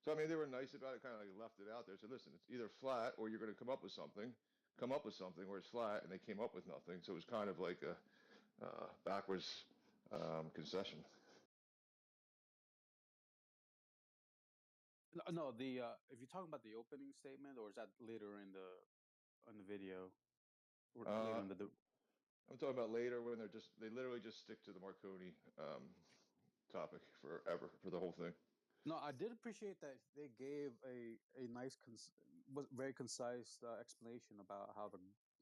So I mean, they were nice about it, kind of like left it out there. So listen, it's either flat or you're going to come up with something where it's flat, and they came up with nothing. So it was kind of like a backwards concession. No, the if you're talking about the opening statement, or is that later in the video, or later Uh, in the? I'm talking about later when they literally just stick to the Marconi topic forever for the whole thing. No, I did appreciate that they gave a nice, was very concise explanation about how the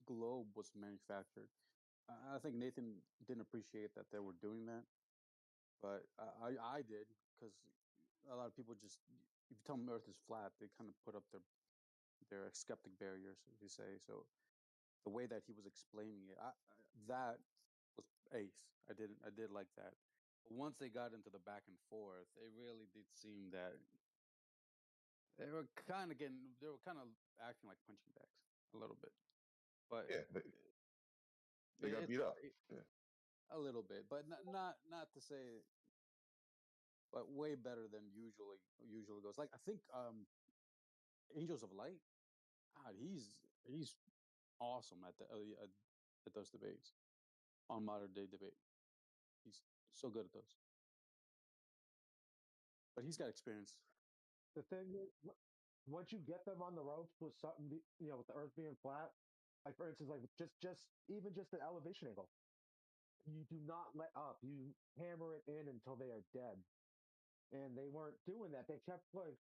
globe was manufactured. I think Nathan didn't appreciate that they were doing that, but I did, because a lot of people just, if you tell them Earth is flat, they kind of put up their skeptic barriers, as you say. So the way that he was explaining it, that was ace. I did like that. But once they got into the back and forth, it really did seem that they were kind of acting like punching bags a little bit. But Yeah, they got it's beat up. Yeah. a little bit, but not to say, but way better than usually goes. Like I think Angels of Light, God, he's awesome at at those debates on modern day debate. He's so good at those, but he's got experience. The thing is, once you get them on the ropes with something, with the Earth being flat, like for instance, like just even just the elevation angle, you do not let up. You hammer it in until they are dead. And they weren't doing that. They kept like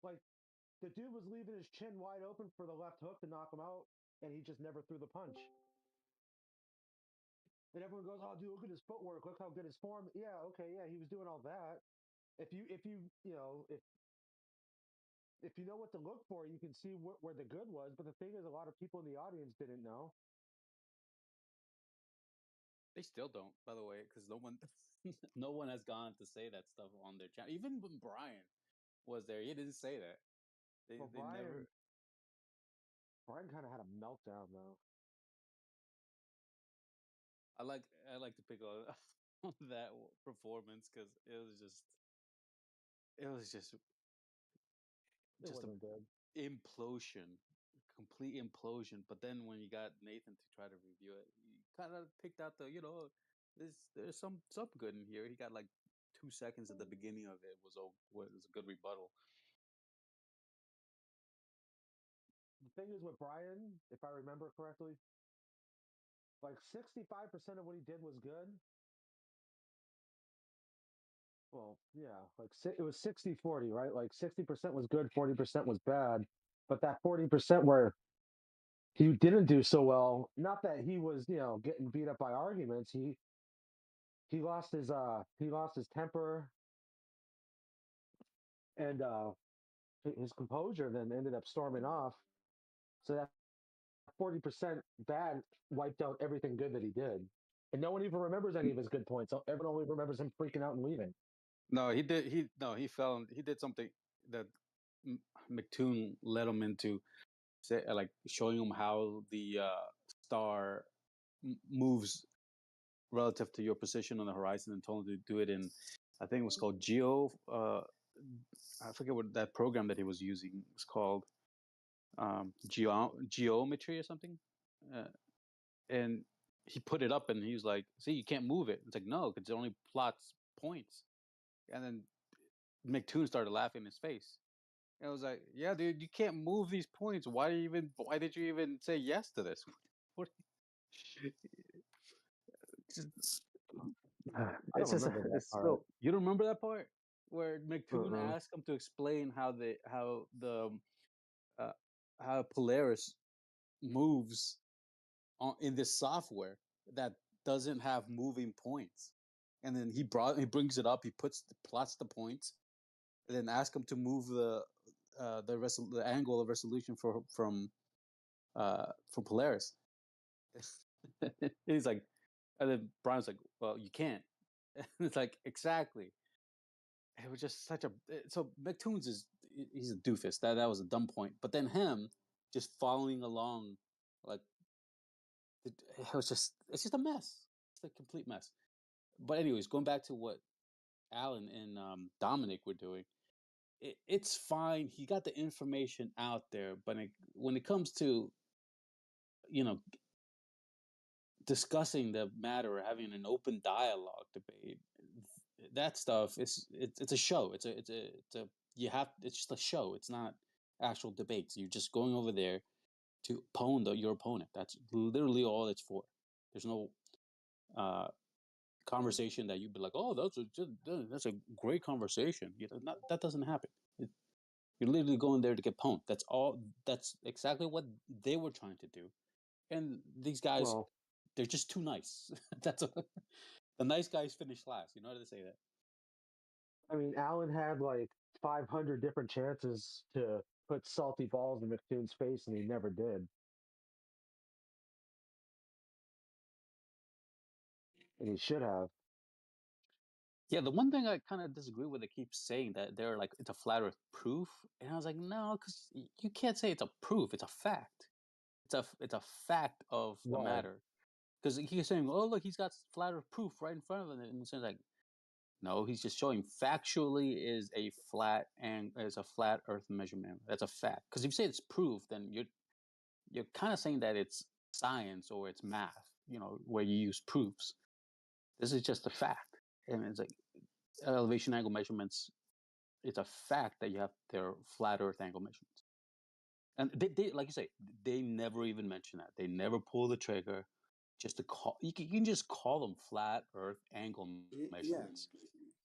the dude was leaving his chin wide open for the left hook to knock him out, and he just never threw the punch. And everyone goes, "Oh, dude, look at his footwork. Look how good his form." Yeah, okay, yeah, he was doing all that. If you know what to look for, you can see where the good was. But the thing is, a lot of people in the audience didn't know. They still don't, by the way, because no one no one has gone to say that stuff on their channel. Even when Brian was there, he didn't say that. Well, They never. Brian kind of had a meltdown though. I like to pick on that performance because it was It just a wasn't good. implosion, complete implosion. But then when you got Nathan to try to review it, he kind of picked out the there's some good in here. He got like 2 seconds at the beginning of it was a good rebuttal. The thing is with Brian, if I remember correctly, like 65% of what he did was good. Well, yeah, like it was 60-40, right? Like 60% was good, 40% was bad. But that 40% where he didn't do so well, not that he was, getting beat up by arguments. He lost his temper and his composure, then ended up storming off. So that 40% bad wiped out everything good that he did. And no one even remembers any of his good points. So everyone only remembers him freaking out and leaving. No, he fell. He did something that McToon led him into, say, like showing him how the star moves relative to your position on the horizon, and told him to do it in, I think it was called Geo. I forget what that program that he was using was called, geometry or something. Uh, and he put it up, and he was like, "See, you can't move it." It's like, no, because it only plots points. And then McToon started laughing in his face. And I was like, "Yeah, dude, you can't move these points. Why did you even say yes to this?" What? Just, I don't it's just remember that it's part. so, you don't remember that part where McToon Uh-uh. asked him to explain uh, how Polaris moves in this software that doesn't have moving points, and then he brings it up, he plots the points, and then ask him to move the angle of resolution from Polaris. He's like, and then Brian's like, "Well, you can't." And it's like, exactly. It was just such a so McToons he's a doofus. That was a dumb point. But then him just following along, like it's just a mess. It's a complete mess. But anyways, going back to what Alan and Dominic were doing, it's fine. He got the information out there, but when it comes to, you know, discussing the matter or having an open dialogue debate, that stuff it's a show. It's a it's just a show. It's not actual debates. You're just going over there to pwn your opponent. That's literally all it's for. There's no conversation that you'd be like, oh, that's a great conversation. That doesn't happen. You're literally going there to get pwned. That's all. That's exactly what they were trying to do. And these guys, Well, they're just too nice. The nice guys finish last. You know how to say that? I mean, Allen had like 500 different chances to put salty balls in McToon's face, and he never did. And he should have. Yeah, the one thing I kind of disagree with, they keep saying that they're like, it's a flat earth proof. And I was like, no, because you can't say it's a proof. It's a fact. It's a fact of the Right. matter. Because he's saying, oh, look, he's got flat earth proof right in front of him. And it's like, no, he's just showing factually is a flat earth measurement. That's a fact. Because if you say it's proof, then you're kind of saying that it's science or it's math, where you use proofs. This is just a fact. And it's like elevation angle measurements, it's a fact that you have their flat earth angle measurements. And they like you say, they never even mention that. They never pull the trigger just to call. You can just call them flat earth angle measurements.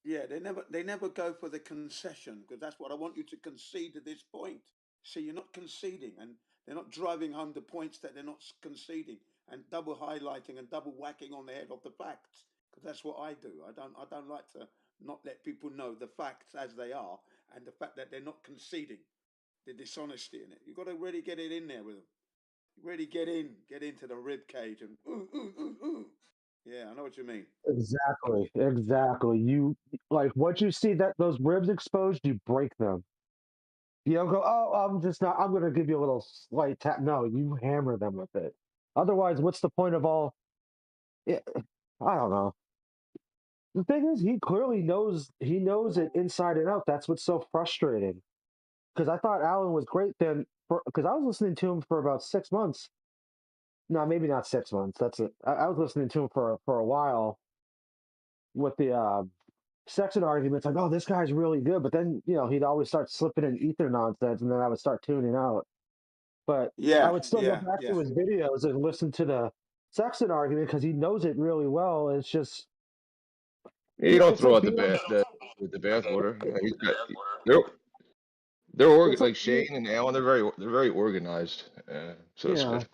Yeah, they never go for the concession, because that's what I want you to concede at this point. See, you're not conceding, and they're not driving home the points that they're not conceding, and double highlighting and double whacking on the head of the facts, because that's what I do. I don't like to not let people know the facts as they are, and the fact that they're not conceding, the dishonesty in it. You've got to really get it in there with them. Really get into the rib cage and ooh, ooh, ooh, ooh. Yeah, I know what you mean. Exactly. You like once you see that those ribs exposed, you break them. You don't go, oh, I'm just not. I'm going to give you a little slight tap. No, you hammer them with it. Otherwise, what's the point of all? Yeah, I don't know. The thing is, he clearly knows. He knows it inside and out. That's what's so frustrating. Because I thought Allen was great then. Because I was listening to him for about 6 months. No, maybe not 6 months. That's it. I was listening to him for a while with the Sexton arguments. Like, oh, this guy's really good. But then he'd always start slipping in ether nonsense, and then I would start tuning out. But I would still go back to his videos and listen to the Sexton argument because he knows it really well. It's just You don't it's throw like out the being bathwater. He's got, it's like like Shane and Allen. They're very organized, so it's yeah. good.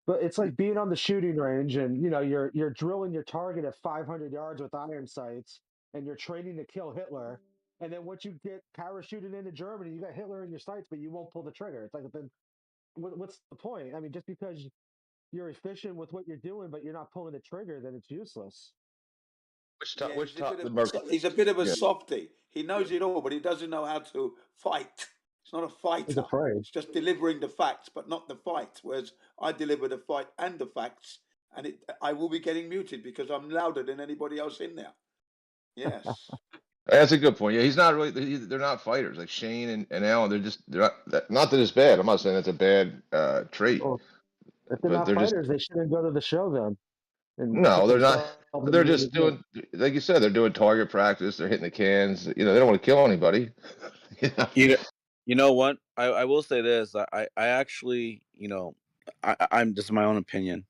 But it's like being on the shooting range, and you're drilling your target at 500 yards with iron sights, and you're training to kill Hitler. And then once you get parachuting into Germany, you got Hitler in your sights, but you won't pull the trigger. It's like, then what's the point? I mean, just because you're efficient with what you're doing, but you're not pulling the trigger, then it's useless. He's a bit of a Yeah. softy. He knows it all, but he doesn't know how to fight. He's not a fighter. He's afraid. It's just delivering the facts, but not the fight. Whereas I deliver the fight and the facts, and I will be getting muted because I'm louder than anybody else in there. Yes. That's a good point. Yeah, he's not really. They're not fighters like Shane and Allen. They're not that it's bad. I'm not saying that's a bad trait. Well, if they're But not they're just fighters, they shouldn't go to the show then. And no, put they're not. themselves in They're the just middle. doing, like you said, they're doing target practice. They're hitting the cans. They don't want to kill anybody. You know what? I will say this. I actually, I'm just my own opinion.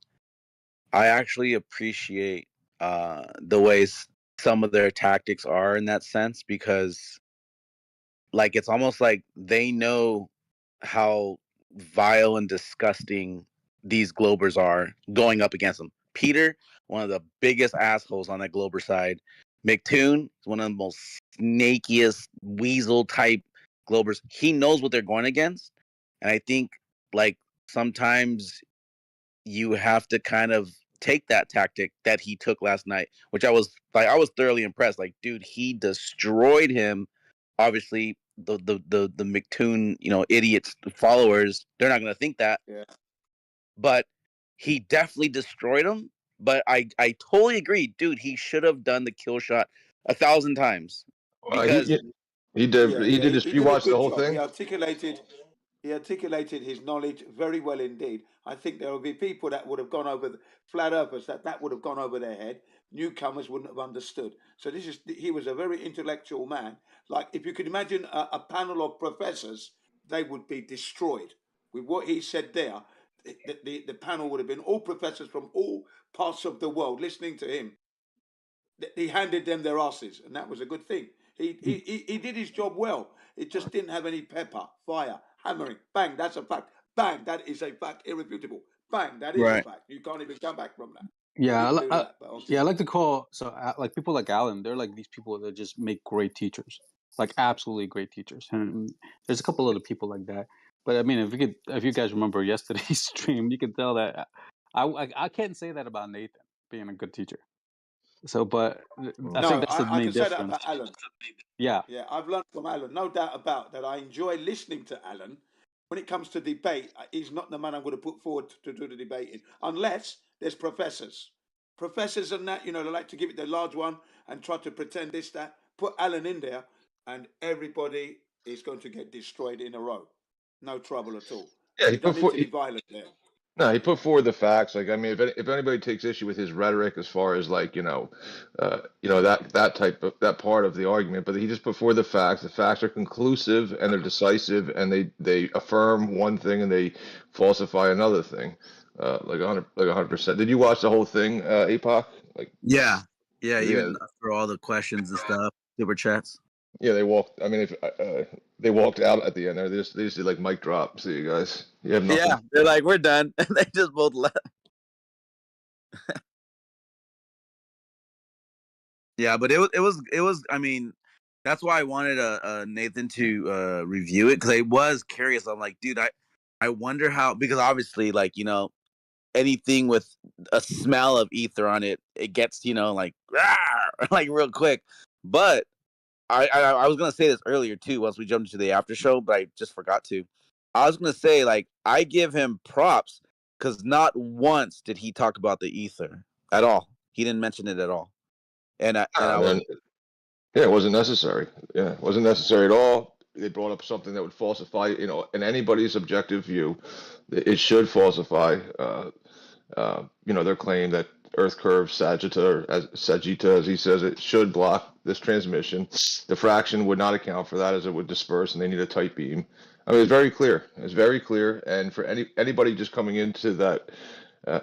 I actually appreciate the ways some of their tactics are in that sense, because like it's almost like they know how vile and disgusting these Globers are going up against them. Peter, one of the biggest assholes on that Glober side. McToon is one of the most snakiest weasel type Globers. He knows what they're going against. And I think like sometimes you have to kind of take that tactic that he took last night, which I was thoroughly impressed. Like, dude, he destroyed him. Obviously, the McToon, idiots, followers, they're not gonna think that. Yeah. But he definitely destroyed him. But I totally agree, dude. He should have done the kill shot 1,000 times, because He did. Yeah, He yeah, did this. he You did a watched the good whole job. thing? He articulated his knowledge very well indeed. I think there will be people that would have gone over flat earthers that would have gone over their head. Newcomers wouldn't have understood. So he was a very intellectual man. Like if you could imagine a panel of professors, they would be destroyed with what he said there. The panel would have been all professors from all parts of the world listening to him. He handed them their asses, and that was a good thing. He did his job well. It just didn't have any pepper, fire, hammering. Bang, that's a fact. Bang, that is a fact, irrefutable. Bang, that is a Right. fact. You can't even come back from that. Yeah, He didn't do that. But yeah, I obviously, like to call like people like Alan. They're like these people that just make great teachers, like absolutely great teachers. And there's a couple other people like that. But I mean, if you guys remember yesterday's stream, you can tell that I can't say that about Nathan being a good teacher. So, but I no, think that's the I main can say that difference. about Alan. Yeah, Yeah, I've learned from Alan, no doubt about that. I enjoy listening to Alan. When it comes to debate, he's not the man I'm going to put forward to do the debating, unless there's professors. Professors and that, they like to give it the large one and try to pretend this, that. Put Alan in there, and everybody is going to get destroyed in a row. No trouble at all. Yeah, You don't need to be violent there. no, he put forward the facts. Like, I mean, if anybody takes issue with his rhetoric as far as like, that type of that part of the argument, but he just put forward the facts. The facts are conclusive and they're decisive, and they affirm one thing and they falsify another thing, like 100%. Did you watch the whole thing, APOC? Like, Yeah. Yeah. yeah, Even for all the questions and stuff, super chats. yeah. They walked. I mean, if they walked out at the end there, they just did like mic drop. See you guys. You have nothing. Yeah. They're like, we're done. And they just both left. Yeah, but it was. I mean, that's why I wanted Nathan to review it, because I was curious. I'm like, dude, I wonder how, because obviously, like, anything with a smell of ether on it, it gets, like like real quick. But I was gonna say this earlier too once we jumped into the after show, but I just forgot to. I was gonna say, like, I give him props because not once did he talk about the ether at all. He didn't mention it at all. And I was Yeah, it wasn't necessary. Yeah, it wasn't necessary at all. They brought up something that would falsify, in anybody's objective view, it should falsify, their claim that Earth curve Sagitta, as he says, it should block this transmission. Diffraction would not account for that, as it would disperse, and they need a tight beam. I mean, it's very clear. It's very clear, and for anybody just coming into that,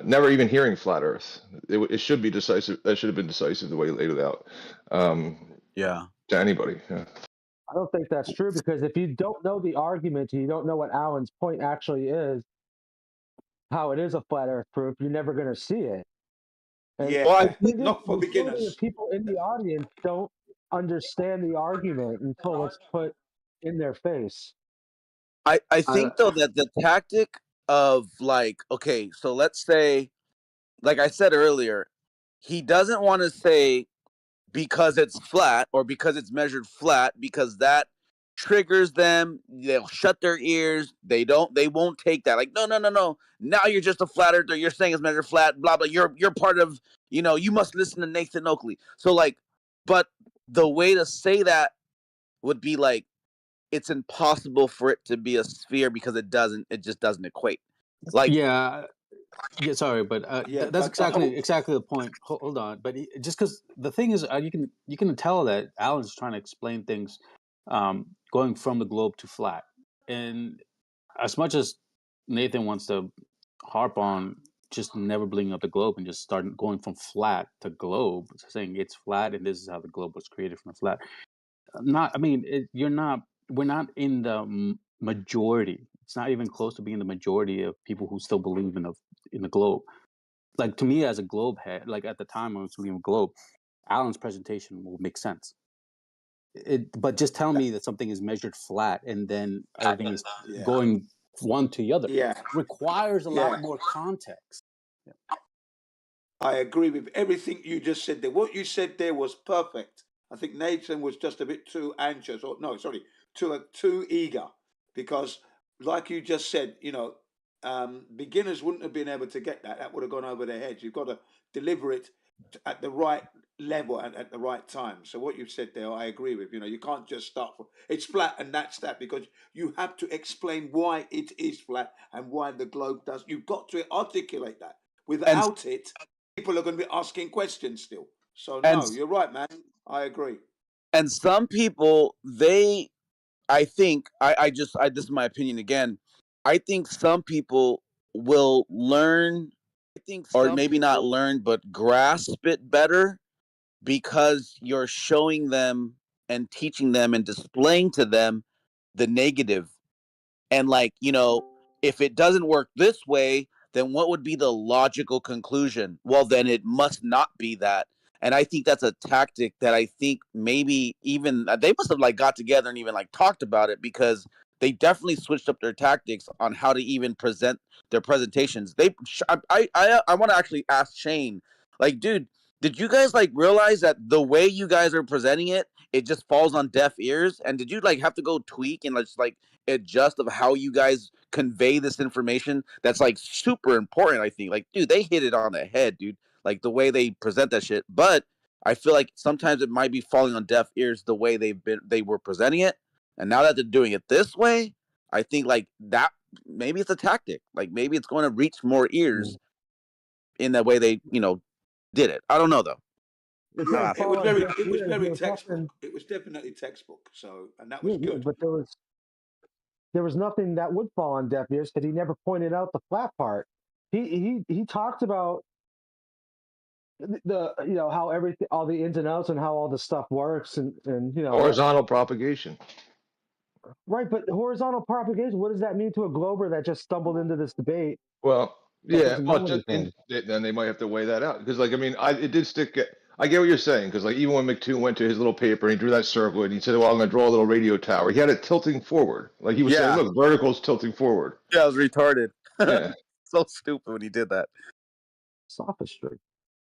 never even hearing flat Earth, it should be decisive. That should have been decisive the way he laid it out. yeah. To anybody. Yeah. I don't think that's true, because if you don't know the argument and you don't know what Alan's point actually is, how it is a flat Earth proof, you're never going to see it. And Yeah, Well, I the thing is, not for majority of beginners. people in the audience don't understand the argument until it's put in their face. I think though that the tactic of, like, okay, so let's say, like I said earlier, he doesn't want to say because it's flat or because it's measured flat, because that triggers them. They'll shut their ears. They won't take that. Like, no. Now you're just a flat earther. You're saying it's measured flat, blah blah. You're part of, you must listen to Nathan Oakley. So, like, but the way to say that would be like, it's impossible for it to be a sphere because it just doesn't equate. Like, yeah, sorry, but Yeah, that's but the whole exactly the point. Hold on, but just because the thing is, you can tell that Alan's trying to explain things, going from the globe to flat, and as much as Nathan wants to harp on just never blinking up the globe and just start going from flat to globe, saying it's flat and this is how the globe was created from flat. Not, I mean, we're not in the majority. It's not even close to being the majority of people who still believe in the globe. Like, to me, as a globe head, like at the time I was believing in globe, Alan's presentation will make sense. But just tell me that something is measured flat and then everything is Yeah. going one to the other. Yeah. Requires a Yeah. lot more context. I agree with everything you just said there. What you said there was perfect. I think Nathan was just a bit too anxious, or no, sorry, too eager, because like you just said, beginners wouldn't have been able to get that. That would have gone over their heads. You've got to deliver it at the right level and at the right time. So what you've said there, I agree with. You know, you can't just start from it's flat and that's that, because you have to explain why it is flat and why the globe does. You've got to articulate that. and Without it, people are going to be asking questions still. So and no, you're right, man. I agree. and some people, they, I think, this is my opinion again. I think some people will learn, or maybe not learn, but grasp it better because you're showing them and teaching them and displaying to them the negative. And like, if it doesn't work this way, then what would be the logical conclusion? Well, then it must not be that. And I think that's a tactic that I think maybe even they must have like got together and even like talked about it, because they definitely switched up their tactics on how to even present their presentations. I want to actually ask Shane, like, dude, did you guys like realize that the way you guys are presenting it, it just falls on deaf ears? And did you like have to go tweak and just like adjust of how you guys convey this information that's like super important? I think, like, dude, they hit it on the head, dude, like the way they present that shit. But I feel like sometimes it might be falling on deaf ears the way they were presenting it, and now that they're doing it this way, I think like that maybe it's a tactic, like maybe it's going to reach more ears in that way they did it. I don't know though. It I'll didn't ask. It fall was on very, deaf it was ears. very There was textbook. nothing. It was definitely textbook. So, and that Yeah, was yeah, good. but there was nothing that would fall on deaf ears because he never pointed out the flat part. He talked about the how everything, all the ins and outs, and how all the stuff works, and Horizontal propagation. right. But horizontal propagation, what does that mean to a Glober that just stumbled into this debate Well, that yeah, doesn't well, know anything? then they might have to weigh that out because, like, I mean, it did stick. I get what you're saying because, like, even when McToon went to his little paper and he drew that circle and he said, "Well, I'm going to draw a little radio tower," he had it tilting forward, like he was saying, Yeah, "Look, vertical's tilting forward." yeah, I was retarded. Yeah. So stupid when he did that. Sophistry.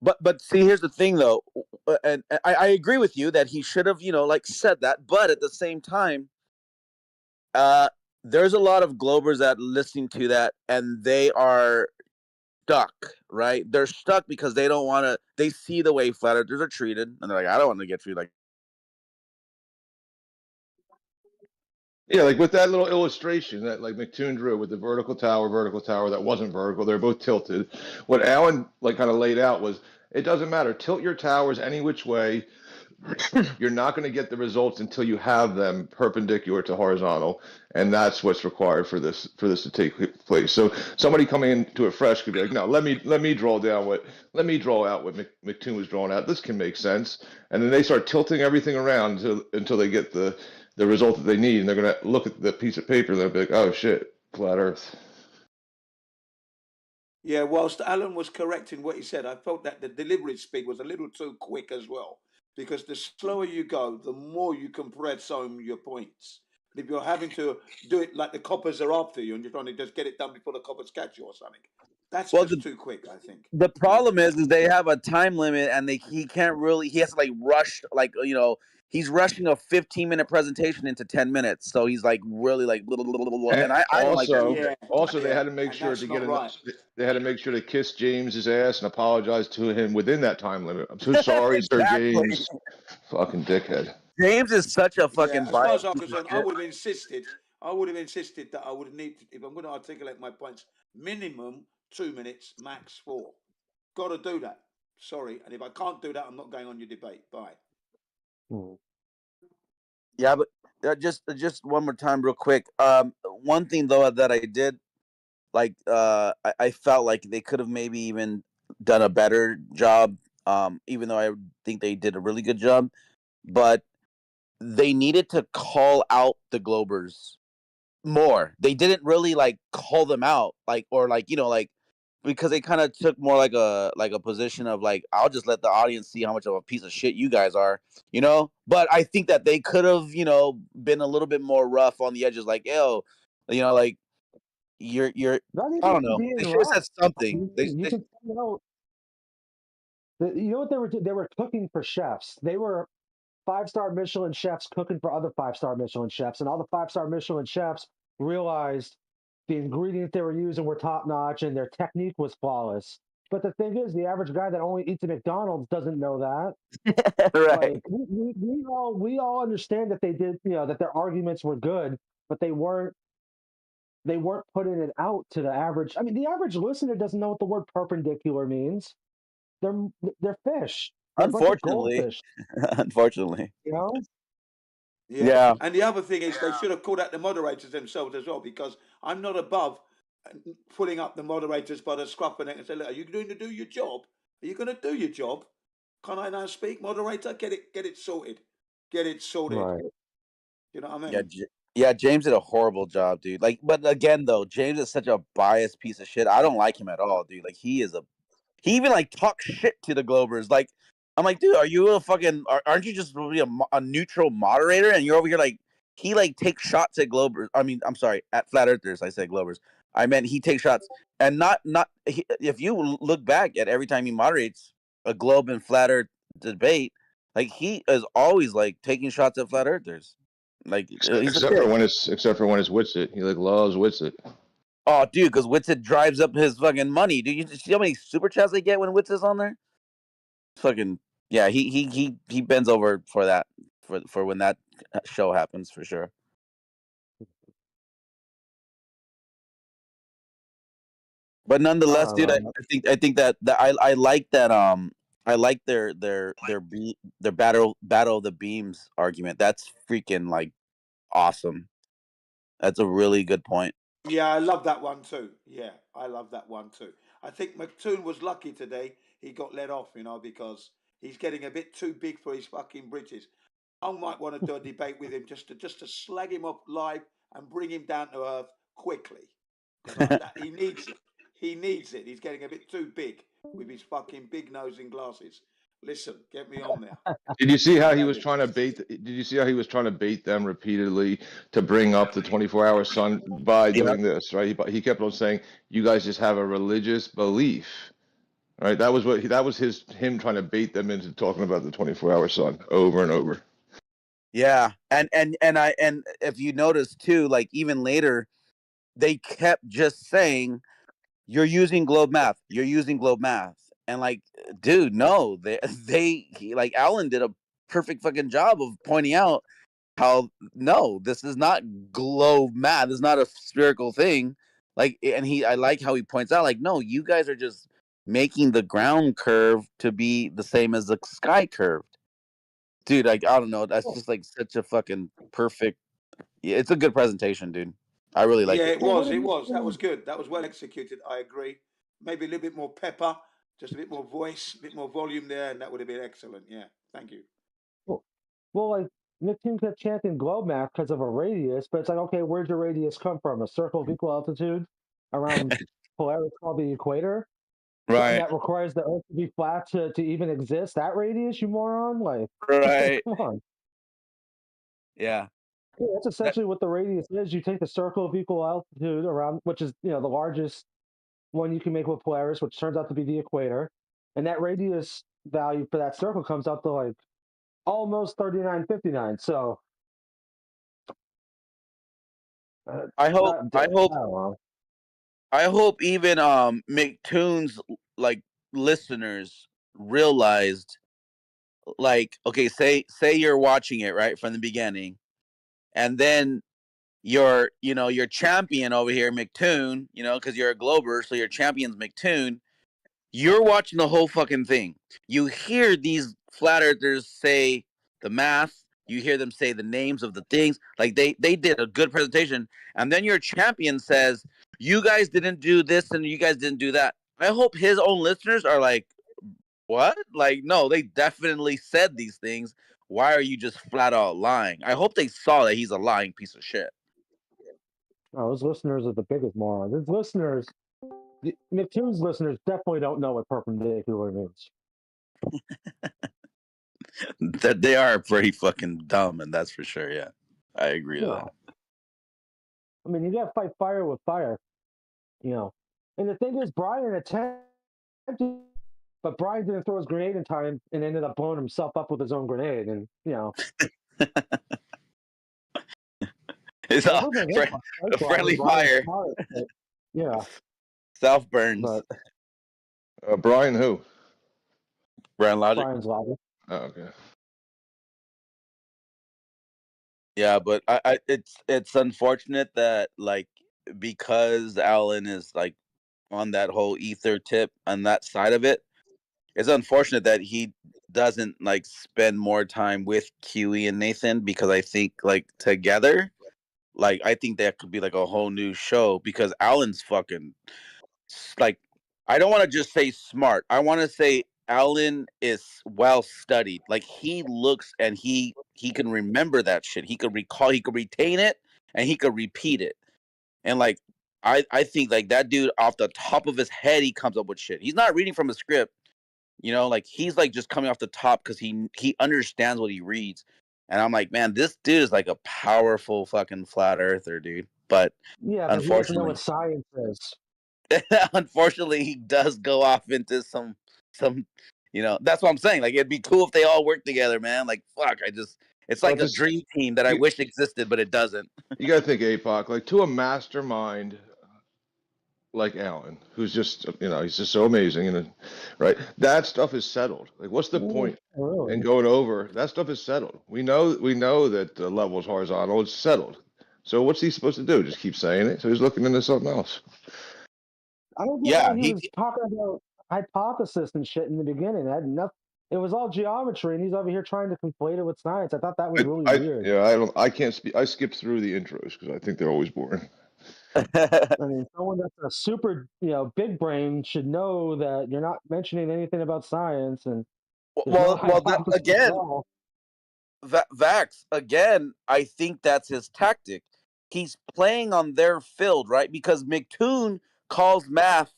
But see, here's the thing though, and I agree with you that he should have like said that. But at the same time, uh, there's a lot of Globers that listening to that and they are stuck, right? They're stuck because they don't want to. They see the way flat earthers are treated, and they're like, I don't want to get treated like. Yeah, like with that little illustration that like McToon drew with the vertical tower that wasn't vertical, they're both tilted. What Alan like kind of laid out was it doesn't matter. Tilt your towers any which way. You're not going to get the results until you have them perpendicular to horizontal, and that's what's required for this to take place. So somebody coming into it fresh could be like, no, let me draw out what McToon was drawing out. This can make sense, and then they start tilting everything around until they get the result that they need, and they're going to look at the piece of paper and they'll be like, oh shit, flat Earth. Yeah, whilst Alan was correct in what he said, I felt that the delivery speed was a little too quick as well. Because the slower you go, the more you can press home your points. But if you're having to do it like the coppers are after you and you're trying to just get it done before the coppers catch you or something, that's Well, just too quick, I think. the problem is they have a time limit and he can't really, he has to like rush, like he's rushing a 15-minute presentation into 10 minutes, so he's like really like And and I don't like that also, either. they had to make And sure that's to not get right. they had to make sure to kiss James's ass and apologize to him within that time limit. I'm so sorry, Sir Exactly. James. Fucking dickhead. James is such a Yeah, fucking as far as biased I'm piece of concerned, shit. I would have insisted that I would need, to, if I'm going to articulate my points, minimum 2 minutes, max 4. Got to do that. Sorry, and if I can't do that, I'm not going on your debate. Bye. Yeah, but just one more time real quick. One thing though that I did like, I felt like they could have maybe even done a better job, even though I think they did a really good job, but they needed to call out the Globers more. They didn't really like call them out, like, or like like, because they kind of took more like a position of like, I'll just let the audience see how much of a piece of shit you guys are, But I think that they could have been a little bit more rough on the edges, like, yo, like, you're Not I even don't know. being They should have rough. said something. You can find out. You know what they were doing? They were cooking for chefs. They were 5-star Michelin chefs cooking for other 5-star Michelin chefs, and all the 5-star Michelin chefs realized the ingredients they were using were top notch and their technique was flawless. But the thing is, the average guy that only eats at McDonald's doesn't know that. Right. Like we all understand that they did, that their arguments were good, but they weren't putting it out to the average. I mean, the average listener doesn't know what the word perpendicular means. They're they're fish. They're a bunch of Unfortunately. goldfish. Unfortunately. You know? Yeah. Yeah. And the other thing is they should have called out the moderators themselves as well, because I'm not above pulling up the moderators by the scruff of the neck and say, look, are you going to do your job? Are you going to do your job? Can I now speak, moderator? Get it sorted. Get it sorted. Right. You know what I Yeah. mean? Yeah, James did a horrible job, dude. Like, but again, though, James is such a biased piece of shit. I don't like him at all, dude. Like, he even like talks shit to the Globers. Like, I'm like, dude, are you a fucking? Aren't you just supposed to be a neutral moderator? And you're over here like, he like takes shots at Globers. I mean, I'm sorry, at flat earthers. I said Globers. I meant he takes shots, and if you look back at every time he moderates a globe and flat earth debate, like he is always like taking shots at flat earthers. Like he's a Except kid. for when it's Witsit. He like loves Witsit. Oh, dude, because Witsit drives up his fucking money. Do you see how many super chats they get when Witsit's on there? Fucking yeah, he bends over for that for when that show happens for sure. But nonetheless, dude, I think that I like that I like their battle of the beams argument. That's freaking like awesome. That's a really good point. Yeah, I love that one too. Yeah, I love that one too. I think McToon was lucky today. He got let off, because he's getting a bit too big for his fucking britches. I might want to do a debate with him just to slag him off live and bring him down to earth quickly. Because he needs it. He needs it. He's getting a bit too big with his fucking big nose and glasses. Listen, get me on there. Did you see how he was Love it. trying to bait? Did you see how he was trying to bait them repeatedly to bring up the 24-hour sun by doing this? Right? He kept on saying, "You guys just have a religious belief." Right? That was him trying to bait them into talking about the 24-hour sun over and over. Yeah, and if you notice too, like even later, they kept just saying, "You're using globe math. You're using globe math." And like, dude, no, like Alan did a perfect fucking job of pointing out how no, this is not globe math. It's not a spherical thing. Like, and I like how he points out, like, no, you guys are just making the ground curve to be the same as the sky curved. Dude, like, I don't know. That's just like such a fucking perfect. Yeah, it's a good presentation, dude. I really like Yeah, it. it was. That was good. That was well executed. I agree. Maybe a little bit more pepper, just a bit more voice, a bit more volume there, and that would have been excellent. Yeah, thank you. Well, like Nicktoon kept chanting globe math because of a radius, but it's like, okay, where'd your radius come from? A circle of equal altitude around Polaris called the equator? Right. That requires the Earth to be flat to even exist. That radius, you moron! Like, Right. come on. Yeah. Yeah, that's essentially what the radius is. You take the circle of equal altitude around, which is the largest one you can make with Polaris, which turns out to be the equator, and that radius value for that circle comes out to like almost 3959. So I hope even McToon's like listeners realized, like, okay, say you're watching it right from the beginning, and then your champion over here, McToon, because you're a Glober, so your champion's McToon. You're watching the whole fucking thing. You hear these flat earthers say the math. You hear them say the names of the things. Like they did a good presentation. And then your champion says, you guys didn't do this and you guys didn't do that. I hope his own listeners are like, what? Like, no, they definitely said these things. Why are you just flat out lying? I hope they saw that he's a lying piece of shit. Oh, those listeners are the biggest morons. His listeners, McToon's listeners definitely don't know what perpendicular means. That they are pretty fucking dumb, and that's for sure. Yeah, I agree with that. I mean, you got to fight fire with fire, And the thing is, Brian attempted, but Brian didn't throw his grenade in time and ended up blowing himself up with his own grenade, and It's a friendly fire. Yeah. Self burns. Brian who? Brian Logic. Brian's logic. Oh, okay. Yeah, but it's unfortunate that like because Alan is like on that whole ether tip on that side of it, it's unfortunate that he doesn't like spend more time with QE and Nathan, because I think like together, like I think that could be like a whole new show, because Alan's fucking like, I don't want to just say smart. I want to say Alan is well studied. Like he looks and he can remember that shit. He could recall, he could retain it, and he could repeat it. And like I think like that dude off the top of his head, he comes up with shit. He's not reading from a script, like he's like just coming off the top because he understands what he reads. And I'm like, man, this dude is like a powerful fucking flat earther, dude. But Yeah, but he doesn't know unfortunately, what science is. unfortunately, he does go off into some that's what I'm saying. Like it'd be cool if they all worked together, man. Like fuck, it's like Well, a dream team that I you- wish existed, but it doesn't. You got to think, APOC, like to a mastermind like Alan, who's just, he's just so amazing, and right, that stuff is settled. Like, what's the point Really? in going over? That stuff is settled. We know that the level is horizontal. It's settled. So what's he supposed to do? Just keep saying it? So he's looking into something else. I don't get Yeah, why he was talking about hypothesis and shit in the beginning. It had nothing. It was all geometry, and he's over here trying to conflate it with science. I thought that was really weird. Yeah, I can't speak. I skip through the intros because I think they're always boring. I mean, someone that's a super, big brain should know that you're not mentioning anything about science, and there's no well, that, hypothesis at again, all. Vax, again, I think that's his tactic. He's playing on their field, right? Because McToon calls math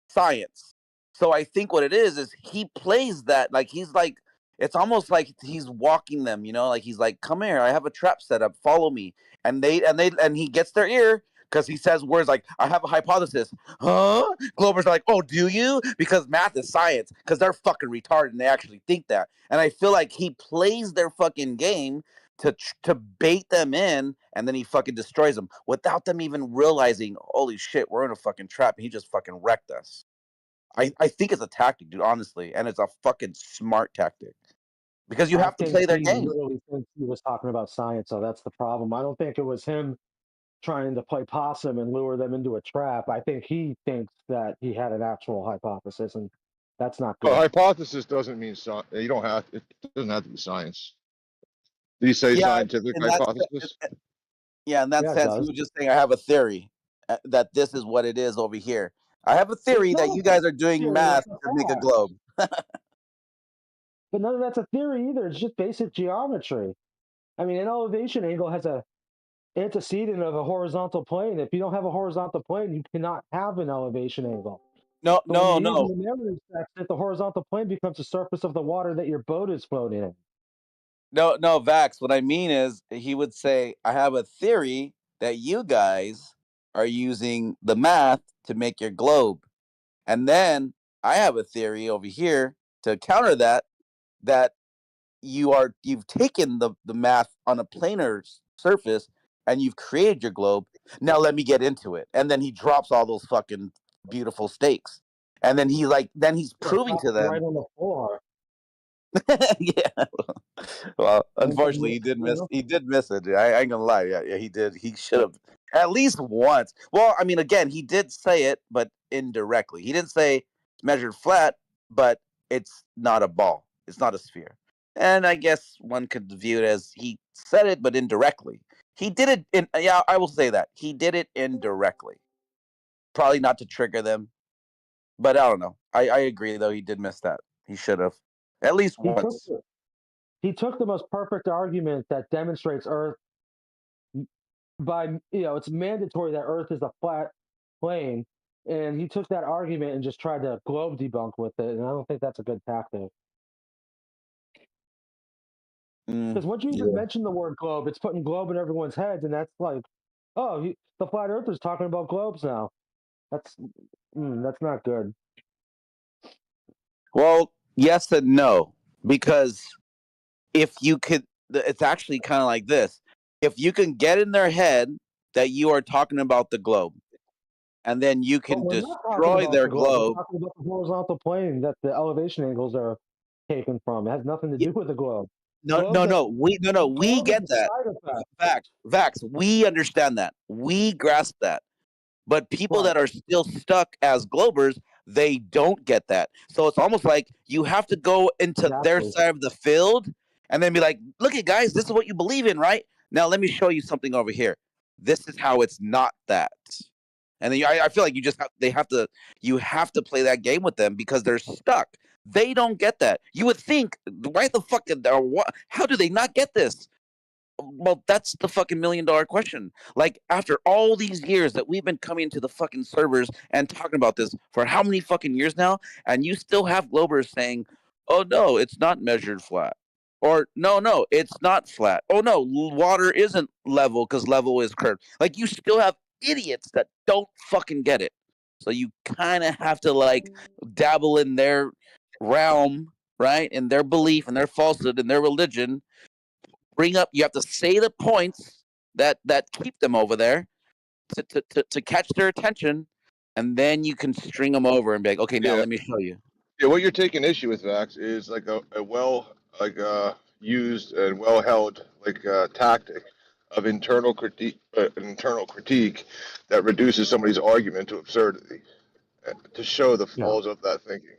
science. So I think what it is he plays that like he's like, it's almost like he's walking them, like he's like, come here, I have a trap set up, follow me. And he gets their ear because he says words like, I have a hypothesis. Huh? Globers are like, oh, do you? Because math is science, because they're fucking retarded and they actually think that. And I feel like he plays their fucking game to bait them in, and then he fucking destroys them without them even realizing, holy shit, we're in a fucking trap, and he just fucking wrecked us. I think it's a tactic, dude, honestly, and it's a fucking smart tactic because you have to play their He game. literally thinks he was talking about science, so that's the problem. I don't think it was him trying to play possum and lure them into a trap. I think he thinks that he had an actual hypothesis, and that's not good. Well, hypothesis doesn't mean science. You don't have. It doesn't have to be science. Did he say scientific hypothesis? Yeah, in that sense, he was just saying, I have a theory that this is what it is over here. I have a theory that you guys are doing math to make a globe. But none of that's a theory either. It's just basic geometry. I mean, an elevation angle has a antecedent of a horizontal plane. If you don't have a horizontal plane, you cannot have an elevation angle. No. The narrative that the horizontal plane becomes the surface of the water that your boat is floating in. No, Vax. What I mean is, he would say, I have a theory that you guys are using the math to make your globe. And then I have a theory over here to counter that you've taken the math on a planar surface and you've created your globe. Now let me get into it. And then he drops all those fucking beautiful stakes. And then he's proving to them right on the floor. yeah. Well, unfortunately, he did miss it. I ain't gonna lie. Yeah, he did. He should have at least once. Well, I mean, again, he did say it, but indirectly. He didn't say it's measured flat, but it's not a ball. It's not a sphere. And I guess one could view it as he said it, but indirectly. He did it I will say that. He did it indirectly. Probably not to trigger them. But I don't know. I agree, though. He did miss that. He should have. At least once. He took the most perfect argument that demonstrates Earth by, it's mandatory that Earth is a flat plane. And he took that argument and just tried to globe debunk with it. And I don't think that's a good tactic. Because once you even mention the word globe, it's putting globe in everyone's heads. And that's like, oh, the flat earther's talking about globes now. That's not good. Well, yes and no, because if you could, it's actually kind of like this. If you can get in their head that you are talking about the globe, and then you But can we're not talking destroy about their the globe. We're globe. talking about the horizontal plane that the elevation angles are taken from. It has nothing to do with the globe. No, Globe no, that no. We globe get is a that. side effect. Vax. We understand that. We grasp that. But people Right. that are still stuck as globers, they don't get that. So it's almost like you have to go into their Exactly. side of the field and then be like, look at guys, this is what you believe in, right? Now let me show you something over here. This is how it's not that. And then I feel like you have to play that game with them because they're stuck. They don't get that. You would think, why the fuck? How do they not get this? Well, that's the fucking $1 million question. Like, after all these years that we've been coming to the fucking servers and talking about this for how many fucking years now, and you still have Globers saying, oh no, it's not measured flat. Or no, it's not flat. Oh no, water isn't level because level is curved. Like, you still have idiots that don't fucking get it. So you kind of have to like dabble in their realm, right? In their belief and their falsehood and their religion. You have to say the points that keep them over there to catch their attention, and then you can string them over and be like, okay, now Yeah. let me show you. Yeah, what you're taking issue with, Vax, is like a well used and well held tactic of internal critique, that reduces somebody's argument to absurdity, to show the Yeah. flaws of that thinking.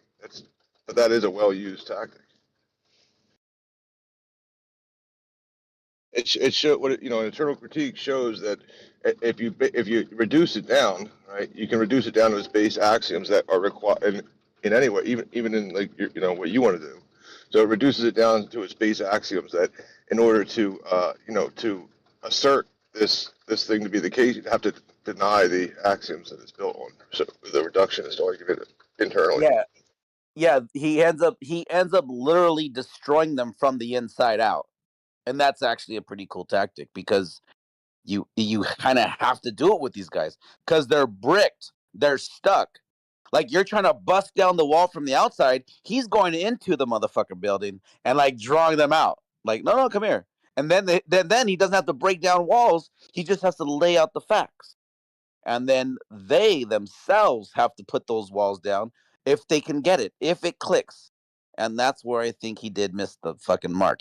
But that is a well used tactic. It show what internal critique shows that if you reduce it down, right, you can reduce it down to its base axioms that are required in any way, even in like what you want to do. So it reduces it down to its base axioms that in order to to assert this thing to be the case, you have to deny the axioms that it's built on. So the reductionist argument internally. Yeah. He ends up literally destroying them from the inside out, and that's actually a pretty cool tactic because you kind of have to do it with these guys because they're bricked, they're stuck. Like, you're trying to bust down the wall from the outside, he's going into the motherfucking building and like drawing them out. Like, no, come here. And then then he doesn't have to break down walls. He just has to lay out the facts. And then they themselves have to put those walls down if they can get it, if it clicks. And that's where I think he did miss the fucking mark.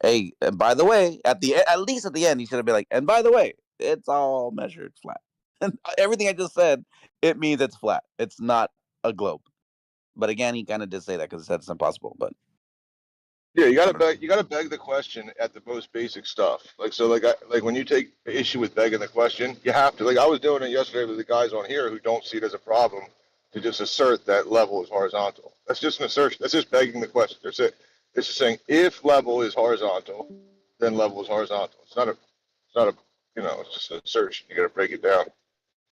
Hey, and by the way, at least at the end, he should have been like, and by the way, it's all measured flat. And everything I just said, it means it's flat. It's not a globe. But again, he kind of did say that because it said it's impossible. But Yeah, you gotta beg the question at the most basic stuff. Like when you take issue with begging the question, you have to. Like I was doing it yesterday with the guys on here who don't see it as a problem to just assert that level is horizontal. That's just an assertion. That's just begging the question. That's it. It's just saying if level is horizontal, then level is horizontal. It's not a it's just an assertion. You gotta break it down.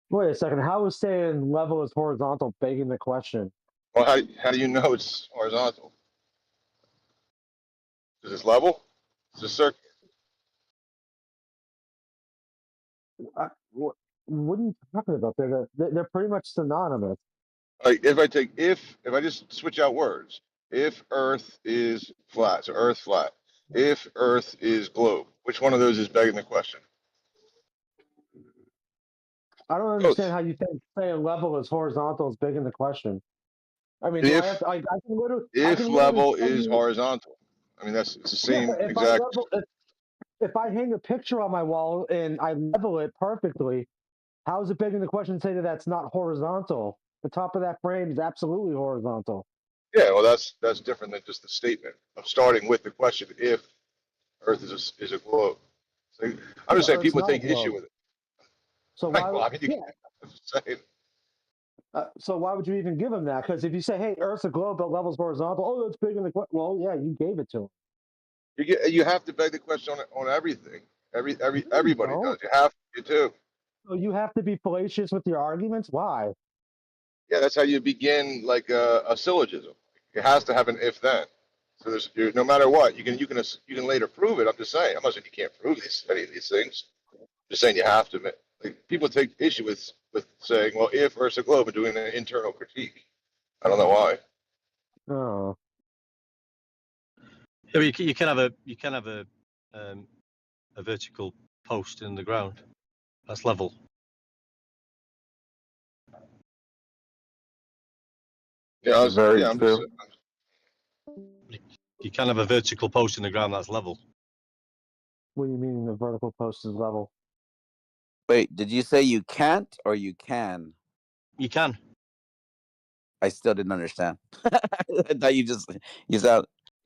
Wait a second. How is saying level is horizontal begging the question? Well, how do you know it's horizontal? Is it's level? It's a circle. What are you talking about? They're pretty much synonymous. Like if I just switch out words, if Earth is flat, so Earth flat. If Earth is globe, which one of those is begging the question? I don't understand Both. how you think saying level is horizontal is begging the question. I mean, do I have If to? I can literally. I if can literally level tell is you. horizontal, I mean it's the Yeah, same but exact. if I hang a picture on my wall and I level it perfectly, how is it begging the question to say that that's not horizontal? The top of that frame is absolutely horizontal. Yeah, well that's different than just the statement of starting with the question if Earth is a globe. So I'm Yeah, just saying Earth's people not a take issue globe. with it. So Like, why? well, I mean, Yeah. I'm just saying. So why would you even give him that? Because if you say, "Hey, Earth's a globe, but level's horizontal," oh, that's big in the well, yeah, you gave it to him. You have to beg the question on everything. No, you Everybody don't. does. You have to too. So you have to be fallacious with your arguments. Why? Yeah, that's how you begin like a syllogism. It has to have an if then. So no matter what, you can later prove it. I'm just saying. I'm not saying you can't prove any of these things. I'm just saying you have to. Like people take issue with saying, well, if Earth's a globe and doing an internal critique. I don't know why. Oh, Yeah, but you can have a vertical post in the ground. That's level. Yeah, Very I'm true. just, You can have a vertical post in the ground that's level. What do you mean the vertical post is level? Wait, did you say you can't or you can? You can. I still didn't understand. I thought you sound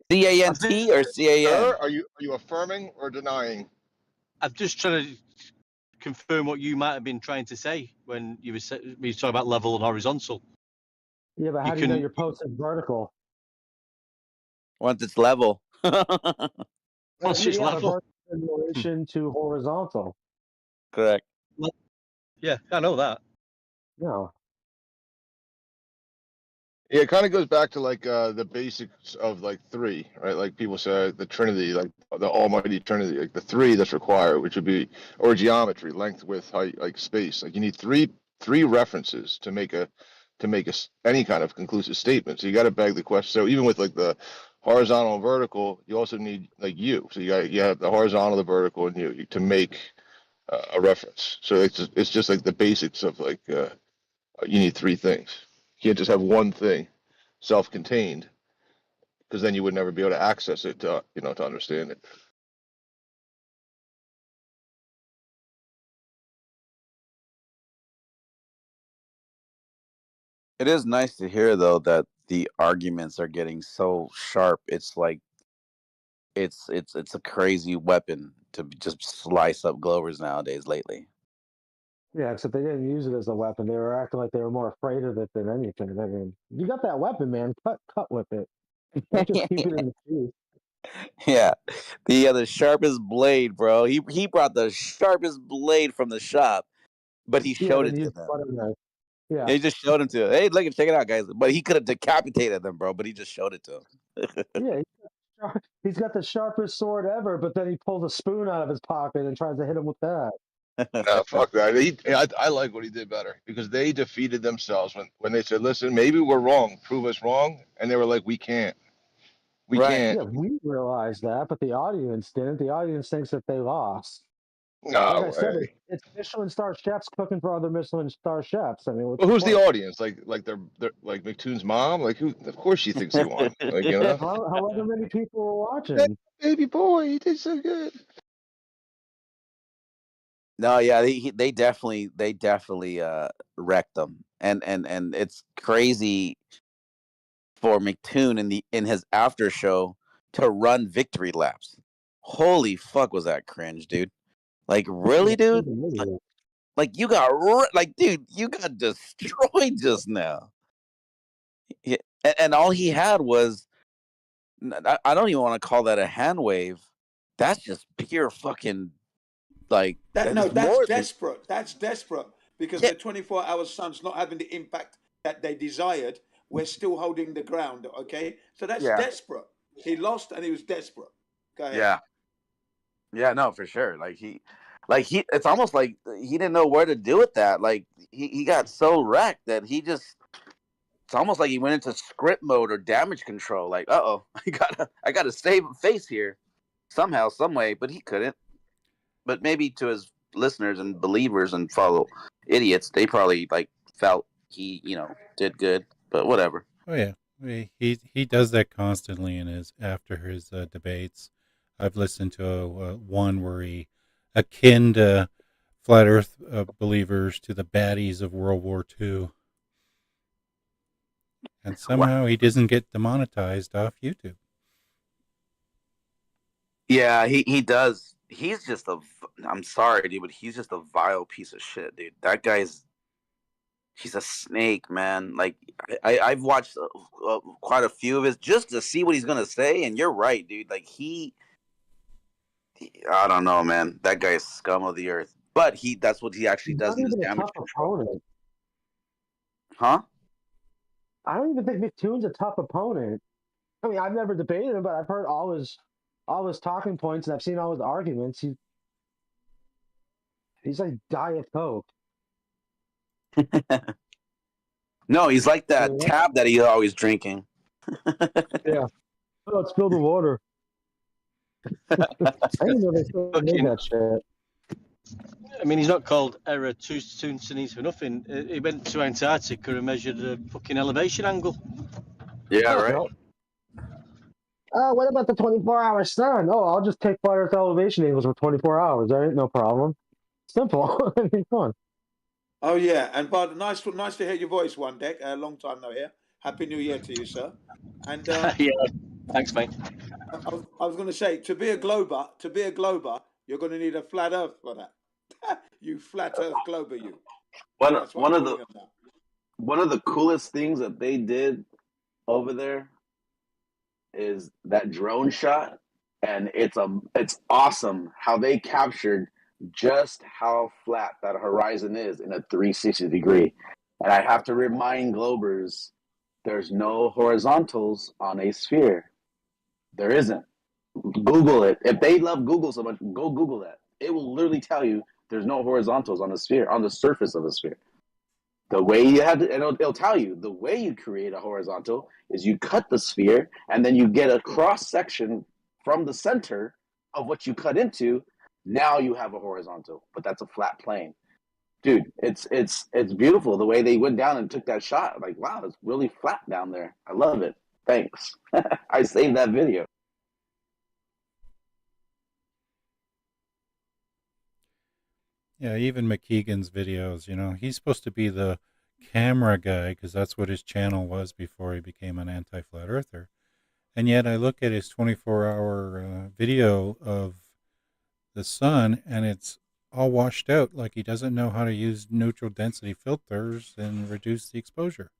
CANT or CAN? sir, are you affirming or denying? I'm just trying to confirm what you might have been trying to say when you were talking about level and horizontal. Yeah, but how You do you know can. your post is vertical? Once it's level. Once it's Yeah, but level. vertical in relation to horizontal. Correct. Yeah, I know that. No. Yeah, it kind of goes back to like the basics of like three, right? Like people say the Trinity, like the Almighty Trinity, like the three that's required, which would be or geometry, length, width, height, like space. Like you need three references to make any kind of conclusive statement. So you got to beg the question. So even with like the horizontal and vertical, you also need like you. So you have the horizontal, the vertical, and you to make a reference. So it's just like the basics of like you need three things. You can't just have one thing self-contained, because then you would never be able to access it to to understand it. It is nice to hear though that the arguments are getting so sharp. It's like it's a crazy weapon to just slice up Glovers nowadays lately. Yeah, except they didn't use it as a weapon. They were acting like they were more afraid of it than anything. I mean, you got that weapon, man. Cut with it. Don't just keep it in the teeth. Yeah, the sharpest blade, bro. He brought the sharpest blade from the shop, but he Yeah, showed then it to use them. butter knife. Yeah. Yeah, he just showed him to. Hey, look, check it out, guys. But he could have decapitated them, bro. But he just showed it to him. Yeah, he's got the sharpest sword ever, but then he pulls a spoon out of his pocket and tries to hit him with that. No, fuck that. I like what he did better because they defeated themselves when they said, "Listen, maybe we're wrong. Prove us wrong," and they were like, "We can't. We Right. can't." Yeah, we realized that, but the audience didn't. The audience thinks that they lost. Like No I said, way. it's Michelin star chefs cooking for other Michelin star chefs. I mean, what's Well, the who's the point? audience? Like they're like McToon's mom. Like who? Of course she thinks he won. Like However many people were That watching. baby boy, he did so good. No, yeah, they definitely wrecked them, and it's crazy for McToon in his after show to run victory laps. Holy fuck, was that cringe, dude? Like, really, dude? Like you got like, dude, you got destroyed just now. Yeah, and all he had was I don't even want to call that a hand wave. That's just pure fucking like That's more than desperate. That's desperate because yeah, the 24-hour sun's not having the impact that they desired. We're still holding the ground. Okay, so that's yeah, desperate. He lost and he was desperate. Go ahead. yeah, yeah. No, for sure. Like he, it's almost like he didn't know where to do with that. Like he got so wrecked that he just. It's almost like he went into script mode or damage control. Like, I gotta save face here somehow, some way, but he couldn't. But maybe to his listeners and believers and fellow idiots, they probably like felt he, did good. But whatever. Oh yeah, he does that constantly in his after his debates. I've listened to one where he akin to flat Earth believers to the baddies of World War II, and somehow he doesn't get demonetized off YouTube. Yeah, he does. He's just I'm sorry, dude, but he's just a vile piece of shit, dude. That guy's. He's a snake, man. Like I've watched quite a few of his just to see what he's gonna say, and you're right, dude. Like I don't know, man. That guy's scum of the earth. But that's what he actually does in his damage control. Opponent. Huh? I don't even think McToon's a tough opponent. I mean, I've never debated him, but I've heard all his talking points, and I've seen all his arguments. He's like Diet Coke. No, he's like that tab that he's always drinking. Yeah. Oh, let's fill the water. I didn't know they still made that shit. I mean, he's not called Error Toonsanese for nothing. He went to Antarctica and measured a fucking elevation angle. Yeah, right. No. What about the 24-hour sun? Oh, I'll just take flat Earth elevation angles for 24 hours. There ain't no problem. Simple. I mean, come on. Oh yeah, and Bud, nice to hear your voice, one deck. A long time no hear. Happy New Year to you, sir. And Yeah, thanks, mate. I was going to say, to be a glober, you're going to need a flat Earth for that. You flat Earth glober, you. One That's what I'm one of calling the them now. one of the coolest things that they did over there is that drone shot, and it's awesome how they captured just how flat that horizon is in a 360 degree. And I have to remind Globers, there's no horizontals on a sphere. There isn't. Google it. If they love Google so much, go Google that. It will literally tell you there's no horizontals on a sphere, on the surface of a sphere. The way you have to, and it'll tell you the way you create a horizontal is you cut the sphere and then you get a cross section from the center of what you cut into. Now you have a horizontal, but that's a flat plane, dude. It's beautiful the way they went down and took that shot. Like, wow, it's really flat down there. I love it. Thanks. I saved that video. Yeah, even McKeegan's videos, he's supposed to be the camera guy because that's what his channel was before he became an anti-flat earther. And yet I look at his 24-hour video of the sun and it's all washed out, like he doesn't know how to use neutral density filters and reduce the exposure.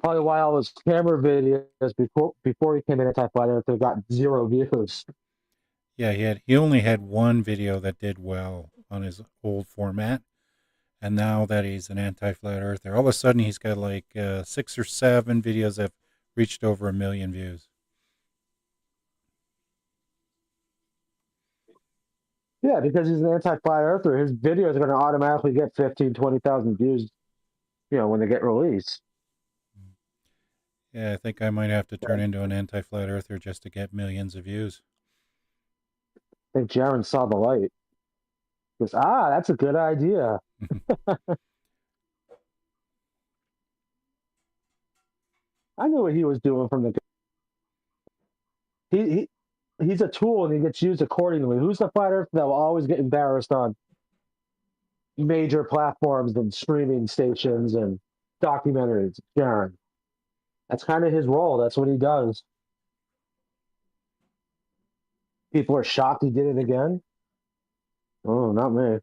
Probably why all his camera videos before he came in anti-flat Earth got 0 views. Yeah, he only had one video that did well on his old format. And now that he's an anti-flat earther, all of a sudden he's got like 6 or 7 videos that have reached over 1 million views. Yeah, because he's an anti-flat earther, his videos are going to automatically get 15, 20,000 views, when they get released. Yeah, I think I might have to turn into an anti-flat earther just to get millions of views. I think Jaron saw the light. He goes, that's a good idea. I knew what he was doing from the. He's a tool and he gets used accordingly. Who's the flat earther that will always get embarrassed on major platforms and streaming stations and documentaries? Jaron. That's kind of his role. That's what he does. People are shocked he did it again. Oh, not me.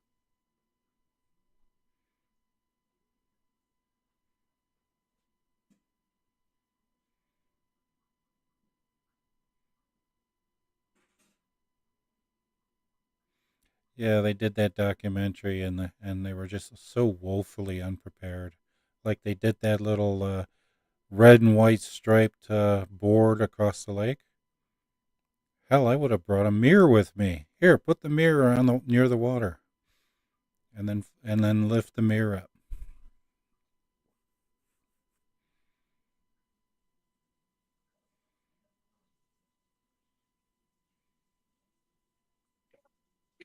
Yeah, they did that documentary and they were just so woefully unprepared. Like they did that little red and white striped board across the lake. Hell, I would have brought a mirror with me. Here, put the mirror on near the water, and then lift the mirror up.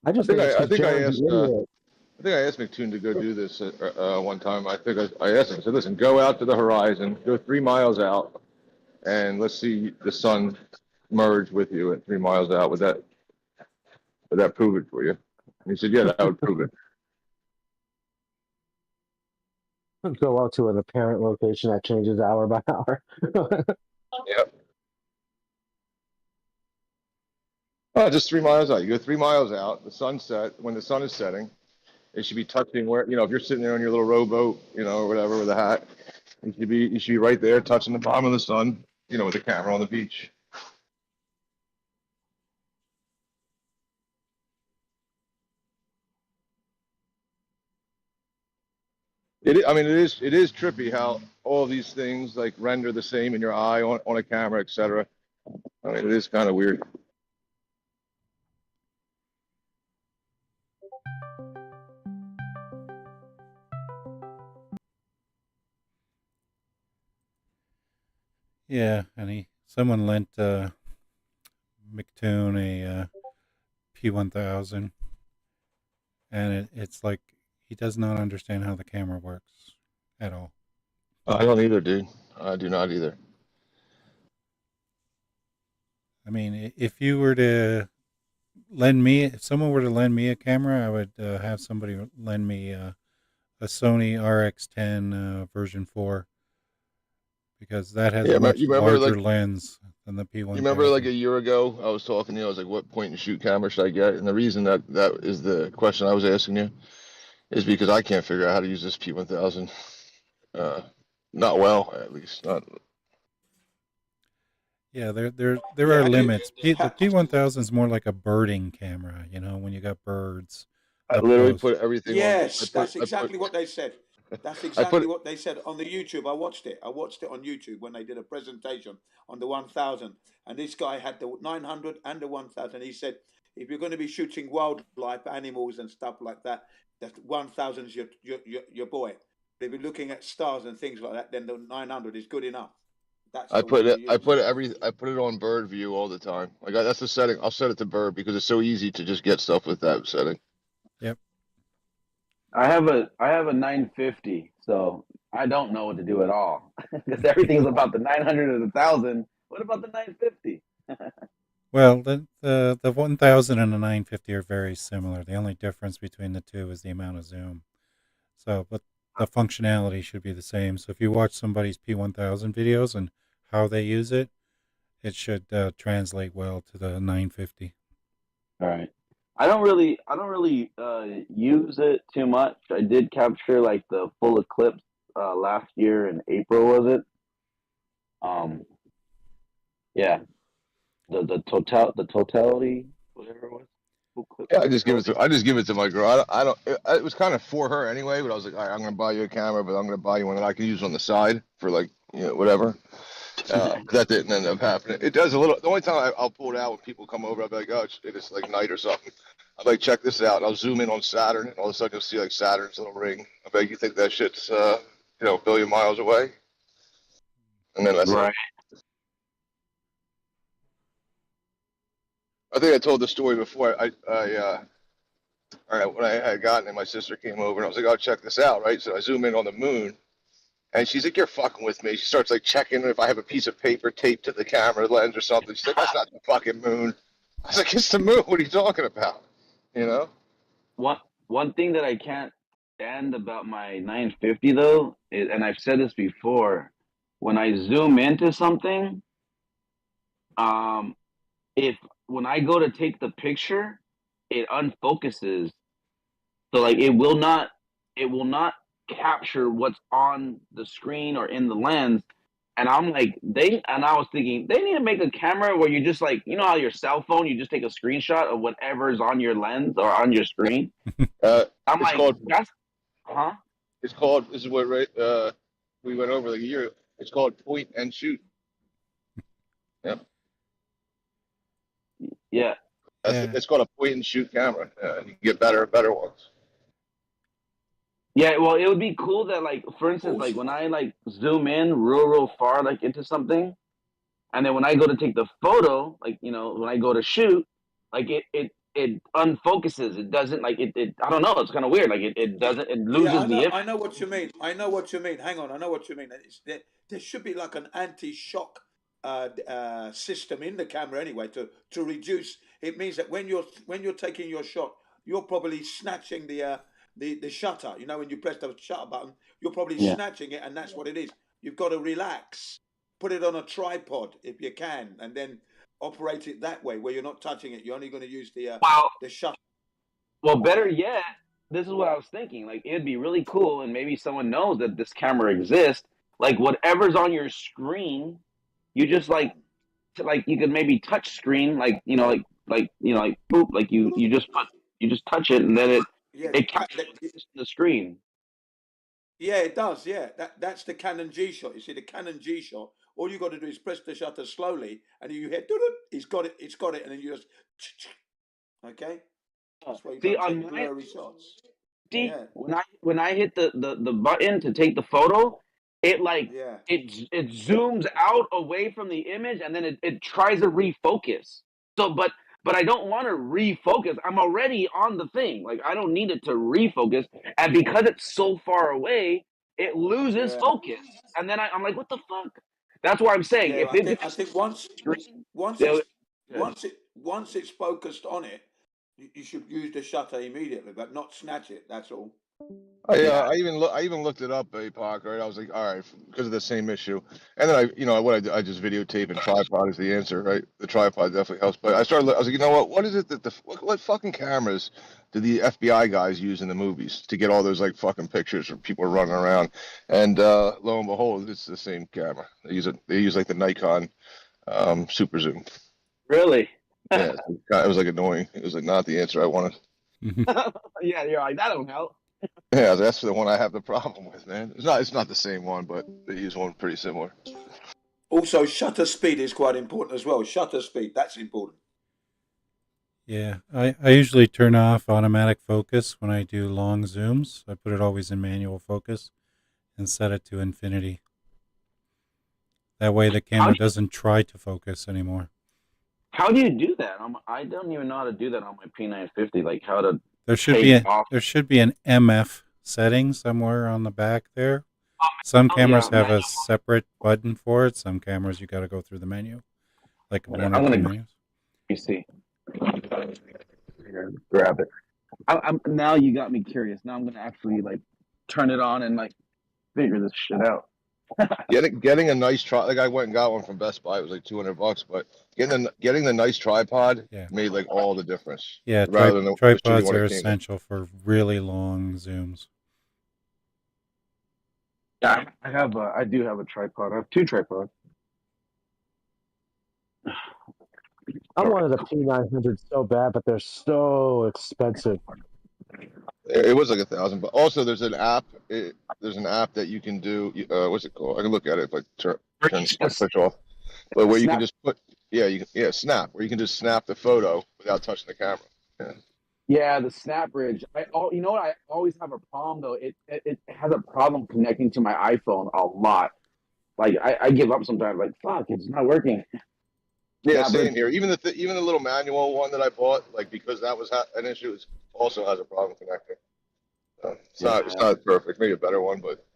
I just think it's I because think I Jaron's asked an idiot. I think I asked McToon to go do this one time. I think I asked him. I said, "Listen, go out to the horizon, go 3 miles out, and let's see the sun merge with you at 3 miles out. Would that prove it for you?" And he said, "Yeah, that would prove it." Go out to an apparent location that changes hour by hour. Yep. Oh, just 3 miles out. You go 3 miles out. The sunset. When the sun is setting, it should be touching where if you're sitting there on your little rowboat, or whatever with a hat. You should be right there touching the bottom of the sun, with the camera on the beach. I mean, it is trippy how all these things like render the same in your eye on a camera, etc. I mean, it is kind of weird. Yeah, and someone lent McToon a P1000, and it's like he does not understand how the camera works at all. I don't either, dude. I do not either. I mean, if you were to if someone were to lend me a camera, I would have somebody lend me a Sony RX10 version 4 because that has Yeah, a much you remember larger like lens than the you remember like a P1000. year ago I was talking to you. I was like, "What point and shoot camera should I get?" And the reason that is the question I was asking you is because I can't figure out how to use this P1000. Not well, at least. Not. Yeah, there Yeah, are and limits. The ha- P1000 is more like a birding camera, when you got birds I up literally close. put everything on. yes, that's exactly what they said. That's I exactly put what they said on the YouTube. I watched it. I watched it on YouTube when they did a presentation on the 1000, and this guy had the 900 and the 1000. He said, if you're going to be shooting wildlife, animals, and stuff like that, that 1000 is your boy. But if you're looking at stars and things like that, then the 900 is good enough. That's the one to use. I put it on bird view all the time. Like that's the setting. I'll set it to bird because it's so easy to just get stuff with that setting. Yep. I have a 950, so I don't know what to do at all because everything's about the 900 or the 1000. What about the 950? Well, the 1000 and the 950 are very similar. The only difference between the two is the amount of zoom. So, but the functionality should be the same. So if you watch somebody's P1000 videos and how they use it, it should translate well to the 950. All right. I don't really use it too much. I did capture like the full eclipse last year in April, was it? Yeah, the totality, whatever it was. Full eclipse Yeah, I just give it totality. to my girl. I don't. It was kind of for her anyway, but I was like, all right, I'm gonna buy you a camera, but I'm gonna buy you one that I can use on the side for like whatever. That didn't end up happening. It does a little. The only time I'll pull it out when people come over, I'll be like, oh, it's like night or something. I'm like, check this out. And I'll zoom in on Saturn, and all of a sudden you'll see like Saturn's little ring. I bet you think that shit's a billion miles away, and then that's it. Right. I think I told the story before. All right, when I had gotten it, my sister came over, and I was like, oh, check this out, right? So I zoom in on the moon. And she's like, you're fucking with me. She starts like checking if I have a piece of paper taped to the camera lens or something. She's like, that's not the fucking moon. I was like, it's the moon. What are you talking about? You know? One thing that I can't stand about my 950 though, is, and I've said this before, when I zoom into something, um, if when I go to take the picture, it unfocuses. So like it will not capture what's on the screen or in the lens. And I'm like, I was thinking they need to make a camera where you just like, how your cell phone, you just take a screenshot of whatever's on your lens or on your screen. I'm It's like, called. that's It's called. This is what we went over like a year. It's called point and shoot. Yeah. Yeah. It's called a point and shoot camera. You can get better ones. Yeah, well, it would be cool that, like, for instance, like when I like zoom in real far, like into something, and then when I go to take the photo, like when I go to shoot, like it unfocuses. It doesn't like it. I don't know. It's kind of weird. Like it doesn't. It loses the image. I know what you mean. I know what you mean. Hang on, I know what you mean. There should be like an anti-shock system in the camera anyway to reduce. It means that when you're taking your shot, you're probably snatching the shutter. When you press the shutter button, you're probably Yeah. snatching it, and that's what it is. You've got to relax. Put it on a tripod if you can, and then operate it that way, where you're not touching it. You're only going to use the shutter. Well, better yet, this is what I was thinking. Like, it'd be really cool, and maybe someone knows that this camera exists. Like, whatever's on your screen, you just like you could maybe touch screen, like boop, like you just touch it, and then it captures the screen. Yeah, it does. Yeah, that's the Canon G shot. You see, the Canon G shot. All you got to do is press the shutter slowly, and you hear, it's got it, and then you just, okay. That's why you See, don't on take blurry shots. See, Yeah. when I hit the button to take the photo, it Yeah. it zooms out away from the image, and then it tries to refocus. So, but but I don't want to refocus. I'm already on the thing. Like I don't need it to refocus. And because it's so far away, it loses Yeah, focus. And then I'm like, what the fuck? That's why I'm saying yeah. if it I just think screen, once they'll it's good. once it's focused on it, you should use the shutter immediately, but not snatch it. That's all. Yeah. I even looked it up, APOC, right? I was like, all right, because of the same issue. And then I just videotape and tripod is the answer, right? The tripod definitely helps. But I was like, you know what is it that what fucking cameras do the FBI guys use in the movies to get all those like fucking pictures of people running around? And lo and behold, it's the same camera. They use like the Nikon super zoom. Really? Yeah, it was like annoying. It was like not the answer I wanted. Yeah, you're like, that don't help. Yeah, that's the one I have the problem with, man. It's not the same one, but they use one pretty similar. Also, shutter speed is quite important as well. Shutter speed, that's important. Yeah, I usually turn off automatic focus when I do long zooms. I put it always in manual focus and set it to infinity. That way the camera doesn't try to focus anymore. How do you do that? I don't even know how to do that on my P950. Like how to There should be an MF setting somewhere on the back there. Some cameras have a separate button for it. Some cameras you got to go through the menu, like one or two menus. You see, grab it. I'm now you got me curious. Now I'm gonna actually like turn it on and like figure this shit out. Getting a nice like I went and got one from Best Buy. It was like $200, but getting the nice tripod made like all the difference. Yeah, rather than tripods are essential for really long zooms. Yeah, I do have a tripod. I have two tripods. I wanted a P900 so bad, but they're so expensive. It was like $1,000, but also there's an app. There's an app that you can do. What's it called? I can look at it if I turn my switch off. But where you can just put, snap. Where you can just snap the photo without touching the camera. Yeah. Yeah, the Snap Bridge. You know what? I always have a problem though. It has a problem connecting to my iPhone a lot. Like I give up sometimes. Like fuck, it's not working. Yeah, same here. Even the little manual one that I bought, like because that was an issue, it also has a problem connecting. It's not perfect. Maybe a better one, but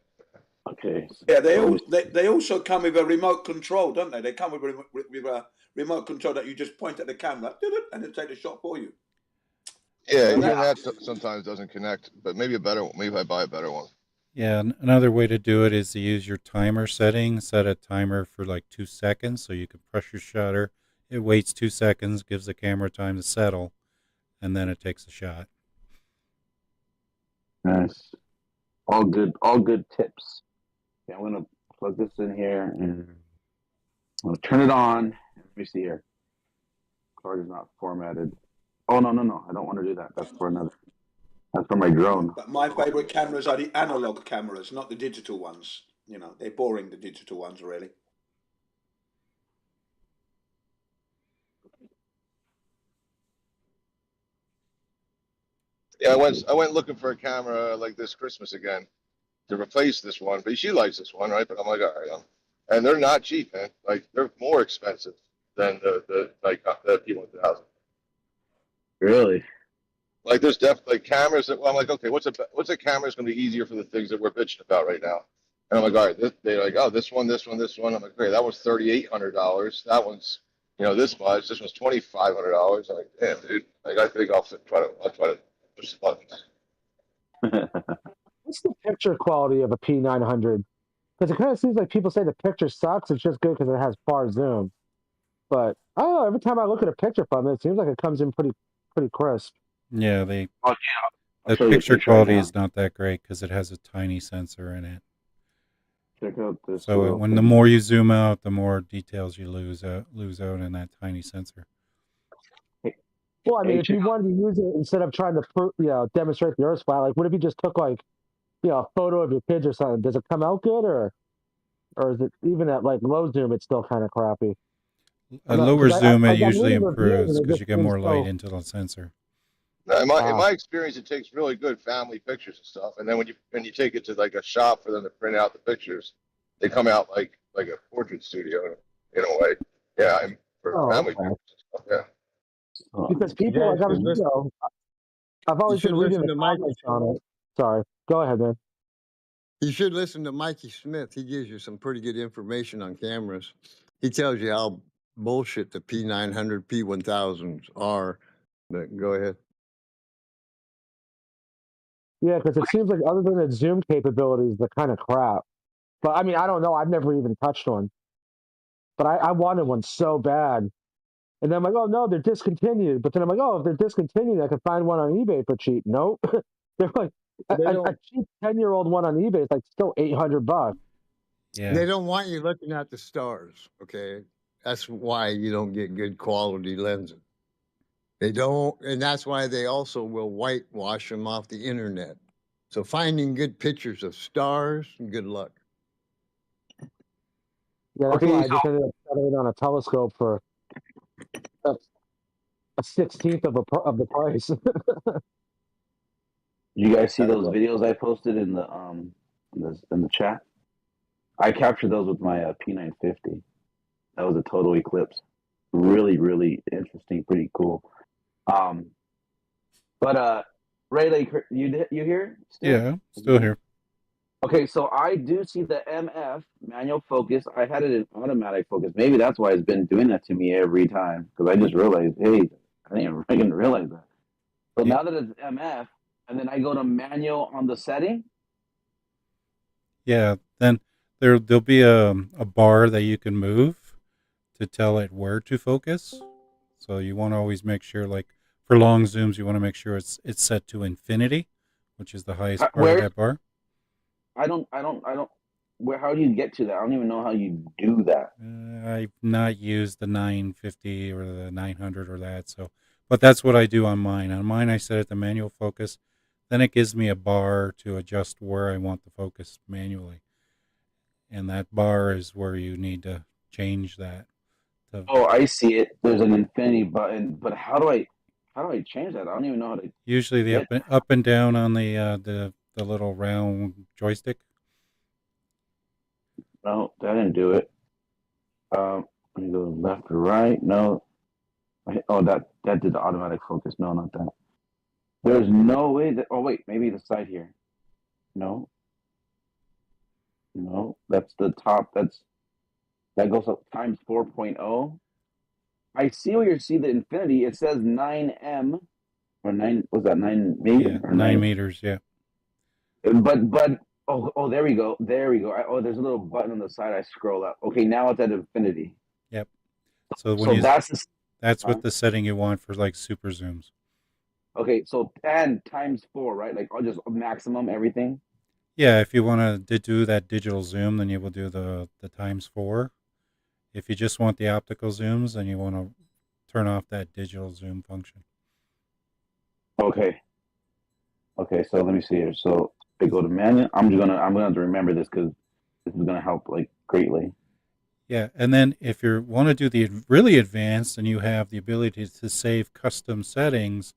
okay. Yeah, they also come with a remote control, don't they? They come with a remote control that you just point at the camera and it'll take the shot for you. Yeah, even that sometimes doesn't connect. But maybe a better one. Maybe I buy a better one. Yeah, another way to do it is to use your timer setting. Set a timer for like 2 seconds so you can press your shutter. It waits 2 seconds, gives the camera time to settle, and then it takes a shot. Nice. All good tips. Yeah, I'm gonna plug this in here and I'm gonna turn it on. Let me see here. Card is not formatted. Oh no, I don't want to do that. That's for my drone. But my favorite cameras are the analog cameras, not the digital ones. You know, they're boring, the digital ones, really. Yeah, I went looking for a camera like this Christmas again to replace this one. But she likes this one, right? But I'm like, all right, and they're not cheap, man. Like they're more expensive than the P1000. Really? Like there's definitely cameras that I'm like, okay, what's a camera that's going to be easier for the things that we're bitching about right now? And I'm like, all right, they're like, oh, this one. I'm like, great, that was $3,800. That one's, this much. This one's $2,500. I'm like, damn, dude. Like I think I'll try to push the buttons. What's the picture quality of a P900? Because it kind of seems like people say the picture sucks. It's just good because it has far zoom. But I don't know. Every time I look at a picture from it, it seems like it comes in pretty crisp. Yeah, the picture quality is not that great because it has a tiny sensor in it. Check out this. So when the more you zoom out, the more details you lose out in that tiny sensor. Well, I mean, if you wanted to use it instead of trying to demonstrate the Earth's flat, like what if you just took like a photo of your kids or something? Does it come out good, or is it even at like low zoom? It's still kind of crappy. At lower zoom, it usually improves because you get more light into the sensor. In my experience, it takes really good family pictures and stuff. And then when you take it to like a shop for them to print out the pictures, they come out like a portrait studio in a way. Yeah, for family pictures and stuff. Yeah. because people Yeah, like I was, listen, I've you always been should reading listen the to Mikey. comments on it. Sorry, go ahead, man. You should listen to Mikey Smith. He gives you some pretty good information on cameras. He tells you how bullshit the P900, P1000s are. But go ahead. Yeah, because it seems like other than its zoom capabilities, they're kind of crap. But I mean, I don't know. I've never even touched one. But I wanted one so bad. And then I'm like, oh no, they're discontinued. But then I'm like, oh, if they're discontinued, I can find one on eBay for cheap. Nope. They're like They a don't. cheap 10-year-old one on eBay is like still $800. Yeah. They don't want you looking at the stars. Okay, that's why you don't get good quality lenses. They don't, and that's why they also will whitewash them off the internet. So finding good pictures of stars, good luck. Yeah, that's Okay, why I so just ended up settling on a telescope for a, a 16th of the price. you guys see those Well, videos I posted in the in the chat? I captured those with my P950. That was a total eclipse. Really, really interesting, pretty cool. Um, but Ray, like, you here still? Yeah. Still here. Okay, so I do see the MF manual focus. I had it in automatic focus. Maybe that's why it's been doing that to me every time because I just realized, hey, I didn't even realize that. So Yeah. now that it's MF, and then I go to manual on the setting. Yeah. Then there'll be a bar that you can move to tell it where to focus. So you want to always make sure, like for long zooms, you want to make sure it's set to infinity, which is the highest part of Where that bar. I don't. Where? How do you get to that? I don't even know how you do that. I've not used the 950 or the 900 or that, so but that's what I do on mine. On mine, I set it to manual focus. Then it gives me a bar to adjust where I want the focus manually, and that bar is where you need to change that. Oh, I see it. There's an infinity button, but how do I change that? I don't even know how to Usually the get. up and down on the little round joystick. No, that didn't do it. Let me go left or right. No. Oh, that did the automatic focus. No, not that. There's no way that. Oh wait, maybe the side here. No, no, that's the top. That goes up times 4.0. I see where you see the infinity. It says 9M or 9. Was that 9 meter Yeah, or 9 9? meters. Yeah. But oh, there we go. There we go. Oh, there's a little button on the side. I scroll up. Okay, now it's at infinity. Yep. So when So you that's huh? what the setting you want for like super zooms. Okay. So and times 4, right? Like I'll just maximum everything. Yeah, if you want to do that digital zoom, then you will do the times 4. If you just want the optical zooms, then you want to turn off that digital zoom function. Okay. Okay. So let me see here. So I go to manual. I'm gonna have to remember this because this is gonna help like greatly. Yeah, and then if you want to do the really advanced, and you have the ability to save custom settings,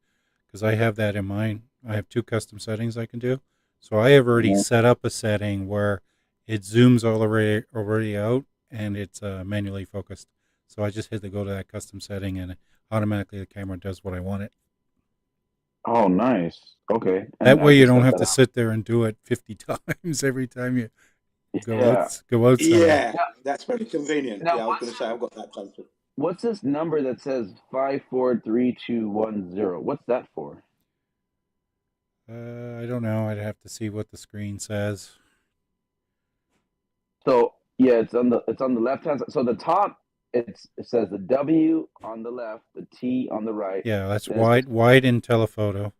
because I have that in mind. I have 2 custom settings I can do. So I have already Mhm. set up a setting where it zooms already out, and it's manually focused. So I just hit to go to that custom setting, and automatically the camera does what I want it. Oh, nice. Okay. That And I way you can don't set have that to up. sit there and do it 50 times every time you Yeah. go out somewhere. Yeah, that's very convenient. Now Yeah, I was going to say I've got that concept. what's this number that says 543210? What's that for? I don't know. I'd have to see what the screen says. So yeah, it's on the left hand side. So the top it says the W on the left, the T on the right. Yeah, that's Then it says, wide in telephoto.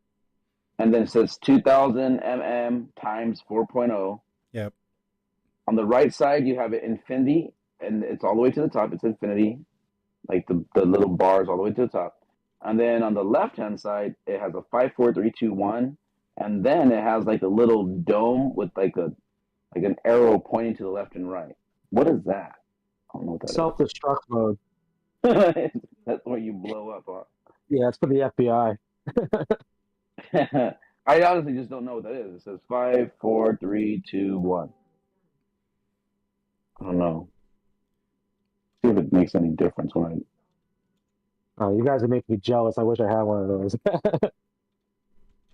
and then it says 2000 mm times 4.0. Yep. On the right side you have it infinity, and it's all the way to the top. It's infinity, like the little bars all the way to the top. And then on the left hand side it has a 54321, and then it has like a little dome with like an arrow pointing to the left and right. What is that? I don't know what that Self-destruct mode. is. That's where you blow up, huh? Yeah, it's for the FBI. I honestly just don't know what that is. It says 54321. I don't know. See if it makes any difference when Oh, you guys are making me jealous. I wish I had one of those.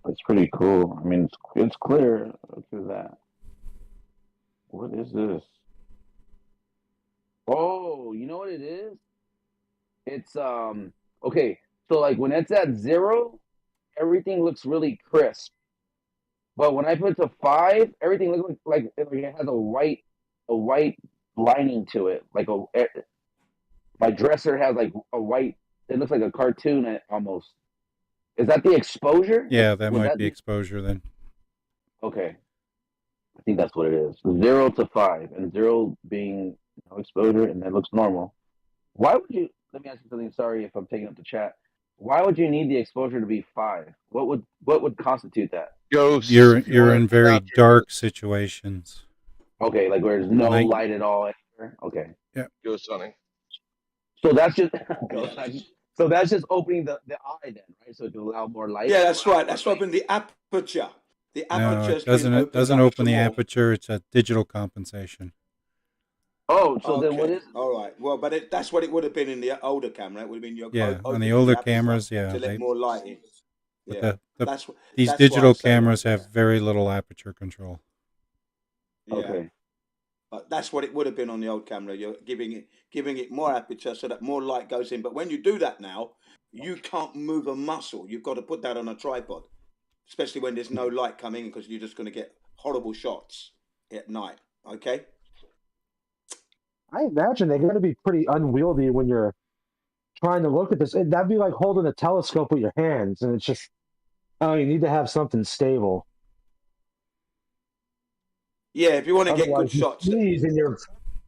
It's pretty cool. I mean, it's clear. Look at that. What is this? Oh, you know what it is? It's okay. So like when it's at 0, everything looks really crisp. But when I put it to 5, everything looks like it has a white lining to it. My dresser has like a white. It looks like a cartoon almost. Is that the exposure? Yeah, that Would might that be be exposure then. okay? I think that's what it is. 0 to 5, and 0 being exposure, and that looks normal. Why would you? Let me ask you something. Sorry if I'm taking up the chat. Why would you need the exposure to be 5? What would constitute that? Ghosts, You're if you want in to very capture dark situations. Okay, like where there's no Night. light at all. Anywhere? Okay, Yeah. ghost hunting. so that's just Yeah. so that's just opening the eye then, right? So to allow more light. Yeah, that's right. That's open the aperture. The No, aperture it has been doesn't. It opened doesn't up open to the more. aperture. It's a digital compensation. Oh, so then what Okay, is? all right. Well, but that's what it would have been in the older camera. It would have been your Yeah, on the opening older the aperture cameras, yeah, to let more light in. but Yeah, the that's these that's why I digital say right cameras have there. very little aperture control. Yeah, Okay, that's what it would have been on the old camera. You're giving it more aperture so that more light goes in. But when you do that now, you can't move a muscle. You've got to put that on a tripod, especially when there's no light coming in, because you're just going to get horrible shots at night. Okay. I imagine they're going to be pretty unwieldy when you're trying to look at this. That'd be like holding a telescope with your hands, and it's just, oh, you need to have something stable. Yeah, if you want to get Otherwise, good you shots. sneeze and you're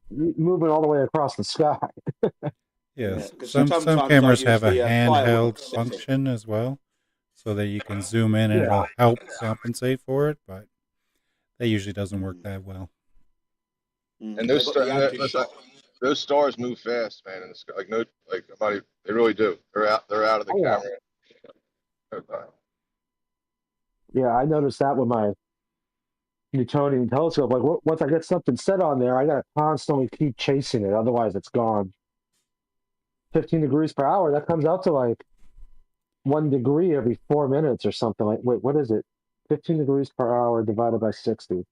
moving all the way across the sky. Yes, Because some sometimes I cameras use have a the handheld fireworks setting. function as well, so that you can zoom in and Yeah. it'll help compensate for it. But that usually doesn't work Mm, that well. And They got the anti-shock. those stars move fast, man. In the sky. Like no, like they really do. They're out. They're out of the Oh, yeah. camera. Okay. Yeah, I noticed that with my Newtonian telescope. Like, once I get something set on there, I got to constantly keep chasing it. Otherwise, it's gone. 15 degrees per hour, that comes out to like 1 degree every 4 minutes or something. Like, wait, what is it? 15 degrees per hour divided by 60.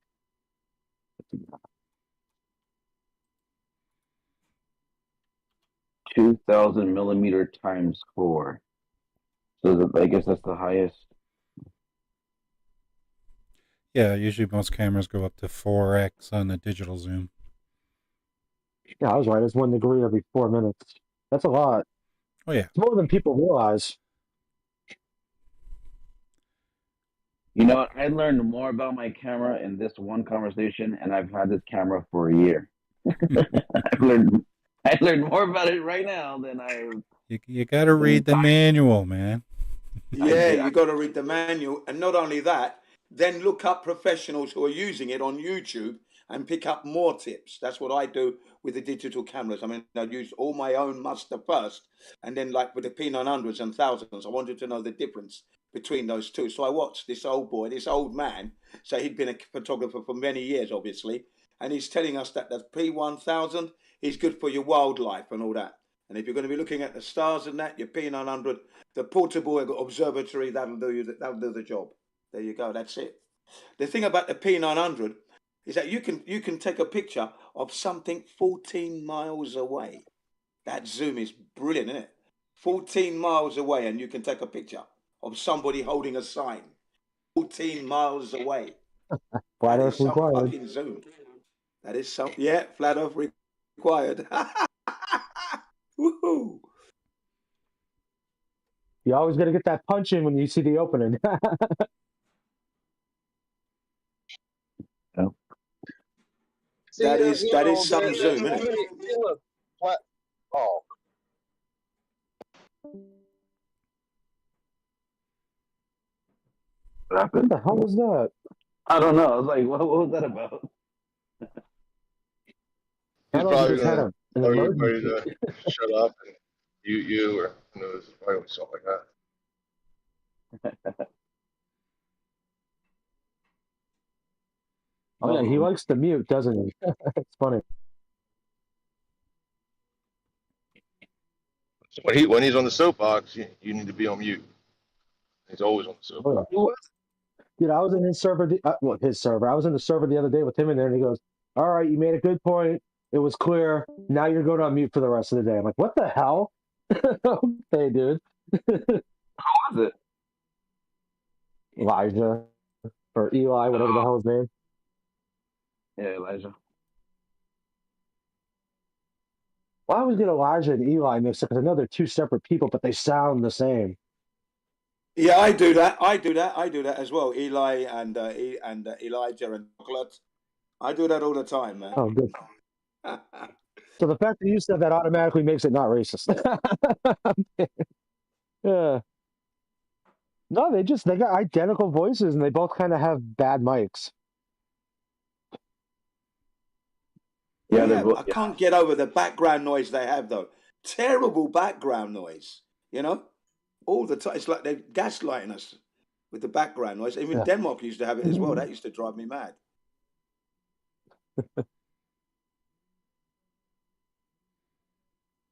2,000 millimeter times 4. So I guess that's the highest. Yeah, usually most cameras go up to 4x on the digital zoom. Yeah, I was right. It's 1 degree every 4 minutes. That's a lot. Oh yeah, It's more than people realize. You know what? I learned more about my camera in this one conversation, and I've had this camera for a year. I learned more about it right now than I. you got to read the manual, man. Yeah, you got to read the manual, and not only that, then look up professionals who are using it on YouTube and pick up more tips. That's what I do with the digital cameras. I mean, I use all my own muster first, and then like with the P900s and thousands, I wanted to know the difference between those two. So I watched this old man. So he'd been a photographer for many years, obviously, and he's telling us that the P1000 is good for your wildlife and all that. And if you're going to be looking at the stars and that, your P900, the portable observatory, that'll do the job. There you go. That's it. The thing about the P900 is that you can take a picture of something 14 miles away. That zoom is brilliant, isn't it? 14 miles away, and you can take a picture of somebody holding a sign. 14 miles away. Flat That Earth is some required. fucking zoom. That is some, yeah, flat earth required. Woohoo! You always got to get that punch in when you see the opening. Oh. That is some zoom, isn't it? Oh, What What happened? the hell was that? I don't know. I was like, what was that about? I He's don't know if you probably just had gonna an tell everybody emergency. to shut up and you or who knows, probably something like that. Oh, yeah, he likes to mute, doesn't he? It's funny. So when he's on the soapbox, you need to be on mute. He's always on the Oh, yeah. soapbox. Dude, I was in his server. Well, his server. I was in the server the other day with him in there, and he goes, "All right, you made a good point. It was clear. Now you're going on mute for the rest of the day." I'm like, "What the hell?" Okay, dude. How was it? Elijah or Eli, whatever the hell his name. Yeah, Elijah. Why would we get Elijah and Eli mixed up? Because I know they're two separate people, but they sound the same. Yeah, I do that. I do that as well. Eli and Elijah and chocolate. I do that all the time, man. Oh, good. So the fact that you said that automatically makes it not racist. Yeah. No, they got identical voices and they both kind of have bad mics. Yeah, they're Yeah, both. I can't get over the background noise they have, though. Terrible background noise, you know? All the time. It's like they're gaslighting us with the background noise. Even Yeah. Denmark used to have it as well. That used to drive me mad.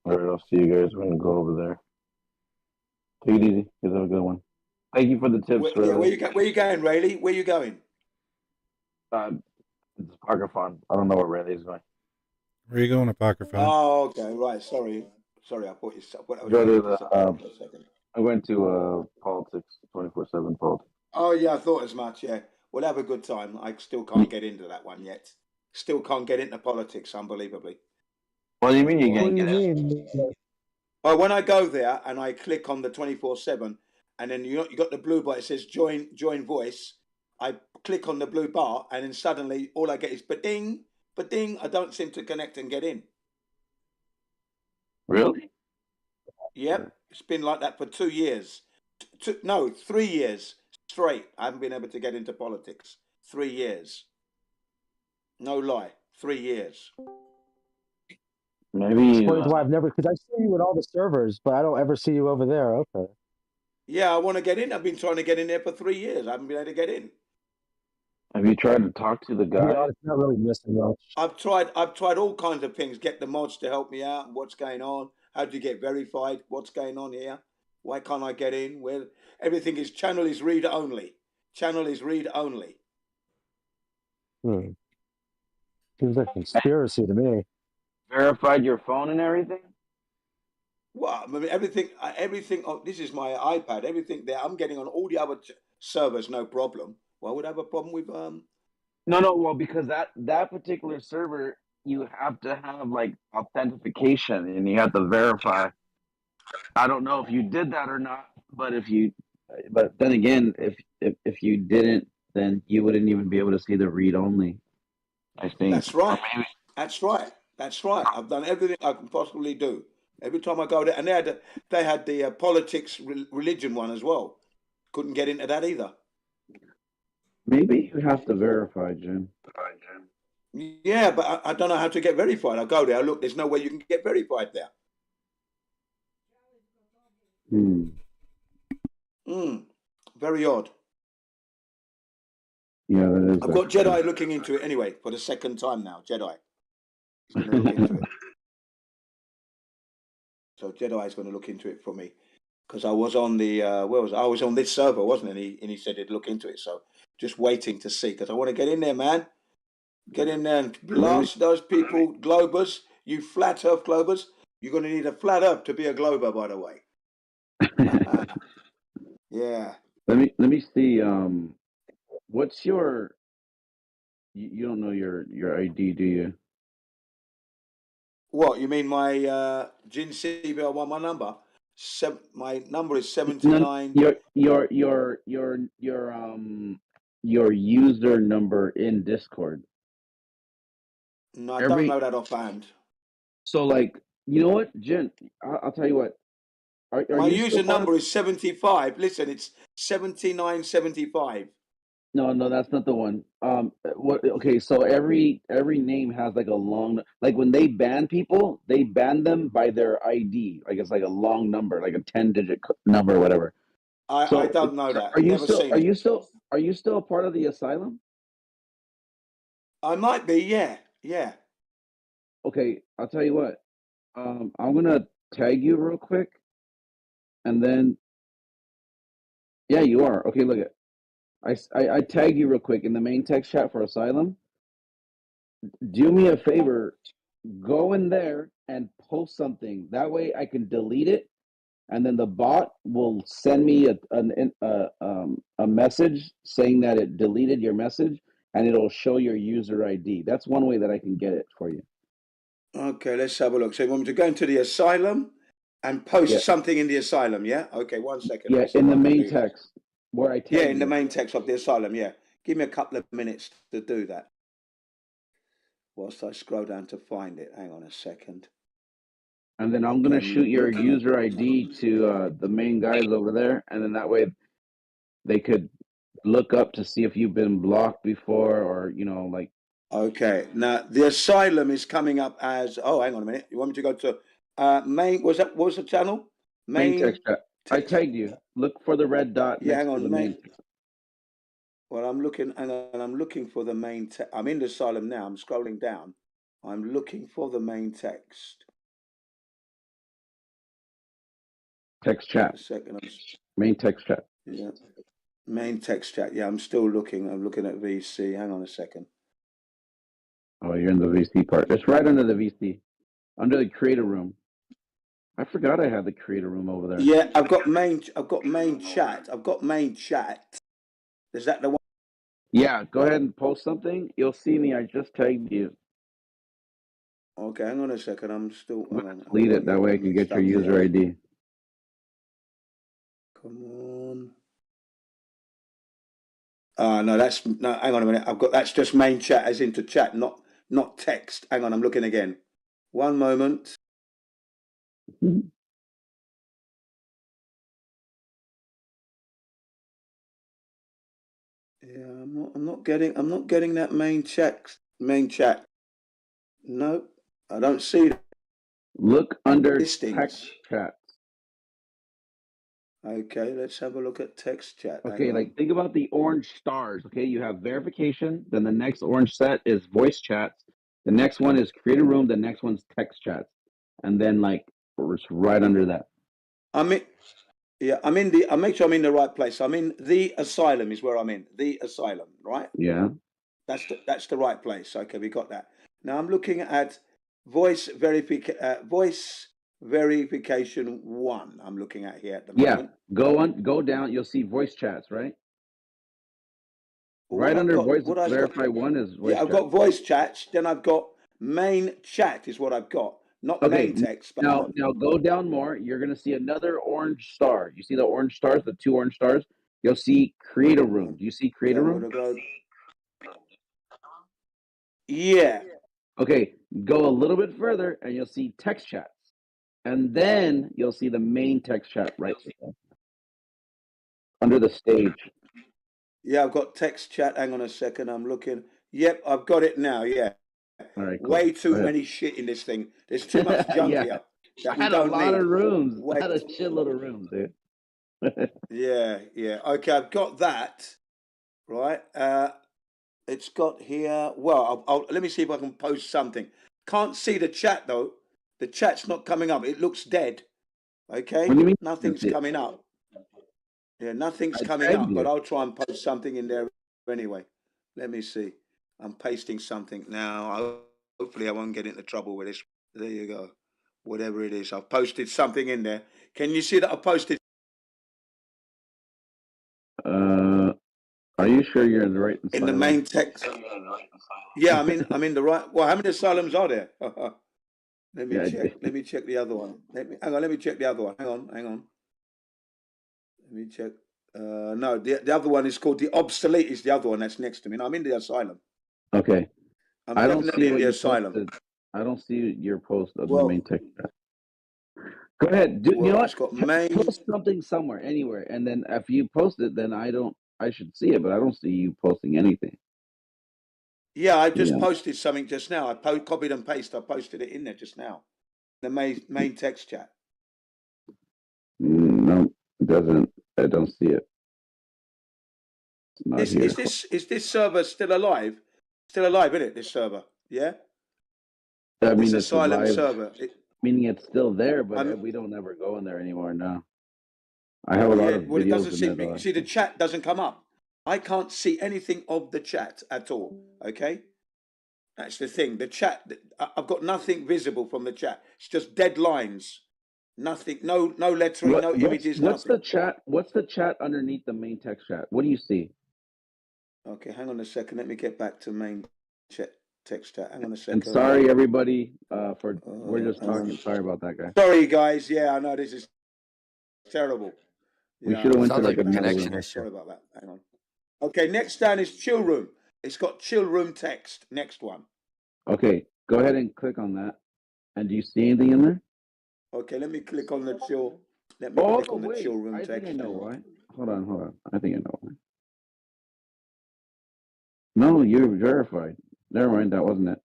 All right, I'll see you guys. We're gonna go over there. Take it easy. You guys have a good one. Thank you for the tips, Where Riley. you going, Rayleigh? Where you going? It's Parkerfon. I don't know where Riley's going. Where are you going, Apocryphon? Oh, okay, right. Sorry, I thought that was Go to you the, for a second. I went to politics, 24/7 politics. Oh yeah, I thought as much. Yeah, we'll have a good time. I still can't get into that one yet. Still can't get into politics, unbelievably. What do you mean you What can't do you get in? mean? Well, when I go there and I click on the 24/7, and then you got the blue bar. It says join voice. I click on the blue bar, and then suddenly all I get is ba-ding, ba-ding. I don't seem to connect and get in. Really? Yep, it's been like that for 2 years. No, 3 years straight. I haven't been able to get into politics. 3 years. No lie, 3 years. Maybe. Explains why I've never, because I see you at all the servers, but I don't ever see you over there. Okay. Yeah, I want to get in. I've been trying to get in there for 3 years. I haven't been able to get in. Have you tried to talk to the guy? Yeah, it's not really missing much. I've tried all kinds of things. Get the mods to help me out. What's going on? How do you get verified? What's going on here? Why can't I get in? Well, everything is channel is read only. Channel is read only. Seems like a conspiracy to me. Verified your phone and everything? Well, I mean, everything. Oh, this is my iPad. Everything there. I'm getting on all the other servers, no problem. Why would I have a problem with No. Well, because that particular server, you have to have like authentication and you have to verify. I don't know if you did that or not, but but then again, if you didn't, then you wouldn't even be able to see the read only. I think That's right. That's right. That's right. I've done everything I can possibly do. Every time I go there, and they had the politics religion one as well. Couldn't get into that either. Maybe you have to verify, Jim. Yeah, but I don't know how to get verified. I go there. Look, there's no way you can get verified there. Very odd. Yeah, that is. I've got Jedi looking into it anyway for the second time now. Jedi. He's going to look into it. So Jedi is going to look into it for me because I was on the I was on this server, wasn't it? And he said he'd look into it. So just waiting to see because I want to get in there, man. Get in there and blast those people, Globers. You flat Earth Globers. You're going to need a flat Earth to be a Glober, by the way. Yeah. Let me see. What's your? You don't know your ID, do you? What you mean? My Jin CBL1, my number. My number is 79. Your user number in Discord. No, I don't know that offhand. So, like, you know what, Jen? I'll tell you what. Are my you user number is 75. Listen, it's 7975. No, that's not the one. What? Okay, so every name has like a long, like when they ban people, they ban them by their ID. Like it's like a long number, like a 10-digit number or whatever. I don't know that. Are you Never still? seen Are it. you still? Are you still a part of the asylum? I might be. Yeah. Okay, I'll tell you what. I'm gonna tag you real quick, and then yeah, you are. Okay, look at I tagged you real quick in the main text chat for Asylum. Do me a favor, go in there and post something. That way I can delete it, and then the bot will send me a message saying that it deleted your message, and it'll show your user ID. That's one way that I can get it for you. Okay, let's have a look. So you want me to go into the Asylum and post Yeah. something in the Asylum, yeah? Okay, 1 second. Yeah, Let me see in if the I can main do that. text where I Yeah, tagged in the you. main text of the Asylum, yeah. Give me a couple of minutes to do that. Whilst I scroll down to find it. Hang on a second. And then I'm Okay, gonna I'm shoot your looking at- user ID to the main guys over there, and then that way they could look up to see if you've been blocked before, or like. Okay, now the Asylum is coming up as. Oh, hang on a minute. You want me to go to main? What was the channel? Main text chat. I text. tagged you. Look for the red dot Yeah, next hang to on, the main. main. Well, I'm looking, and I'm looking for the main. I'm in the Asylum now. I'm scrolling down. I'm looking for the main text. Text chat. A second. Main text chat. Yeah. Main text chat. Yeah, I'm still looking. I'm looking at VC. Hang on a second. Oh, you're in the VC part. It's right under the VC, under the creator room. I forgot I had the creator room over there. Yeah, I've got main chat. I've got main chat. Is that the one? Yeah, go ahead and post something. You'll see me. I just tagged you. Okay, hang on a second. I'm still. Hang on. Delete it. That way I can get your user ID. Come on. No, that's no. Hang on a minute. That's just main chat, as into chat, not text. Hang on, I'm looking again. One moment. Yeah, I'm not getting that main chat. No, I don't see it. Look under Listings. text chat. Okay, let's have a look at text chat. Okay, like think about the orange stars. Okay, you have verification. Then the next orange set is voice chats. The next one is creator room. The next one's text chats, and then like it's right under that. I'll make sure I'm in the right place. I'm in the Asylum is where I'm in. The Asylum, right? Yeah. That's the right place. Okay, we got that. Now I'm looking at voice verification 1. I'm looking at here at the moment. Yeah. Go down. You'll see voice chats, right? Right under voice verify 1 is voice. Yeah, I've got voice chats. Then I've got main chat is what I've got. Not main text. But now go down more. You're gonna see another orange star. You see the orange stars, the 2 orange stars. You'll see creator room. Do you see creator room? Yeah. Okay, go a little bit further and you'll see text chats. And then you'll see the main text chat right under the stage. Yeah, I've got text chat. Hang on a second. I'm looking. Yep, I've got it now. Yeah. All right, cool. Way too many shit in this thing. There's too much junk here. That we don't need. A lot of rooms. I had a shitload of rooms, dude. Yeah. Okay, I've got that. Right. It's got here. Well, let me see if I can post something. Can't see the chat though. The chat's not coming up. It looks dead. Okay. What do you mean? Nothing's coming up. Yeah, nothing's coming up. But I'll try and post something in there anyway. Let me see. I'm pasting something now. Hopefully, I won't get into trouble with this. There you go. Whatever it is, I've posted something in there. Can you see that I posted? Are you sure you're in the right asylum? In the main text? Yeah, I'm in the right. Well, how many asylums are there? Let me check. Let me check the other one. Let me check the other one. Hang on. Let me check. No, the other one is called the Obsolete. Is the other one that's next to me? And I'm in the asylum. Okay. I don't see in the asylum. Posted. I don't see your post of the main text. Go ahead. You know what? Post something somewhere, anywhere, and then if you post it, then I should see it, but I don't see you posting anything. Yeah, I just posted something just now. I copied and pasted. I posted it in there just now. The main text chat. No, it doesn't. I don't see it. Is this server still alive? Still alive, isn't it? This server, yeah. I mean, it's Asylum server. Meaning it's still there, but we don't ever go in there anymore now. I have a lot Yeah, of well, it doesn't videos in there seem. though. You see, the chat doesn't come up. I can't see anything of the chat at all. Okay, that's the thing. The chat. I've got nothing visible from the chat. It's just dead lines. Nothing. No lettering. No images. What's Nothing. the chat? What's the chat underneath the main text chat? What do you see? Okay, hang on a second. Let me get back to main chat text chat. Hang on a And second. sorry everybody for we're just hang on. talking. Sorry about that, guy. Sorry, guys. Yeah, I know this is terrible. We Yeah, should have went to Sounds like like a another connection room. issue. Sorry about that. Hang on. Okay, next down is chill room. It's got chill room text. Next one. Okay, go ahead and click on that. And do you see anything in there? Okay, let me click on the chill. Let me Oh click on the wait, chill room I text. think I know why. Hold on. I think I know why. No, you're verified. Never mind, that wasn't it.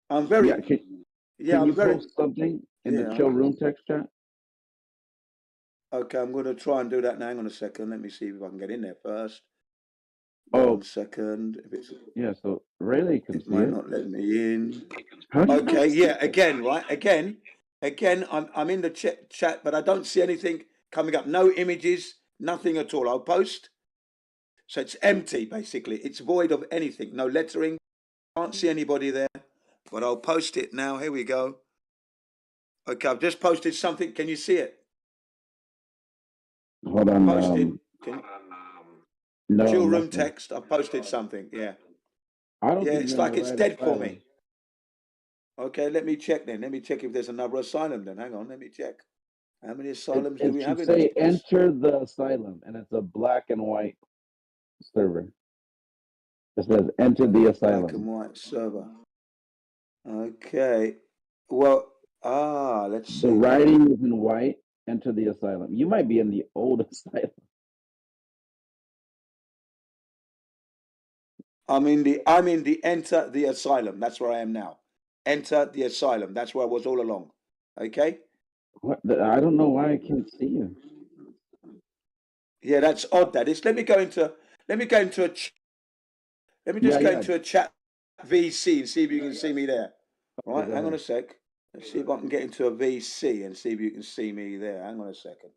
I'm very. Yeah, can I'm you very. post something in the Yeah. chill room text chat? Okay, I'm going to try and do that now. Hang on a second. Let me see if I can get in there first. Oh, 1 second. If it's, yeah. So Rayleigh can it see might it. not let me in. How do you Okay, yeah. Again, right? Again. I'm in the chat, but I don't see anything coming up. No images. Nothing at all. I'll post. So it's empty, basically. It's void of anything. No lettering. Can't see anybody there. But I'll post it now. Here we go. Okay, I've just posted something. Can you see it? Hold on. Posted. No, Chill room nothing. text. I've posted something. Yeah. I don't Yeah, think it's you're in like the it's right dead for asylum. me. Okay, let me check then. Let me check if there's another asylum then. Hang on, let me check. How many asylums do we It have should in this say place? enter the asylum, and it's a black and white server. It says enter the Black and asylum. white server. Okay. Well, let's see. The writing is in white. Enter the asylum. You might be in the old asylum. I'm in the enter the asylum. That's where I am now. Enter the asylum. That's where I was all along. Okay? What? I don't know why I can't see you. Yeah, that's odd. That is. Let me go into a let me just go into a chat VC and see if you can see me there. Right, hang on a sec. Let's see if I can get into a VC and see if you can see me there. Hang on a second.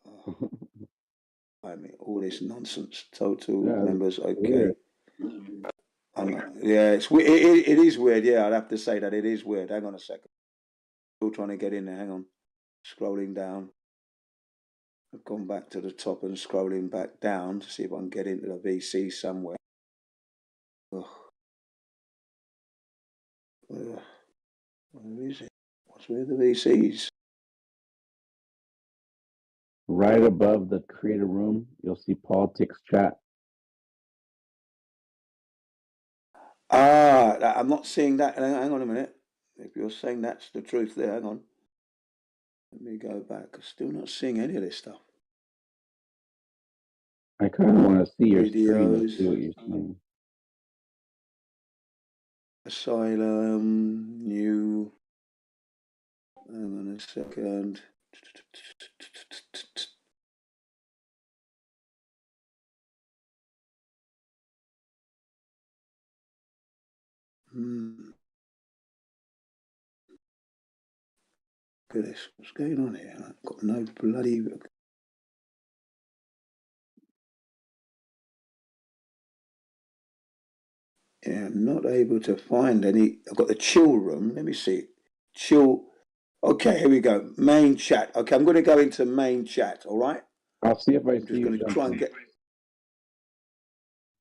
Oh, I mean, all this nonsense. Total members. Okay. Yeah, it's it is weird. Yeah, I'd have to say that it is weird. Hang on a second. Still trying to get in there. Hang on. Scrolling down. I've gone back to the top and scrolling back down to see if I can get into the VC somewhere. Ugh. Where is it? What's with the VCs? Right above the creator room, you'll see politics chat. I'm not seeing that. Hang on a minute. If you're saying that's the truth there, hang on. Let me go back. I'm still not seeing any of this stuff. I kind of want to see your screen Videos. and see what you're saying. Asylum, new. Hang on a second. Look at this. What's going on here? I've got no bloody. Yeah, I'm not able to find any. I've got the chill room. Let me see. Chill. Okay, here we go. Main chat. Okay, I'm going to go into main chat. All right. I'll see if I I'm see just you. going to try and get.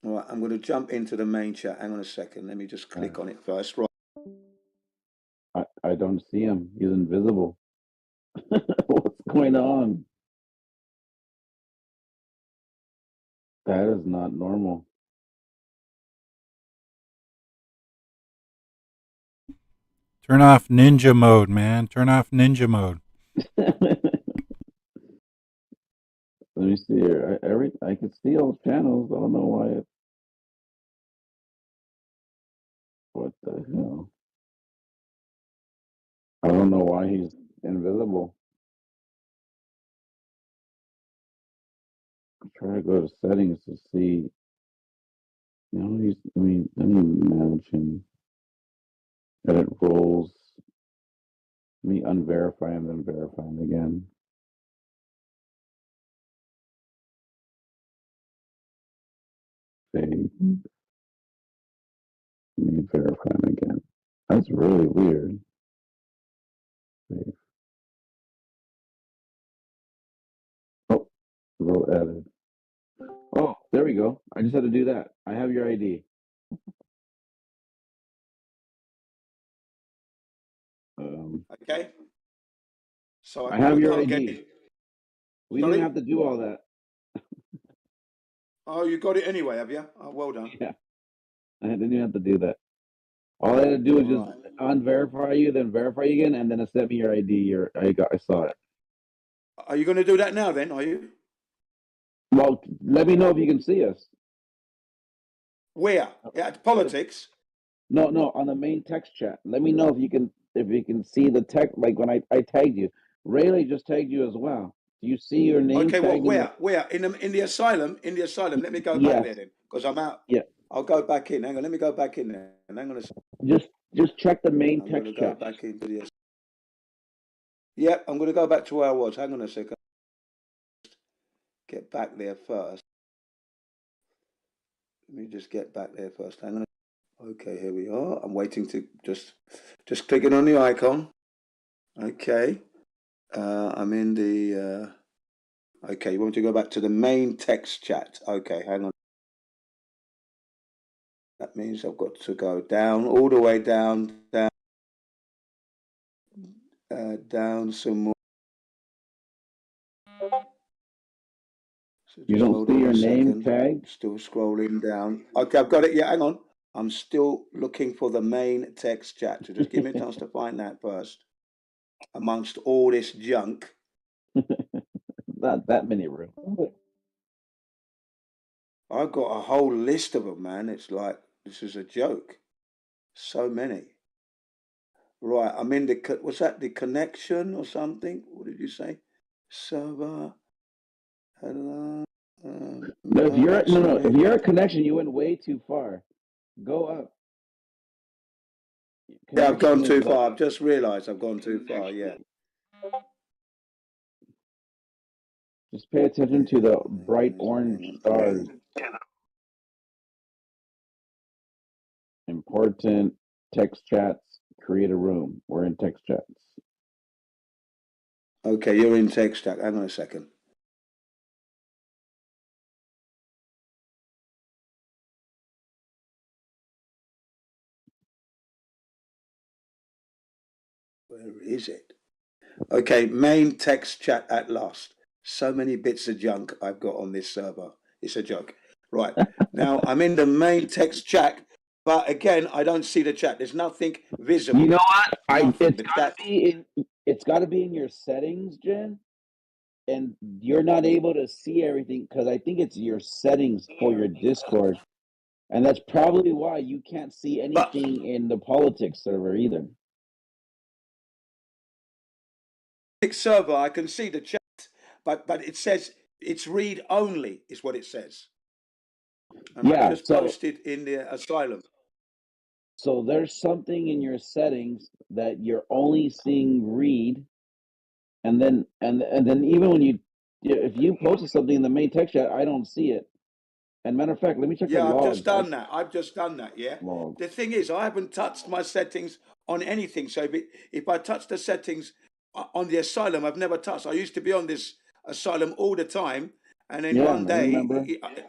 All right, I'm going to jump into the main chat. Hang on a second. Let me just click on it first. Right. I don't see him. He's invisible. What's going on? That is not normal. Turn off ninja mode, man. Turn off ninja mode. Let me see here. I can see all channels. I don't know why it. What the hell? I don't know why he's invisible. Try to go to settings to see. No, let me manage him. Edit roles. Let me unverify him, then verify him again. Fake. Let me verify him again. That's really weird. Fake. Oh, role added. Oh, there we go. I just had to do that. I have your ID. Okay. So I have your can't get ID. it. We Sorry? didn't have to do all that. Oh, you got it anyway, have you? Oh, well done. Yeah, I didn't even have to do that. All I had to do was just Right. unverify you, then verify you again, and then it sent me your ID. I saw it. Are you going to do that now then, are you? Well, let me know if you can see us. Where? Yeah, politics? No, on the main text chat. Let me know if you can see the text. Like when I tagged you, Rayleigh just tagged you as well. Do you see your name Okay, well, tagged in the? where? In the asylum? In the asylum. Let me go back Yes. there then, because I'm out. Yeah. I'll go back in. Hang on, let me go back in there. And hang on a second. Just check the main I'm going text to go chat. back into the. Yep, I'm going to go back to where I was. Hang on a second. Get back there first. Let me just get back there first. Hang on. Okay, here we are. I'm waiting to just clicking on the icon. Okay. I'm in the. Okay, you want me to go back to the main text chat? Okay, hang on. That means I've got to go down, all the way down, down some more. So You just don't hold see on your a name second. tagged? Still scrolling down. Okay, I've got it. Yeah, hang on. I'm still looking for the main text chat. So just give me a chance to find that first. Amongst all this junk. Not that many rooms. I've got a whole list of them, man. It's like, this is a joke. So many. Right, I'm in the, what's that, the connection or something? What did you say? Server. Hello. No, if you're sorry. if you're a connection, you went way too far. Go up. Yeah, I've gone Connection too is far. I've just realised I've gone too far. Yeah. Just pay attention to the bright orange stars. Important text chats. Create a room. We're in text chats. Okay, you're in text chat. Hang on a second. Where is it? Okay, main text chat at last. So many bits of junk I've got on this server. It's a joke. Right, now I'm in the main text chat, but again, I don't see the chat. There's nothing visible. You know what? Nothing, It's got to be in your settings, Jen. And you're not able to see everything because I think it's your settings for your Discord. And that's probably why you can't see anything in the politics server either. server, I can see the chat, but it says it's read only, is what it says. And Yeah, I just posted in the asylum. So there's something in your settings that you're only seeing read, and then even when if you posted something in the main text chat, I don't see it. And matter of fact, let me check the Yeah, logs. I've just done that. I've just done that. Yeah. Logs. The thing is, I haven't touched my settings on anything. So if I touch the settings on the asylum, I've never touched. I used to be on this asylum all the time, and then one day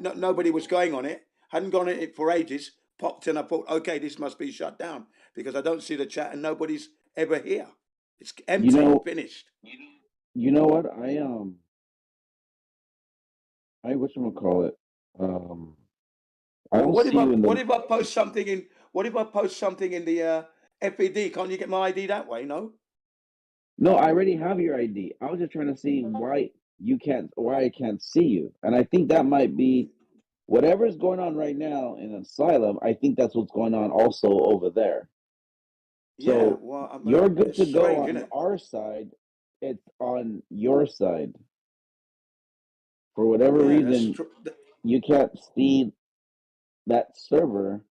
nobody was going on it. Hadn't gone on it for ages. Popped in. I thought, okay, this must be shut down because I don't see the chat and nobody's ever here. It's empty. Finished. You know what? I whatchamacallit? What if I post something in? What if I post something in the FED? Can't you get my ID that way? No. No, I already have your ID. I was just trying to see why I can't see you, and I think that might be whatever's going on right now in Asylum. I think that's what's going on also over there. So yeah, well, you're good to go on our side. It's on your side. For whatever reason, you can't see that server.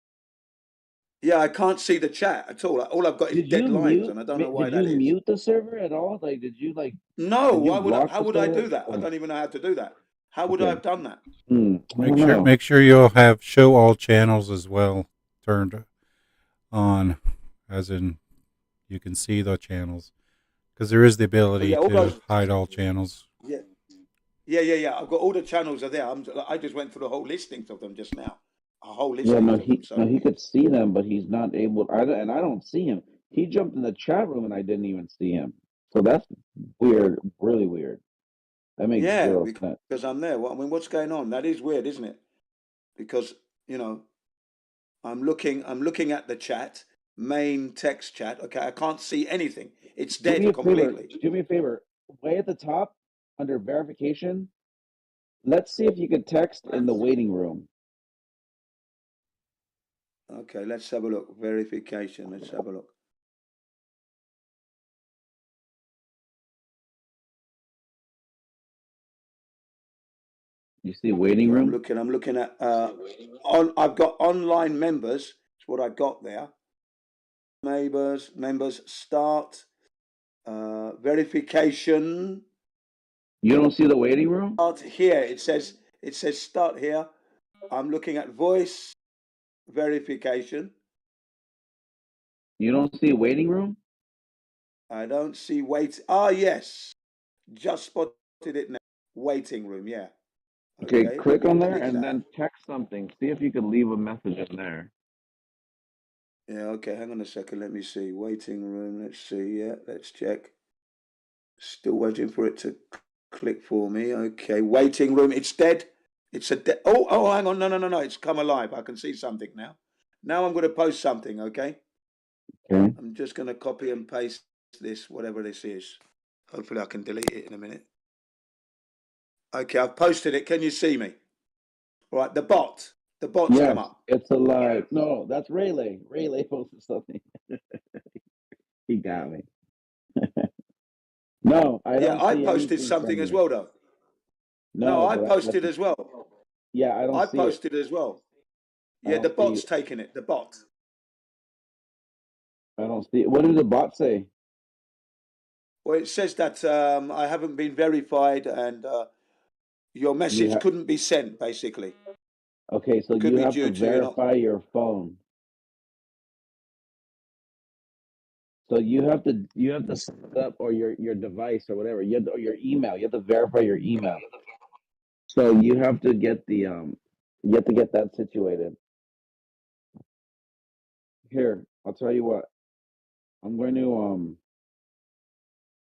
Yeah, I can't see the chat at all. All I've got is dead lines, and I don't know why that is. Did you mute the server at all? Like, did you like? No, why would I? How would I do that? I don't even know how to do that. How would I Okay. have done that? I Make don't sure know. make sure you'll have show all channels as well turned on, as in you can see the channels, because there is the Oh, ability yeah, all to those. hide all channels. Yeah, yeah. I've got all the channels are there. I just went through the whole listings of them just now. A whole Yeah, listings of them. So he could see them, but he's not able. And I don't see him. He jumped in the chat room, and I didn't even see him. So that's weird, really weird. That makes yeah, zero sense. because I'm there. I mean, what's going on? That is weird, isn't it? Because you know, I'm looking at the chat, main text chat. Okay, I can't see anything. It's Do me dead a favor. completely. Do me a favor. Way at the top, under verification, let's see if you could text in the waiting room. Okay, let's have a look. Verification. Let's have a look. You see waiting Okay, room? I'm looking at I've got online members. That's what I got there. Members start verification. You don't see the waiting room? Start here. It says start here. I'm looking at voice verification. You don't see waiting room? I don't see wait. Ah, yes. Just spotted it now. Waiting room, yeah. Okay, Okay, let click me on there click and that. then text something. See if you could leave a message in there. Yeah, okay, hang on a second. Let me see. Waiting room. Let's see. Yeah, let's check. Still waiting for it to click for me. Okay, waiting room. It's dead. It's a dead. Oh, hang on. No. It's come alive. I can see something now. Now I'm going to post something, okay? Okay. I'm just going to copy and paste this, whatever this is. Hopefully I can delete it in a minute. Okay, I've posted it. Can you see me? All right, the bot's Yes, come up. it's alive. No, that's Rayleigh. Rayleigh posted something. He got me. No, I Yeah, don't I see posted anything something from as you. well, though. No, No, I but posted as well. yeah, I I don't see it. posted as well. I Yeah, the don't see bot's taking it. The bot. I don't see it. What did the bot say? Well, it says that I haven't been verified and your You message have couldn't be sent, basically. okay, so Could you be have to due to, verify your phone. So you have to set it up or your device or whatever. You have to, or your email. You have to verify your email. So you have to get that situated. Here, I'll tell you what. I'm going to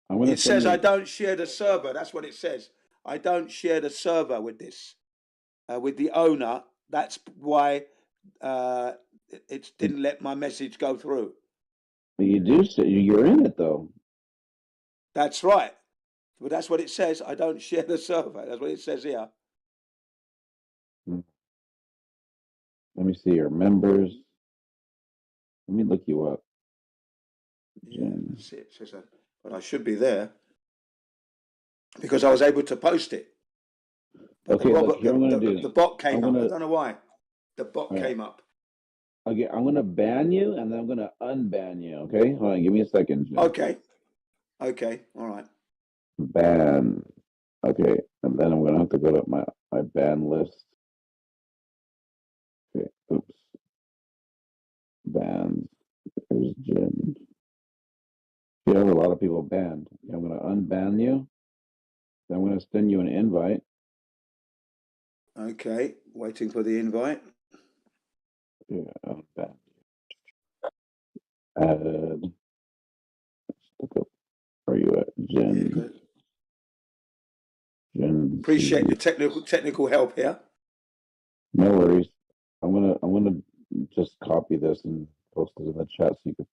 It send says I you. don't share the server. That's what it says. I don't share the server with this, with the owner. That's why it didn't let my message go through. You do. You're in it though. That's right. But that's what it says. I don't share the server. That's what it says here. Let me see your members. Let me look you up. Yeah, that's it. It says that. But I should be there because I was able to post it. But Okay, look. Here I'm gonna do. the bot I'm came up. I gonna. don't know why. The bot All right. came up. Okay, I'm gonna ban you and then I'm gonna unban you. Okay, hold on. Give me a second, Jim. Okay. All right. Ban. Okay, and then I'm gonna have to go to my ban list. Okay, oops. Bans. There's Jim. You have a lot of people banned. Okay, I'm gonna unban you. Then I'm gonna send you an invite. Okay. Waiting for the invite. Yeah, unban. Add. Let's look up. Where are you at, Yeah, Jen? good. Jen. Appreciate CV. the technical help here. No worries. I'm gonna just copy this and post it in the chat so you can.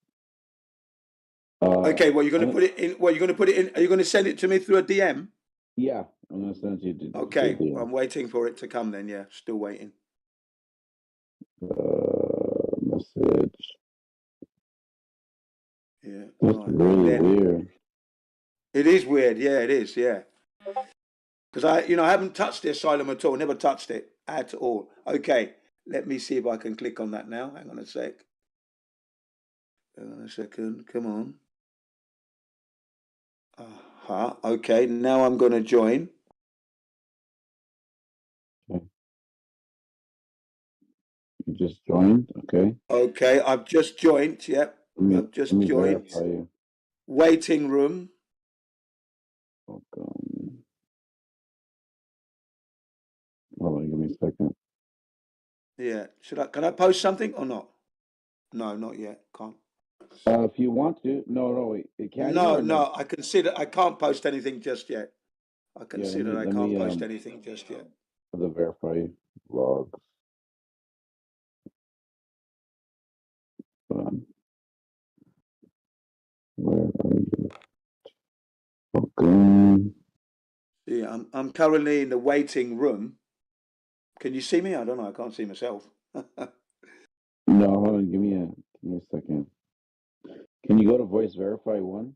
Okay, well, you're going to I'm, put it in. Well, you're going to put it in. Are you going to send it to me through a DM? yeah, I'm gonna send it to you. Okay, I'm waiting for it to come. Then, yeah, still waiting. Message. Yeah, That's right. really weird. It is weird. Yeah, it is. Yeah, because I haven't touched the asylum at all. Never touched it at all. Okay, let me see if I can click on that now. Hang on a sec. Hang on a second. Come on. Okay, now I'm going to join. You just joined, okay? Okay, I've just joined. Yep, I've just Let me joined. verify you. Waiting room. Welcome. Hold on, give me a second. Yeah. Can I post something or not? No, not yet. Can't. If you want to, wait. Can you No, or no. I consider I can't post anything just yet. I Yeah, consider I let can't me post anything just yet. the verify logs. Where are you? Welcome. Yeah, I'm currently in the waiting room. Can you see me? I don't know. I can't see myself. No, hold on. Give me a second. Can you go to voice verify 1?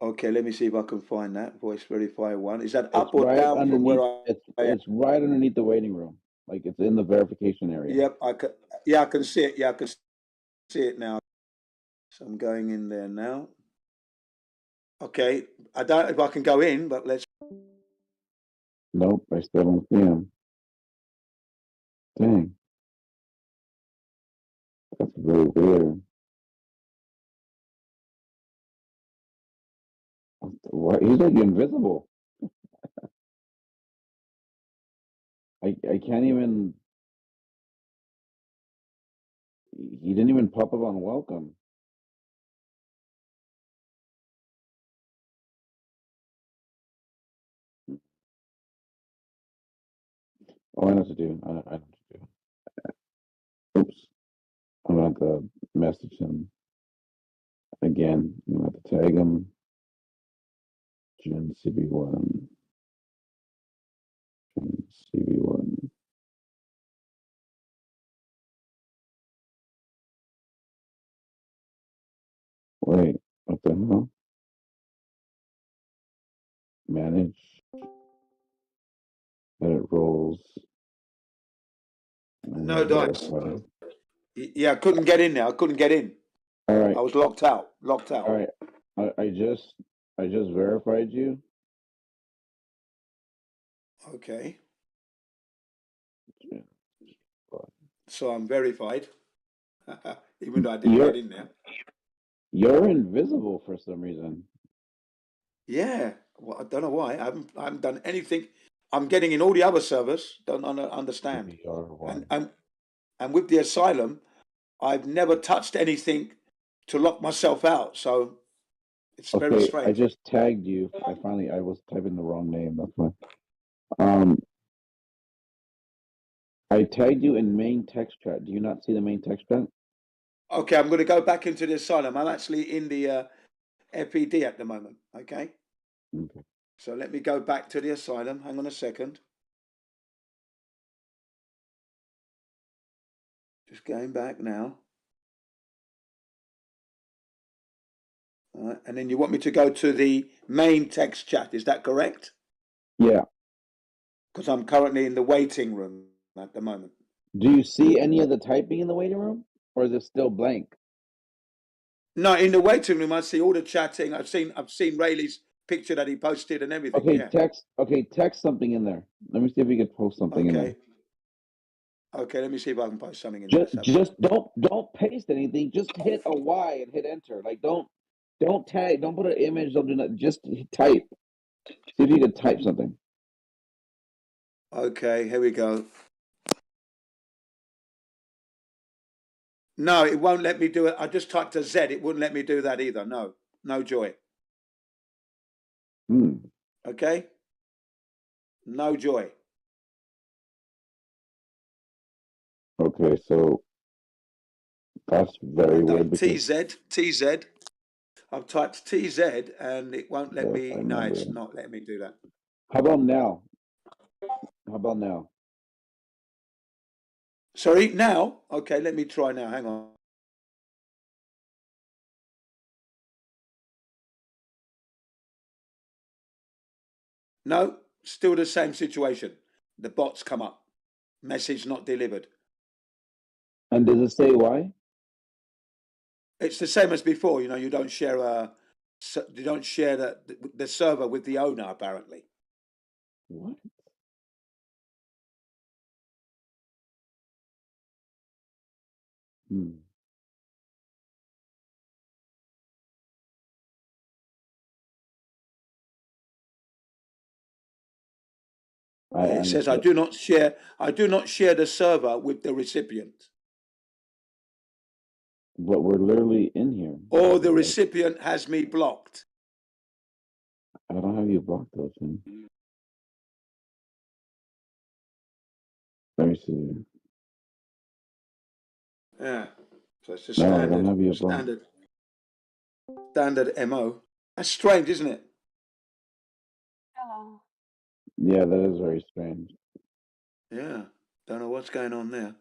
Okay, let me see if I can find that. Voice verify 1. Is that It's up or right down from where underneath. I am? It's right underneath the waiting room. Like it's in the verification area. Yep, I can see it. Yeah, I can see it now. So I'm going in there now. Okay, I don't know if I can go in, but let's. Nope, I still don't see him. Dang, that's really weird. What? He's like invisible. I can't even. He didn't even pop up on welcome. Oh, I know what to do. I know what to do. Oops. I'm gonna have to message him again. I'm gonna have to tag him. Gen CB1. Gen CB1. Wait, what the hell? Manage. Edit roles. No dice. Verify. Yeah, I couldn't get in there. I couldn't get in. All right. I was locked out. Locked out. All right. I just verified you. Okay. So I'm verified, even though I didn't get in there. You're invisible for some reason. Yeah, well, I don't know why. I haven't done anything. I'm getting in all the other servers. Don't understand. And with the asylum, I've never touched anything to lock myself out. So it's very Okay, strange. I just tagged you. I was typing the wrong name. That's why. I tagged you in main text chat. Do you not see the main text chat? Okay, I'm going to go back into the asylum. I'm actually in the FED at the moment. Okay. Okay. So let me go back to the asylum. Hang on a second. Just going back now. All right. And then you want me to go to the main text chat. Is that correct? Yeah. Because I'm currently in the waiting room at the moment. Do you see any of the typing in the waiting room, or is it still blank? No, in the waiting room, I see all the chatting. I've seen Rayleigh's picture that he posted and everything. Okay, yeah. text something in there. Let me see if we can post something in there. Okay, let me see if I can post something in Just there. just don't paste anything. Just hit a Y and hit enter. Like don't tag, don't put an image, don't do nothing. Just type. See if you can type something. Okay, here we go. No, it won't let me do it. I just typed a Z. It wouldn't let me do that either. No joy. Okay? No joy. Okay, so that's very weird because TZ. I've typed TZ and it won't let me. No, it's not letting me do that. How about now? Sorry, now? Okay, let me try now. Hang on. No, still the same situation. The bots come up. Message not delivered. And does it say why? It's the same as before. You don't share the server with the owner apparently. What? Hmm. I It says, I understand, do not share the server with the recipient, but we're literally in here. or the Like, recipient has me blocked. I don't have you blocked, though, Tim. Let me see. Yeah. So it's a No, I don't have you blocked. standard MO. That's strange, isn't it? Hello. Yeah, that is very strange. Yeah. Don't know what's going on there.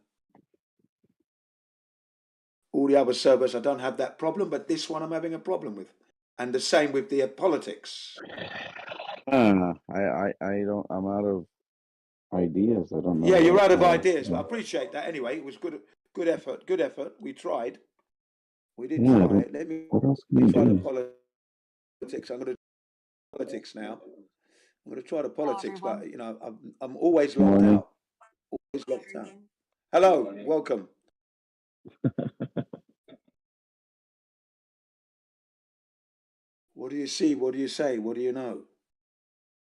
All the other servers, I don't have that problem, but this one I'm having a problem with. And the same with the politics. I don't. I'm out of ideas. I don't know. Yeah, you're what out of else ideas, to but I appreciate that anyway. It was good effort. Good effort. We tried. We did Yeah, I try don't. it. Let me What else can you try the do? politics. I'm going to do politics now. I'm going to try the Hello, politics, everyone. but you know, I'm always locked Morning. out. Always locked out. Hello, welcome. What do you see? What do you say? What do you know?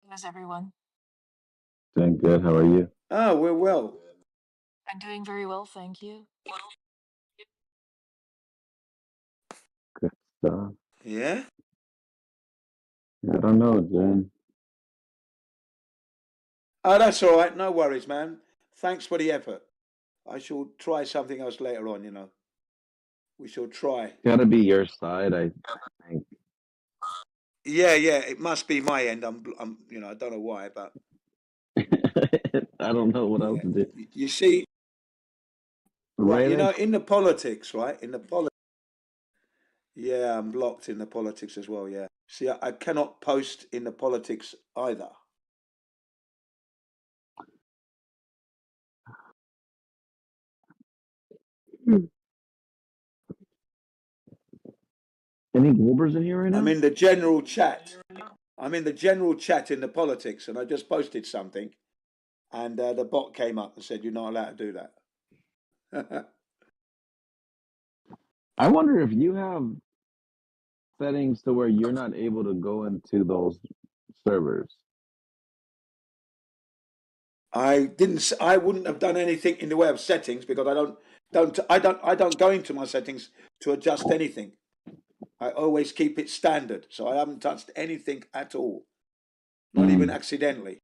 How's everyone? Doing good. How are you? Oh, we're well. I'm doing very well, thank you. Good stuff. Yeah? I don't know, Jen. Oh, that's all right. No worries, man. Thanks for the effort. I shall try something else later on, you know. We shall try. Gotta be your side, I think. Yeah, it must be my end. I'm, you know, I don't know why, but I don't know what else yeah. to do. You see, right? Right You at know, in the politics, right? Yeah, I'm blocked in the politics as well. Yeah. See, I cannot post in the politics either. any Goldbergs in here right I'm now? in the general chat. I'm in the general chat in the politics, and I just posted something, and the bot came up and said, "You're not allowed to do that." I wonder if you have settings to where you're not able to go into those servers. I wouldn't have done anything in the way of settings because I don't go into my settings to adjust anything. I always keep it standard, so I haven't touched anything at all, not even accidentally.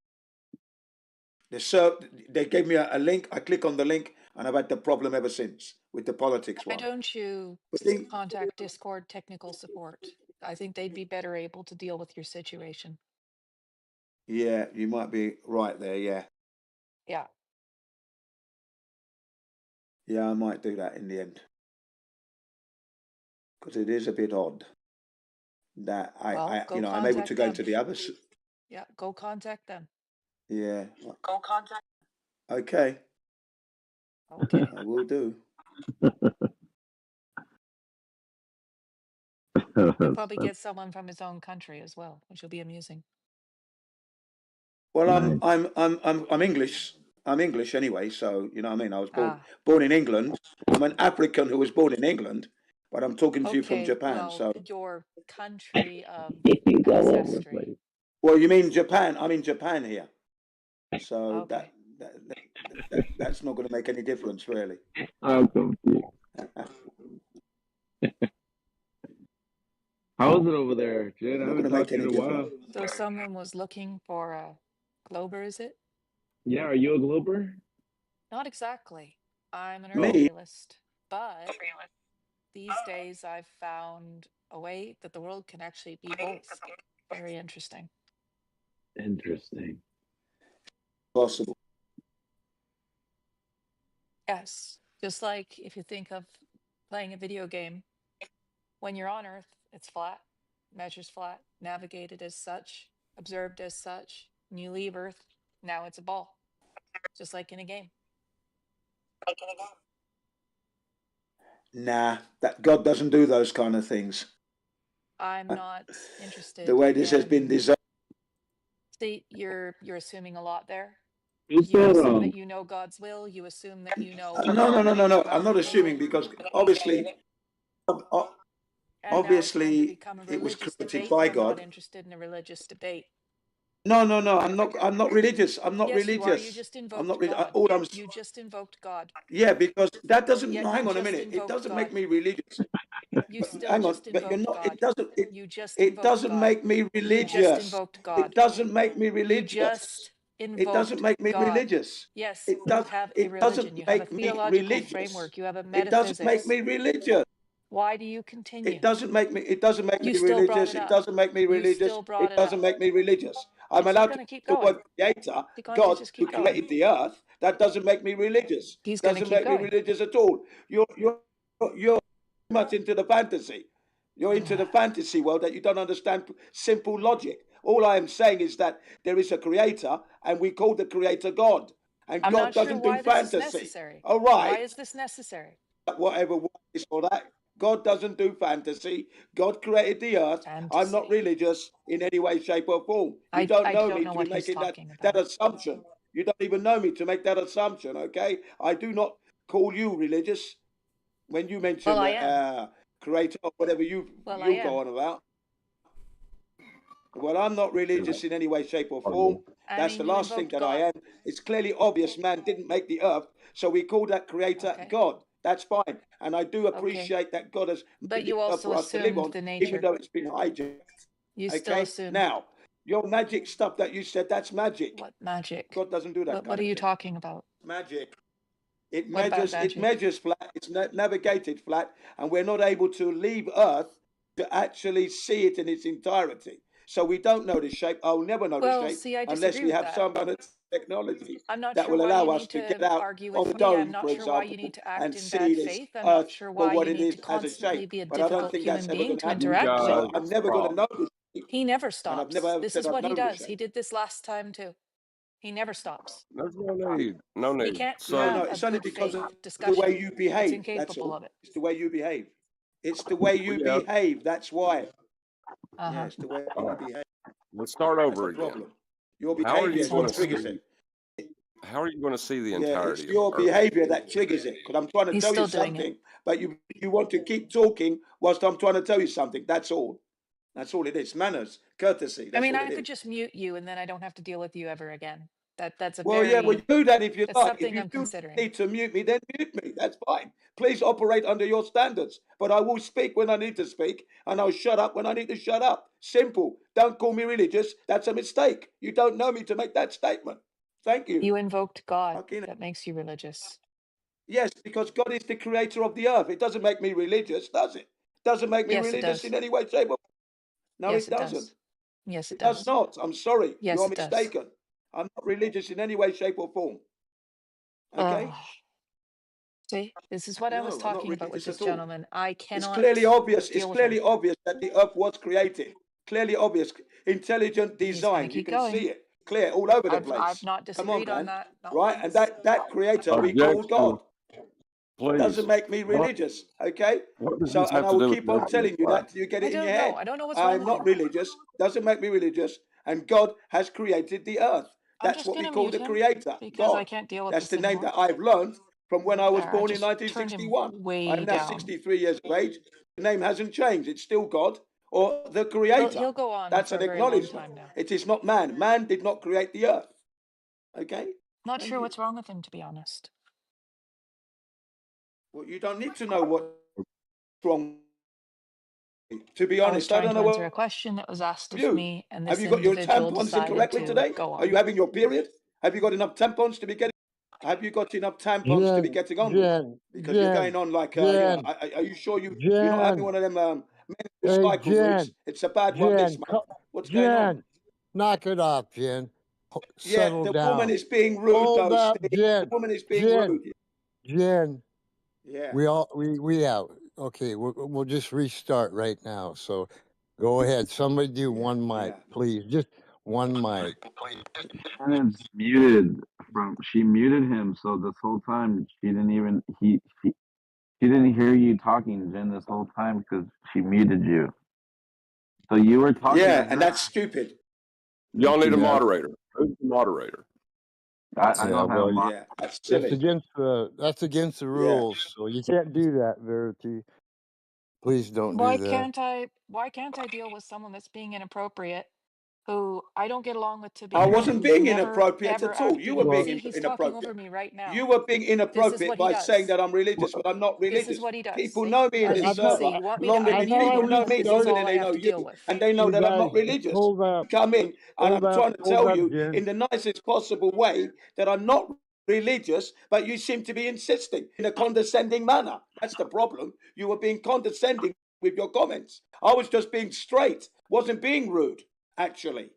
They gave me a link. I click on the link, and I've had the problem ever since with the politics Why one. don't you But think, contact Discord technical support? I think they'd be better able to deal with your situation. yeah, you might be right there. Yeah, Yeah. I might do that in the end because it is a bit odd that Well, go I'm able contact to go them. into the others. Yeah, go contact them. Yeah. Go contact. Okay, Okay. I will do. You'll probably get someone from his own country as well, which will be amusing. Well, Nice. I'm English. I'm English anyway, so you know what I mean. I was Ah, born in England. I'm an African who was born in England, but I'm talking to you from okay. Japan. Well, So, your country of He's all over the ancestry. place. well, you mean Japan? I'm in Japan here, so Okay. that's not going to make any difference, really. I'm confused. How is it over there, Jen? I Not going haven't to make talked to you any in a while. difference. So someone was looking for a Glober, is it? Yeah, are you a Glober? Not exactly. I'm an Oh, Me? realist, but these days I've found a way that the world can actually be both. Very interesting. interesting. Possible. Yes. Just like if you think of playing a video game, when you're on Earth, it's flat, measures flat, navigated as such, observed as such. When you leave Earth, now it's a ball, just like in a game. Nah, that God doesn't do those kind of things. I'm not interested The way this has been in. designed. See, you're assuming a lot there. You assume that you know God's will. You assume that you know. No. I'm not assuming, because obviously, And now it's going to obviously, become a it was religious created debate. by I'm not God. interested in a religious debate. No. I'm not religious. I'm not Yes, you are. You religious. just I'm invoked not. God. All I'm. You just invoked God. Yeah, because that doesn't. Yeah, No, you hang on a just minute. It invoked doesn't God. make me religious. You still Hang on, just but you're invoked not. It God. doesn't. You just It invoked doesn't God. make me You just religious. invoked It God. doesn't make me You religious. just It doesn't invoked make me God. religious. Yes, It you does. have a It doesn't religion. You have a make me theological religious. framework. You have a It doesn't make metaphysics. me religious. Why do you continue? It doesn't make me. It doesn't make You me still brought religious. it It up. doesn't make me You religious. still brought It it doesn't up. make me religious. I'm Yes, you're allowed going to to keep use the going. word creator, You're going to God, just who keep going. created the earth. That doesn't make me religious. He's going to Doesn't keep make me going. religious at all. You're much into the fantasy. You're into the fantasy world that you don't understand simple logic. All I am saying is that there is a creator, and we call the creator God. And I'm God not sure doesn't why do this is fantasy. necessary. All Why right. is this necessary? Whatever this or that. God doesn't do fantasy. God created the earth. I'm not Fantasy. religious in any way, shape, or form. You I don't know don't me know to be what he's making talking that about. assumption. You don't even know me to make that assumption, okay? I do not call you religious when you mention Well, I am. creator or whatever you Well, I go am. on about. Well, I'm not religious in any way, shape, or form. I That's mean, the you last thing invoked that I God. am. It's clearly obvious man didn't make the earth, so we call that creator Okay. God. That's fine. And I do Okay. appreciate that God has But made you the earth also for us to live assumed on, the even nature. though it's been hijacked. You still Okay? assumed. Now, your magic stuff that you said, that's magic. What magic? God doesn't do that What kind are of you thing. talking about? Magic. It What about measures, magic? it measures flat, it's navigated flat, and we're not able to leave Earth to actually see it in its entirety. So we don't know the shape. I'll never know the Well, shape see, I unless disagree we with have that. some kind of technology I'm not that sure will why allow you us need to to get out argue on with the me. I'm dome, not for sure why you example, need to act and in see bad this faith. I'm not Earth sure for why what you it need to is as a constantly shape. be a But I don't difficult think human that's ever being going to to happen. interact So with. I'm never going to know the shape, He never and I've stops. never ever This said is I've what he known the does. He shape. did this last time too. He never stops. There's no need. No We need. can't No, have a it's only good because faith of the discussion. way you It's behave. That's incapable all. of it. It's the way you behave. It's the way you Yeah. behave. That's why. Yeah, Uh-huh. it's the way All you right. behave. Let's start That's over the again. problem. Your How are behavior you is going what to triggers see? it. How are you going to see the Yeah, it's entirety of your Earth? behavior that triggers it. Because I'm trying to He's tell you still doing it. something, but you want to keep talking whilst I'm trying to tell you something. That's all. That's all it is. Manners, courtesy. I That's mean, all I it could is. just mute you and then I don't have to deal with you ever again. That's a Well, yeah, well, very, do that if you that's like. If something you I'm do considering. need to mute me, then mute me. That's fine. Please operate under your standards. But I will speak when I need to speak, and I'll shut up when I need to shut up. Simple. Don't call me religious. That's a mistake. You don't know me to make that statement. Thank you. You invoked God. Okay. That makes you religious. Yes, because God is the creator of the earth. It doesn't make me religious, does it? Doesn't make me Yes, it religious does. in any way, shape, or no, Yes, it it doesn't. does. Yes, it It does does. not. I'm sorry. Yes, You're it does. mistaken. I'm not religious in any way, shape, or form. Okay? Oh, see, this is what I was No, I'm not talking about with religious this at all. gentleman. I It's cannot clearly obvious. It's deal with him. clearly obvious that the earth was created. Clearly obvious. Intelligent He's gonna design. You keep can going. see it clear all over the I've place. not Come on, disagreed on man. that, not Right? And once. that creator we call Objection, God. please. Doesn't make me What religious. Okay? what does So, this and have I to will do with keep on Earth being telling you flat? that till you get I it in your don't know. head. I don't know what's wrong I'm with not him. religious. Doesn't make me religious. And God has created the earth. I'm That's just what we gonna call mute the him creator, because I God. can't deal with That's this the name anymore. that I've learned from when I was There, I born in just turned him 1961. way I'm now down. 63 years of age. The name hasn't changed. It's still God or the He'll creator. go on That's for an a very long acknowledgement. time now. It is not man. Man did not create the earth. Okay? Not Thank sure you. what's wrong with him, to be honest. Well, you don't need to know what's wrong. To be I was honest, I trying don't to know answer a what question that was asked of you. me, and Have this you got your individual tampons in decided correctly to today? go Are you on. having your period? Have you got enough tampons to be getting? Have you got enough tampons to be getting on with? Because you're going on like, Jen, are you sure you're not having Jen, one of them menstrual hey, cycle moves? Jen, It's a bad one this month. What's going on? Jen, knock it off, Jen. Yeah, Settle the down. woman is being rude, Hold though, up, Steve. Jen. The woman is being Jen, rude. Jen. Yeah. We have. Okay, we'll just restart right now. So go ahead. Somebody do one mic, please. Just one mic. Shannon's muted she muted him, so this whole time she didn't even she didn't hear you talking, Jen, this whole time because she muted you. So you were talking to Yeah, her. and that's stupid. Y'all need a Yeah. moderator. Who's the moderator? I Yeah, don't have well, my. Yeah, that's that's silly. against the Yeah. rules, so you can't do that, Verity. Please don't do that. Why can't I deal with someone that's being inappropriate, who I don't get along with to I begin with, wasn't who's being never inappropriate ever at all. acted You were Well, being see, he's talking inappropriate. over me right now. You were being This is inappropriate what he by saying does. that I'm religious, but I'm not This is religious. what he does. People See? know me in As this you can see, server you want me to longer I than argue thought I with people you. know me This is longer restarted. than all I they have know to you, deal with. and they know You that I'm guys, not religious. hold up, Come in, and I'm trying to tell you Jen. in the nicest possible way that I'm not religious, but you seem to be insisting in a condescending manner. That's the problem. You were being condescending with your comments. I was just being straight, wasn't being rude, actually.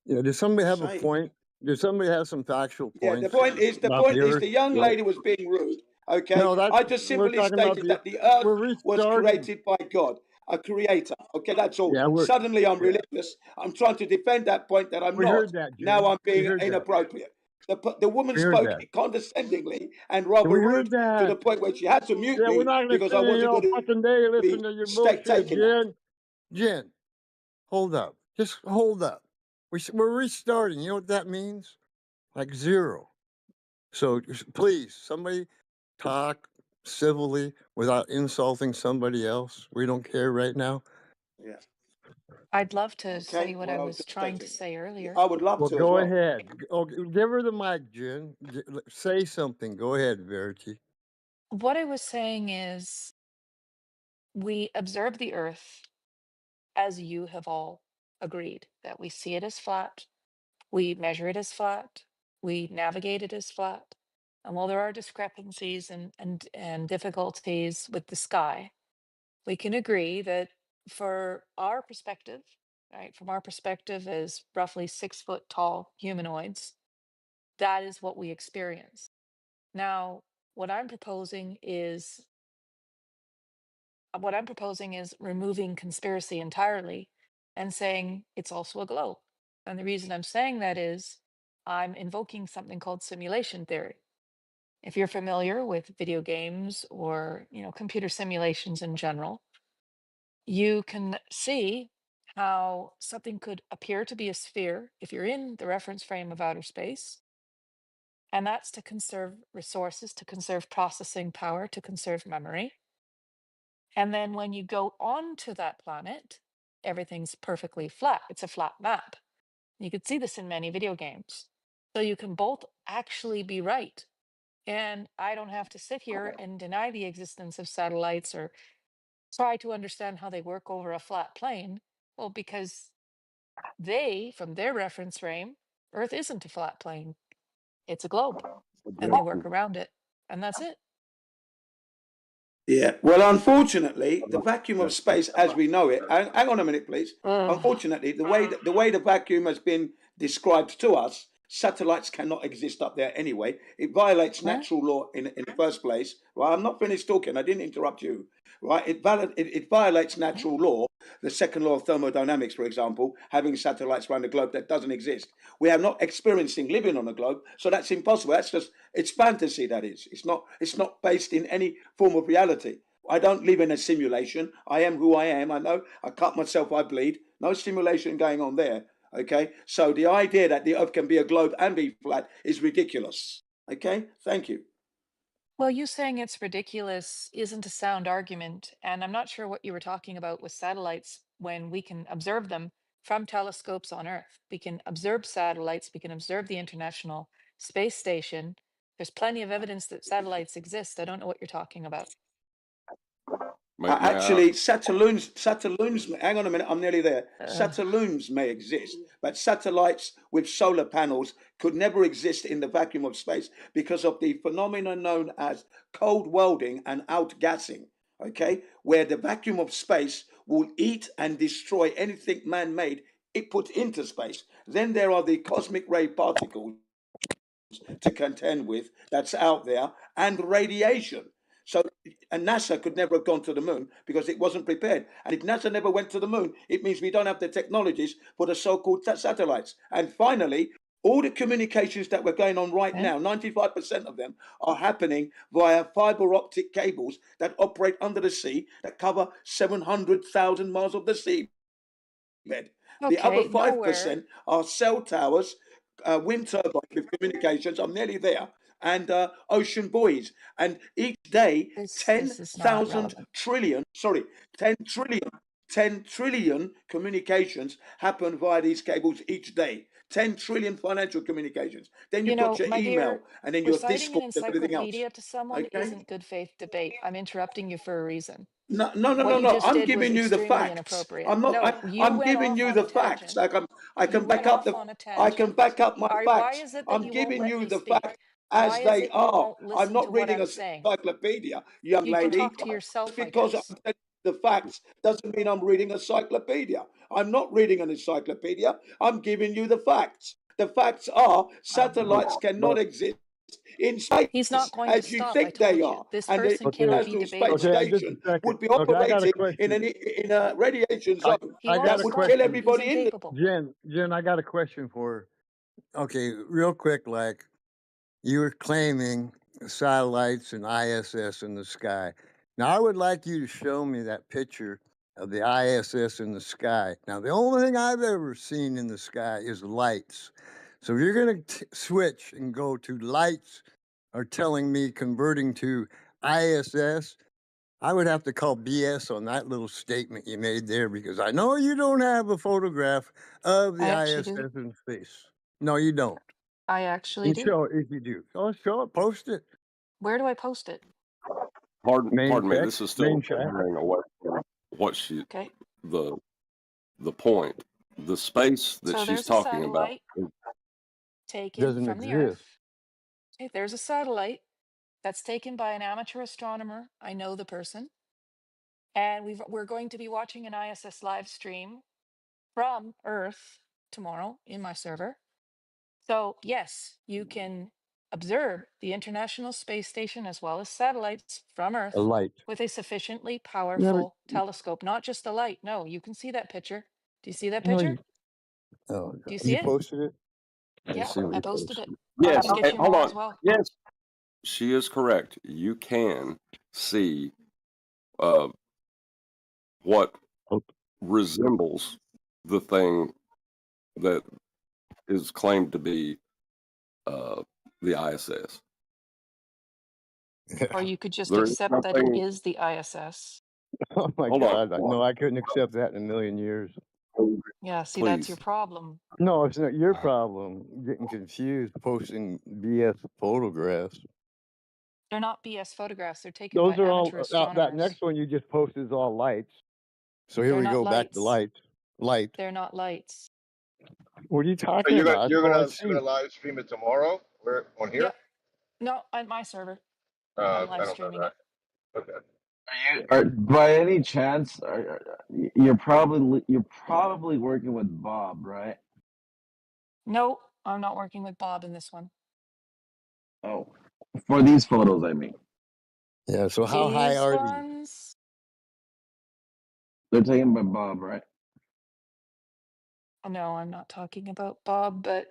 Yeah, does somebody have a Say. point? Does somebody have some factual Yeah, the points point is about the earth? the young Like, lady was being rude. Okay, no, I just we're simply talking about stated that the earth we're was restarting. created by God, a creator. Okay, that's all. Yeah, Suddenly I'm religious. I'm trying to defend that point that I'm we not. heard that, Jen. Now I'm We being heard that. inappropriate. The woman We heard spoke that. condescendingly and rather We rude heard to the that. point where she had to mute Yeah, we're me not gonna because I sit here wasn't all going fucking day to listen to your bullshit, taking that. Jen. Jen, hold up. Just hold up. We're restarting. You know what that means? Like zero. So please, somebody talk civilly without insulting somebody else. We don't care right now. Yeah. I'd love to Okay. say what I Well, I was was just trying to stating. say earlier. I would love Well, to as go well. ahead. Oh, give her the mic, Jen. Say something. Go ahead, Verity. What I was saying is we observe the earth as you have all agreed that we see it as flat, we measure it as flat, we navigate it as flat. And while there are discrepancies and difficulties with the sky, we can agree that for our perspective, right, from our perspective as roughly 6 foot tall humanoids, that is what we experience. Now, what I'm proposing is removing conspiracy entirely and saying it's also a globe. And the reason I'm saying that is I'm invoking something called simulation theory. If you're familiar with video games or, computer simulations in general, you can see how something could appear to be a sphere if you're in the reference frame of outer space. And that's to conserve resources, to conserve processing power, to conserve memory. And then when you go onto that planet, everything's perfectly flat. It's a flat map. You could see this in many video games. So you can both actually be right. And I don't have to sit here and deny the existence of satellites or try to understand how they work over a flat plane. Well, because from their reference frame, Earth isn't a flat plane, it's a globe, and they work around it. And that's it. Yeah. Well, unfortunately, the vacuum of space as we know it. Hang on a minute, please. Unfortunately, the way the vacuum has been described to us, satellites cannot exist up there anyway. It violates natural law in the first place. Right? I'm not finished talking. I didn't interrupt you. Right? It violates natural law. The second law of thermodynamics, for example, having satellites around the globe that doesn't exist. We are not experiencing living on a globe, so that's impossible. It's fantasy. That is. It's not based in any form of reality. I don't live in a simulation. I am who I am. I know. I cut myself, I bleed. No simulation going on there. Okay. So the idea that the Earth can be a globe and be flat is ridiculous. Okay. Thank you. Well, you saying it's ridiculous isn't a sound argument. And I'm not sure what you were talking about with satellites when we can observe them from telescopes on Earth. We can observe satellites, we can observe the International Space Station. There's plenty of evidence that satellites exist. I don't know what you're talking about. Actually, satelloons, hang on a minute, I'm nearly there. Satelloons may exist, but satellites with solar panels could never exist in the vacuum of space because of the phenomenon known as cold welding and outgassing, okay? Where the vacuum of space will eat and destroy anything man-made it put into space. Then there are the cosmic ray particles to contend with that's out there and radiation. So, and NASA could never have gone to the moon because it wasn't prepared. And if NASA never went to the moon, it means we don't have the technologies for the so-called satellites. And finally, all the communications that were going on right now, 95% of them are happening via fiber optic cables that operate under the sea that cover 700,000 miles of the seabed. The other 5% are cell towers wind turbines with communications. I'm nearly there. And ocean buoys. And each day, This is not 10,000 relevant. 10 trillion communications happen via these cables each day. 10 trillion financial communications. Then You you've got know, your my email dear, and then your reciting an Discord and everything else. encyclopedia to someone Okay? isn't good faith debate. I'm interrupting you for a reason. No. What you just I'm did was giving you the extremely facts. inappropriate. I'm not. No, you I'm went giving off you on a the facts. tangent. I You can went back up off the. on a I can tangent. back up my Why facts. is it that I'm you won't giving let you me the speak? facts Why as is they it you are. won't I'm listen not to what reading I'm a saying? encyclopedia, young You can lady. talk to Just yourself, I because I'm guess. telling you the facts doesn't mean I'm reading a encyclopedia. I'm not reading an encyclopedia. I'm giving you the facts. The facts are satellites cannot exist in space He's not going to as you stop, I think they told you. are, This and the person Okay. cannot be International Space debated. Okay. Just a Station second. would be Okay. I got a operating question. in a radiation I, zone He I won't got that a would stop. kill question. He's everybody in the. incapable. Jen, I got a question for her. Okay, real quick, like you were claiming satellites and ISS in the sky. Now, I would like you to show me that picture of the ISS in the sky. Now, the only thing I've ever seen in the sky is lights. So if you're going to switch and go to lights or telling me converting to ISS, I would have to call BS on that little statement you made there because I know you don't have a photograph of the I actually ISS do. in space. No, you don't. I actually And do. show it if you do. Oh, show it, post it. Where do I post it? Main Pardon me. check, This is still main chat. hearing away from what she Okay. the point. The space that So she's there's a talking about. satellite taken Doesn't from the exist. Earth. Okay, there's a satellite that's taken by an amateur astronomer. I know the person. And we're going to be watching an ISS live stream from Earth tomorrow in my server. So, yes, you can observe the International Space Station as well as satellites from A Earth light. with a sufficiently Yeah, powerful telescope. Not just a light. No, you can see that picture. Do you see that no, picture? oh, Do you see you it? posted it? Let me Yeah, see what I he posted posted. it. I Yes, can get you hold more on. as well. Yes, she is correct. You can see what Oh, resembles the thing that is claimed to be the ISS. Or you could just There is accept that it something. is the ISS. oh my Hold God. on. No, I couldn't accept that in a million years. Yeah, see, that's your Please. problem. No, it's not your problem getting confused posting BS photographs. They're not BS photographs. They're taken by Those are all, amateur that astronomers. next one you just posted is all lights. So here They're we not go back to lights. lights. Light. They're not lights. What are you So talking about? That's you're all I gonna see. live stream it tomorrow? Where on here? Yep. No, on my server. I'm I live don't know streaming that. it. Okay. By any chance, you're probably working with Bob, right? No, I'm not working with Bob in this one. Oh, for these photos, I mean. Yeah, so how high These are these? ones? They're taken by Bob, right? No, I'm not talking about Bob, but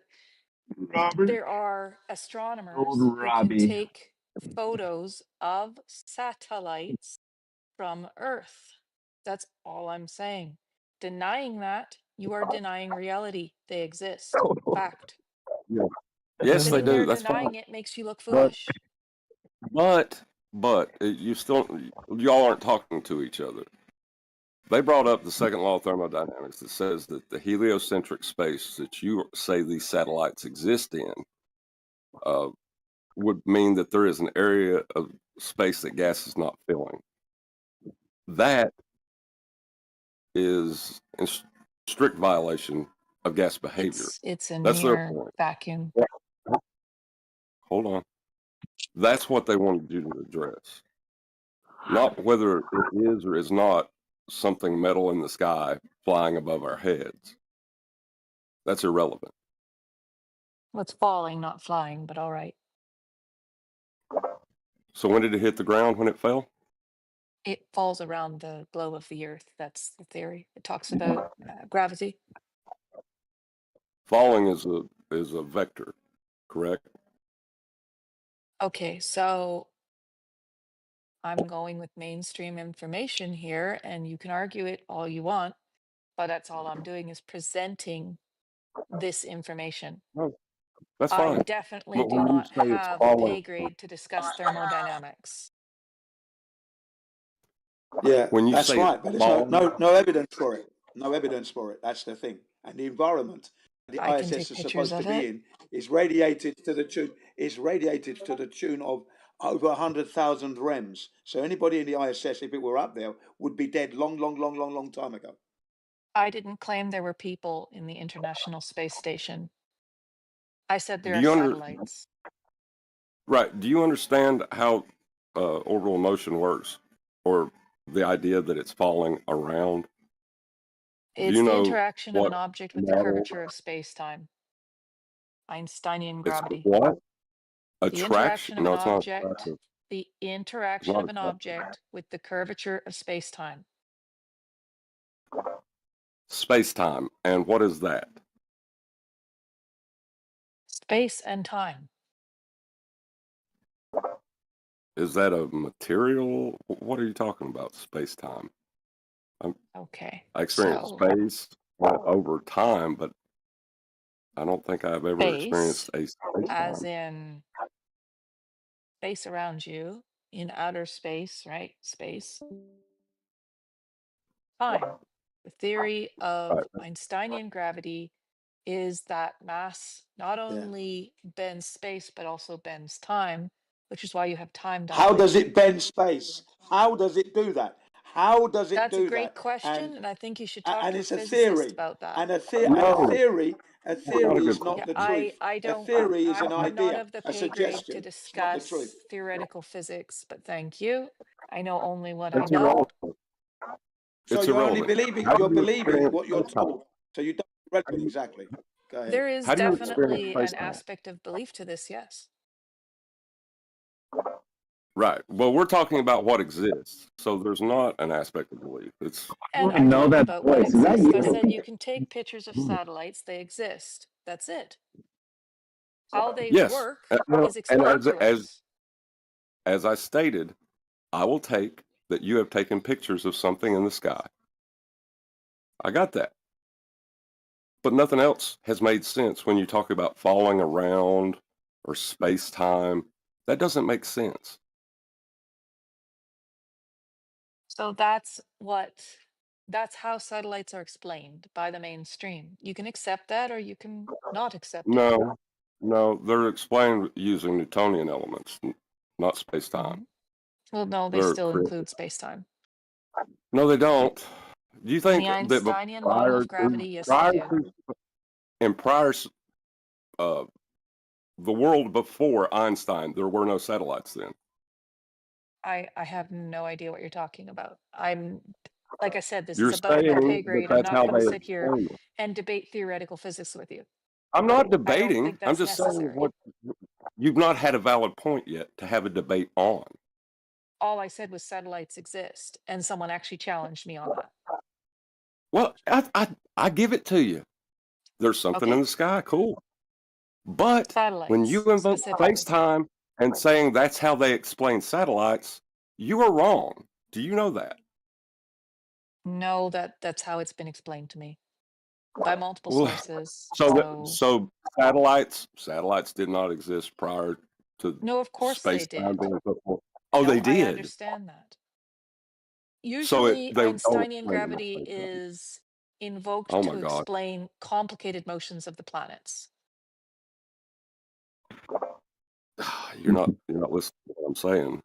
Robert. there are Old astronomers who can Robbie. take photos of satellites from Earth. That's all I'm saying. Denying that, you are denying reality. They exist. Fact. Yeah. Yes, they Sitting do. there That's denying fine. it makes you look But foolish. you still y'all aren't talking to each other. They brought up the second law of thermodynamics that says that the heliocentric space that you say these satellites exist in would mean that there is an area of space that gas is not filling. That is in strict violation of gas behavior. It's a That's their near point. vacuum. Hold on. That's what they wanted you to address. Not whether it is or is not something metal in the sky flying above our heads. That's irrelevant. Well, it's falling, not flying, but all right. So when did it hit the ground when it fell? It falls around the globe of the Earth. That's the theory. It talks about gravity. Falling is a vector, correct? Okay, so I'm going with mainstream information here, and you can argue it all you want, but that's all I'm doing is presenting this information. No. That's I fine. definitely But do when you not say it's have a falling, pay grade to discuss thermodynamics. Yeah, when you that's say it's right. But there's falling, no evidence for it. No evidence for it. That's the thing. And the environment the I can ISS take is pictures supposed to of be it. in is radiated to the tune of over 100,000 rems. So anybody in the ISS, if it were up there, would be dead long time ago. I didn't claim there were people in the International Space Station. I said there do are you satellites. right? Do you understand how orbital motion works, or the idea that it's falling around? Do It's you the know interaction of an what object with the matter? curvature of space-time. Einsteinian It's gravity. what? The Attraction? interaction of No, an it's not object, attractive. the It's interaction not of an attractive. object with the curvature of space-time. Space time, and what is that? Space and time. Is that a material? What are you talking about? Space time. Okay. I experience So space over time, but I don't think I've ever space, experienced a space as time. in space around you, in outer space, right? Space. Time. The theory of Right. Einsteinian gravity is that mass not Yeah. only bends space, but also bends time, which is why you have time How does dilation. it bend space? How does it do that? How does it That's a do great that? question, and I think you should talk And to a it's a physicist theory. about that. And a No, theory that's not a is good not Yeah, the question. truth. I A don't, theory is an I'm not idea, of the a pay grade to suggestion. It's not the truth. discuss theoretical physics, but thank you. I know only what I It's know. irrelevant. So It's you're only irrelevant. How do you're you believing experience what you're space time? told. So you don't relevant exactly. Go ahead. There is How do you experience definitely space an time? aspect of belief to this, yes. Right. Well, we're talking about what exists, so there's not an aspect of belief. It's And I I know talked that about what voice. Is that exists. I you? said you can take pictures of satellites, they exist. That's it. How they yes. work Well, is and explained to us. as I stated, I will take that you have taken pictures of something in the sky. I got that. But nothing else has made sense when you talk about falling around or space time. That doesn't make sense. So that's how satellites are explained by the mainstream. You can accept that or you can not accept it. No, they're explained using Newtonian elements, not space time. Mhm. Well, no, they They're still include space-time. No, they don't. Do you In think the that Einsteinian model of gravity, yes, they prior do. uh, the world before Einstein, there were no satellites then? I have no idea what you're talking about. Like I said, this You're is above my pay saying that grade. I'm that's not how going to they sit here explain it. and debate theoretical physics with you. I'm not I don't debating. think I'm that's just saying necessary. what you've not had a valid point yet to have a debate on. All I said was satellites exist, and someone actually challenged me on that. Well, I give it to you. There's something in Okay. the sky, cool. But when you Satellites, invoke specifically. space time and saying that's how they explain satellites, you are wrong. Do you know that? No, that's how it's been explained to me by multiple Well, sources. so satellites did not exist prior to No, of course they space time did. being put forth. Oh, No, they I did. understand that. So Usually, they don't Einsteinian explain gravity space time. is invoked Oh to my God. explain complicated motions of the planets. You're not listening to what I'm saying.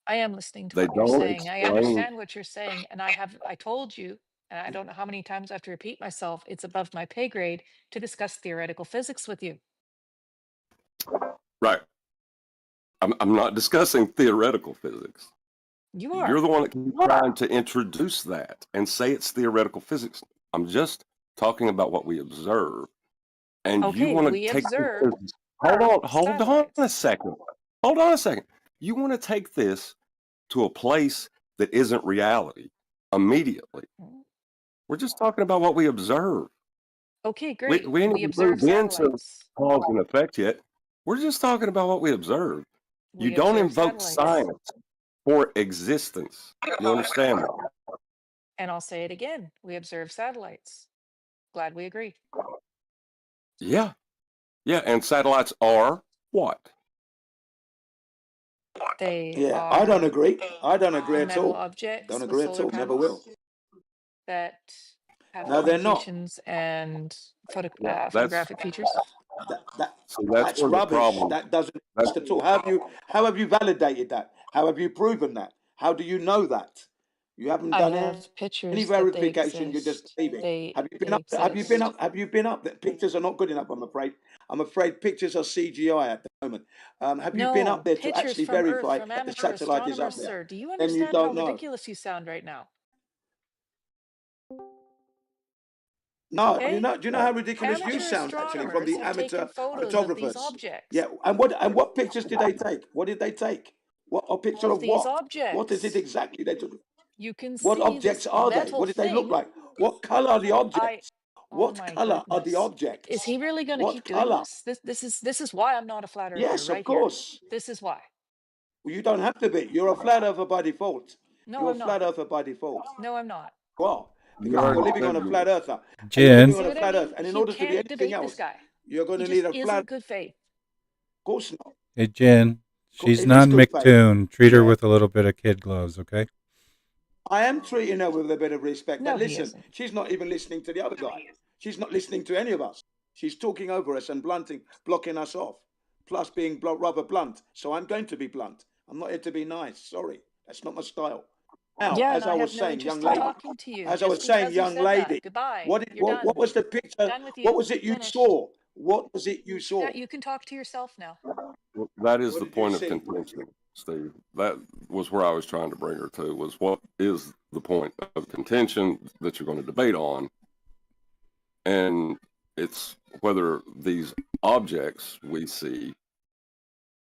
I am listening to They what you're don't saying. I explain. understand what you're saying, and I told you, and I don't know how many times I have to repeat myself, it's above my pay grade to discuss theoretical physics with you. Right. I'm not discussing theoretical physics. You are. You're the one that keeps trying to introduce that and say it's theoretical physics. I'm just talking about what we observe. And you Okay, want we to take observed this. Hold on a satellites. second. Hold on a second. You want to take this to a place that isn't reality immediately. Mm. We're just talking about what we observe. Okay, great. We We didn't observe move into satellites. cause and effect yet. We're just talking about what we observe. You We don't observe invoke satellites. science for existence. You understand that? And I'll say it again. We observe satellites. Glad we agree. Yeah. Yeah, and satellites are what? They Yeah, I don't are agree. I don't agree at metal all. objects Don't with agree at solar all. Never will. panels that have No, they're not. communications and Yeah, that's photographic features. so that's That's where the rubbish. problem. That doesn't That's exist at all. How have you validated that? How have you proven that? How do you know that? You haven't I done have any pictures that they verification. You're just exist. believing. They Have you been up? exist. Have you been up? Have you been up? That pictures are not good enough. I'm afraid. I'm afraid pictures are CGI at the moment. Have you been up No, there to pictures actually from Earth, verify from that the amateur satellite is up astronomers, there? sir. Do you Then you understand how don't know. ridiculous you sound right now? No, Okay? do you know how ridiculous you Amateur sound actually from astronomers the have taken amateur photos of these photographers? objects. Yeah, and what pictures did they take? What did they take? What a picture Of of these what? What is it objects. exactly they took? You can What see objects this are they? metal What did they look thing. like? What color are the objects? Oh What my color are the goodness. objects? Is he really going to What keep doing color? this? This is why I'm not a flat earther Yes, right of course. here. This is why. Well, you don't have to be. You're a flat earther by default. No, You're a I'm flat not. earther by default. No, I'm not. Well, you because you're already living said on a you flat were. earther. And you're Jen, living See on a what I flat mean? earth. And in You order to be can't anything debate this else, guy. you're going He to just need a flat. isn't Of good faith. course not. hey Jen, she's It is not good faith. McToon. Treat her Yeah. with a little bit of kid gloves, okay? I am treating her with a bit of respect. No, But he listen, isn't. she's not even listening to the other guy. She's not listening to any of us. She's talking over us and blocking us off, plus being rather blunt. So I'm going to be blunt. I'm not here to be nice. Sorry, that's not my style. Now, Yeah, as and I I was have no saying, interest young in lady, talking to you. as I was Just saying, because you young said lady, that. Goodbye. what You're done. was the picture? Done with you. What was it you Finished. saw? What was it you Yeah, saw? you can talk to yourself now. Well, that is What the did you point of see? contention, Steve. That was where I was trying to bring her to, was what is the point of contention that you're going to debate on. And it's whether these objects we see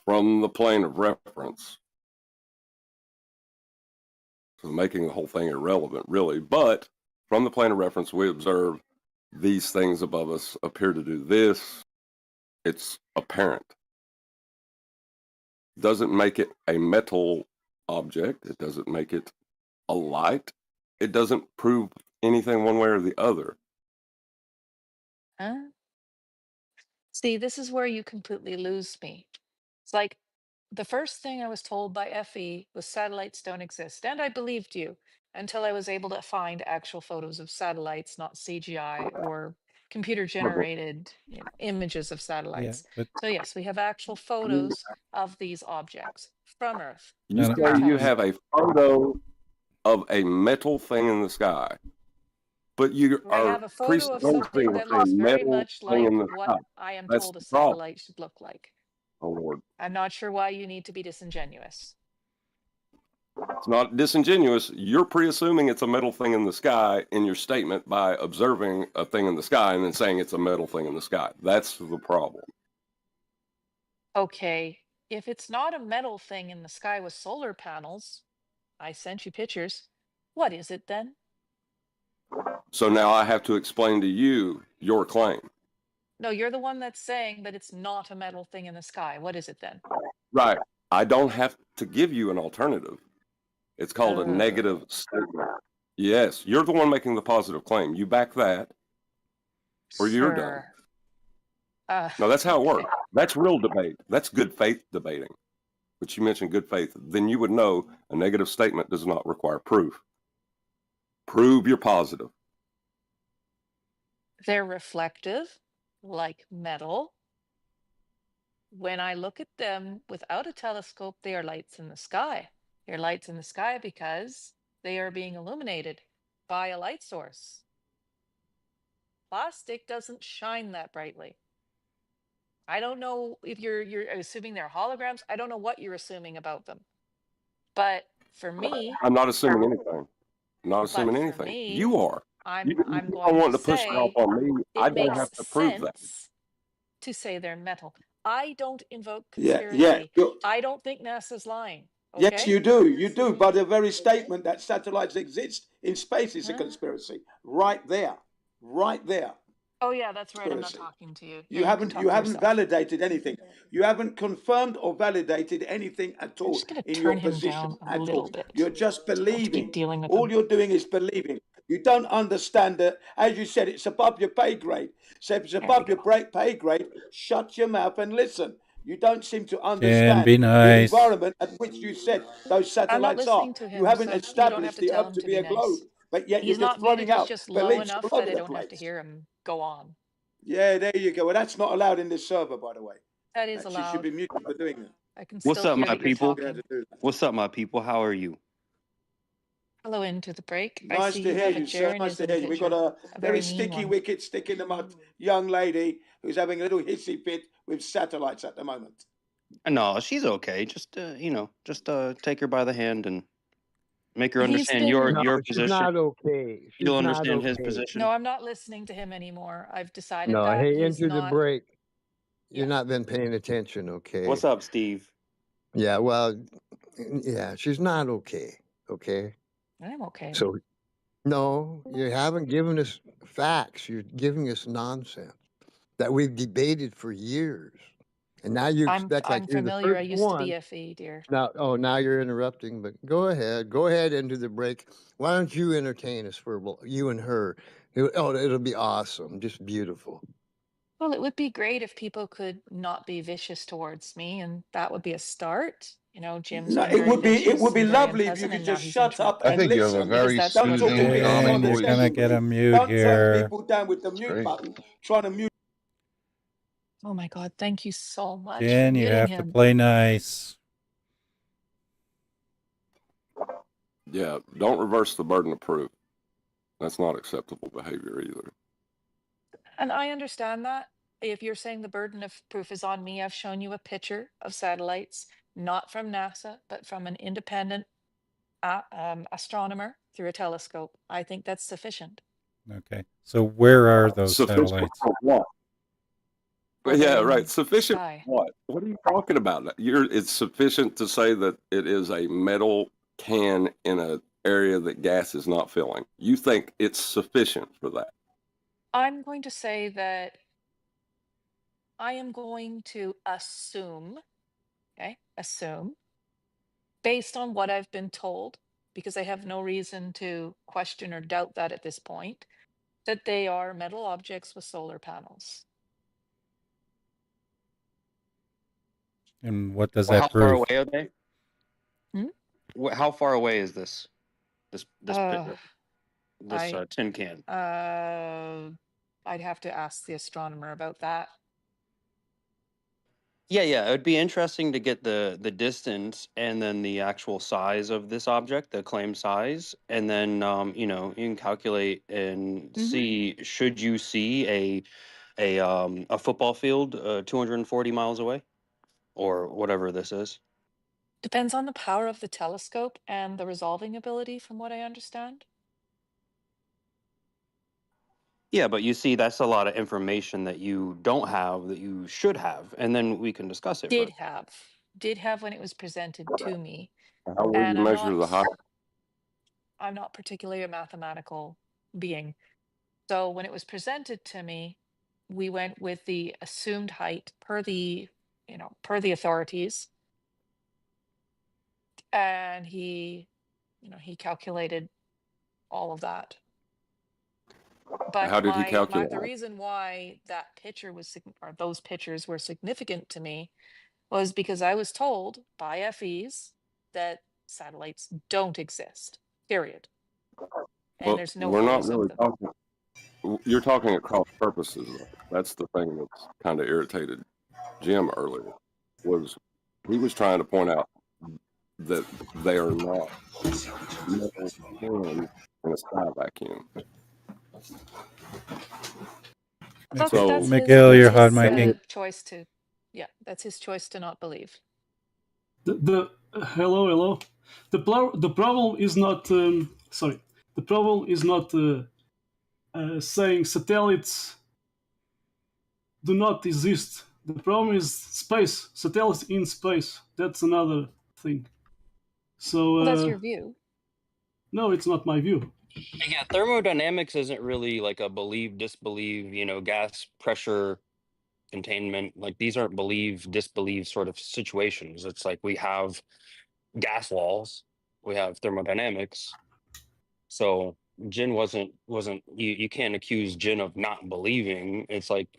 from the plane of reference, so making the whole thing irrelevant, really, but from the plane of reference, we observe these things above us appear to do this. It's apparent. Doesn't make it a metal object. It doesn't make it a light. It doesn't prove anything one way or the other. Huh? See, this is where you completely lose me. It's like the first thing I was told by FE was satellites don't exist. And I believed you until I was able to find actual photos of satellites, not CGI or computer generated images of Yeah, satellites. but So, yes, we have actual photos of these objects from Earth You no, through a say you telescope. have a photo of a metal thing in the sky, but you I are have a photo of something presupposing that a looks very metal much thing in like the what sky. I am That's told a the problem. satellite should look like. Oh Lord, I'm not sure why you need to be disingenuous. it's not disingenuous. You're pre-assuming it's a metal thing in the sky in your statement by observing a thing in the sky and then saying it's a metal thing in the sky. That's the problem. Okay, if it's not a metal thing in the sky with solar panels, I sent you pictures. What is it then? So now I have to explain to you your claim. No, you're the one that's saying that it's not a metal thing in the sky. What is it then? Right. I don't have to give you an alternative. It's called a Uh, negative statement. Yes, you're the one making the positive claim. You back that, or you're done. sir. No, that's how it Okay. works. That's real debate. That's good faith debating. But you mentioned good faith. Then you would know a negative statement does not require proof. Prove you're positive. They're reflective, like metal. When I look at them without a telescope, they are lights in the sky. They're lights in the sky because they are being illuminated by a light source. Plastic doesn't shine that brightly. I don't know if you're assuming they're holograms. I don't know what you're assuming about them. But for me, I'm not assuming anything. I'm not but assuming for anything. me, You are. I'm You I'm are going wanting to to push it off say on me. I it don't makes have to prove that. sense to say they're metal. I don't invoke Yeah, conspiracy. yeah. I don't think NASA's lying. Yes, Okay? you do. You do. By the very statement that satellites exist in space is a Huh? conspiracy. Right there. Right there. Oh yeah, that's right. I'm not Conspiracy. talking to you. Yeah, You you can haven't talk you to haven't yourself. validated anything. You haven't confirmed or validated anything at I'm all just gonna in your turn him position down a at little all. bit. You're just I don't have to keep believing. dealing with All him. you're doing is believing. You don't understand that, as you said, it's above your pay grade. So if it's There we above your go. pay grade, shut your mouth and listen. You don't seem to Jen, understand be the nice. environment at which you said those I'm not satellites are. listening to You him, haven't so you don't have established to the tell Earth him to to be be a globe, nice. but yet He's you're not throwing muted. He's out just low beliefs enough all that over I the don't have to place. hear him go on. Yeah, there you go. Well, that's not allowed in this server, by the way. That is She should be allowed. muted for doing that. I can What's still up, hear my that you're people? Be able talking. to do that. What's up, my people? How are you? Hello, into the break. I Nice see to you hear have a you, sir. Nice to Jeranism hear you. We've got picture, a a very very mean sticky one. wicket, stick in the mud young lady who's having a little hissy fit with satellites at the moment. No, she's okay. Just take her by the hand and make her He's understand been. No, your she's position. not okay. You'll She's not understand his okay. position. No, I'm not listening to him anymore. I've decided No, that hey, he's into the not. break. Yeah. You're not been paying attention, okay? What's up, Steve? Yeah, well, yeah, she's not okay. Okay. I'm okay. So, no, you haven't given us facts. You're giving us nonsense that we've debated for years. And now you expect like I'm you're the familiar. I first used to be one. FE, dear. Now you're interrupting, but go ahead. Go ahead into the break. Why don't you entertain us for you and her? It'll be awesome. Just beautiful. Well, it would be great if people could not be vicious towards me, and that would be a start. You know, Jim's No, been very it vicious would be and very lovely if you unpleasant, could and now just he's shut up I and think you have a interrupting listen. because very that's what Don't talk to soothing, people people calming Jen, you're voice. gonna get a condescendingly. mute Don't turn here. people down with the It's mute great. button, trying to mute. Oh my God, thank you so much for Jen, you muting have to him. play nice. Yeah, don't reverse the burden of proof. That's not acceptable behavior either. And I understand that. If you're saying the burden of proof is on me, I've shown you a picture of satellites, not from NASA, but from an independent astronomer through a telescope. I think that's sufficient. Okay. So where are those Sufficient satellites? for what? Well, Yeah, they're in right. the Sufficient sky. for what? What are you talking about? It's sufficient to say that it is a metal can in an area that gas is not filling. You think it's sufficient for that? I'm going to say that I am going to assume, based on what I've been told, because I have no reason to question or doubt that at this point, that they are metal objects with solar panels. And what does Well, that how far prove? away are they? How far away is this I tin can? I'd have to ask the astronomer about that. Yeah, it would be interesting to get the distance and then the actual size of this object, the claim size, and then you can calculate and see should you see a football field 240 miles away, or whatever this is. Depends on the power of the telescope and the resolving ability, from what I understand. Yeah, but you see, that's a lot of information that you don't have that you should have, and then we can discuss it. Did have when it was presented to me. How will And you measure the height? I'm not particularly a mathematical being. So when it was presented to me, we went with the assumed height per the authorities. And he calculated all of that. But how did he calculate? the reason why that picture or those pictures were significant to me was because I was told by FEs that satellites don't exist, period. And there's no we're not photos really of them. You're talking at cross purposes, though. That's the thing that's kind of irritated Jim earlier. He was trying to point out that they are not in a sky vacuum. That's Miguel, you're hot his micing. choice to, that's his choice to not believe. Hello. The problem is not The problem is not saying satellites do not exist. The problem is space. Satellites in space. That's another thing. So that's your view. No, it's not my view. Yeah, thermodynamics isn't really like a believe, disbelieve, gas pressure containment. Like, these aren't believe, disbelieve sort of situations. It's like we have gas laws, we have thermodynamics. So Jin wasn't you can't accuse Jin of not believing. It's like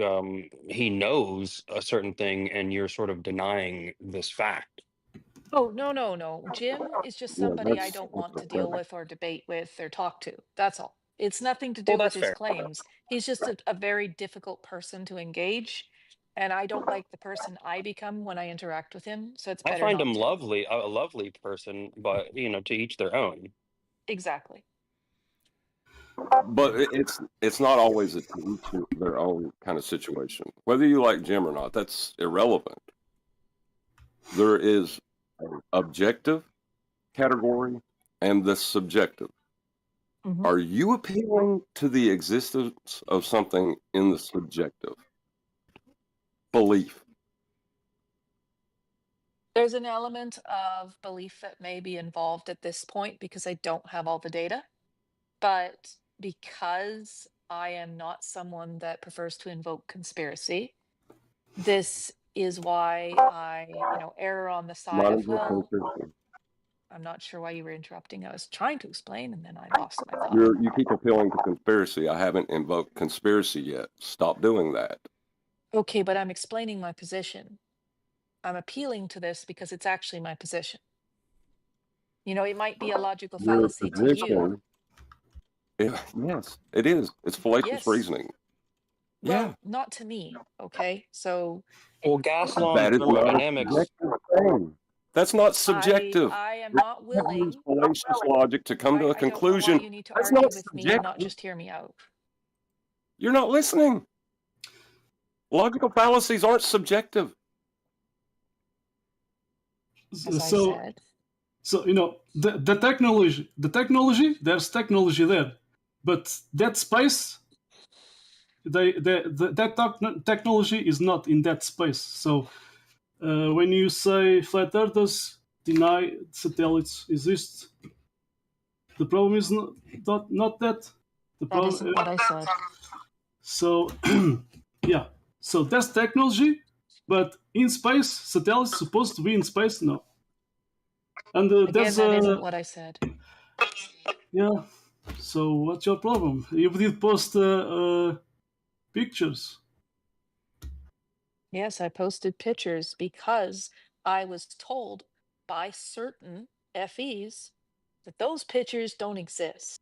he knows a certain thing and you're sort of denying this fact. Oh, no. Jim is just Yeah, somebody I don't want to deal with or debate with or talk to. That's all. It's nothing to Well, do with that's his fair. claims. He's just a very difficult person to engage. And I don't like the person I become when I interact with him. So it's I better find not him to. lovely, a lovely person, but to each their own. Exactly. But it's not always a to each their own kind of situation. Whether you like Jim or not, that's irrelevant. There is an objective category and the subjective. Mhm. Are you appealing to the existence of something in the subjective belief? There's an element of belief that may be involved at this point because I don't have all the data. But because I am not someone that prefers to invoke conspiracy, this is why I, err on the side Not of, invoke well, conspiracy. I'm not sure why you were interrupting. I was trying to explain and then I lost my thought. You keep appealing to conspiracy. I haven't invoked conspiracy yet. Stop doing that. Okay, but I'm explaining my position. I'm appealing to this because it's actually my position. It might be a logical Your fallacy to you. position. Yes, it is. It's fallacious Yes. reasoning. Well, Yeah. not to me. Okay. So Well, gas law That and is not a thermodynamics. subjective thing. That's not subjective. I am not You have to use willing. fallacious logic to come to a I don't know why conclusion. you need to That's argue not with me and not subjective. just hear me out. You're not listening. Logical fallacies aren't subjective. As I So, said. so the technology, there's technology there, but that space, that technology is not in that space. So when you say flat earthers deny satellites exist, the problem is not that. The That problem. isn't what I said. So yeah, so that's technology, but in space, satellites supposed to be in space? No. And Again, there's that isn't what I said. yeah. So what's your problem? You did post pictures. Yes, I posted pictures because I was told by certain FEs that those pictures don't exist.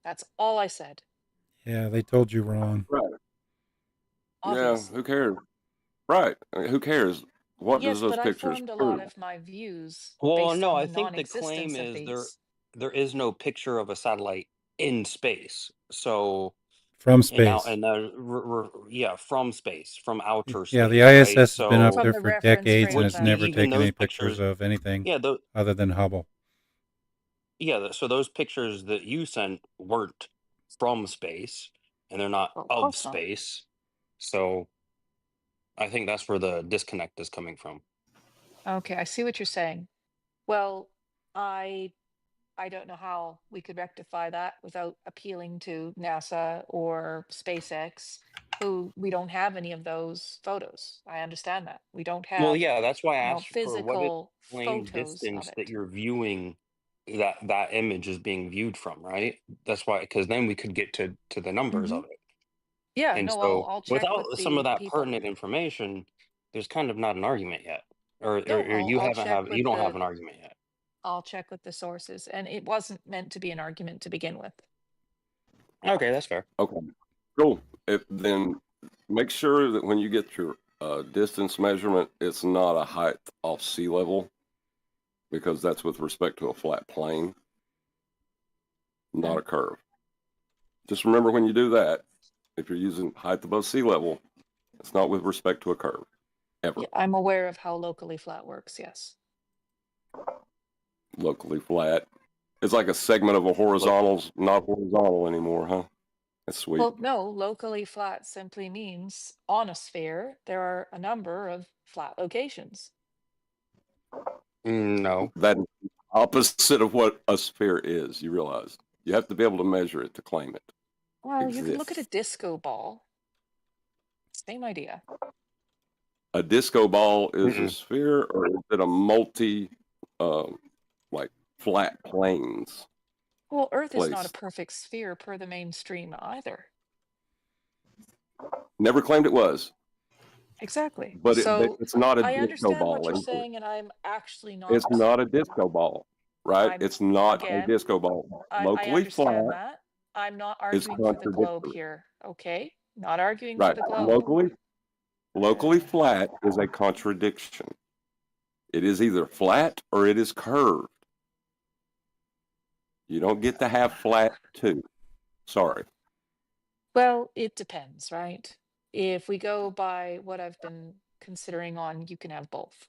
That's all I said. Yeah, they told you wrong. Right. Obviously. Yeah, who cares? Right. I mean, who cares? What Yes, does those but I pictures formed a prove? lot of my views Well, based no, on I the think the claim non-existence of is these. there is no picture of a satellite in space. So From and space. from space, from outer space. Yeah, the ISS right? has been up So there the for reference decades frame and it's that- never even taken those any pictures of anything other than Hubble. Yeah, so those pictures that you sent weren't from space, and they're not Well, of of course not. space. So I think that's where the disconnect is coming from. Okay, I see what you're saying. Well, I don't know how we could rectify that without appealing to NASA or SpaceX, who we don't have any of those photos. I understand that. We don't have Well, yeah, that's why I asked for what is physical the claimed photos of distance that it. you're viewing that image is being viewed from, right? That's why, because then we could get to the numbers Mhm. of it. Yeah, And no, so I'll check without with some the of that people. pertinent information, there's kind of not an argument yet, or No, you I'll check with don't have an argument yet. I'll check with the sources, and it wasn't meant to be an argument to begin with. Okay, that's fair. Okay, cool. Then make sure that when you get your distance measurement, it's not a height off sea level, because that's with respect to a flat plane, not a curve. Just remember when you do that, if you're using height above sea level, it's not with respect to a curve, ever. Yeah, I'm aware of how locally flat works, yes. Locally flat. It's like a segment of a horizontal's not horizontal anymore, huh? That's sweet. Well, no, locally flat simply means on a sphere, there are a number of flat locations. No. That is the opposite of what a sphere is, you realize. You have to be able to measure it to claim it. Well, you can look at a Exists. disco ball. Same idea. A disco ball is a sphere, or is it a multi, like flat planes? Well, Earth is not a place. perfect sphere per the mainstream either. Never claimed it was, Exactly. but So it's not a I disco understand what ball you're either. saying, and I'm actually It's not. not a disco ball, right? I'm It's not a again. disco ball. I Locally flat understand that. I'm not is arguing for the globe contradictory, here. Okay, not arguing for right? the globe. Locally flat is a contradiction. It is either flat or it is curved. You don't get to have flat too. Sorry. Well, it depends, right? If we go by what I've been considering on, you can have both.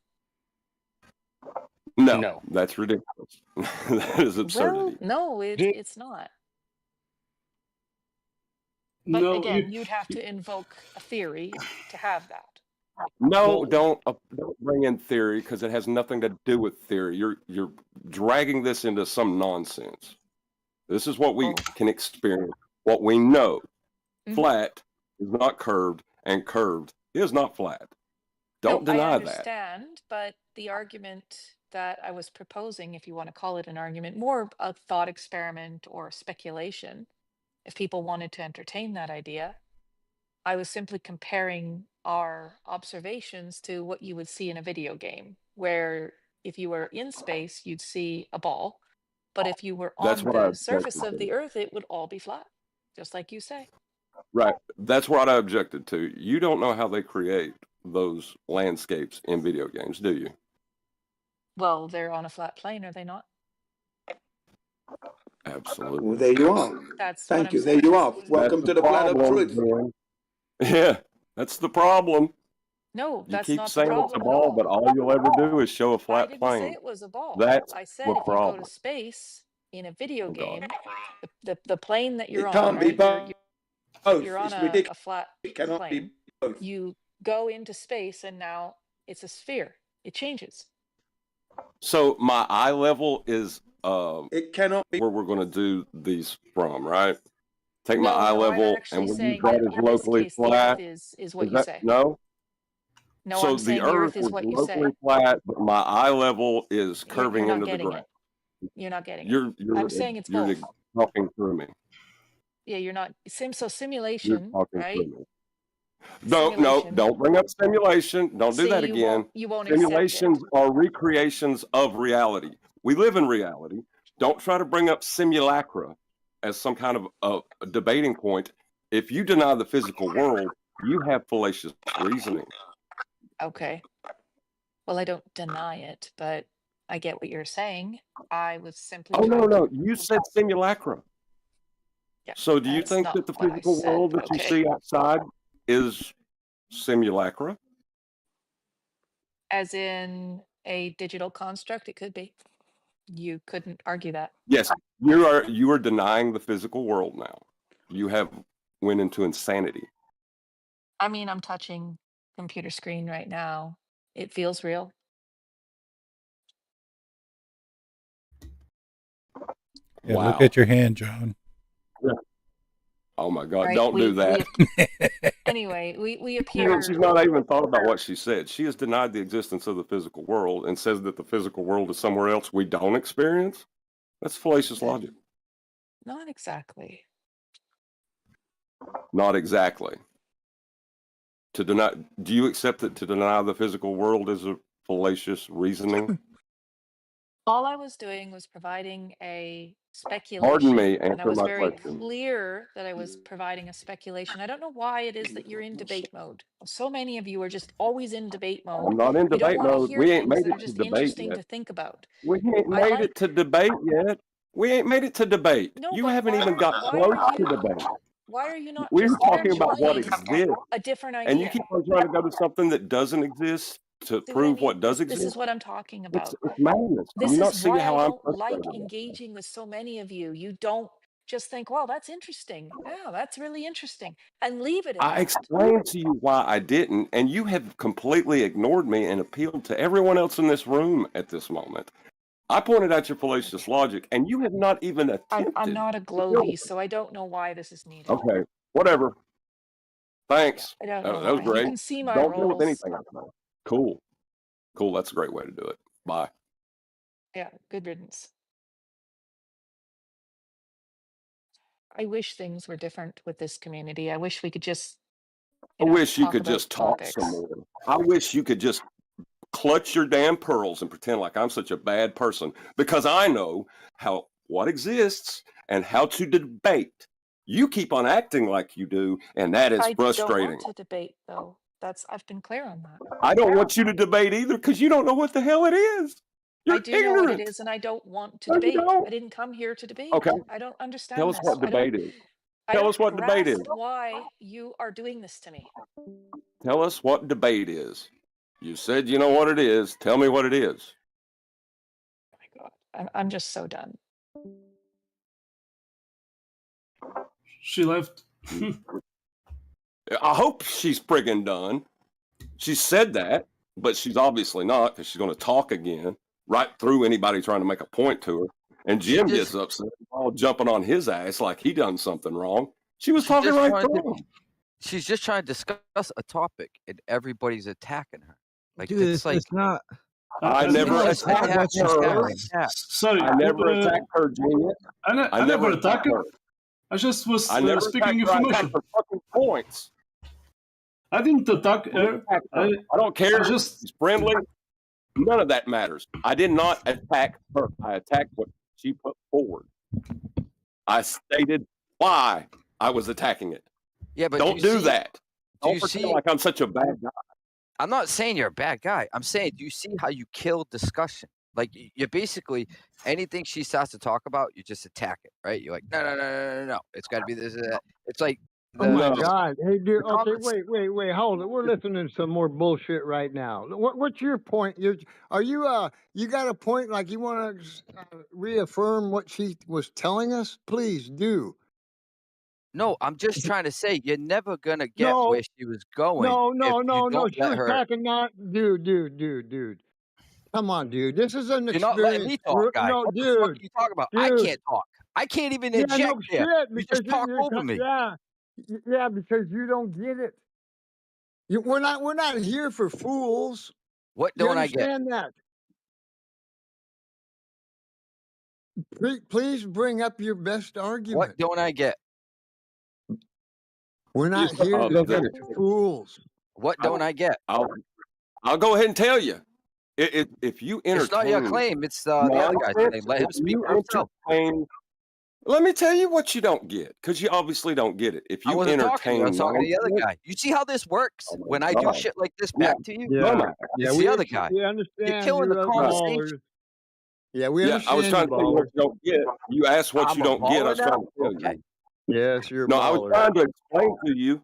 No, No. that's ridiculous. That is Well, absurdity. no, it's not. But No, again, you'd have to invoke a theory to have that. No, well, don't bring in theory because it has nothing to do with theory. You're dragging this into some nonsense. This is what we Well, can experience. What we know. mhm. Flat is not curved, and curved is not flat. Don't No, I deny that. understand, but the argument that I was proposing, if you want to call it an argument, more a thought experiment or speculation, if people wanted to entertain that idea, I was simply comparing our observations to what you would see in a video game, where if you were in space, you'd see a ball, but if you were That's on what I the surface objected of to. the Earth, it would all be flat, just like you say. Right. That's what I objected to. You don't know how they create those landscapes in video games, do you? Well, they're on a flat plane, are they not? Absolutely. Well, there you are. That's what Thank I'm you. There saying. you are. That's Welcome the to the planet of problem, truth. man. Yeah, that's the problem. No, You that's keep not the saying it's a problem at ball, but all. all you'll ever do is show a I flat didn't say plane. it was a ball. That's I said the if you go to problem. space in a video Oh, God. game, the plane that you're It on, can't be right? both. You're on It's a ridiculous. flat It cannot plane. be both. You go into space and now it's a sphere. It changes. So my eye level is It cannot be. where we're going to do these from, right? Take my No, eye no, I'm level, actually and we'll use saying that that as in this locally case, the flat. Earth is what Is you that say. no? No, So I'm the saying the Earth Earth is was what you say. locally flat, but my eye level is You're curving not into the getting ground. it. You're not getting it. You're I'm saying it's you're both. talking through me. Yeah, you're not. So You're simulation, talking right? through me. No, Simulation. don't bring up simulation. Don't do See, that again. you won't accept it. Simulations are recreations of reality. We live in reality. Don't try to bring up simulacra as some kind of a debating point. If you deny the physical world, you have fallacious reasoning. Okay. Well, I don't deny it, but I get what you're saying. I was simply Oh, trying to. no. You said simulacra. Yeah, So do you that's think not that the what I physical said, world but that you okay. see outside is simulacra? As in a digital construct, it could be. You couldn't argue that. Yes, you are denying the physical world now. You have went into insanity. I mean, I'm touching computer screen right now. It feels real. Yeah, Wow. look at your hand, John. Yeah. Oh my God! Right? Don't do that. Anyway, we She's appear. not even thought about what she said. She has denied the existence of the physical world and says that the physical world is somewhere else we don't experience. That's fallacious logic. Not exactly. Not exactly. To deny, do you accept that to deny the physical world is a fallacious reasoning? All I was doing was providing a speculation. Pardon me, and I answer was my very question. clear that I was providing a speculation. I don't know why it is that you're in debate mode. So many of you are just always in debate mode. I'm not in You don't debate want to mode. hear We ain't things made that are it to just debate interesting yet. to think about. We ain't I made like. it to debate yet. We ain't made it to debate. No, You but haven't even got why close are to you? debate. Why are you not We're just talking about what enjoying exists. a different And you idea? keep on trying to go to something that doesn't exist to See what I prove mean? what does This is exist. what I'm talking about. It's madness. Do This you not is see why how I I'm don't like frustrated about it? engaging with so many of you. You don't just think, well, that's interesting. Yeah, that's really interesting. And leave it at I that. explained to you why I didn't, and you have completely ignored me and appealed to everyone else in this room at this moment. I pointed out your fallacious logic, and you have not even attempted. I'm not a to deal with globie, it. so I don't know why this is needed. Okay, whatever. Thanks. I don't know That was why. You great. can see my Don't deal with roles. anything I say. Cool. That's a great way to do it. Bye. Yeah, good riddance. I wish things were different with this community. I wish we could just, I you know, wish you talk could about just talk some topics. more. I wish you could just clutch your damn pearls and pretend like I'm such a bad person, because I know what exists and how to debate. You keep on acting like you do, and that is I don't frustrating. want to debate, though. I've been clear on that. I don't want you to debate either, because you don't know what the hell it is. You're I do know what it ignorant. is, and I don't want to No, you debate. don't. I didn't come here to debate. Okay, I don't tell understand us this. what debate is. I Tell don't us what debate is. grasp why you are doing this to me. Tell us what debate is. You said you know what it is. Tell me what it is. Oh my God, I'm just so done. She left. I hope she's friggin' done. She said that, but she's obviously not, because she's going to talk again right through anybody trying to make a point to her. And She Jim just gets upset, all jumping on his ass like he done something wrong. She was she talking just right wanted through to him. she's just trying to discuss a topic and everybody's attacking her. Like Dude, it's like it's not. I As never long it's as attacked attack, That's just her. attack, fine. attack. sorry, I never attacked her, Genius. I never attacked her. her. I just was I never speaking attacked her. I attacked information. her fucking points. I didn't attack I her. attacked her. I I don't care I if just she's friendly. None of that matters. I did not attack her. I attacked what she put forward. I stated why I was attacking it. Yeah, but Don't do that. do Don't you pretend see? like I'm such a bad guy. I'm not saying you're a bad guy. I'm saying, do you see how you kill discussion? Like you're basically anything she starts to talk about, you just attack it, right? You're like, no. It's got to be this. That. It's like Oh my No. God! Hey, dude. the Okay, comments. wait. Hold it. We're listening to some more bullshit right now. What's your point? Are you you got a point? Like you want to reaffirm what she was telling us? Please do. No, I'm just trying to say you're never gonna get where No, she was going if you no. don't She let was her. talking not, dude. Come on, dude. This is an You're not letting me experience. talk, guy. No, What the fuck are you talking about? I dude. can't talk. I can't even Yeah, inject no there. shit. You Because just talk over me. yeah, because you don't get it. We're not here for fools. What You don't I get? understand that? Please bring up your best What argument. don't I get? We're not here I'll to go be finish. fools. What don't I get? I'll go ahead and tell you. If you It's not your entertain claim. It's the other guy's nonsense, claim. Let him if speak you for himself. entertain, let me tell you what you don't get, because you obviously don't get it. If I you wasn't talking to you. I entertain was talking to the other nonsense, guy. You see how this works? oh my When I do God. shit like this Yeah, back to you, Yeah, it's the other guy. we You're understand killing you the right. conversation. ballers. Yeah, we Yeah, I was understand you trying to tell you what ballers. you don't get. You asked what I'm you a don't get. I baller was trying now? to tell Okay. you. Yes, you're a No, I was baller. trying to explain to you.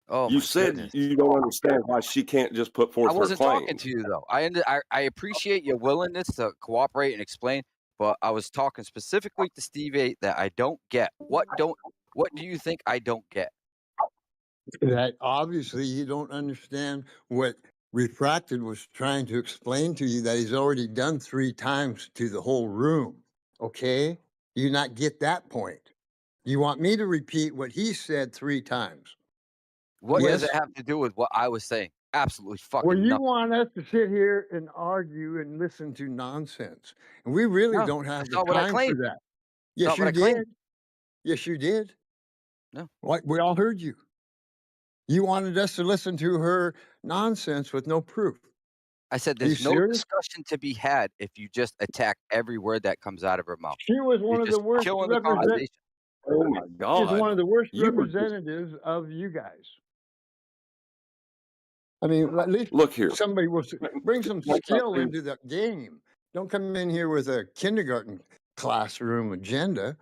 Oh You my said goodness. you don't understand why she can't just put I forth her wasn't talking claims. to you though. I appreciate your willingness to cooperate and explain, but I was talking specifically to Steve A that I don't get. What do you think I don't get? That obviously you don't understand what Refracted was trying to explain to you that he's already done 3 times to the whole room. Okay? You not get that point. You want me to repeat what he said 3 times? What does Yes? it have to do with what I was saying? Absolutely Well, fucking you nothing. want us to sit here and argue and listen to nonsense. And we really No, don't have that's the not what I time for claimed. that. It's Yes, not what you I claimed. did. Yes, you did. No. What? We all heard you. You wanted us to listen to her nonsense with no proof. I said Are you there's no serious? discussion to be had if you just attack every word that comes out of her mouth. She was one You're of the just worst killing the conversation. Oh my She's God. one of the worst You were just, representatives of you guys. I mean, at least look here. somebody will bring some Like skill something- into the game. Don't come in here with a kindergarten classroom agenda.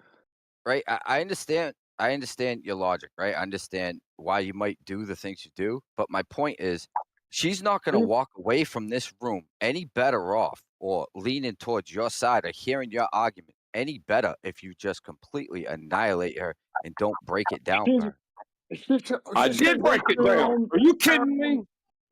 Right? I understand. I understand your logic, right? I understand why you might do the things you do, but my point is, she's not going to walk away from this room any better off or leaning towards your side or hearing your argument any better if you just completely annihilate her and don't break it down for her. I did break it down. Are you kidding me?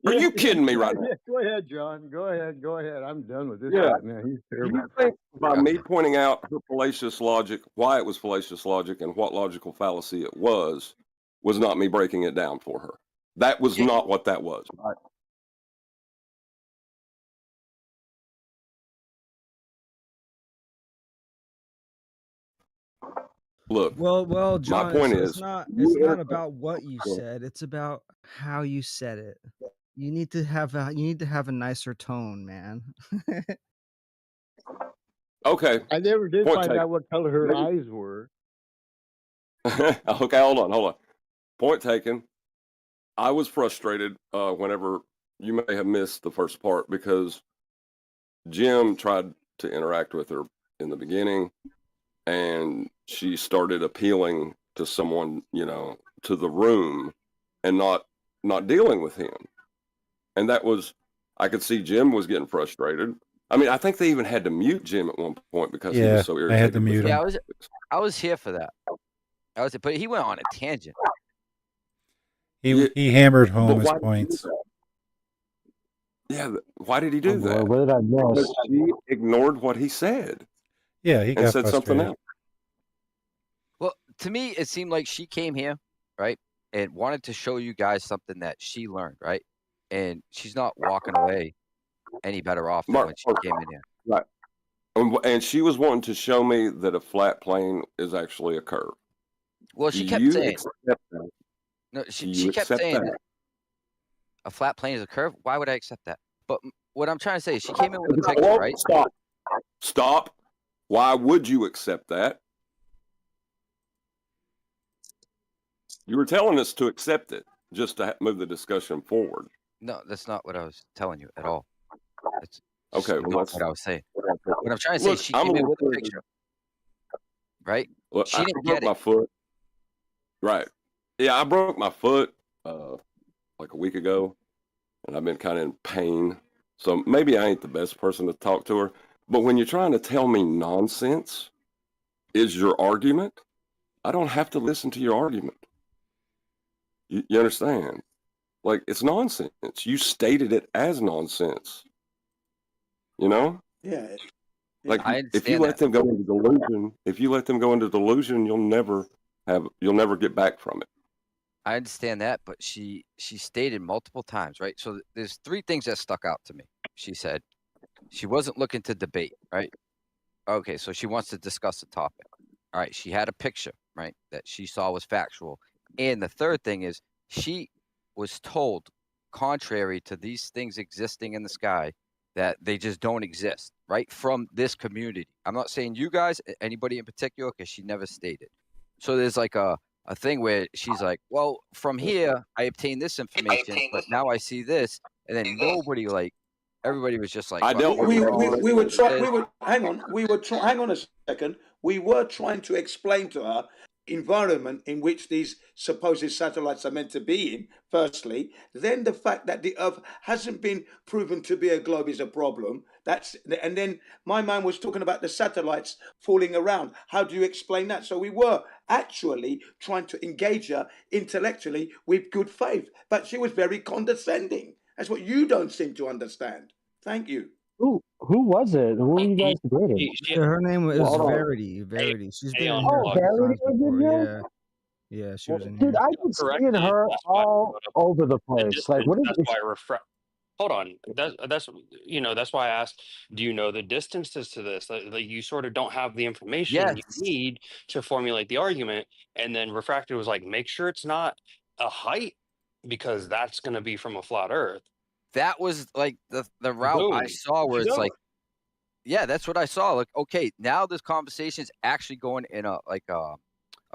Are you kidding me right now? Yeah, go ahead, John. Go ahead. I'm done with this Yeah. guy, man. He's Do terrible. you think by me pointing out her fallacious logic, why it was fallacious logic, and what logical fallacy it was not me breaking it down for her? That was not what that was. Right? look, Well, my John, point it's is, not you it's not interrupt. about what you Go. said. It's about how you said it. You need to have a nicer tone, man. Okay, I never did point find taken. out what color her Maybe- eyes were. Okay, hold on. Point taken. I was frustrated whenever you may have missed the first part because Jim tried to interact with her in the beginning, and she started appealing to someone, to the room, and not dealing with him. And that was, I could see Jim was getting frustrated. I mean, I think they even had to mute Jim at one point because he Yeah, was so they had to irritated with mute her. him. Yeah, I was here for that. But he went on a tangent. He hammered home But his why did he do points. that? Yeah, why did he Oh do boy, that? what did I miss? Because she ignored what he said Yeah, he and got said something frustrated. else. Well, to me, it seemed like she came here, right, and wanted to show you guys something that she learned, right? And she's not walking away any better off than when she came in here. Right. And she was wanting to show me that a flat plane is actually a curve. Well, Do she kept you saying, accept that? no, Do she you kept accept saying that? a flat plane is a curve. Why would I accept that? But what I'm trying to say is she came in with a picture, Whoa, right? Stop. Why would you accept that? You were telling us to accept it just to move the discussion forward. No, that's not what I was telling you at all. That's Okay, well, not what I was saying. What I'm trying to say Look, is she I'm came a in with a little- picture, right? Look, She I didn't broke get my it. foot. Right. Yeah, I broke my foot like a week ago, and I've been kind of in pain. So maybe I ain't the best person to talk to her. But when you're trying to tell me nonsense is your argument, I don't have to listen to your argument. You understand? Like, it's nonsense. You stated it as nonsense. You know? Yeah. Like, I if you understand let that. them go into delusion, you'll never get back from it. I understand that, but she stated multiple times, right? So there's three things that stuck out to me. She said she wasn't looking to debate, right? Okay, so she wants to discuss the topic. All right, she had a picture, right, that she saw was factual. And the third thing is she was told, contrary to these things existing in the sky, that they just don't exist, right, from this community. I'm not saying you guys, anybody in particular, because she never stated. So there's like a thing where she's like, well, from here, I obtained this information, but now I see this. And then everybody was just like, I dealt with We that. were trying. Hang on. Hang on a second. We were trying to explain to her environment in which these supposed satellites are meant to be in. Firstly, then the fact that the Earth hasn't been proven to be a globe is a problem. And then my man was talking about the satellites falling around. How do you explain that? So we were actually trying to engage her intellectually with good faith, but she was very condescending. That's what you don't seem to understand. Thank you. Who was it? Who were you guys debating? Her name was Well, hold on. Verity. She's been in Oh, here a couple Verity times was in before. here? Yeah, she was in here. Dude, I keep seeing her all over the place. Like, what is That's why hold on. That's why I asked, do you know the distances to this? Like you sort of don't have the information you need to formulate the argument. And then Refracted was like, make sure it's not a height because that's going to be from a flat earth. That was like the route I Boom. saw where You it's know like, yeah, that's what I saw. Like, okay, now this conversation's actually going in a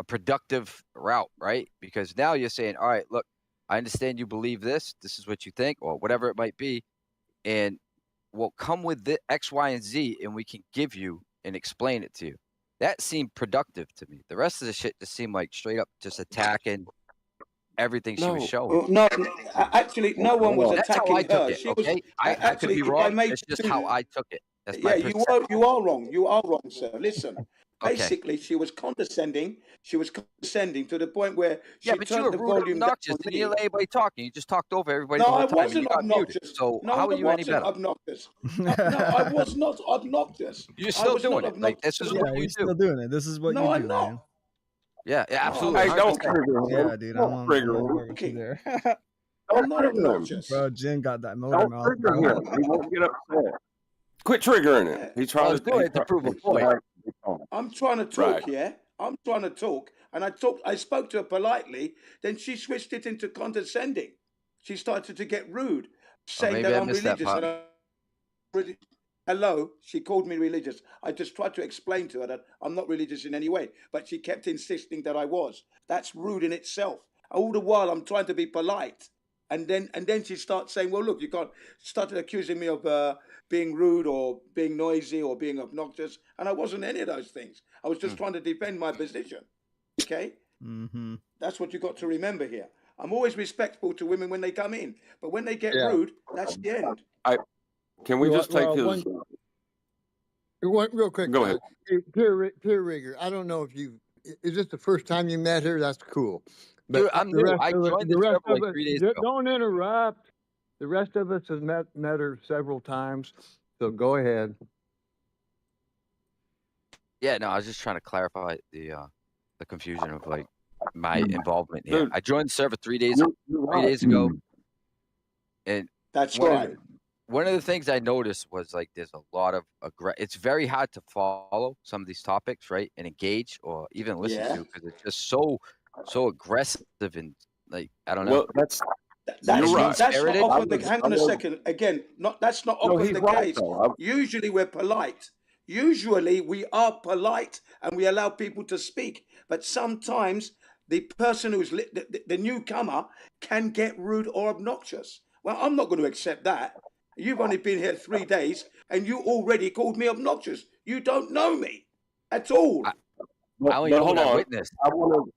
productive route, right? Because now you're saying, all right, look, I understand you believe this. This is what you think, or whatever it might be, and we'll come with the X, Y, and Z, and we can give you and explain it to you. That seemed productive to me. The rest of the shit just seemed like straight up just attacking everything she was showing. No, actually, no one was That's how attacking I took her. it. She Okay, was I could actually. be If I wrong. may, It's just how I took it. That's my yeah, perception. you are wrong. You are wrong, sir. Listen. Okay. Basically, she was condescending. She was condescending to the point where she Yeah, but you turned were the rude and volume down. obnoxious. Didn't you let everybody talking? You just talked over everybody No, the I whole time, and you wasn't got muted. obnoxious. So No, how are I you any wasn't better? obnoxious. No, I was not obnoxious. You're I still was doing not it. Like obnoxious. this is Yeah, what you're you still do. doing it. This is what No, you I'm do, not. man. Yeah, No, absolutely. Hey, don't 100%. trigger him. Yeah, dude, I'm Don't on trigger board him. with you there. I'm not trigger him. obnoxious. Bro, Jen got that motor Don't mouth, trigger bro. him. He won't get upset. Quit triggering him. Yeah. He's I trying was to. doing it to prove a point. I'm trying to talk, Right. yeah? I'm trying to talk, and I spoke to her politely. Then she switched it into condescending. She started to get rude, Oh, saying maybe that I I'm missed that religious. part. And hello, she called me religious. I just tried to explain to her that I'm not religious in any way, but she kept insisting that I was. That's rude in itself. All the while I'm trying to be polite, and then she starts saying, "Well, look, you can't." Started accusing me of being rude or being noisy or being obnoxious, and I wasn't any of those things. I was just trying to defend my position. Okay, Mm-hmm. that's what you got to remember here. I'm always respectful to women when they come in, but when they get Yeah. rude, that's the end. Can we just take his? One real quick. Go ahead. Peer Rigger. I don't know if is this the first time you met her? That's cool. But Dude, I'm new. I joined the server like 3 days ago. Don't interrupt. The rest of us have met her several times. So go ahead. Yeah, no, I was just trying to clarify the confusion of like my involvement here. Dude, I joined the server 3 days ago, and That's one right. One of the things I noticed was like there's a lot of it's very hard to follow some of these topics, right, and engage or even listen Yeah. to because it's just so aggressive and like I don't know. Well, that's That's you're not right. often the hang on a second. Again, that's not No, often he's the right, case. though. Usually we're polite. Usually we are polite and we allow people to speak. But sometimes the person who's the newcomer can get rude or obnoxious. Well, I'm not going to accept that. You've only been here 3 days and you already called me obnoxious. You don't know me at all. I only know what I witnessed. I want to.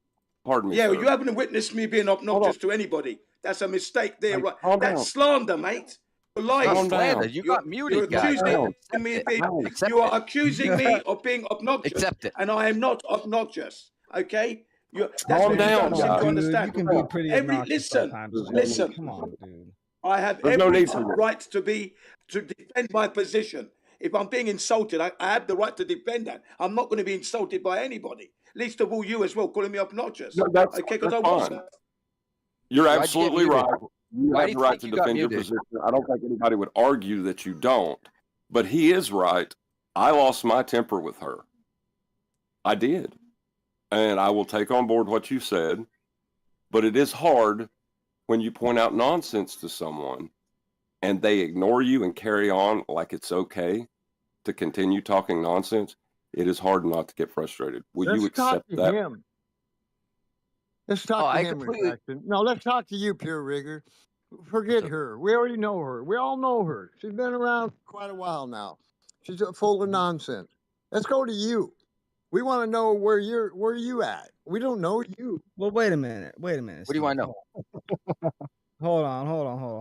Pardon me. Yeah, sir. you haven't witnessed me being obnoxious to anybody. That's a mistake there. Hey, Right? calm That's down. slander, mate. You're lying. Calm Slander. down. You got muted, You're guys. accusing me of being, you are accusing me of being obnoxious, Accept it. and I am not obnoxious. Okay, that's Calm what you down, don't seem guys. to understand. You can be pretty obnoxious listen, sometimes. listen. Come on, dude. I have There's no every need for that. right to defend my position. If I'm being insulted, I have the right to defend that. I'm not going to be insulted by anybody. Least of all you as well, calling me obnoxious. No, that's Okay, because I fine. wasn't. You're Why'd you get absolutely muted? right. You Why have do the you right think to you got defend your muted? position. I don't think anybody would argue that you don't. But he is right. I lost my temper with her. I did. And I will take on board what you said. But it is hard when you point out nonsense to someone and they ignore you and carry on like it's okay to continue talking nonsense. It is hard not to get frustrated. Will you Let's talk accept to that? him. Let's talk Oh, to I him, completely. Retraction. No, let's talk to you, Peer Rigger. Forget her. We already know her. We all know her. She's been around quite a while now. She's full of nonsense. Let's go to you. We want to know where you at. We don't know you. Well, wait a minute. Wait a minute. What do you want to know? Hold on.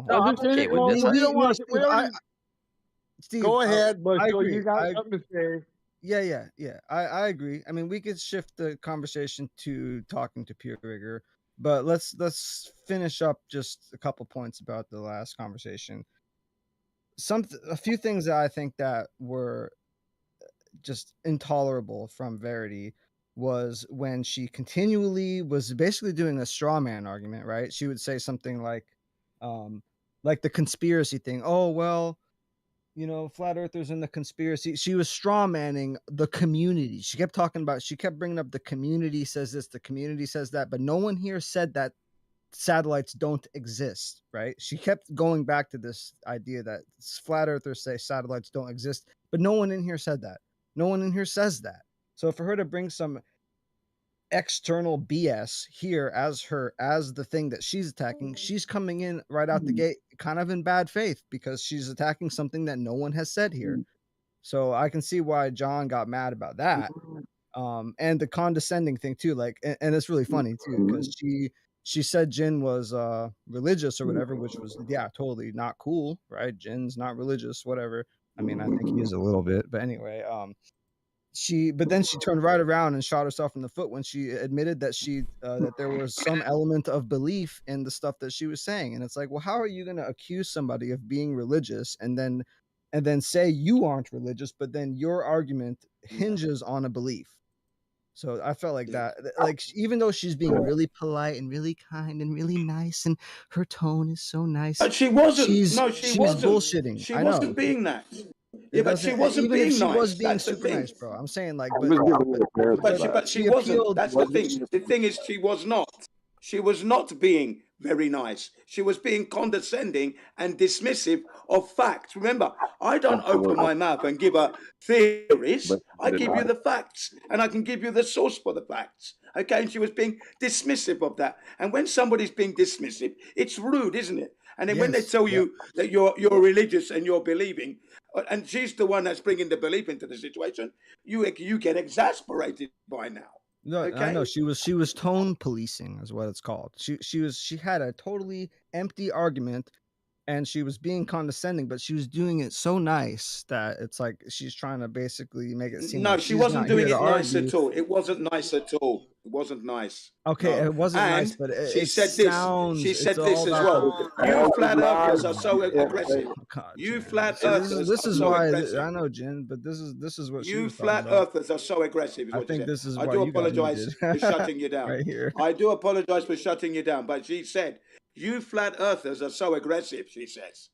No, I'm just okay with well, this. we don't want to. Steve, We already, Steve, go ahead, but I so agree. you got something to say. Yeah. I agree. I mean, we could shift the conversation to talking to Peer Rigger, but let's finish up just a couple points about the last conversation. A few things that I think that were just intolerable from Verity was when she continually was basically doing a straw man argument, right? She would say something like the conspiracy thing. Oh, well, you know, flat earthers in the conspiracy. She was straw manning the community. She kept bringing up the community says this, the community says that, but no one here said that satellites don't exist, right? She kept going back to this idea that flat earthers say satellites don't exist, but no one in here said that. No one in here says that. So for her to bring some external BS here as the thing that she's attacking, she's coming in right out the gate kind of in bad faith because she's attacking something that no one has said here. So I can see why John got mad about that. And the condescending thing too, like, and it's really funny too, because she said Jin was religious or whatever, which was, yeah, totally not cool, right? Jin's not religious, whatever. I mean, I think he is a little bit, but anyway, but then she turned right around and shot herself in the foot when she admitted that that there was some element of belief in the stuff that she was saying. And it's like, well, how are you going to accuse somebody of being religious and then say you aren't religious, but then your argument hinges on a belief? So I felt like that, like, even though she's being really polite and really kind and really nice and her tone is so nice, But she wasn't. she's No, she wasn't. bullshitting. She I know. wasn't being that. Yeah, but she wasn't even if being she was nice. being That's the super thing. nice, bro. I'm saying like, I was giving you a fair But shake. she wasn't. appealed. That's the thing. The thing is, she was not. She was not being very nice. She was being condescending and dismissive of facts. Remember, I don't open Absolutely. my mouth and give her theories. But I you did give you not. the facts, and I can give you the source for the facts. Okay, and she was being dismissive of that. And when somebody's being dismissive, it's rude, isn't it? And then when they Yes. tell Yep. you that you're religious and you're believing, and she's the one that's bringing the belief into the situation, you get exasperated by now. No, I know Okay. she was tone policing is what it's called. She had a totally empty argument, and she was being condescending, but she was doing it so nice that it's like she's trying to basically make it seem No, like she she's wasn't not here doing to it nice argue. at all. It wasn't nice at all. It wasn't nice. Okay, No. it wasn't nice, And but she it said this. sounds. She It's said this all as about well. the. You All flat these earthers are lies, so yeah, aggressive. Oh God, You Jin. flat See, earthers this are is so why aggressive. I know, Jin, but this is what she You was talking flat about. earthers are so aggressive, is I what she think said. this is I why do you got apologize for muted shutting you down. right here. I do apologize for shutting you down. But she said, you flat earthers are so aggressive, she says.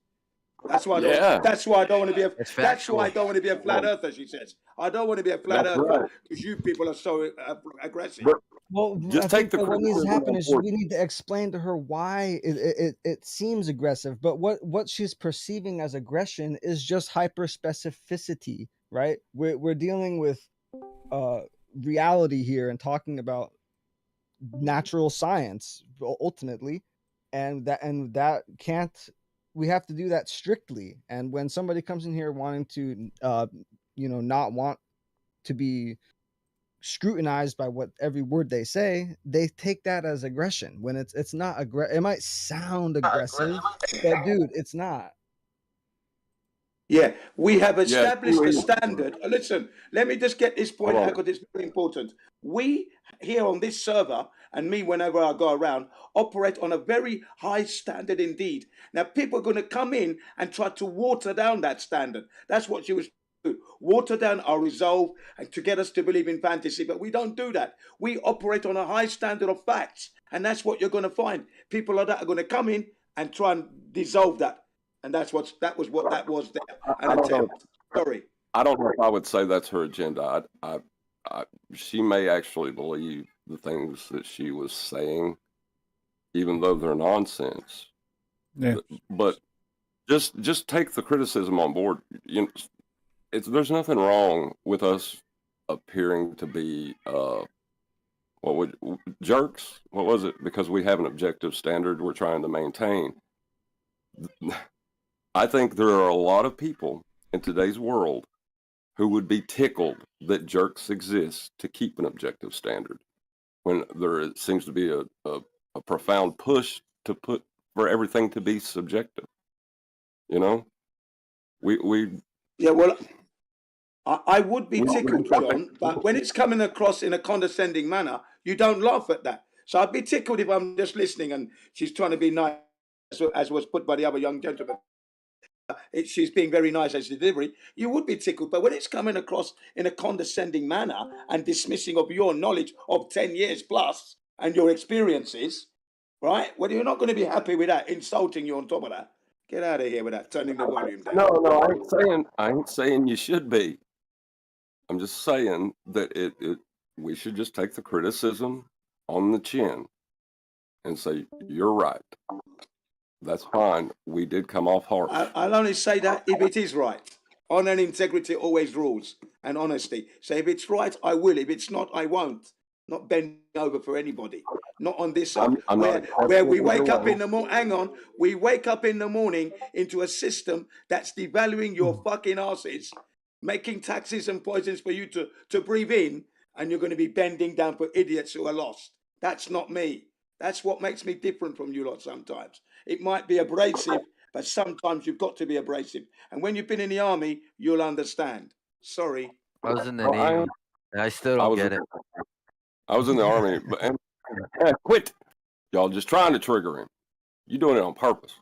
That's why I don't. yeah. That's why I don't want to be a. It's That's why I factual. don't want to be a flat Well, earther. She says. I don't want to be a flat that's earther right. because you people are so aggressive. But Well, I just think take the that what needs to criticism happen on is board. we need to explain to her why it seems aggressive, but what she's perceiving as aggression is just hyper specificity, right? We're dealing with reality here and talking about natural science ultimately, and that can't. We have to do that strictly. And when somebody comes in here wanting to, not want to be scrutinized by what every word they say, they take that as aggression when it's not it might sound aggressive, but dude, it's not. Yeah, we have Yeah, established she a is. standard. Listen, let me just get this point Hold out on. because it's very important. We here on this server, and me whenever I go around, operate on a very high standard indeed. Now, people are going to come in and try to water down that standard. That's what she was do. Water down our resolve and to get us to believe in fantasy, but we don't do that. We operate on a high standard of facts, and that's what you're going to find. People like that are going to come in and try and dissolve that. And that was what that was there. An I don't know. attempt. Sorry. I don't know if I would say that's her agenda. She may actually believe the things that she was saying, even though they're nonsense. Yeah. But just take the criticism on board. There's nothing wrong with us appearing to be jerks. What was it? Because we have an objective standard we're trying to maintain. I think there are a lot of people in today's world who would be tickled that jerks exist to keep an objective standard when there seems to be a profound push for everything to be subjective. We Yeah, well, I would be we tickled, John, but when it's coming across in a condescending manner, you don't laugh at that. So I'd be tickled if I'm just listening and she's trying to be nice, as was put by the other young gentleman. She's being very nice as delivery. You would be tickled, but when it's coming across in a condescending manner and dismissing of your knowledge of 10 years plus and your experiences, right? Well, you're not going to be happy with that, insulting you on top of that. Get out of here with that, turning the volume down. No, I ain't saying you should be. I'm just saying that we should just take the criticism on the chin and say, you're right. That's fine. We did come off harsh. I'll only say that if it is right. Honor and integrity always rules, and honesty. So if it's right, I will. If it's not, I won't. Not bend over for anybody. Not on this side. I'm not Where we questioning wake your up way. in the morning. Hang on. We wake up in the morning into a system that's devaluing your fucking asses, making taxes and poisons for you to breathe in, and you're going to be bending down for idiots who are lost. That's not me. That's what makes me different from you lot sometimes. It might be abrasive, but sometimes you've got to be abrasive. And when you've been in the army, you'll understand. Sorry. I was in the Well, Navy, and I still I don't was get it. I was in the army, and quit. Y'all just trying to trigger him. You doing it on purpose.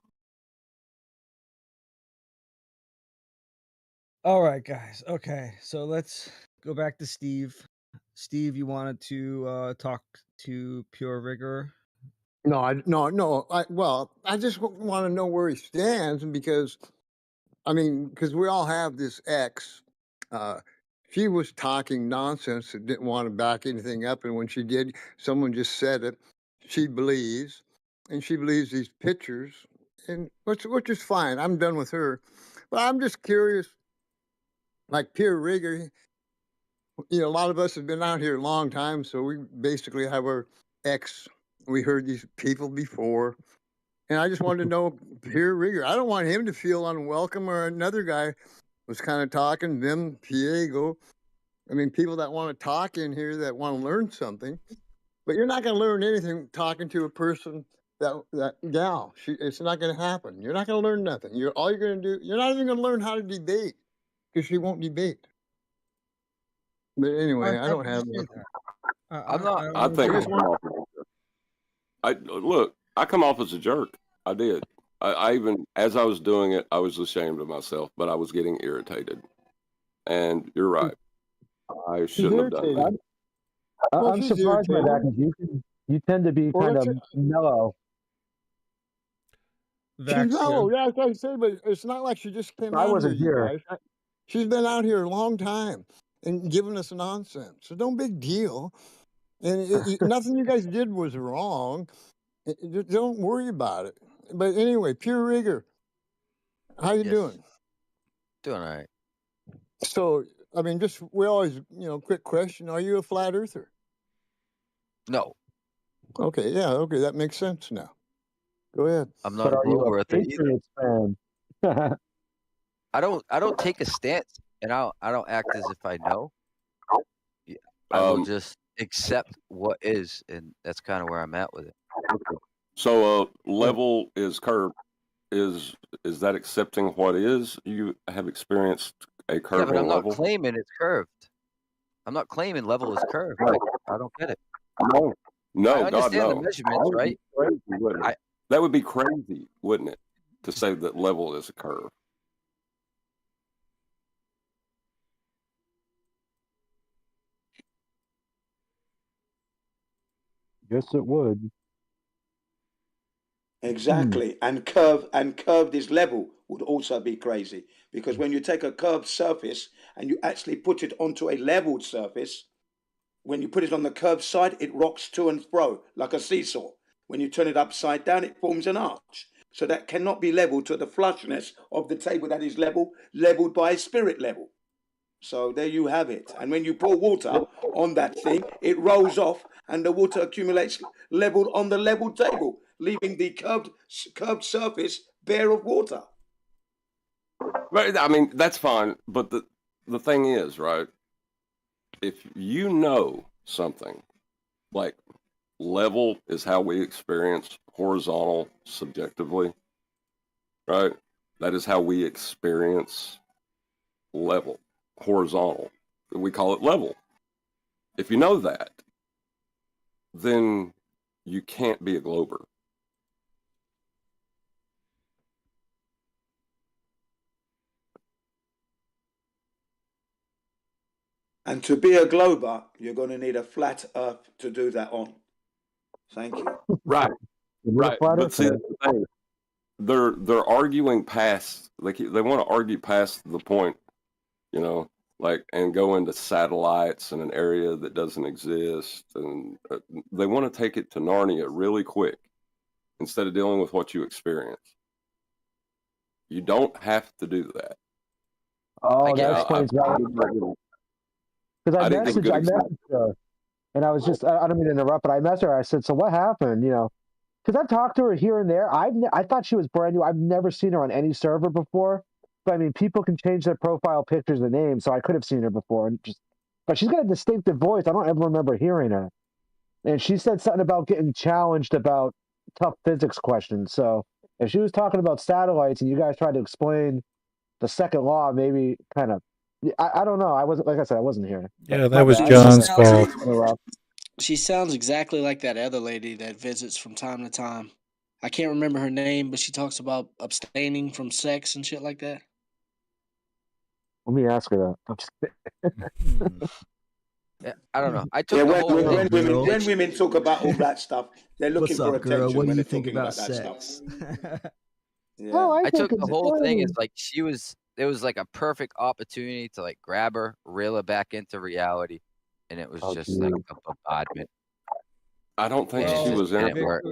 All right, guys. Okay, so let's go back to Steve. Steve, you wanted to talk to Pure Rigor. No. I just want to know where he stands because I mean, because we all have this ex. She was talking nonsense and didn't want to back anything up. And when she did, someone just said it. She believes, and she believes these pictures, and which is fine. I'm done with her. But I'm just curious, like Pierre Rigger, a lot of us have been out here a long time, so we basically have our ex. We heard these people before. And I just wanted to know Pierre Rigger. I don't want him to feel unwelcome, or another guy was kind of talking, Vim Piego. I mean, people that want to talk in here that want to learn something, but you're not going to learn anything talking to a person that gal. It's not going to happen. You're not going to learn nothing. All you're going to do. You're not even going to learn how to debate because she won't debate. But anyway, I don't have. I'm not. I think look. I come off as a jerk. I did. I even, as I was doing it, I was ashamed of myself, but I was getting irritated. And you're right. I shouldn't have done that. I'm surprised by that because you tend to be kind of mellow. She's mellow, yeah, as I say, but it's not like she just came out here, you guys. She's been out here a long time and giving us nonsense. So no big deal. And nothing you guys did was wrong. Don't worry about it. But anyway, Pierre Rigger, how you doing? Doing all right. So, I mean, we always, quick question. Are you a flat earther? No. Okay, yeah, okay, that makes sense now. Go ahead. I'm not a globe earther either. I don't take a stance, and I don't act as if I know. I will just accept what is, and that's kind of where I'm at with it. So level is curved. Is that accepting what is? You have experienced a curve. Yeah, but I'm not level? claiming it's curved. I'm not claiming level is curved. Like, I don't get it. No, I understand the measurements, right? That would be crazy, wouldn't it, to say that level is a curve? Yes, it would. Exactly. And curved is level would also be crazy, because when you take a curved surface and you actually put it onto a leveled surface, when you put it on the curved side, it rocks to and fro like a seesaw. When you turn it upside down, it forms an arch. So that cannot be leveled to the flushness of the table that is leveled by a spirit level. So there you have it. And when you pour water on that thing, it rolls off and the water accumulates leveled on the leveled table, leaving the curved surface bare of water. Right, I mean, that's fine. But the thing is, right, if you know something, like level is how we experience horizontal subjectively, right? That is how we experience level, horizontal. We call it level. If you know that, then you can't be a glober. And to be a glober, you're going to need a flat earth to do that on. Thank you. Right. Right. But see, that's the thing. They're arguing past, they want to argue past the point, and go into satellites in an area that doesn't exist. And they want to take it to Narnia really quick instead of dealing with what you experience. You don't have to do that. Oh, that explains why. Because I messaged her, and I was just, I don't mean to interrupt, but I messaged her. I said, so what happened, Because I've talked to her here and there. I thought she was brand new. I've never seen her on any server before. But I mean, people can change their profile pictures and names, so I could have seen her before. But she's got a distinctive voice. I don't ever remember hearing her. And she said something about getting challenged about tough physics questions. So if she was talking about satellites and you guys tried to explain the second law, maybe kind of, I don't know. I wasn't, like I said, I wasn't here. Yeah, that was John's fault. She sounds exactly like that other lady that visits from time to time. I can't remember her name, but she talks about abstaining from sex and shit like that. Let me ask her that. Yeah, I don't know. I took the whole when women talk about all that stuff, they're looking What's for up, girl? attention What do when you they're think talking about that sex? stuff. Oh, Yeah. I I think took the it's. whole thing as like it was like a perfect opportunity to like grab her, reel her back into reality, and it was Oh, just like geez. a bombardment, I don't think and it she Well, just was in it. didn't work.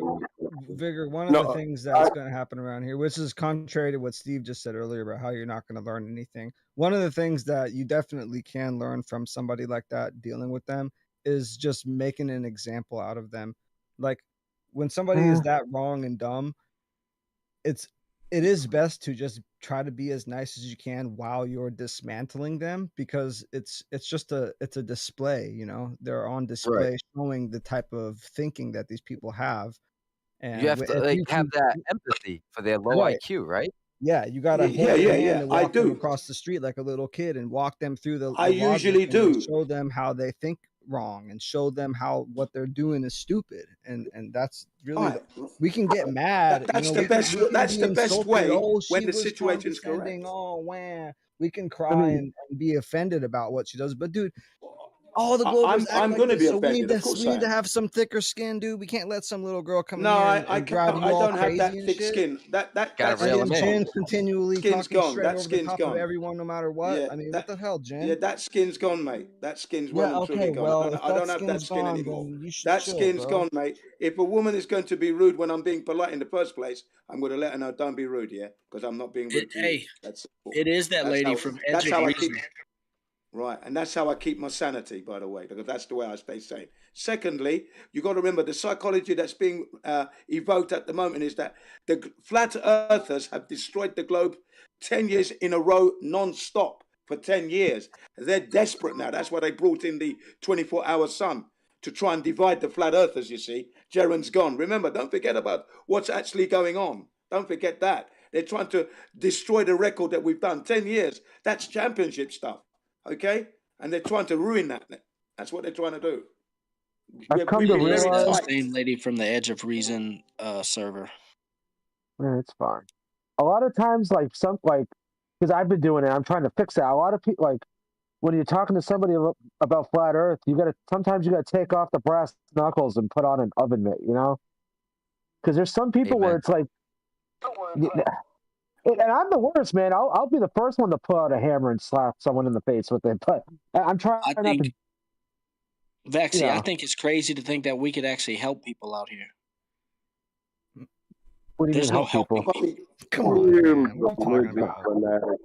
Vigor, one of the No, things I, that's going to happen around here, which is contrary to what Steve just said earlier about how you're not going to learn anything. One of the things that you definitely can learn from somebody like that dealing with them is just making an example out of them. Like when somebody is that wrong and dumb, it is best to just try to be as nice as you can while you're dismantling them, because it's a display, you know. They're on Right. display showing the type of thinking that these people have. You And have to if like you have can, that empathy for their low right, IQ, right? yeah, you got to Yeah, hold their yeah, hand yeah. and I walk them do. across the street like a little kid and walk them through I the logic usually and just do. show them how they think wrong and show them how what they're doing is stupid. And that's really Right. we can get mad, you That's know, the best. we can That's be the best insulted. way Oh, when she the was situation's condescending. correct. Oh, man. We can I cry mean, and be offended about what she does. But dude, all the Globers act I'm like going to this, be so we need offended. Of course I to am. have some thicker skin, dude. We can't let some little girl come in No, here I and drive can't. you I all don't have crazy that and thick shit. skin. That Gotta And reel then them in. Jen continually skin's talking gone. straight That over the skin's top of gone. everyone, no matter what. Yeah, I mean, what the hell, Jen? that skin's gone, mate. That skin's well Yeah, and truly okay, gone. well, if I that don't have that skin's skin gone, anymore. then you should That chill, skin's bro. gone, mate. If a woman is going to be rude when I'm being polite in the first place, I'm going to let her know, don't be rude, yeah, because I'm not being rude to you. Hey, That's simple. it is that That's lady how. from Edge That's of how I keep. Reason. Right, and that's how I keep my sanity, by the way, because that's the way I stay sane. Secondly, you got to remember the psychology that's being evoked at the moment is that the flat earthers have destroyed the globe 10 years in a row, non-stop for 10 years. They're desperate now. That's why they brought in the 24-hour sun to try and divide the flat earthers, you see. Jaren's gone. Remember, don't forget about what's actually going on. Don't forget that. They're trying to destroy the record that we've done 10 years. That's championship stuff. Okay, and they're trying to ruin that. That's what they're trying to do. I've come We've to been very That's the realize. tight. same lady from the Edge of Reason server. Yeah, it's fine. A lot of times, because I've been doing it, I'm trying to fix that. A lot of people, like, when you're talking to somebody about flat Earth, sometimes you got to take off the brass knuckles and put on an oven mitt, you know? Because there's some people where Amen. it's like, and I'm the worst, man. I'll be the first one to pull out a hammer and slap someone in the face with it. But I'm trying I not think, to. Vexy, I Yeah. think it's crazy to think that we could actually help people out here. What do you There's mean no help people? helping people. Come on, man. What are you talking Religious about? fanatic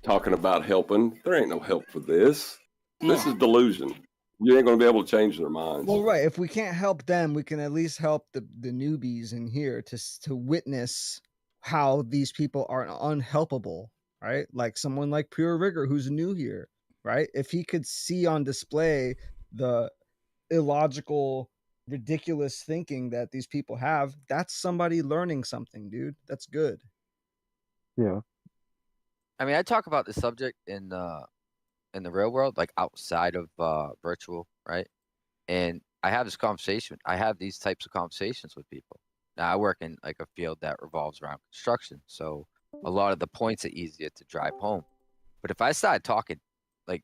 talking about helping. There ain't no help for this. This No. is delusion. You ain't going to be able to change their minds. Well, right. If we can't help them, we can at least help the newbies in here to witness how these people are unhelpable, right? Like someone like Pure Rigor who's new here, right? If he could see on display the illogical, ridiculous thinking that these people have, that's somebody learning something, dude. That's good. Yeah. I mean, I talk about the subject in the real world, like outside of virtual, right? And I have this conversation. I have these types of conversations with people. Now, I work in like a field that revolves around construction, so a lot of the points are easier to drive home. But if I start talking, like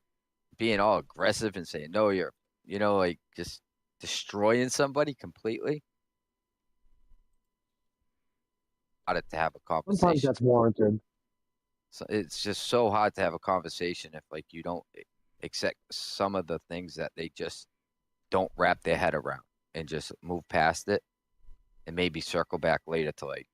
being all aggressive and saying, "No, you're," like just destroying somebody completely, hard to have a Sometimes conversation. that's warranted. So it's just so hard to have a conversation if like you don't accept some of the things that they just don't wrap their head around and just move past it and maybe circle back later to like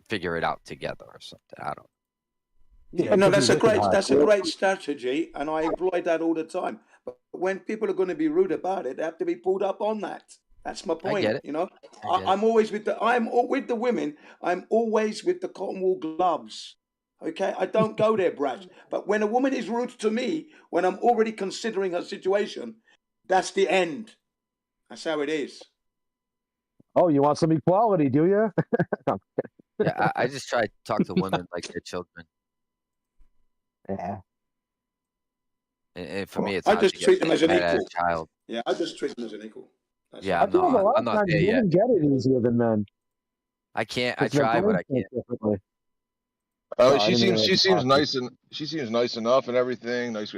figure it out together or something. I don't know. Yeah, no, that's a great strategy, and I employ that all the time. But when people are going to be rude about it, they have to be pulled up on that. That's my point. get it. You know, I get I'm always with with the women. I'm always with the cotton wool gloves. Okay, I don't go there, brash. But when a woman is rude to me, when I'm already considering her situation, that's the end. That's how it is. Oh, you want some equality, do you? Yeah, I just try to talk to women like they're children. Yeah. And for me, it's I hard just to treat get them as an mad at a equal. child. Yeah, I just treat them as an equal. Yeah, I feel like a lot I'm of not times there yet. women get it easier than men. I can't. I 'cause their try, but I brains think can't. differently. Sorry, I She didn't mean seems to she seems nice enough and everything. Nice.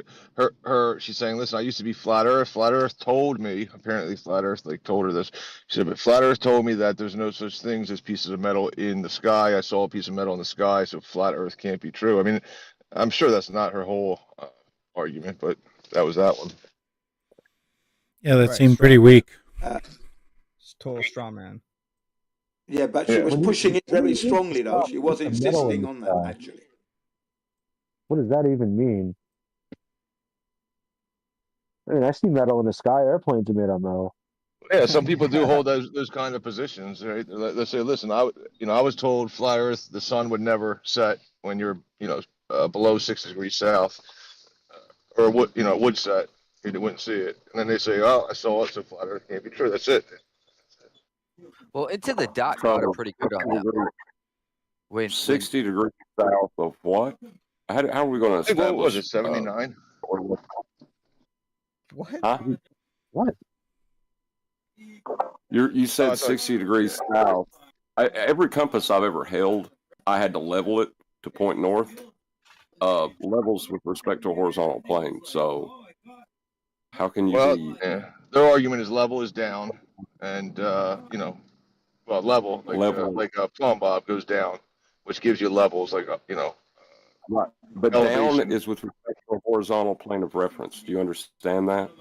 She's saying, listen, I used to be flat Earth. Flat Earth told me, apparently Flat Earth like told her this. She said, but Flat Earth told me that there's no such things as pieces of metal in the sky. I saw a piece of metal in the sky, so Flat Earth can't be true. I mean, I'm sure that's not her whole argument, but that was that one. Yeah, that Right, seemed straw pretty man. weak. It's total straw man. Yeah, but she Yeah. was When pushing it very you strongly, though. stop She was the metal in insisting the on that, sky, actually. what does that even mean? I mean, I see metal in the sky. Airplanes are made of metal. Yeah, some people do hold those kind of positions, right? They say, listen, I was told flat Earth, the sun would never set when you're, below 6 degrees south, or would, it would set, you wouldn't see it. And then they say, oh, I saw it, so flat Earth can't be true. That's it. Well, Into the Dark got it pretty good on that one. When 60 degrees south of what? How are we going to I think, what was establish? it, 79? What? Huh? What? You said I thought- 60 degrees south. Every compass I've ever held, I had to level it to point north. Levels with respect to a horizontal plane. So how can you Well, be? yeah, their argument is level is down, and well, level like a plumb bob goes down, which gives you levels like Right. But elevation. down is with respect to a horizontal plane of reference. Do you understand that?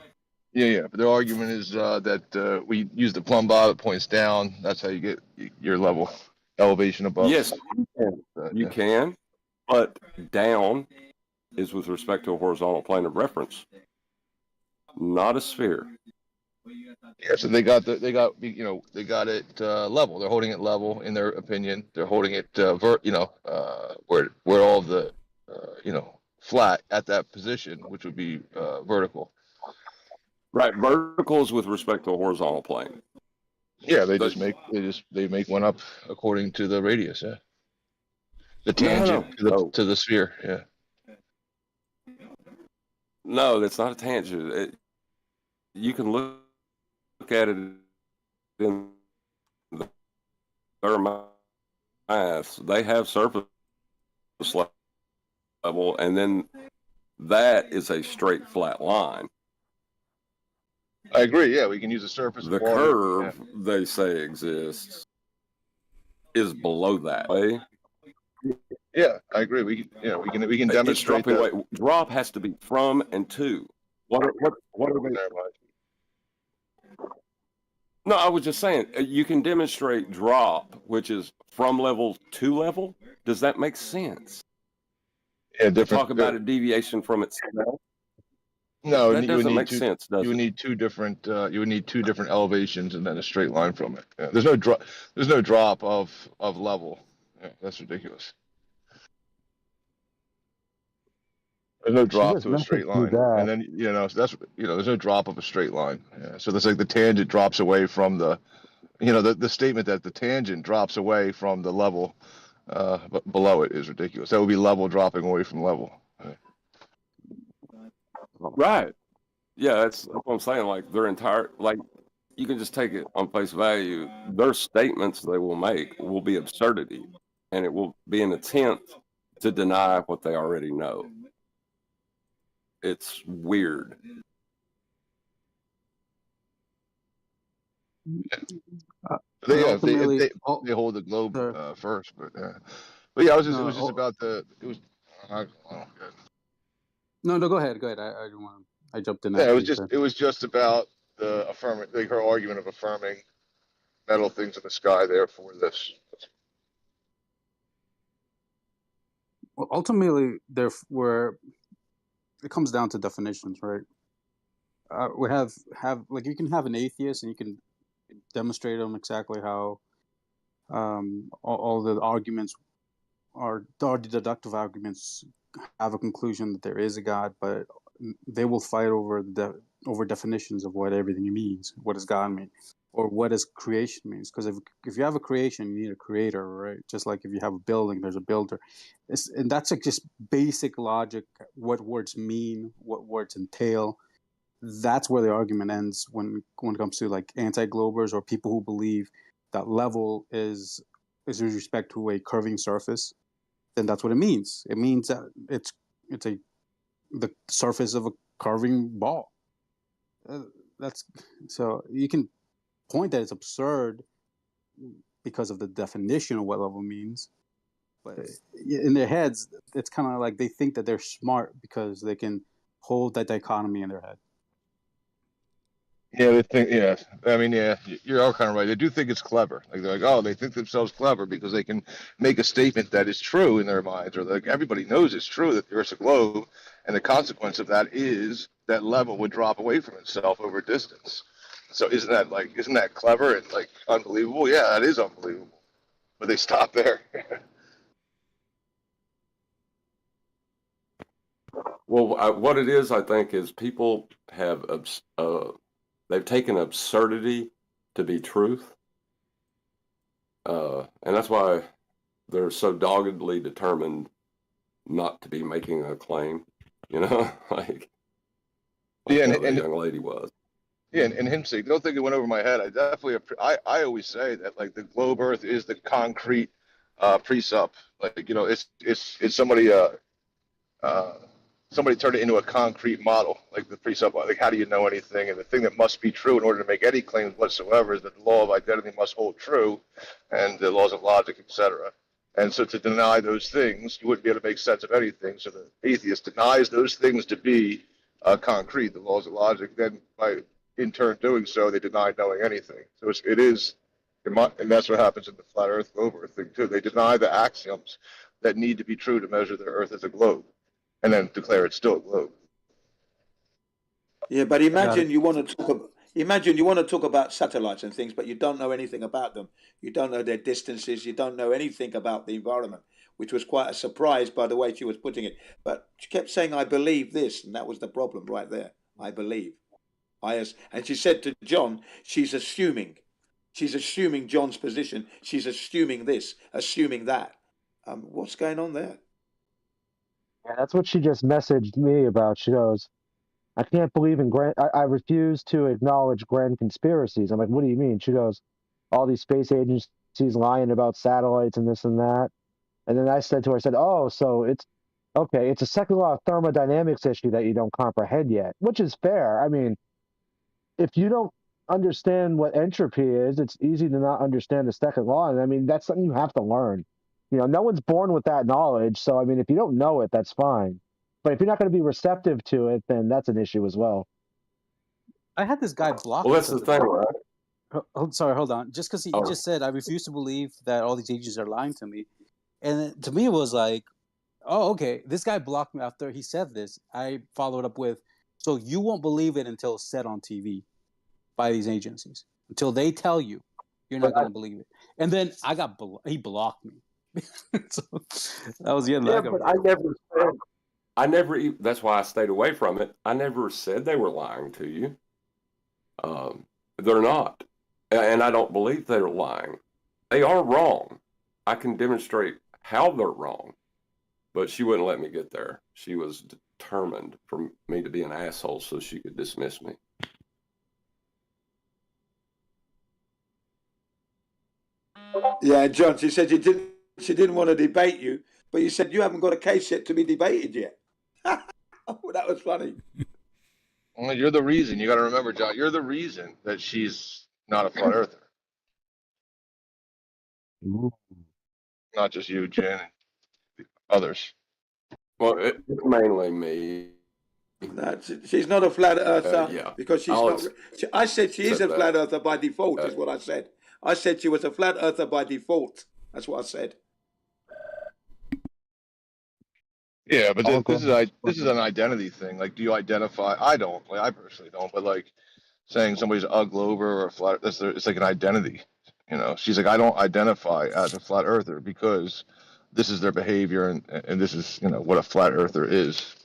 Yeah. But their argument is that we use the plumb bob, it points down. That's how you get your level, elevation above. Yes, you can. You can, but down is with respect to a horizontal plane of reference, not a sphere. Yeah, so they got it level. They're holding it level in their opinion. They're holding it where all the flat at that position, which would be vertical. Right, vertical is with respect to a horizontal plane. Yeah, they make one up according to the radius. Yeah, the tangent to the sphere. Yeah. No, that's not a tangent. You can look at it in their maths. They have surface level, and then that is a straight flat line. I agree. Yeah, we can use the surface. The of water. curve they say exists is below that. Yeah, I agree. We can demonstrate it's that. away. Drop has to be from and to. What are they? No, I was just saying you can demonstrate drop, which is from level to level. Does that make sense? Yeah, different. Talk about a deviation from itself. No, that doesn't make sense. Does you would need two different elevations and then a straight line from it. Yeah, there's no drop. There's no drop of level. Yeah, that's ridiculous. There's no drop to a straight line, and then so that's there's no drop of a straight line. Yeah, so that's like the tangent drops away from the, the statement that the tangent drops away from the level, but below it is ridiculous. That would be level dropping away from level. Right. Yeah, that's what I'm saying. Like their entire, you can just take it on face value. Their statements they will make will be absurdity, and it will be an attempt to deny what they already know. It's weird. They hold the globe first, but yeah, it was just about No, go ahead. I don't want. I jumped in. Yeah, it was just about the her argument of affirming metal things in the sky. Therefore, this. Well, ultimately, it comes down to definitions, right? We have you can have an atheist and you can demonstrate them exactly how all the arguments are the deductive arguments have a conclusion that there is a God, but they will fight over definitions of what everything means. What does God mean, or what does creation means? Because if you have a creation, you need a creator, right? Just like if you have a building, there's a builder. And that's just basic logic. What words mean, what words entail. That's where the argument ends when it comes to like anti-globers or people who believe that level is with respect to a curving surface. then that's what it means. It means that it's the surface of a curving ball. That's so you can point that it's absurd because of the definition of what level means, but in their heads, it's kind of like they think that they're smart because they can hold that dichotomy in their head. Yeah, they think. Yeah, I mean, yeah, you're all kind of right. They do think it's clever. Like they're like, oh, they think themselves clever because they can make a statement that is true in their minds, or like everybody knows it's true that the Earth's a globe, and the consequence of that is that level would drop away from itself over distance. So isn't that clever and like unbelievable? Yeah, that is unbelievable. But they stop there. Well, what it is, I think, is people have they've taken absurdity to be truth, and that's why they're so doggedly determined not to be making a claim. You know, like Yeah, the young lady was. Yeah, and him saying, don't think it went over my head. I always say that like the globe Earth is the concrete presup. Like it's somebody somebody turned it into a concrete model, like the presup. Like how do you know anything? And the thing that must be true in order to make any claims whatsoever is that the law of identity must hold true, and the laws of logic, etc. And so to deny those things, you wouldn't be able to make sense of anything. So the atheist denies those things to be concrete, the laws of logic. Then by in turn doing so, they deny knowing anything. So it is, and that's what happens in the flat Earth globe Earth thing too. They deny the axioms that need to be true to measure the Earth as a globe, and then declare it's still a globe. Yeah, but imagine you want to talk about satellites and things, but you don't know anything about them. You don't know their distances. You don't know anything about the environment, which was quite a surprise by the way she was putting it. But she kept saying, "I believe this," and that was the problem right there. I believe. And she said to John, she's assuming John's position. She's assuming this, assuming that. What's going on there? Yeah, that's what she just messaged me about. She goes, I can't believe in grand. I refuse to acknowledge grand conspiracies. I'm like, what do you mean? She goes, all these space agencies lying about satellites and this and that. And then I said to her, I said, oh, so it's okay. It's a second law of thermodynamics issue that you don't comprehend yet, which is fair. I mean, if you don't understand what entropy is, it's easy to not understand the second law. And I mean, that's something you have to learn. No one's born with that knowledge. So, I mean, if you don't know it, that's fine. But if you're not going to be receptive to it, then that's an issue as well. I had this guy blocked. Well, that's the thing, right? Sorry, hold on. Just because he just said, I refuse to believe that all these agents are lying to me. And to me, it was like, oh, okay. This guy blocked me after he said this. I followed up with, so you won't believe it until it's said on TV by these agencies. Until they tell you, you're not going to believe it. And then he blocked me. So that was the end of that. But I never, that's why I stayed away from it. I never said they were lying to you. They're not. And I don't believe they're lying. They are wrong. I can demonstrate how they're wrong. But she wouldn't let me get there. She was determined for me to be an asshole so she could dismiss me. Yeah, John, she said she didn't want to debate you, but you said you haven't got a case yet to be debated yet. Oh, that was funny. Well, you're the reason. You got to remember, John. You're the reason that she's not a flat earther. Not just you, Jen, and others. Well, it's mainly me. No, she's not a flat earther because she's not. I said she is a flat earther by default. Is what I said. I said she was a flat earther by default. That's what I said. Yeah, but this is an identity thing. Like, do you identify? I don't. Like, I personally don't. But like, saying somebody's a glober or a flat, it's like an identity. She's like, I don't identify as a flat earther because this is their behavior, and this is what a flat earther is.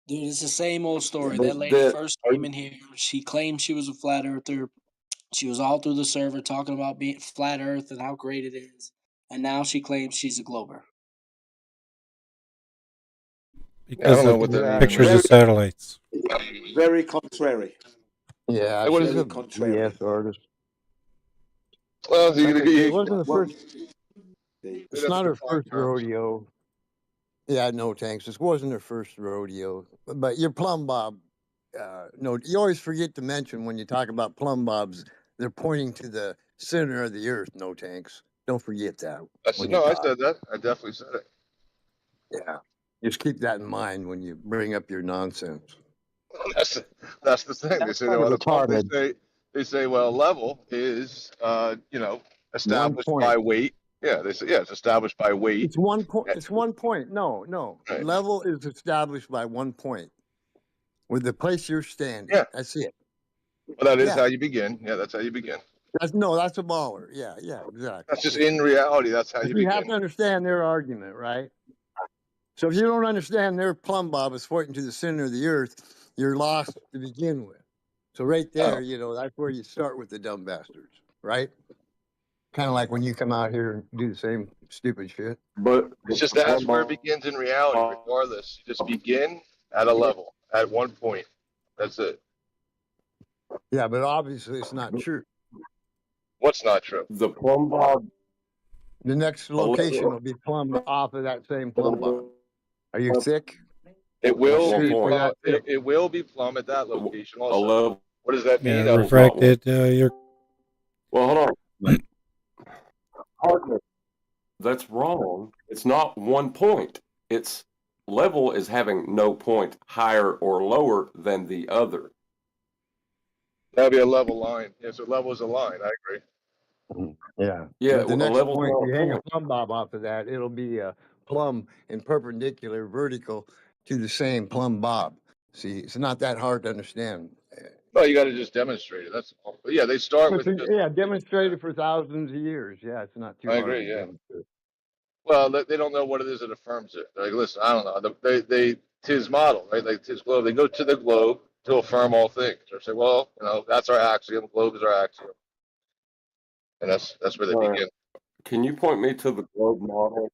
Dude, it's the same old story. That lady first came in here. She claimed she was a flat earther. She was all through the server talking about being flat Earth and how great it is, and now she claims she's a glober. Because of pictures of satellites. Very contrary. Yeah, It was she's a contrary. BS artist. Well, it wasn't the first. Indeed. It's not her first rodeo. Yeah, no, Tanks. This wasn't her first rodeo. But your plumb bob, no, you always forget to mention when you talk about plumb bobs, they're pointing to the center of the earth, no, Tanks. Don't forget that. I said that. I definitely said it. Yeah. Just keep that in mind when you bring up your nonsense. That's the thing. They say, well, they say, well, level is, established by weight. Yeah, they say, yeah, it's established by weight. It's 1 point. It's 1 point. No. Right. Level is established by 1 point. With the place you're standing. Yeah. That's it. Well, that is how you begin. Yeah, that's how you begin. That's a baller. Yeah, exactly. That's just in reality. That's how you begin. You have to understand their argument, right? So if you don't understand their plumb bob is pointing to the center of the earth, you're lost to begin with. So right there, that's where you start with the dumb bastards, right? Kind of like when you come out here and do the same stupid shit. But it's just that's where it begins in reality, regardless. You just begin at a level, at 1 point. That's it. Yeah, but obviously it's not true. What's not true? The plumb bob. The next location will be plumbed off of that same plumb bob. Are you thick? It will be. It will be plumb at that location. Also, what does that mean? Yeah, refracted. Well, hold on. Hardness. That's wrong. It's not 1 point. It's level is having no point higher or lower than the other. That'd be a level line. Yeah, so level is a line. I agree. Yeah. Yeah. The next point, you hang a plumb bob off of that, it'll be a plumb and perpendicular vertical to the same plumb bob. See, it's not that hard to understand. Well, you got to just demonstrate it. That's all. But yeah, they start with demonstrated for thousands of years. Yeah, it's not too hard. I agree. Yeah. Well, they don't know what it is that affirms it. They're like, listen, I don't know. They his model, right? Like his globe. They go to the globe to affirm all things. Or say, well, that's our axiom. Globe is our axiom, and that's where they begin. Can you point me to the globe model?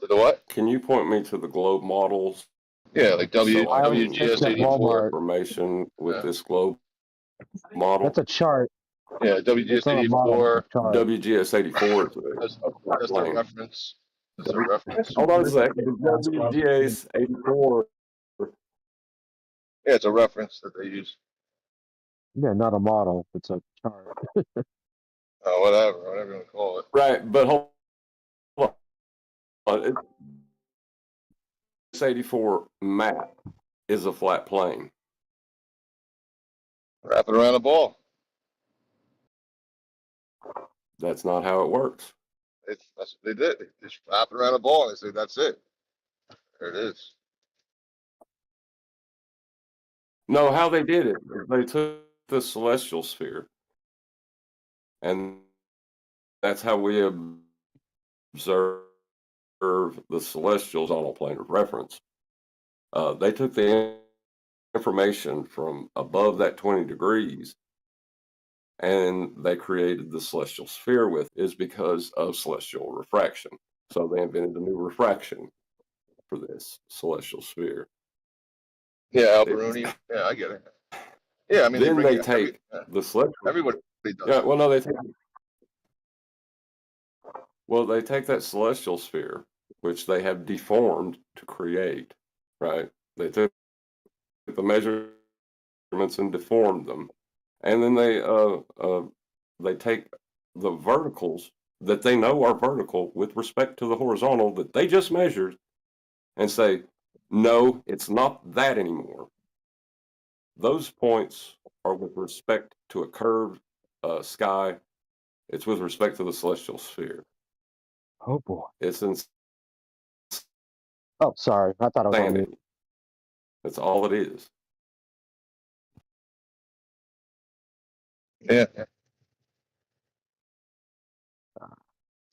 To the what? Can you point me to the globe models? Yeah, like WGS84 information with this globe model. That's a chart. Yeah, WGS84. WGS84 That's the reference. That's a reference. Hold on a second. WGS84. Yeah, it's a reference that they use. Yeah, not a model. It's a chart. Whatever you want to call it. Right, but hold on. This 84 map is a flat plane. Wrap it around a ball. That's not how it works. That's what they did. They just wrap it around a ball and they say, that's it. There it is. No, how they did it, they took the celestial sphere. And that's how we observe the celestials on a plane of reference. They took the information from above that 20 degrees and they created the celestial sphere with is because of celestial refraction. So they invented a new refraction for this celestial sphere. Yeah, Alberuni. Yeah, I get it. Yeah, I mean, then they take the celestial. Everybody does. Yeah, well, no, they take. Well, they take that celestial sphere, which they have deformed to create, right? They took the measurements and deformed them, and then they take the verticals that they know are vertical with respect to the horizontal that they just measured, and say, no, it's not that anymore. Those points are with respect to a curved sky. It's with respect to the celestial sphere. Oh boy. It's in. Oh, sorry. I thought I was on mute. That's all it is. Yeah.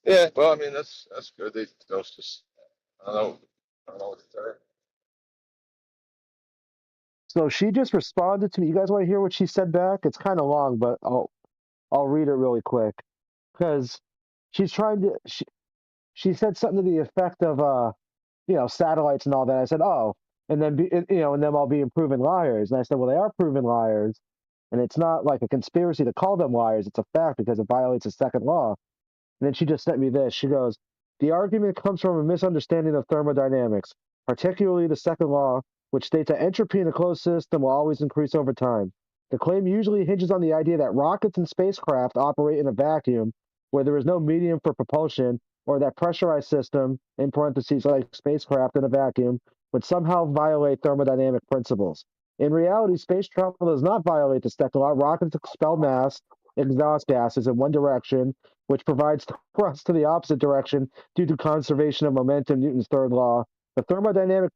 Yeah. Well, I mean, that's good. They just. I don't know what to say. So she just responded to me. You guys want to hear what she said back? It's kind of long, but I'll read it really quick because she's trying to. She said something to the effect of satellites and all that. I said, oh, and then and them all being proven liars. And I said, well, they are proven liars, and it's not like a conspiracy to call them liars. It's a fact because it violates the second law. And then she just sent me this. She goes, the argument comes from a misunderstanding of thermodynamics, particularly the second law, which states that entropy in a closed system will always increase over time. The claim usually hinges on the idea that rockets and spacecraft operate in a vacuum where there is no medium for propulsion, or that pressurized system, in parentheses like spacecraft in a vacuum, would somehow violate thermodynamic principles. In reality, space travel does not violate the second law. Rockets expel mass, exhaust gases in one direction, which provides thrust to the opposite direction due to conservation of momentum, Newton's third law. The thermodynamic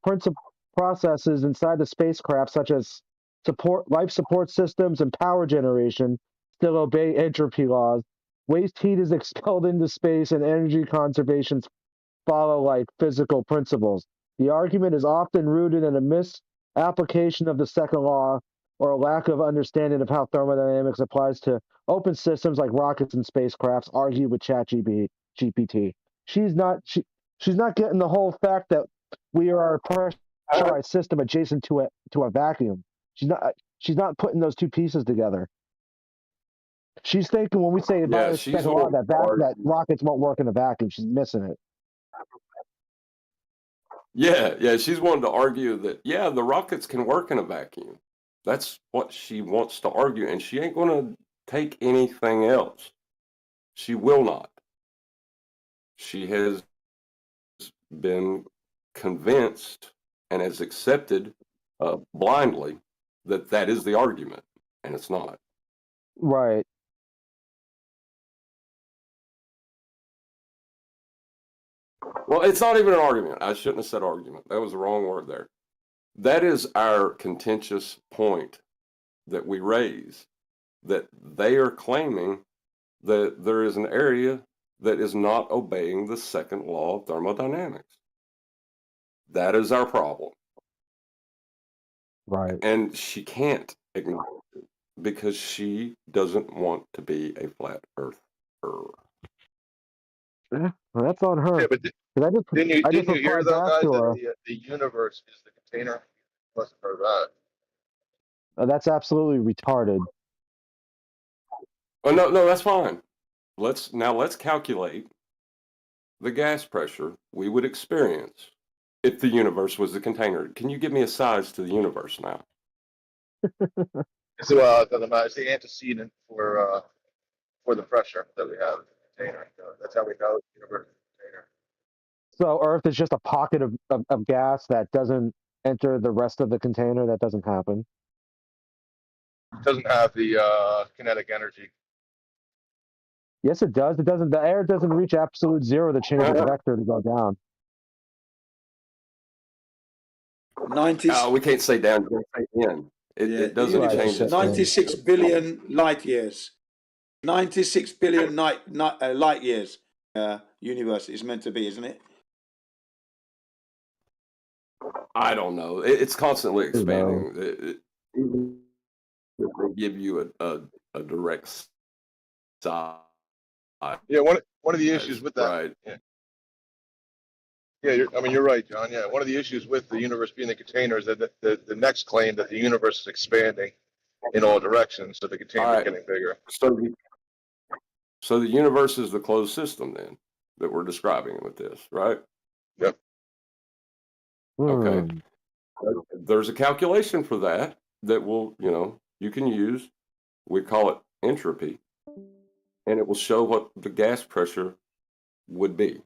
processes inside the spacecraft, such as life support systems and power generation, still obey entropy laws. Waste heat is expelled into space, and energy conservation follow like physical principles. The argument is often rooted in a misapplication of the second law or a lack of understanding of how thermodynamics applies to open systems like rockets and spacecrafts. Argue with ChatGPT. She's not getting the whole fact that we are a pressurized system adjacent to a vacuum. She's not putting those two pieces together. She's thinking when we say Yeah, that rockets won't work in a vacuum. She's missing it. Yeah, she's wanting to argue that, the rockets can work in a vacuum. That's what she wants to argue, and she ain't going to take anything else. She will not. She has been convinced and has accepted blindly that is the argument, and it's not. Right. Well, it's not even an argument. I shouldn't have said argument. That was the wrong word there. That is our contentious point that we raise, that they are claiming that there is an area that is not obeying the second law of thermodynamics. That is our problem. Right. And she can't acknowledge it because she doesn't want to be a flat earther. Yeah, well, that's on her. Yeah, but didn't you hear though, guys, that the universe is the container? You must have heard that. That's absolutely retarded. Oh no, that's fine. Let's calculate the gas pressure we would experience if the universe was the container. Can you give me a size to the universe now? So it's the antecedent for the pressure that we have in the container. That's how we know the universe is a container. So Earth is just a pocket of gas that doesn't enter the rest of the container. That doesn't happen. It doesn't have the kinetic energy. Yes, it does. It doesn't. The air doesn't reach absolute zero to change its vector to go down. 90. We can't say down. We can't say in. It doesn't change. 96 billion light years. 96 billion light years. Universe is meant to be, isn't it? I don't know. It's constantly expanding. They give you a direct size. Yeah, one of the issues with that. Right. Yeah, you're right, John. Yeah, one of the issues with the universe being the container is that the next claim that the universe is expanding in all directions, so the container is getting bigger. So the universe is the closed system then that we're describing with this, right? Yep. Okay. There's a calculation for that will, you can use. We call it entropy, and it will show what the gas pressure would be.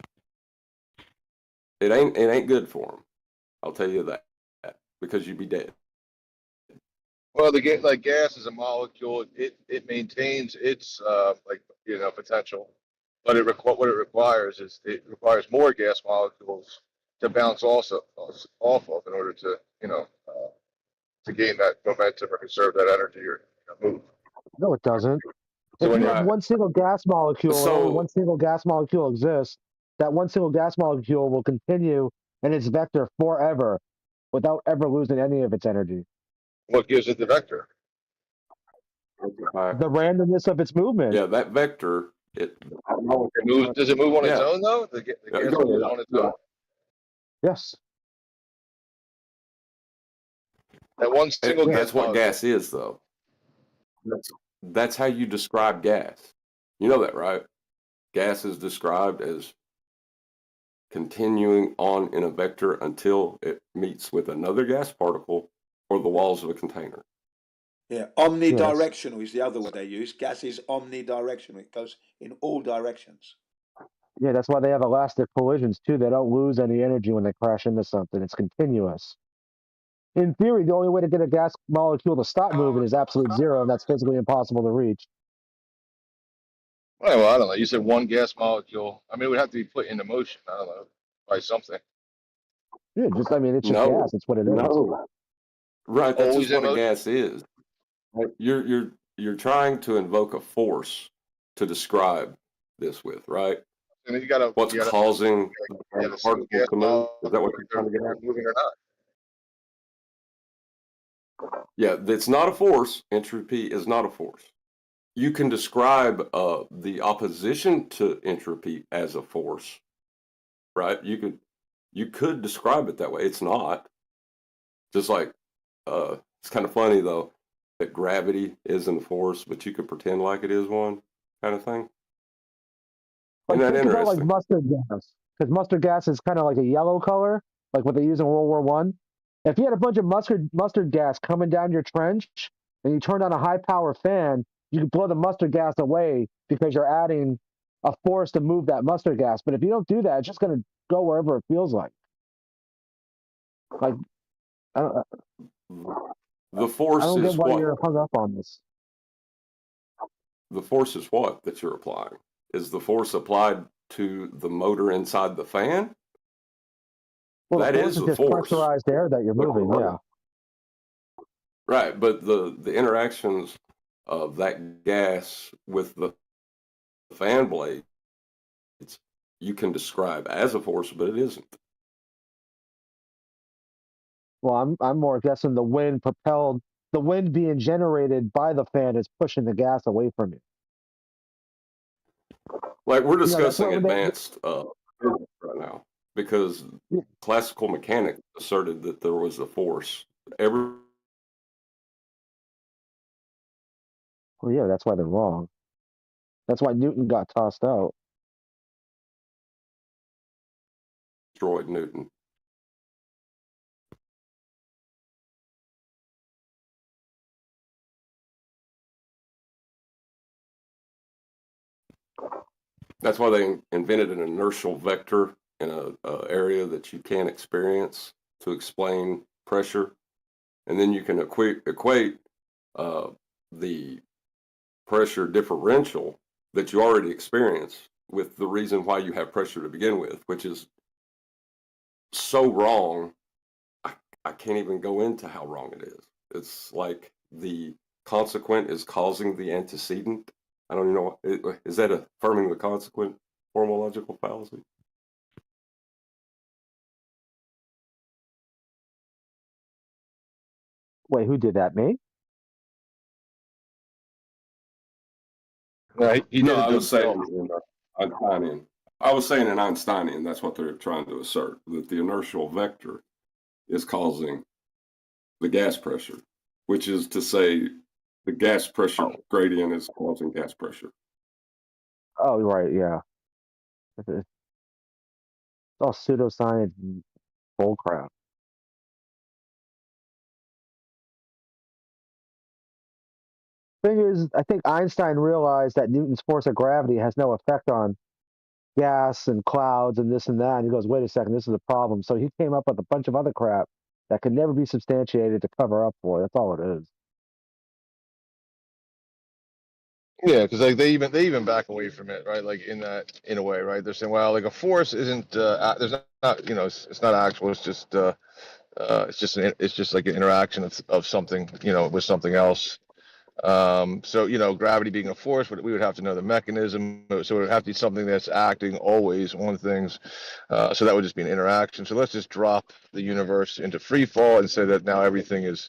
It ain't good for them. I'll tell you that, because you'd be dead. Well, like gas is a molecule. It maintains its potential, but what it requires is more gas molecules to bounce off of in order to to gain that momentum or conserve that energy or move. No, it doesn't. So if you have one single gas molecule, and only one single gas molecule exists, that one single gas molecule will continue in its vector forever without ever losing any of its energy. What gives it the vector? The randomness of its movement. Yeah, that vector, it moves. Does it move on its own though? The gas moves on its own. Yes. That one single gas. That's what gas is, though. That's how you describe gas. You know that, right? gas is described as continuing on in a vector until it meets with another gas particle or the walls of a container. Yeah, omnidirectional is the other word they use. Gas is omnidirectional. It goes in all directions. Yeah, that's why they have elastic collisions too. They don't lose any energy when they crash into something. It's continuous. In theory, the only way to get a gas molecule to stop moving is absolute zero, and that's physically impossible to reach. Well, I don't know. You said one gas molecule. I mean, it would have to be put into motion. I don't know, by something. Yeah, I mean, it's just No, gas. It's what it is. no. Right, that's Always just in what a motion. gas is. Right? You're trying to invoke a force to describe this with, right? And then you gotta causing yeah, a the particle gas to move? Is that what you're trying to get they're at? moving or not. Yeah, it's not a force. Entropy is not a force. You can describe the opposition to entropy as a force, right? You could describe it that way. It's not. Just like it's kind of funny though that gravity isn't a force, but you could pretend like it is one, kind of thing. Like, Isn't that think about like interesting? mustard gas, because mustard gas is kind of like a yellow color, like what they use in World War One. If you had a bunch of mustard gas coming down your trench, and you turned on a high power fan, you could blow the mustard gas away because you're adding a force to move that mustard gas. But if you don't do that, it's just going to go wherever it feels like. Like, I don't, The I force don't get is why what? you're hung up on this. The force is what that you're applying? Is the force applied to the motor inside the fan? Well, That the force is is the just force. pressurized air that you're moving. Yeah. Right, but the interactions of that gas with the fan blade, you can describe as a force, but it isn't. Well, I'm more guessing the wind being generated by the fan is pushing the gas away from you. Like we're You know, that's discussing what advanced physics right now because classical mechanics asserted that there was a force. Well, yeah, that's why they're wrong. That's why Newton got tossed out. Destroyed Newton. That's why they invented an inertial vector in a area that you can't experience to explain pressure, and then you can equate the pressure differential that you already experience with the reason why you have pressure to begin with, which is so wrong. I can't even go into how wrong it is. It's like the consequent is causing the antecedent. I don't even know. Is that affirming the consequent formological fallacy? Wait, who did that? Me? No, I was saying in Einsteinian. I was saying in Einsteinian, that's what they're trying to assert, that the inertial vector is causing the gas pressure, which is to say the gas pressure gradient is causing gas pressure. Oh, right, yeah. It's all pseudoscience and bullcrap. Thing is, I think Einstein realized that Newton's force of gravity has no effect on gas and clouds and this and that. And he goes, wait a second, this is a problem. So he came up with a bunch of other crap that could never be substantiated to cover up for it. That's all it is. Yeah, because like they even back away from it, right? Like in a way, right? They're saying, well, like a force isn't there's not it's not actual. It's just it's just like an interaction of something, with something else. So gravity being a force, we would have to know the mechanism. So it would have to be something that's acting always on things. So that would just be an interaction. So let's just drop the universe into free fall and say that now everything is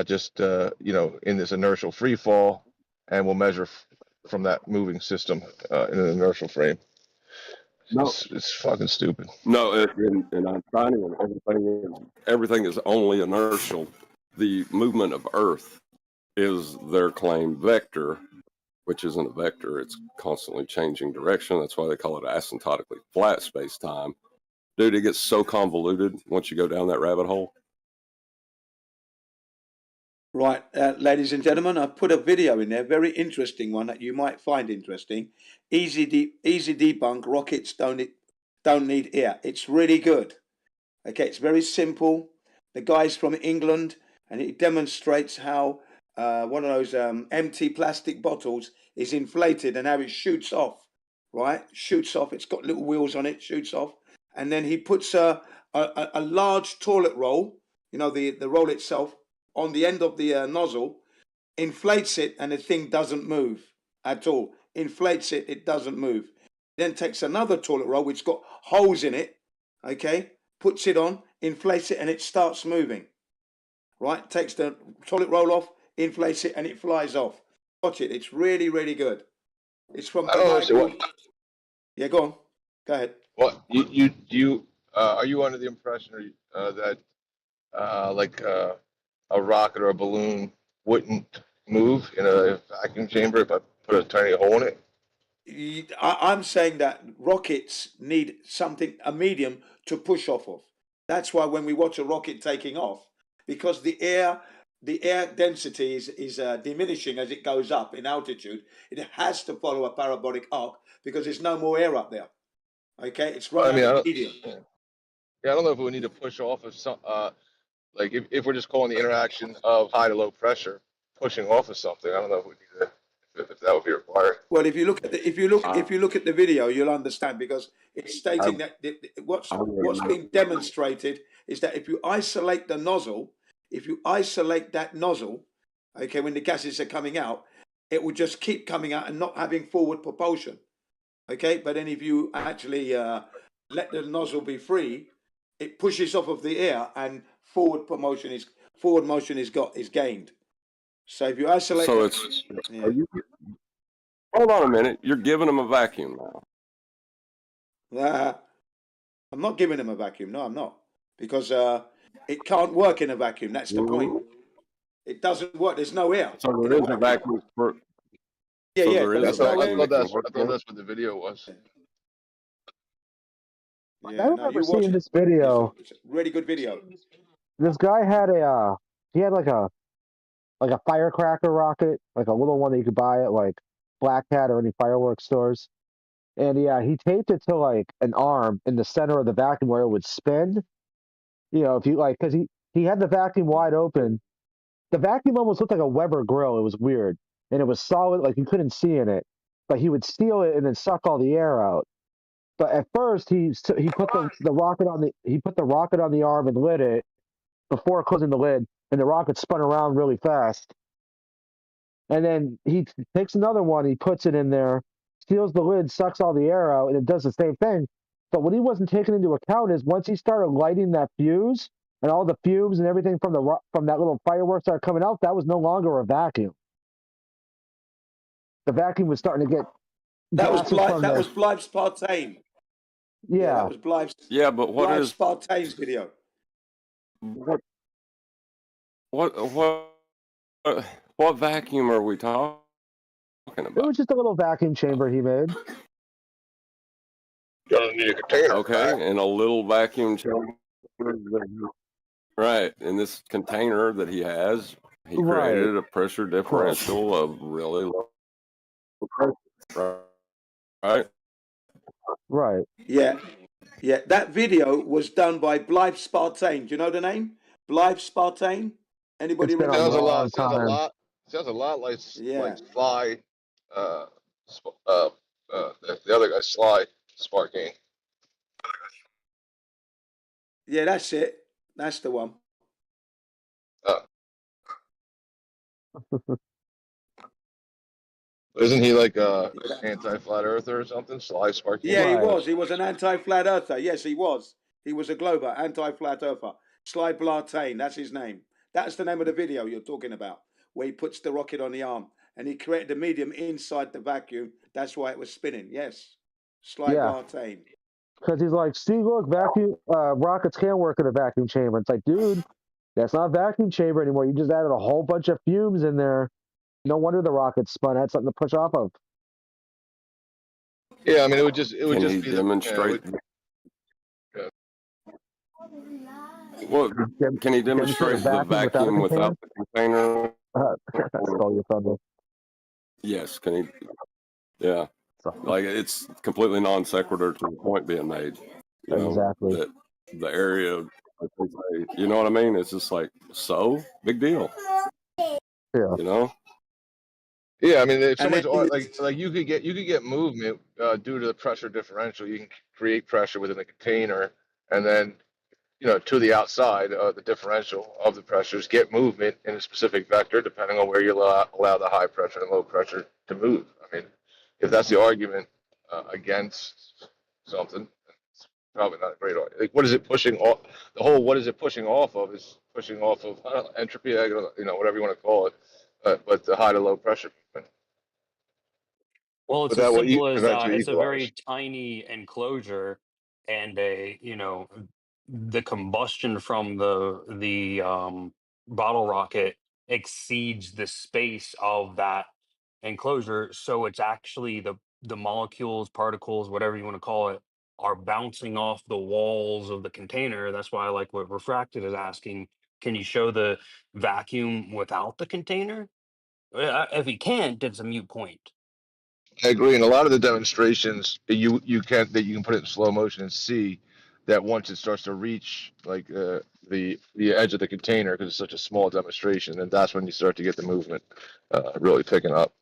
just in this inertial free fall, and we'll measure from that moving system in an inertial frame. No, it's fucking stupid. No, in Einsteinian, everything is only inertial. The movement of Earth is their claim vector, which isn't a vector. It's constantly changing direction. That's why they call it asymptotically flat space-time. Dude, it gets so convoluted once you go down that rabbit hole. Right, ladies and gentlemen, I've put a video in there, very interesting one that you might find interesting. Easy debunk, rockets don't need air. It's really good. Okay, it's very simple. The guy's from England, and it demonstrates how one of those empty plastic bottles is inflated and how it shoots off, right? Shoots off. It's got little wheels on it, shoots off. And then he puts a large toilet roll, you know, the roll itself, on the end of the nozzle, inflates it, and the thing doesn't move at all. Inflates it, it doesn't move. Then takes another toilet roll, which got holes in it, okay, puts it on, inflates it, and it starts moving. Right? Takes the toilet roll off, inflates it, and it flies off. Watch it. It's really, really good. It's from. Yeah, go on. Go ahead. What you are you under the impression that a rocket or a balloon wouldn't move in a vacuum chamber if I put a tiny hole in it? I'm saying that rockets need something, a medium to push off of. That's why when we watch a rocket taking off, because the air density is diminishing as it goes up in altitude, it has to follow a parabolic arc because there's no more air up there. Okay, it's running out of medium. Yeah, I don't know if we need to push off of some, like if we're just calling the interaction of high to low pressure pushing off of something. I don't know if we need to, if that would be required. Well, if you look at the video, you'll understand, because it's stating that what's being demonstrated is that if you isolate the nozzle, okay, when the gases are coming out, it will just keep coming out and not having forward propulsion. Okay, but then if you actually let the nozzle be free, it pushes off of the air and forward motion is gained. So if you isolate, so hold on a minute. You're giving them a vacuum now. I'm not giving them a vacuum. No, I'm not, because it can't work in a vacuum. That's the point. It doesn't work. There's no air. So there is a vacuum for. Yeah, so yeah. There is I thought that's what the video was. I remember seeing this video. It's a really good video. This guy had like a firecracker rocket, like a little one that you could buy at like Black Hat or any fireworks stores. And yeah, he taped it to like an arm in the center of the vacuum where it would spin. You know, if you like, because he had the vacuum wide open. The vacuum almost looked like a Weber grill. It was weird, and it was solid, like you couldn't see in it. But he would seal it and then suck all the air out. But at first, he put the rocket on the arm and lit it before closing the lid, and the rocket spun around really fast. And then he takes another one, he puts it in there, seals the lid, sucks all the air out, and it does the same thing. But what he wasn't taking into account is once he started lighting that fuse, and all the fumes and everything from that little fireworks started coming out, that was no longer a vacuum. The vacuum was starting to get. That was Blythe's Spartan. Yeah, that was Blythe's. Yeah, but what Blythe's is Spartan's video? What vacuum are we talking about? It was just a little vacuum chamber he made. Gonna need a container. Okay, and a little vacuum chamber. Right, in this container that he has, he created a pressure differential of really low pressure. Right. Right. Yeah. That video was done by Blythe Spartan. Do you know the name? Blythe Spartan? Anybody remember? Sounds a lot like Sly. The other guy, Sly Sparking. Yeah, that's it. That's the one. Isn't he like anti-flat earther or something? Sly Sparking. Yeah, he was. He was an anti-flat earther. Yes, he was. He was a glober, anti-flat earther. Sly Blartain, that's his name. That's the name of the video you're talking about, where he puts the rocket on the arm and he created a medium inside the vacuum. That's why it was spinning. Yes, Sly Blartain. Because he's like, see, look, vacuum rockets can't work in a vacuum chamber. It's like, dude, that's not a vacuum chamber anymore. You just added a whole bunch of fumes in there. No wonder the rocket spun. Had something to push off of. Yeah, I mean, it would Can just he be demonstrate? yeah. Well, can he Demonstrate a demonstrate the vacuum without a vacuum without the container? Stole your thunder. Yes, can he? Yeah, like it's completely non sequitur to the point being made. You know, Exactly. that the area, like they say, you know what I mean? It's just like, so big deal. Yeah. You know. Yeah, I mean, if And somebody's then like you could get movement due to the pressure differential. You can create pressure within the container, and then to the outside, the differential of the pressures get movement in a specific vector depending on where you allow the high pressure and low pressure to move. I mean, if that's the argument against something, it's probably not a great argument. Like, what is it pushing off? The whole what is it pushing off of is pushing off of, I don't know, entropy, whatever you want to call it, but the high to low pressure movement. Well, But it's that as will simple as eventually it's a equalize. very tiny enclosure, and the combustion from the bottle rocket exceeds the space of that enclosure. So it's actually the molecules, particles, whatever you want to call it, are bouncing off the walls of the container. That's why I like what Refracted is asking. Can you show the vacuum without the container? If he can't, it's a moot point. I agree. And a lot of the demonstrations you can put it in slow motion and see that once it starts to reach like the edge of the container, because it's such a small demonstration, and that's when you start to get the movement really picking up.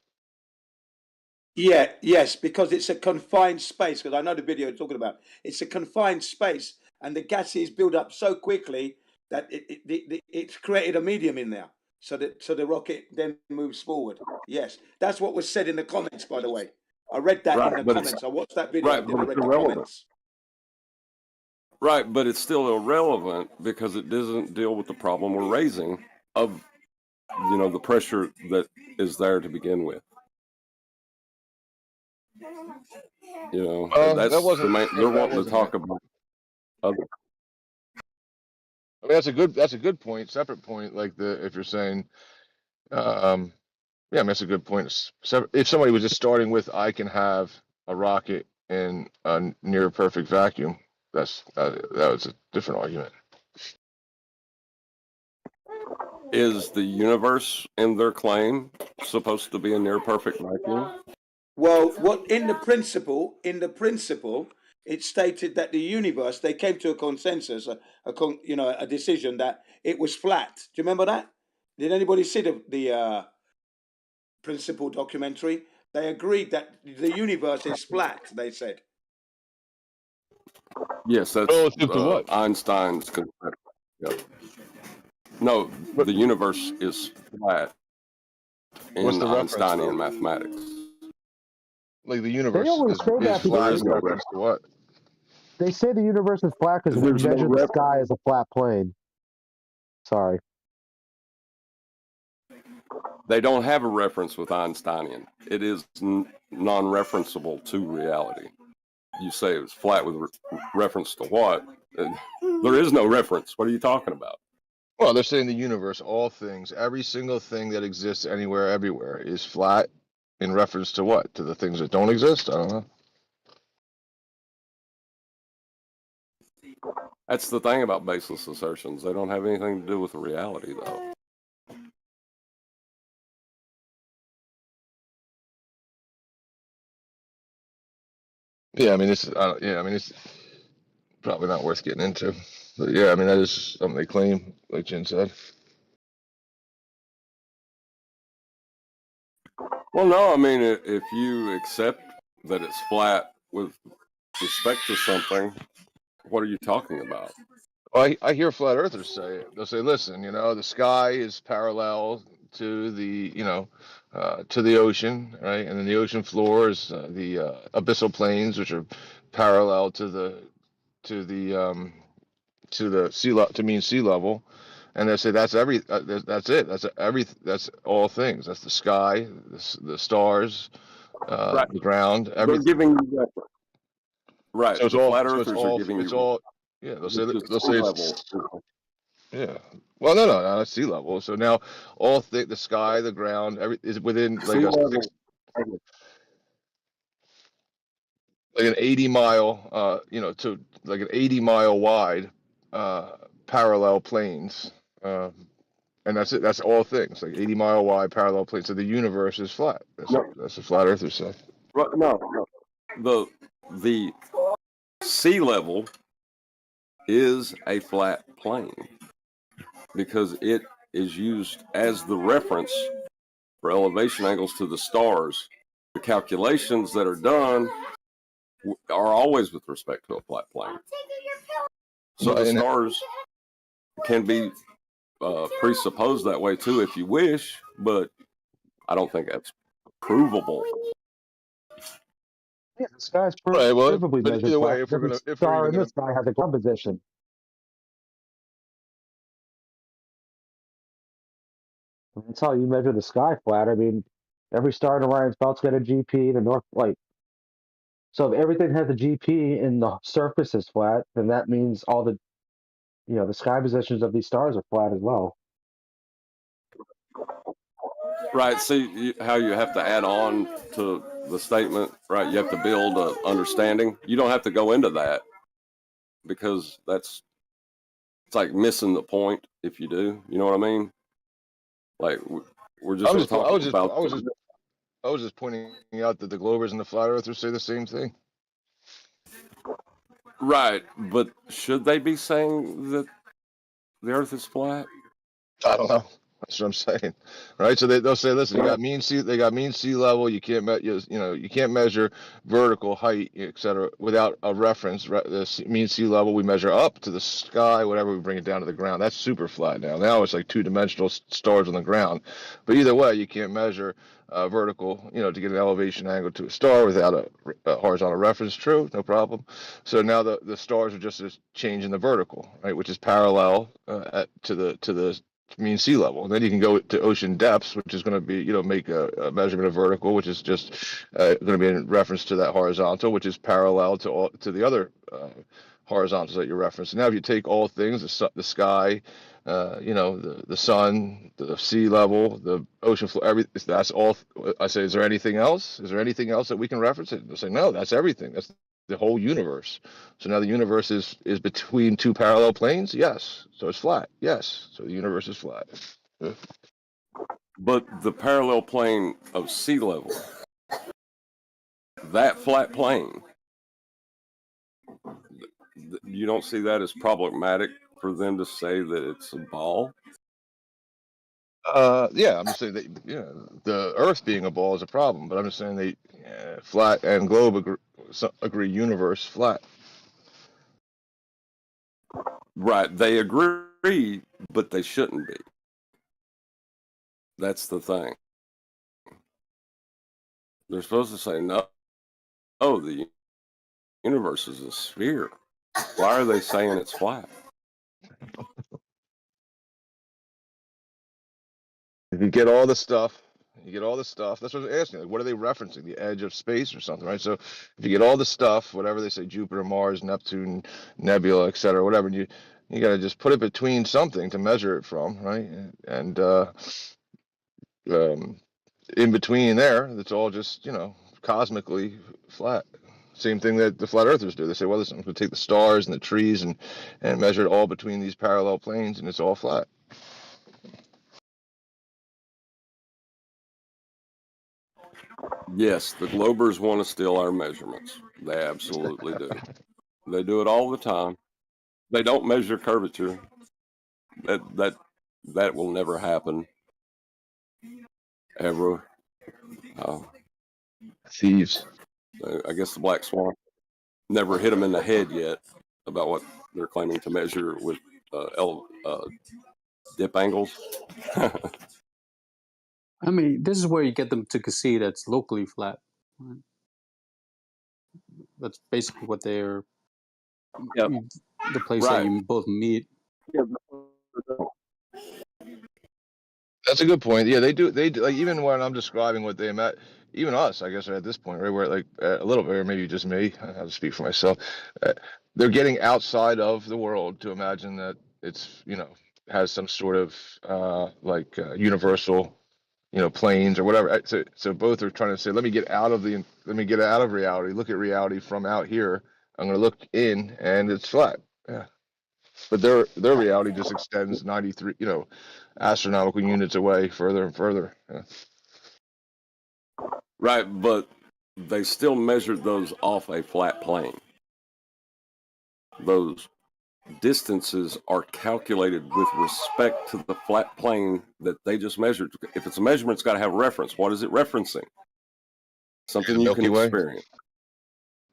yes, because it's a confined space. Because I know the video you're talking about. It's a confined space, and the gases build up so quickly that it's created a medium in there, so the rocket then moves forward. Yes, that's what was said in the comments. By the way, I read that in the comments. I watched that video. Right, I but read it's the irrelevant. comments. Right, but it's still irrelevant because it doesn't deal with the problem we're raising of the pressure that is there to begin with. That's That wasn't. the main. They're That wanting to wasn't talk it. about other. I mean, that's a good point. Separate point. Like if you're saying, yeah, I mean, that's a good point. If somebody was just starting with, I can have a rocket in a near perfect vacuum, that was a different argument. Is the universe in their claim supposed to be a near perfect vacuum? Well, in the principle, it stated that the universe, they came to a consensus, a decision that it was flat. Do you remember that? Did anybody see the principle documentary? They agreed that the universe is flat. They said. Yes, that's Einstein's concept. Yep. No, the universe is flat in Einsteinian mathematics. Like the universe always say that is flat because in reference to what? They say the universe is flat because we measure the sky as a flat plane. Sorry. They don't have a reference with Einsteinian. It is non-referenceable to reality. You say it was flat with reference to what? There is no reference. What are you talking about? Well, they're saying the universe, all things, every single thing that exists anywhere, everywhere, is flat in reference to what? To the things that don't exist? I don't know. That's the thing about baseless assertions. They don't have anything to do with reality, though. Yeah, I mean, it's probably not worth getting into. But yeah, I mean, that is something they claim, like Jin said. Well, no, I mean, if you accept that it's flat with respect to something, what are you talking about? I hear flat earthers say it. They'll say, listen, the sky is parallel to the, to the ocean, right? And then the ocean floor is the abyssal plains, which are parallel to the sea level, to mean sea level. And they say that's that's it. That's all things. That's the sky, the stars, Right. the ground, They're everything. giving you reference. Right. So it's the all. flat So earthers it's all. are giving It's you all. Yeah. They'll say. reference. They'll say. Yeah. Well, no, that's sea level. So now all the sky, the ground, is within like Sea a level. like an 80-mile, to like an 80-mile wide parallel planes. And that's it. That's all things like 80-mile wide parallel planes. So the universe is flat. That's No, what flat earthers say. no. The sea level is a flat plane because it is used as the reference for elevation angles to the stars. The calculations that are done are always with respect to a flat plane. So the stars can be presupposed that way too if you wish, but I don't think that's provable. Yeah, the sky's Right. Well, provably but measured either flat. way, Every star in the sky has a ground position. That's how you measure the sky flat. I mean, every star in Orion's belt's got a GP. The North Light. So if everything has a GP and the surface is flat, then that means all the the sky positions of these stars are flat as well. Right. See how you have to add on to the statement, right? You have to build an understanding. You don't have to go into that because it's like missing the point if you do. You know what I mean? Like we're just talking about. I was just pointing out that the Globers and the flat earthers say the same thing. Right, but should they be saying that the Earth is flat? I don't know. That's what I'm saying, right? So they'll say, listen, they got mean sea level. You can't you can't measure vertical height, etc., without a reference. The mean sea level we measure up to the sky, whatever we bring it down to the ground. That's super flat now. Now it's like two-dimensional stars on the ground. But either way, you can't measure vertical, to get an elevation angle to a star without a horizontal reference. True, no problem. So now the stars are just a change in the vertical, right, which is parallel to the mean sea level. And then you can go to ocean depths, which is going to be, make a measurement of vertical, which is just going to be in reference to that horizontal, which is parallel to the other horizontals that you reference. Now, if you take all things, the sky, the sun, the sea level, the ocean floor, everything, that's all. I say, is there anything else? Is there anything else that we can reference it? They say, no, that's everything. That's the whole universe. So now the universe is between two parallel planes. Yes. So it's flat. Yes. So the universe is flat. But the parallel plane of sea level, that flat plane, you don't see that as problematic for them to say that it's a ball? Yeah, I'm just saying that the Earth being a ball is a problem, but I'm just saying flat and globe agree universe flat. Right, they agree, but they shouldn't be. That's the thing. They're supposed to say no. Oh, the universe is a sphere. Why are they saying it's flat? If you get all the stuff, that's what I'm asking. Like, what are they referencing? The edge of space or something, right? So if you get all the stuff, whatever they say, Jupiter, Mars, Neptune, nebula, etc., whatever, and you got to just put it between something to measure it from, right? And in between there, it's all just, cosmically flat. Same thing that the flat earthers do. They say, well, listen, I'm going to take the stars and the trees and measure it all between these parallel planes, and it's all flat. Yes, the Globers want to steal our measurements. They absolutely do. They do it all the time. They don't measure curvature. That will never happen. Ever. Thieves. I guess the Black Swan never hit them in the head yet about what they're claiming to measure with dip angles. I mean, this is where you get them to concede that's locally flat. Right? That's basically what they're. Yep. The place that you both meet. That's a good point. Yeah, they do. They do, like, even when I'm describing what they met, even us, I guess, are at this point, right, where like a little bit, or maybe just me, I have to speak for myself. They're getting outside of the world to imagine that it's has some sort of universal, planes or whatever. So both are trying to say, let me get out of reality. Look at reality from out here. I'm going to look in, and it's flat. Yeah. But their reality just extends 93, astronomical units away, further and further. Yeah. Right, but they still measured those off a flat plane. Those distances are calculated with respect to the flat plane that they just measured. If it's a measurement, it's got to have a reference. What is it referencing? Something you can experience.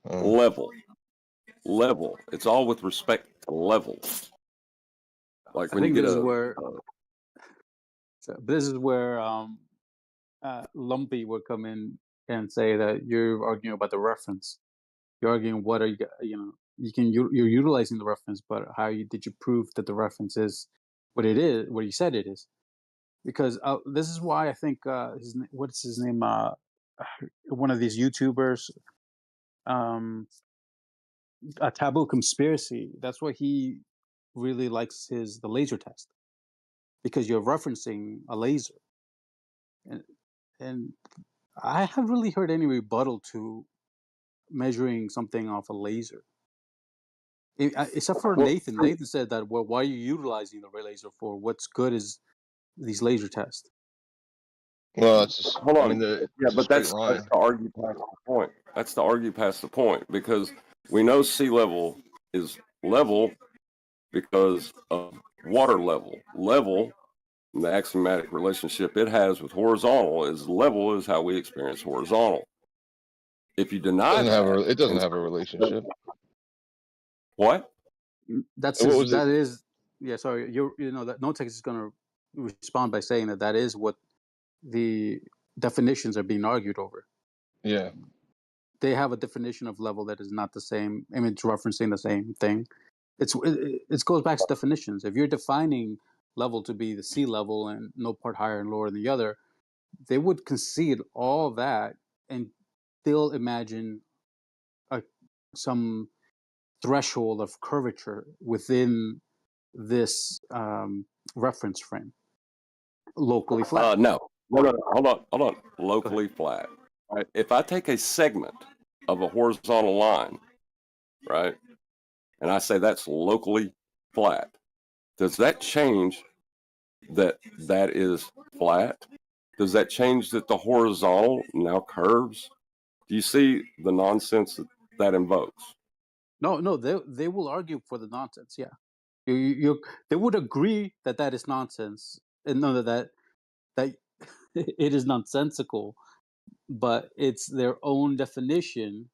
Level. It's all with respect to level. Like when you get this is where Lumpy would come in and say that you're arguing about the reference. You're arguing what are you're utilizing the reference, but did you prove that the reference is what it is, what you said it is? Because this is why I think what's his name? One of these YouTubers, a Taboo Conspiracy. That's why he really likes the laser test, because you're referencing a laser, and I haven't really heard any rebuttal to measuring something off a laser. Except for Nathan. Nathan said that, well, why are you utilizing the laser for? What's good is these laser tests. Well, it's just, hold on. but that's to argue past the point. That's to argue past the point, because we know sea level is level because of water level. Level, the axiomatic relationship it has with horizontal is level is how we experience horizontal. If you deny it doesn't have a relationship. What? Yeah. Sorry, that NoTex is going to respond by saying that is what the definitions are being argued over. Yeah. They have a definition of level that is not the same. I mean, it's referencing the same thing. It goes back to definitions. If you're defining level to be the sea level and no part higher and lower than the other, they would concede all that and still imagine some threshold of curvature within this reference frame. Locally flat. No. Hold on. Locally flat. Right. If I take a segment of a horizontal line, right, and I say that's locally flat, does that change that is flat? Does that change that the horizontal now curves? Do you see the nonsense that invokes? No, they will argue for the nonsense. Yeah, they would agree that is nonsense, and know that it is nonsensical, but it's their own definition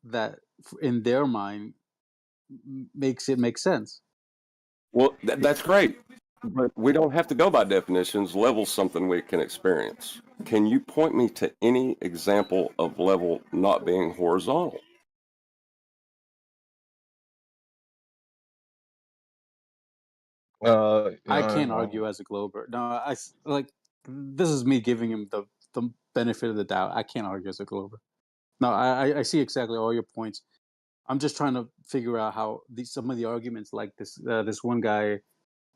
that, in their mind, makes it make sense. Well, that's great, but we don't have to go by definitions. Level's something we can experience. Can you point me to any example of level not being horizontal? I can't argue as a Glober. No, this is me giving him the benefit of the doubt. I can't argue as a Glober. No, I see exactly all your points. I'm just trying to figure out how some of the arguments, like this one guy,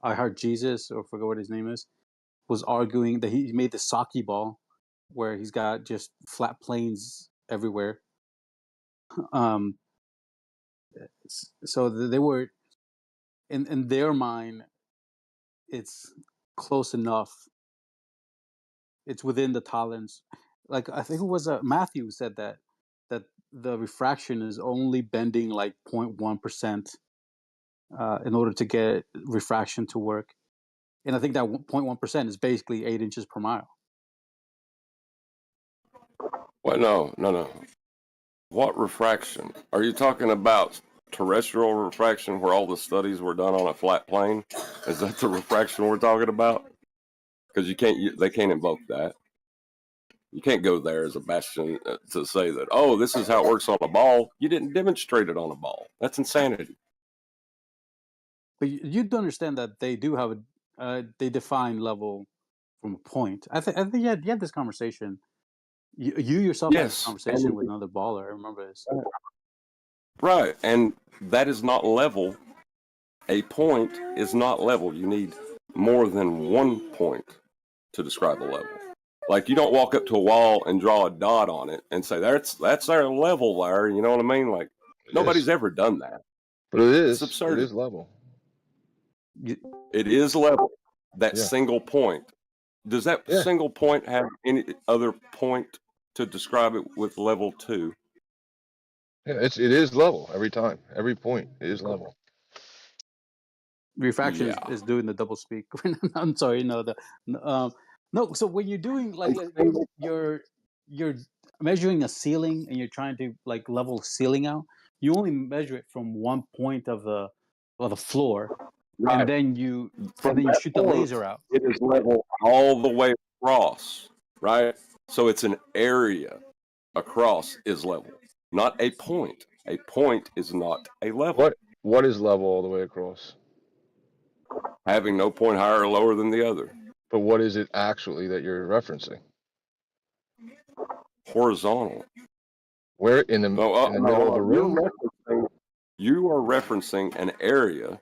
I Heart Jesus, or forget what his name is, was arguing that he made the sake ball where he's got just flat planes everywhere. So they were in their mind, it's close enough. It's within the tolerance. Like I think it was Matthew who said that the refraction is only bending like 0.1% in order to get refraction to work, and I think that 0.1% is basically 8 inches per mile. Well, no. What refraction? Are you talking about terrestrial refraction, where all the studies were done on a flat plane? Is that the refraction we're talking about? Because they can't invoke that. You can't go there as a bastion to say that, oh, this is how it works on a ball. You didn't demonstrate it on a ball. That's insanity. But you'd understand that they do have they define level from a point. I think you had this conversation. You yourself had this conversation with another baller. I remember this. Right, and that is not level A point is not level. You need more than one point to describe a level. Like, you don't walk up to a wall and draw a dot on it and say, that's our level there. You know what I mean? Like, nobody's ever done that. But it It's is. absurd. It is level. It is level. That Yeah. single point. Does that Yeah. single point have any other point to describe it with level 2? Yeah, it is level every time. Every point is level. Refraction Yeah. is doing the double speak. I'm sorry, no, no. So when you're doing like you're measuring a ceiling and you're trying to like level ceiling out, you only measure it from one point of the floor, Right. and then you From you that shoot the point, laser out. it is level all the way across, right? So it's an area across is level, not a point. A point is not a level. What is level all the way across? Having no point higher or lower than the other. But what is it actually that you're referencing? Horizontal. Where in the middle of a room? You are referencing an area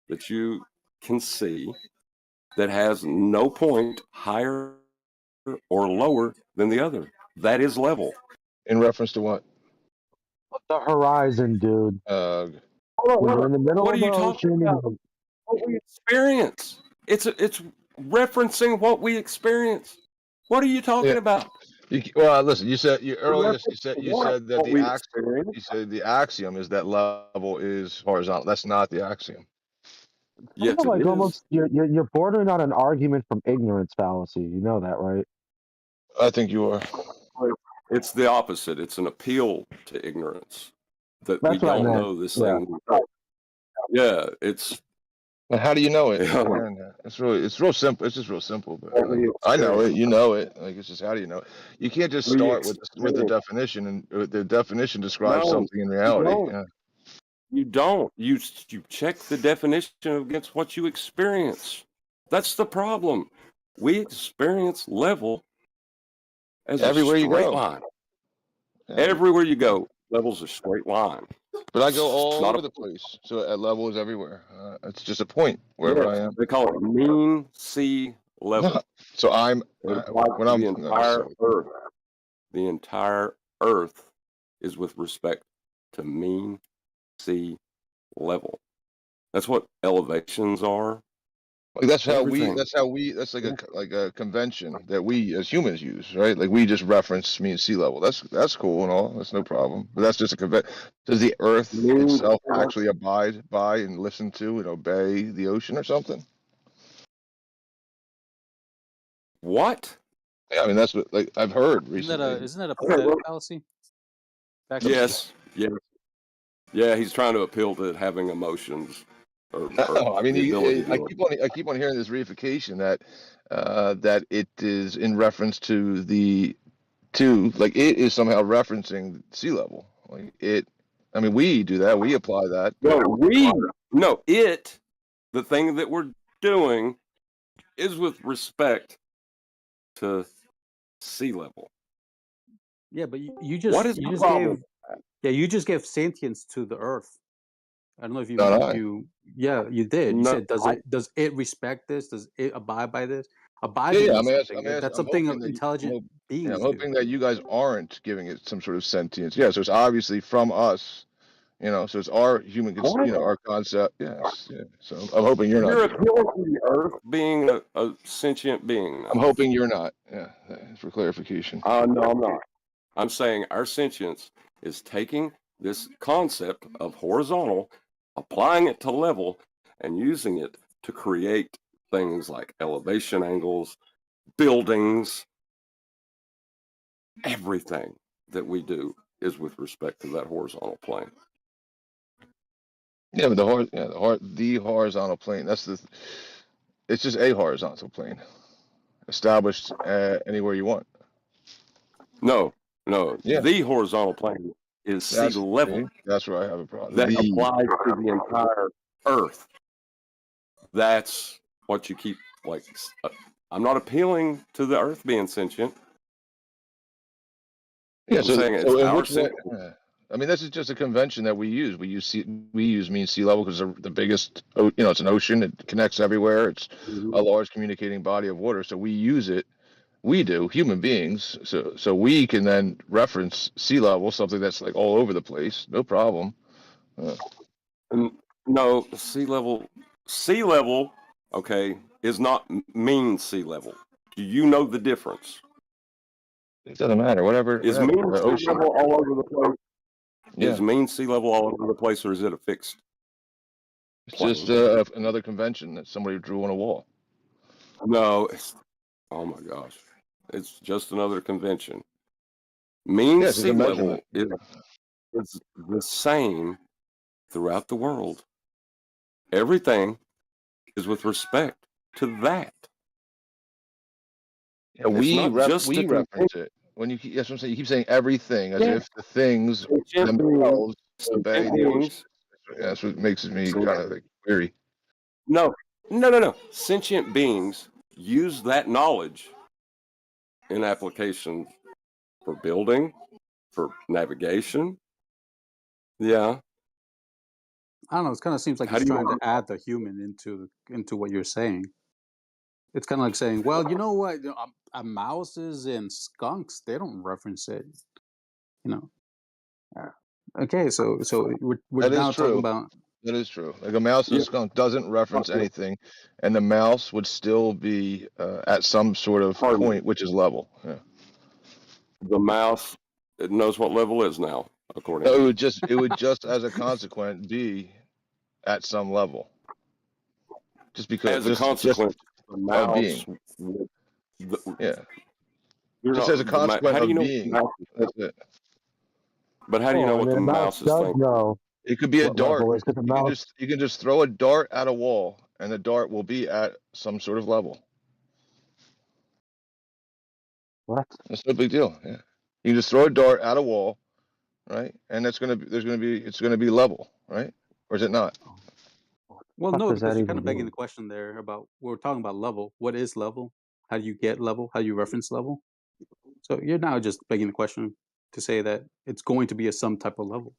that you can see that has no point higher or lower than the other. That is level. In reference to what? The horizon, dude. When you're in the middle What of are you the talking ocean, about? What we experience. It's referencing what we experience. What are you talking about? Well, listen. You said earlier. You said that What the we axiom. You said the axiom is that level is horizontal. That's not the axiom. Yes, like it is. almost you're bordering on an argument from ignorance fallacy. You know that, right? I think you are. It's the opposite. It's an appeal to ignorance that That's we what I don't meant. know this Yeah. thing. Yeah, it's. But how do you know it? Yeah. Again, it's real simple. It's just real simple. But What we I know it. experience. You know it. Like, it's just how do you know it? You can't just We start with the experience. definition, and the definition describes No, something in you reality. don't. Yeah. You don't. You check the definition against what you experience. That's the problem. We experience level as Everywhere a you straight go. line. Yeah. Everywhere you go, level's a straight line. But I go all Not over the place, so at level is everywhere. It's just a point wherever I am. They call it mean sea level. So I'm It applies when to I'm the entire Earth. The entire Earth is with respect to mean sea level. That's what elevations are. like that's how Everything. that's like a convention that we as humans use, right? Like we just reference mean sea level. That's cool and all. That's no problem. But that's just a convention. Does the Earth itself actually abide by and listen to and obey the ocean or something? What? Yeah, I mean that's what like I've heard recently. Isn't that a pathetic fallacy? Yes. Yes. Yeah, he's trying to appeal to having emotions. No, I mean, the ability to I keep on hearing this reification that it is in reference to like it is somehow referencing sea level. Like it, I mean, we do that. We apply that. The thing that we're doing is with respect to sea level. Yeah, but you just What is you the just problem? you just gave sentience to the Earth. I don't know if you Not I. you did. You No, said does it respect this? Does it abide by this? Abide Yeah, by yeah. something. That's something intelligent beings I'm do. hoping that you guys aren't giving it some sort of sentience. Yeah, so it's obviously from us. So it's our human, our concept. Yes. Yeah. So I'm hoping you're You're not. appealing to the Earth being a sentient being. I'm hoping you're not. Yeah, for clarification. No, I'm not. I'm saying our sentience is taking this concept of horizontal, applying it to level, and using it to create things like elevation angles, buildings. Everything that we do is with respect to that horizontal plane. Yeah, but the horizontal plane. It's just a horizontal plane, established anywhere you want. No. Yeah. The horizontal plane is sea level. That's where I have a problem. That applies to the entire Earth. That's what you keep like. I'm not appealing to the Earth being sentient. Yeah, I'm saying it's our sentient. I mean, this is just a convention that we use. We use mean sea level because the biggest, it's an ocean. It connects everywhere. It's a large communicating body of water. So we use it. We do, human beings. So we can then reference sea level, something that's like all over the place. No problem. No, sea level, okay, is not mean sea level. Do you know the difference? It doesn't matter. Whatever. Is mean sea level all over the place? Yeah. Is mean sea level all over the place, or is it a fixed? It's just another convention that somebody drew on a wall. No, oh my gosh, it's just another convention. Mean sea level is the same throughout the world. Everything is with respect to that. Yeah, we reference it. When you that's what I'm saying. You keep saying everything as if the things themselves obey the ocean. Yeah, that's what makes me kind of like weary. No. Sentient beings use that knowledge in application for building, for navigation. Yeah. I don't know. It kind of seems like he's trying to add the human into what you're saying. It's kind of like saying, well, you know what? Mouses and skunks, they don't reference it. Okay, so we're now talking about. That is true. Like a mouse and a skunk doesn't reference anything, and the mouse would still be at some sort of point, which is level. Yeah. The mouse, it knows what level is now, according. No, it would just as a consequence be at some level. Just because as a consequence, the mouse. Just as a consequence of being. That's it. But how do you know what the mouse is thinking? It could be a dart. You can just throw a dart at a wall, and the dart will be at some sort of level. What? That's no big deal. Yeah, you can just throw a dart at a wall, right? And it's gonna be level, right? Or is it not? Well, no, because you're kind of begging the question there about we're talking about level. What is level? How do you get level? How do you reference level? So you're now just begging the question to say that it's going to be some type of level.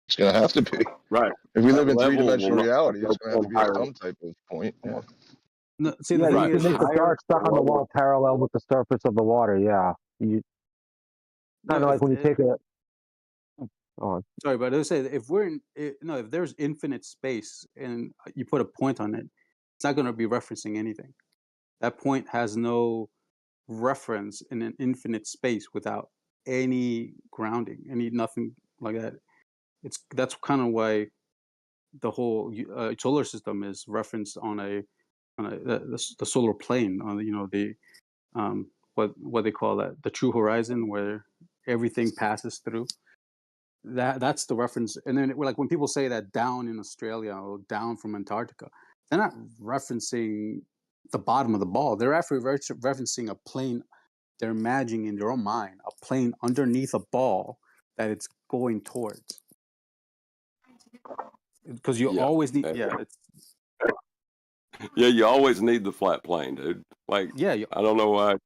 It's going to have to be. Right. If we live in three-dimensional reality, it's going to have to be at some type of point. Yeah. No, see, you can make the dart stuck on the wall parallel with the surface of the water. Yeah. Kind of like when you take a. Sorry, but I would say if if there's infinite space and you put a point on it, it's not going to be referencing anything. That point has no reference in an infinite space without any grounding, nothing like that. That's kind of why the whole solar system is referenced on the solar plane, on the what they call that, the true horizon, where everything passes through. That's the reference. And then like when people say that down in Australia or down from Antarctica, they're not referencing the bottom of the ball. They're actually referencing a plane. They're imagining in their own mind a plane underneath a ball that it's going towards. Because you always need, you always need the flat plane, dude. Like, I don't know why,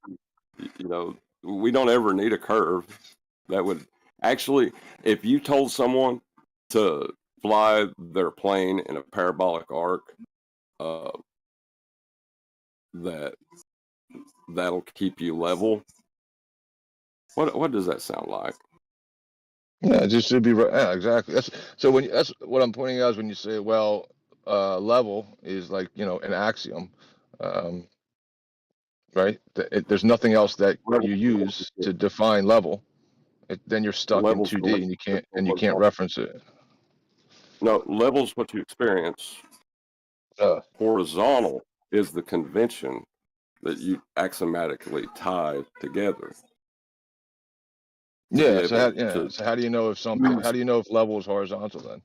we don't ever need a curve. That would actually, if you told someone to fly their plane in a parabolic arc, that'll keep you level. What does that sound like? Yeah, it just should be exactly. That's what I'm pointing out is when you say, well, level is like an axiom, right? There's nothing else that you use to define level. Then you're stuck in 2D and you can't reference it. No, level's what you experience. Horizontal is the convention that you axiomatically tie together. Yeah. So how do you know if something? How do you know if level is horizontal then?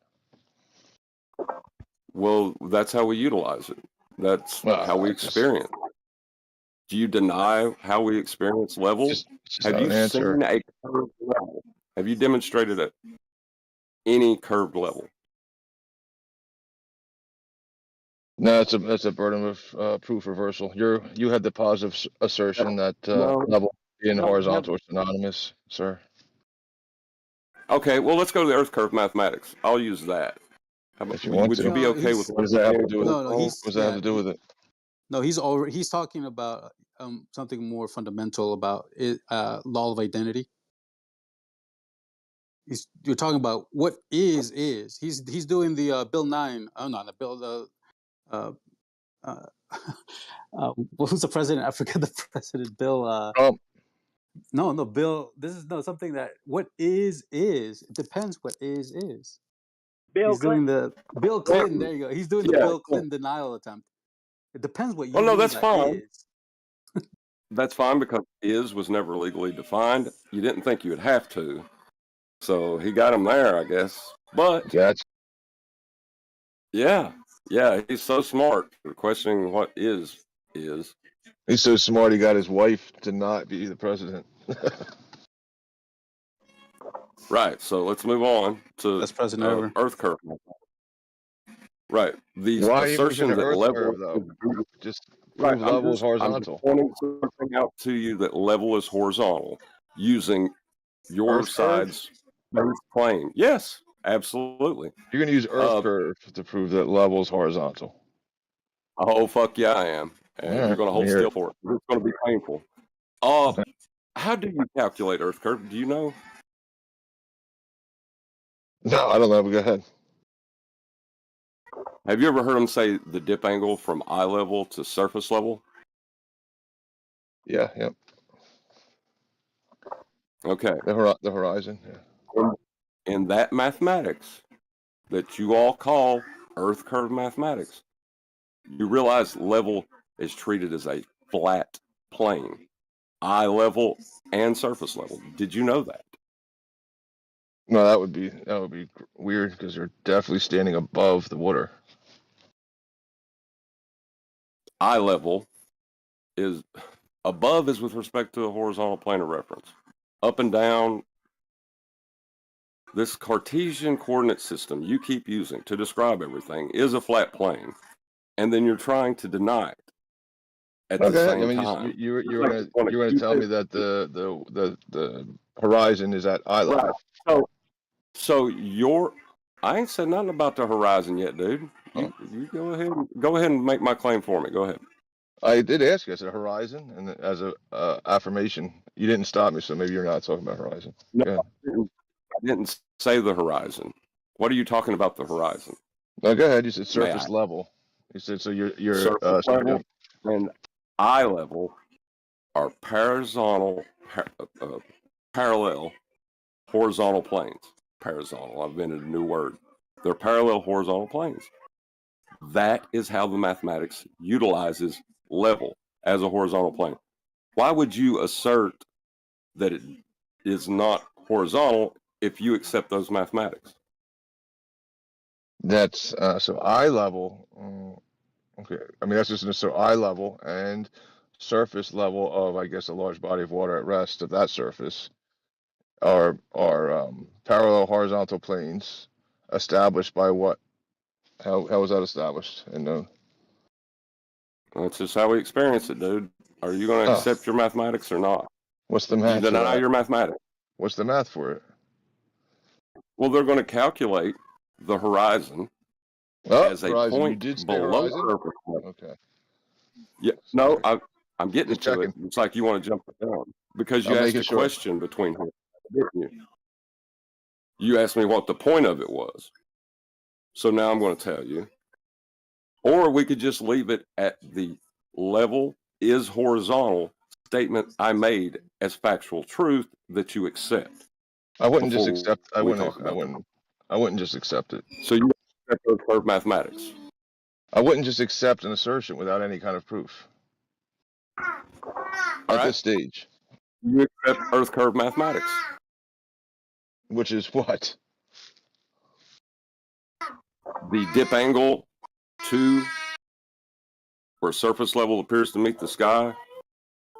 Well, that's how we utilize it. That's how we experience. Do you deny how we experience level? Have you seen a curved level? Have you demonstrated any curved level? No, that's a burden of proof reversal. You had the positive assertion that level and horizontal are synonymous, sir. Okay, well, let's go to the Earth curve mathematics. I'll use that. How about, If you want would you to. be No, okay with he's What does that have to do with it? no, no. What He's does that have to do with it? no. He's talking about something more fundamental about it, law of identity. You're talking about what is. He's doing the Bill 9. Oh, not the Bill. Uh, uh, who's the president? I forget the president. Bill. Trump. No, Bill. This is something that what is. It depends what is. Bill He's doing Clinton. the Bill Clinton. There you go. He's doing the Yeah. Bill Clinton denial attempt. It depends what you Well, no, mean that's by fine. is. That's fine because is was never legally defined. You didn't think you would have to. So he got him there, I guess. But Gotcha. yeah, he's so smart for questioning what is. He's so smart he got his wife to not be the president. Right. So let's move on to Best president ever. Earth curve. Right. These Why are you assertions using the that Earth level curve though? Just right. prove level is I'm horizontal. just pointing something out to you that level is horizontal using your Earth curve? side's base plane. Yes, absolutely. You're gonna use Earth curve to prove that level is horizontal. Oh fuck yeah, I am. And All you're going to right, hold hear still it. for it. It's going to be painful. How do you calculate Earth curve? Do you know? No, I don't know. But go ahead. Have you ever heard them say the dip angle from eye level to surface level? Yeah. Yep. Okay. The horizon. Yeah. In that mathematics that you all call Earth curve mathematics, you realize level is treated as a flat plane, eye level and surface level. Did you know that? No, that would be weird because you're definitely standing above the water. Eye level is above is with respect to a horizontal plane of reference. Up and down, this Cartesian coordinate system you keep using to describe everything is a flat plane, and then you're trying to deny it at the Okay. same I mean, time. you're gonna tell me that the horizon is at eye level. Right. So I ain't said nothing about the horizon yet, dude. You go ahead and make my claim for me. Go ahead. I did ask you. I said horizon, and as a affirmation, you didn't stop me, so maybe you're not talking about horizon. No, I didn't say the horizon. What are you talking about the horizon? No, go ahead. You said surface level. You said so. You're surface level and eye level are parallel horizontal planes. Parallel. I've invented a new word. They're parallel horizontal planes. That is how the mathematics utilizes level as a horizontal plane. Why would you assert that it is not horizontal if you accept those mathematics? That's so eye level. Okay, I mean that's just so eye level and surface level of, I guess, a large body of water at rest of that surface are parallel horizontal planes established by what? How was that established? And That's just how we experience it, dude. Are you going to accept your mathematics or not? What's the math? You deny your mathematics. What's the math for it? Well, they're going to calculate the horizon as a horizon. point You did say below horizon? surface level. Okay. Yeah, no, I'm getting to it. It's like you want to jump it down because you I'm asked making a sure. question between here, didn't you? You asked me what the point of it was. So now I'm going to tell you. Or we could just leave it at the level is horizontal statement I made as factual truth that you accept. I wouldn't just before accept. I we wouldn't. talk about I wouldn't just accept it. So you accept Earth curve mathematics. I wouldn't just accept an assertion without any kind of proof. At this stage. You accept Earth curve mathematics. Which is what? The dip angle to where surface level appears to meet the sky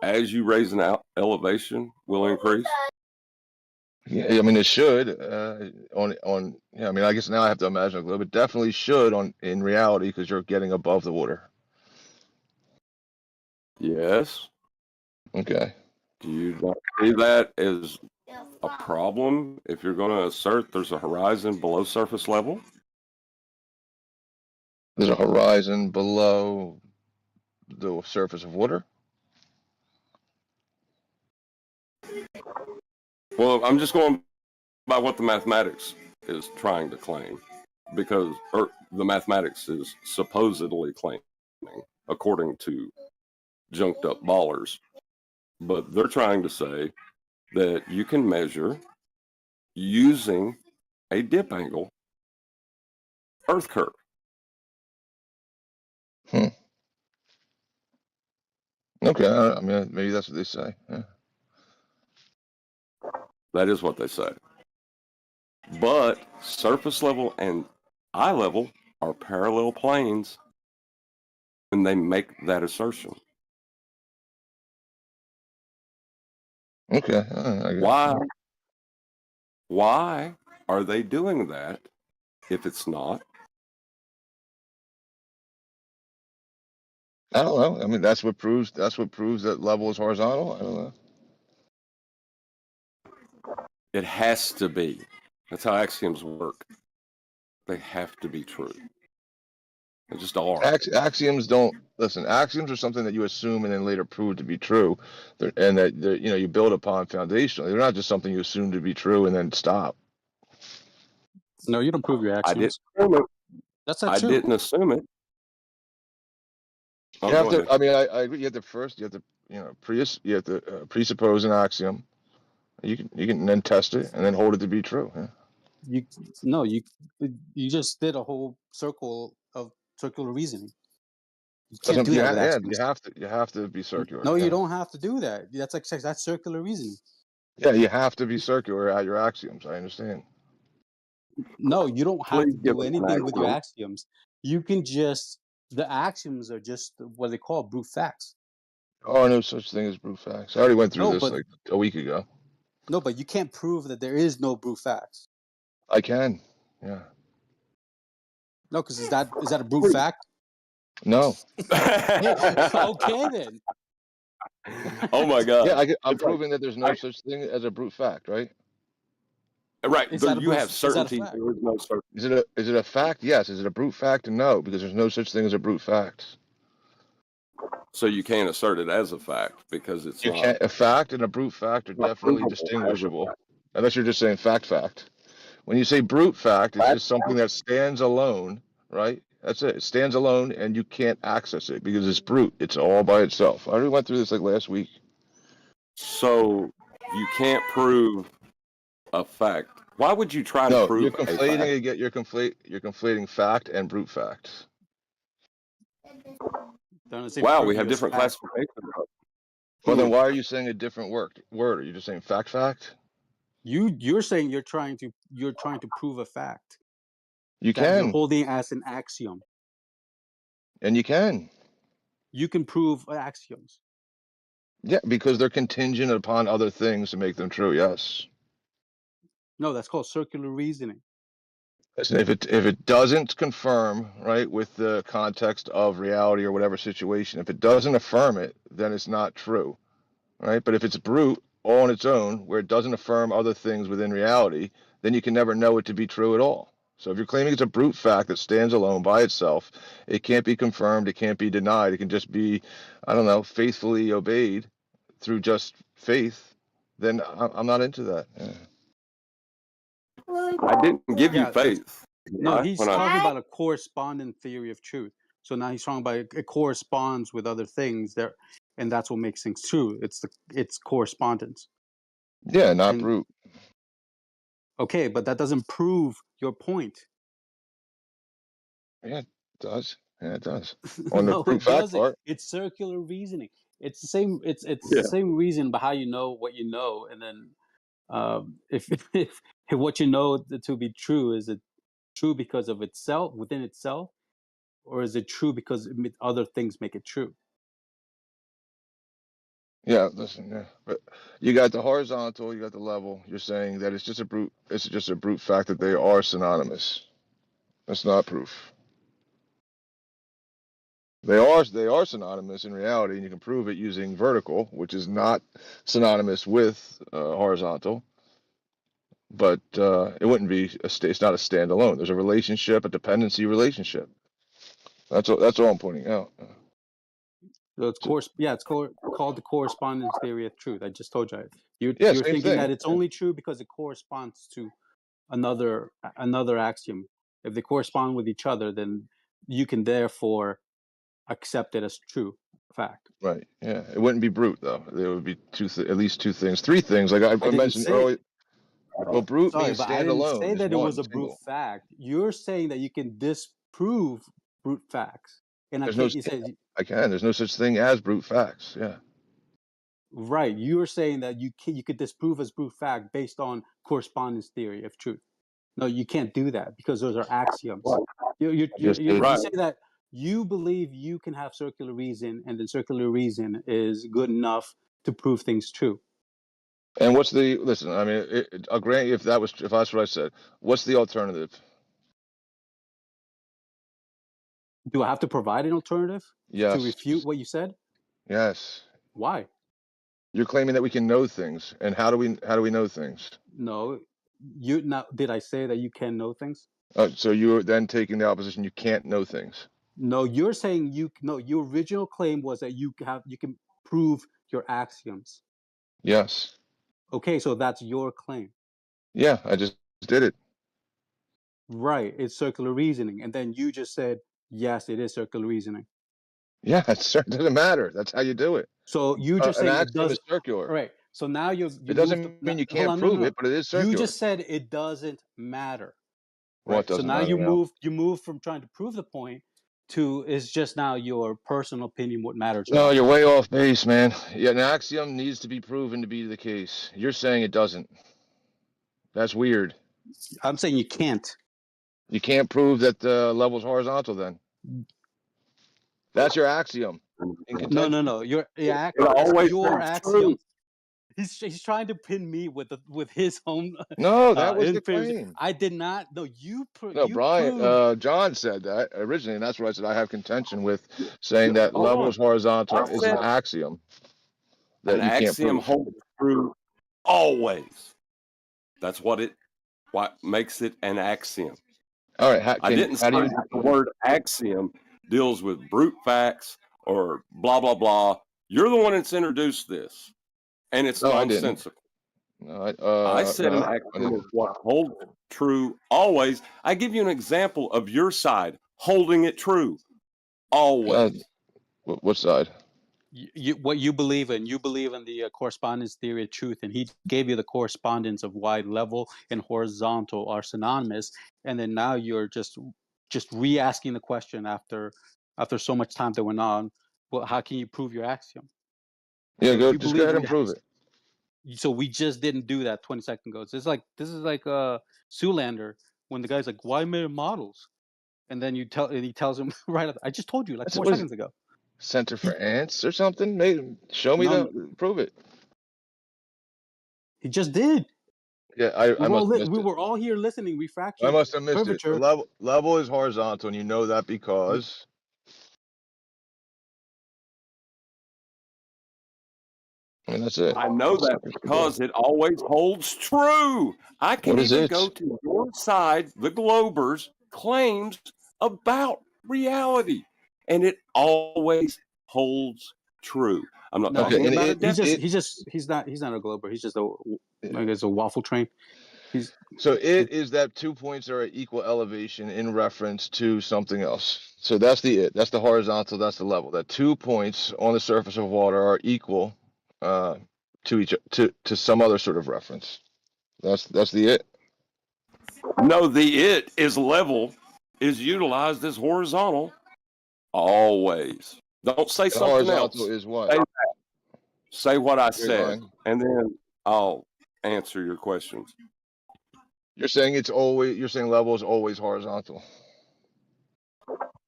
as you raise an elevation will increase. Yeah, I mean it should. Yeah, I mean I guess now I have to imagine a little bit. Definitely should in reality because you're getting above the water. Yes. Okay. Do you not see that as a problem if you're going to assert there's a horizon below surface level? There's a horizon below the surface of water. Well, I'm just going by what the mathematics is trying to claim, because the mathematics is supposedly claiming, according to junked up ballers. But they're trying to say that you can measure using a dip angle Earth curve. Okay, I mean, maybe that's what they say. Yeah. That is what they say. But surface level and eye level are parallel planes when they make that assertion. Okay. Why are they doing that if it's not? I don't know. I mean, that's what proves that level is horizontal. I don't know. It has to be. That's how axioms work. They have to be true. They just are. Axioms don't listen. Axioms are something that you assume and then later prove to be true, and that you build upon foundationally. They're not just something you assume to be true and then stop. No, you don't prove your axioms. That's not I true. didn't assume it. You have to. I mean, I agree. You have to presuppose an axiom. You can then test it and then hold it to be true. Yeah. You just did a whole circle of circular reasoning. You can't do that with axioms. You have to be circular. No, you don't have to do that. That's circular reasoning. Yeah, you have to be circular at your axioms. I understand. No, you don't have to do anything with your axioms. You can the axioms are just what they call brute facts. Oh, no such thing as brute facts. I already went through this like a week ago. No, but you can't prove that there is no brute facts. I can. Yeah. No, because is that a brute fact? No. Okay then. Oh my God. Yeah, I'm proving that there's no such thing as a brute fact, right? Right. You have certainty. There is no certainty. Is it a fact? Yes. Is it a brute fact? No, because there's no such thing as a brute fact. So you can't assert it as a fact because it's not. A fact and a brute fact are definitely distinguishable, unless you're just saying fact. When you say brute fact, it's just something that stands alone, right? That's it. It stands alone, and you can't access it because it's brute. It's all by itself. I already went through this like last week. So you can't prove a fact. Why would you try to prove you're conflating you're conflating fact and brute facts. Wow, we have different classifications. Well, then why are you saying a different word? Are you just saying fact? You're saying you're trying to prove a fact. You can. You're holding as an axiom. And you can. You can prove axioms. Yeah, because they're contingent upon other things to make them true. Yes. No, that's called circular reasoning. Listen, if it doesn't confirm, right, with the context of reality or whatever situation, if it doesn't affirm it, then it's not true, right? But if it's brute all on its own, where it doesn't affirm other things within reality, then you can never know it to be true at all. So if you're claiming it's a brute fact that stands alone by itself, it can't be confirmed, it can't be denied, it can just be, I don't know, faithfully obeyed through just faith, then I'm not into that. Yeah. I didn't give you faith. No, he's talking about a correspondent theory of truth. So now he's talking about it corresponds with other things there, and that's what makes things true. It's correspondence. Yeah, not brute. Okay, but that doesn't prove your point. Yeah, it does. Yeah, it does. On the No, brute fact part. It's circular reasoning. It's the same. It's the same reason by how you know what you know, and then if what you know to be true, is it true because of itself within itself, or is it true because other things make it true? Yeah, listen, yeah, but you got the horizontal, you got the level. You're saying that it's just a brute fact that they are synonymous. That's not proof. They are synonymous in reality, and you can prove it using vertical, which is not synonymous with horizontal. But it wouldn't be it's not a standalone. There's a relationship, a dependency relationship. That's all I'm pointing out. So it's it's called the correspondence theory of truth. I just told you. You're Same thinking thing. that it's only true because it corresponds to another axiom. If they correspond with each other, then you can therefore accept it as true fact. Right. Yeah. It wouldn't be brute though. There would be at least two things, three things. Like I didn't mentioned say. earlier. Well, brute Sorry, means but I didn't standalone. say Is that it was one a brute single. fact. You're saying that you can disprove brute facts, and There's you said There's no such thing as brute facts. Yeah. right. You're saying that you could disprove as brute fact based on correspondence theory of truth. No, you can't do that because those are axioms. You say that you believe you can have circular reason, and then circular reason is good enough to prove things true. And what's the listen? I mean, I'll grant you if that's what I said. What's the alternative? Do I have to provide an alternative Yes. to refute what you said? Yes. Why? You're claiming that we can know things, and how do we know things? No, did I say that you can know things? So you're then taking the opposition. You can't know things. No, you're saying your original claim was that you can prove your axioms. Yes. Okay, so that's your claim. Yeah, I just did it. Right, it's circular reasoning, and then you just said yes, it is circular reasoning. Yeah, it doesn't matter. That's how you do it. So you just saying it does is circular. Right. So now you it doesn't mean you can't prove it, but it is circular. You just said it doesn't matter. Right. What doesn't matter? You move from trying to prove the point to it's just now your personal opinion what matters. No, you're way off base, man. Yeah, an axiom needs to be proven to be the case. You're saying it doesn't. That's weird. I'm saying you can't. You can't prove that the level's horizontal then. That's your axiom. No. Your axiom. He's trying to pin me with his own. No, that was the claim. I did not. No, Brian. John said that originally, and that's why I said I have contention with saying that level is horizontal is an axiom. That an axiom holds true always. That's what makes it an axiom. All right. I didn't say that the word axiom deals with brute facts or blah blah blah. You're the one that's introduced this. And it's nonsensical. I said an axiom is what holds true always. I give you an example of your side holding it true always. What side? What you believe in. You believe in the correspondence theory of truth, and he gave you the correspondence of why level and horizontal are synonymous. And then now you're just re-asking the question after so much time that went on. Well, how can you prove your axiom? Yeah, just go ahead and prove it. So we just didn't do that 20 seconds ago. So this is like Zoolander when the guy's like, "Why made models?" And then he tells him right up. I just told you like 4 seconds ago. Center for Ants or something? Show me prove it. He just did. Yeah, we were all here listening. Refraction. I must have missed it. The level is horizontal, and you know that because. I mean, that's it. I know that because it always holds true. I can even go to your side, the Globers' claims about reality, and it always holds true. I'm not talking about it. He's not a Glober. He's just a waffle train. It is that 2 points are at equal elevation in reference to something else. So that's the horizontal, that's the level. That 2 points on the surface of water are equal to some other sort of reference. That's the it. No, the it is level is utilized as horizontal always. Don't say something else. Horizontal is what? Say what I said, and then I'll answer your questions. You're saying level is always horizontal.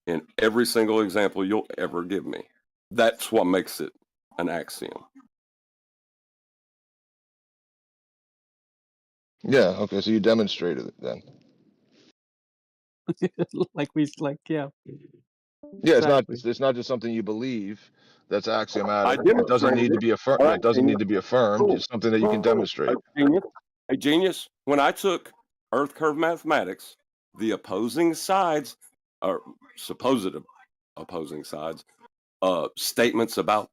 In every single example you'll ever give me. That's what makes it an axiom. Yeah, okay, so you demonstrated it then. yeah. Yeah, Exactly. it's not just something you believe that's I axiomatic. It doesn't demonstrated need to it. be affirmed. All Yeah, right, it doesn't genius. need to be affirmed. Cool. It's something that you can Cool. demonstrate. Hey, genius. When I took Earth curve mathematics, the opposing sides, or supposed opposing sides, statements about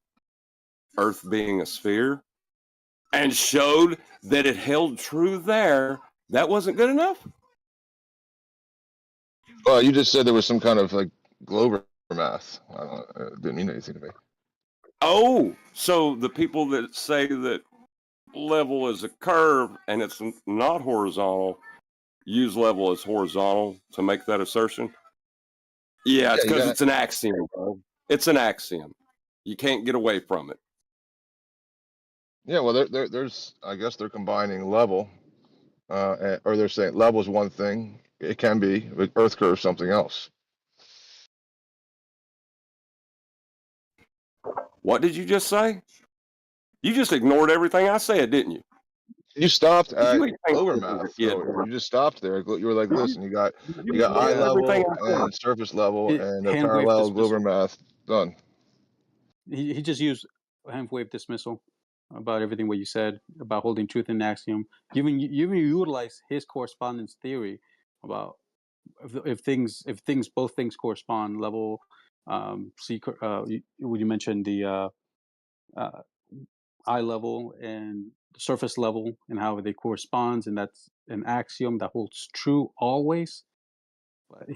Earth being a sphere, and showed that it held true there, that wasn't good enough? Well, you just said there was some kind of like Glover math. I don't know. It didn't mean anything to me. Oh, so the people that say that level is a curve and it's not horizontal use level as horizontal to make that assertion? Yeah, it's Yeah, you because got it's an axiom, bro. It's an axiom. You can't get away from it. Yeah, well, there's, I guess they're combining level, or they're saying level is one thing. It can be, but Earth curve is something else. What did you just say? You just ignored everything I said, didn't you? You stopped at You ain't Glover thinking math, yet. though. You just stopped there. You were like, listen, you got You eye ignored everything level I said. and surface level and a Hand wave parallel Glover dismissal. math. Done. He just used hand wave dismissal about everything what you said about holding truth in axiom. You even utilize his correspondence theory about if both things correspond, level you mentioned the eye level and surface level and how they correspond, and that's an axiom that holds true always. But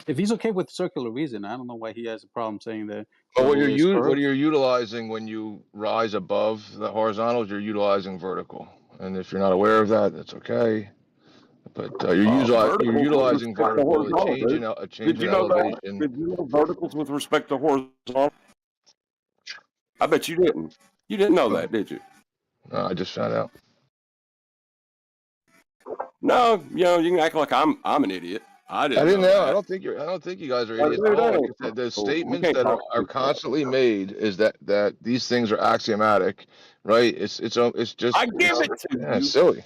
if he's okay with circular reason, I don't know why he has a problem saying that But level is what curved. you're utilizing when you rise above the horizontals, you're utilizing vertical. And if you're not aware of that, that's okay. But you're utilizing vertical, a change in Did you know that? elevation. Did you know verticals with respect to horizontal? I bet you didn't. You didn't know that, did you? No, I just found out. No, you can act like I'm an idiot. I didn't know. I don't think you guys are idiots at all. Like I said, the statements that are constantly made is that these things are axiomatic, right? It's just I give it to you. Silly.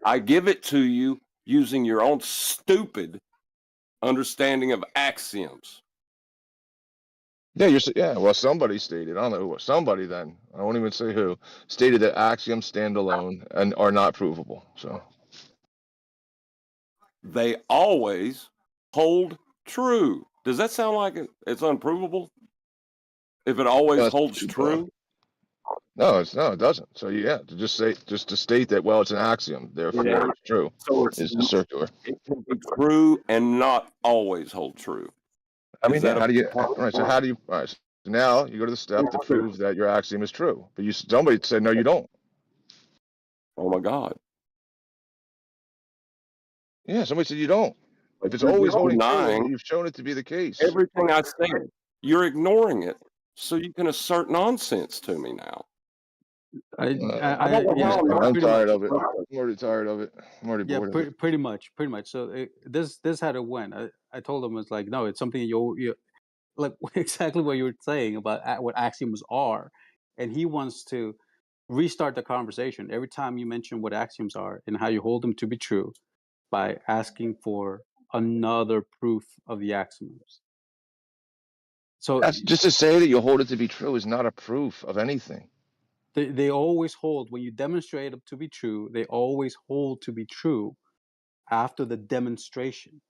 I give it to you using your own stupid understanding of axioms. Yeah, well, somebody stated, I don't know who, somebody then, I won't even say who, stated that axioms stand alone and are not provable. So they always hold true. Does that sound like it's unprovable? If it always holds true? No, it doesn't. So just to state that, well, it's an axiom, therefore it's true. So it's just circular. It can be true and not always hold true. I mean, all right, so now you go to the step to prove that your axiom is true. But somebody said, no, you don't. Oh my God. Yeah, somebody said you don't. If it's always holding true, you've shown it to be the case. Everything I said, you're ignoring it, so you can assert nonsense to me now. I'm tired of it. I'm already tired of it. I'm already bored of it. Pretty much. So this had to win. I told him, it's like, no, it's something you like exactly what you were saying about what axioms are, and he wants to restart the conversation every time you mention what axioms are and how you hold them to be true by asking for another proof of the axioms. So that's just to say that you hold it to be true is not a proof of anything. They always hold, when you demonstrate it to be true, they always hold to be true after the demonstration.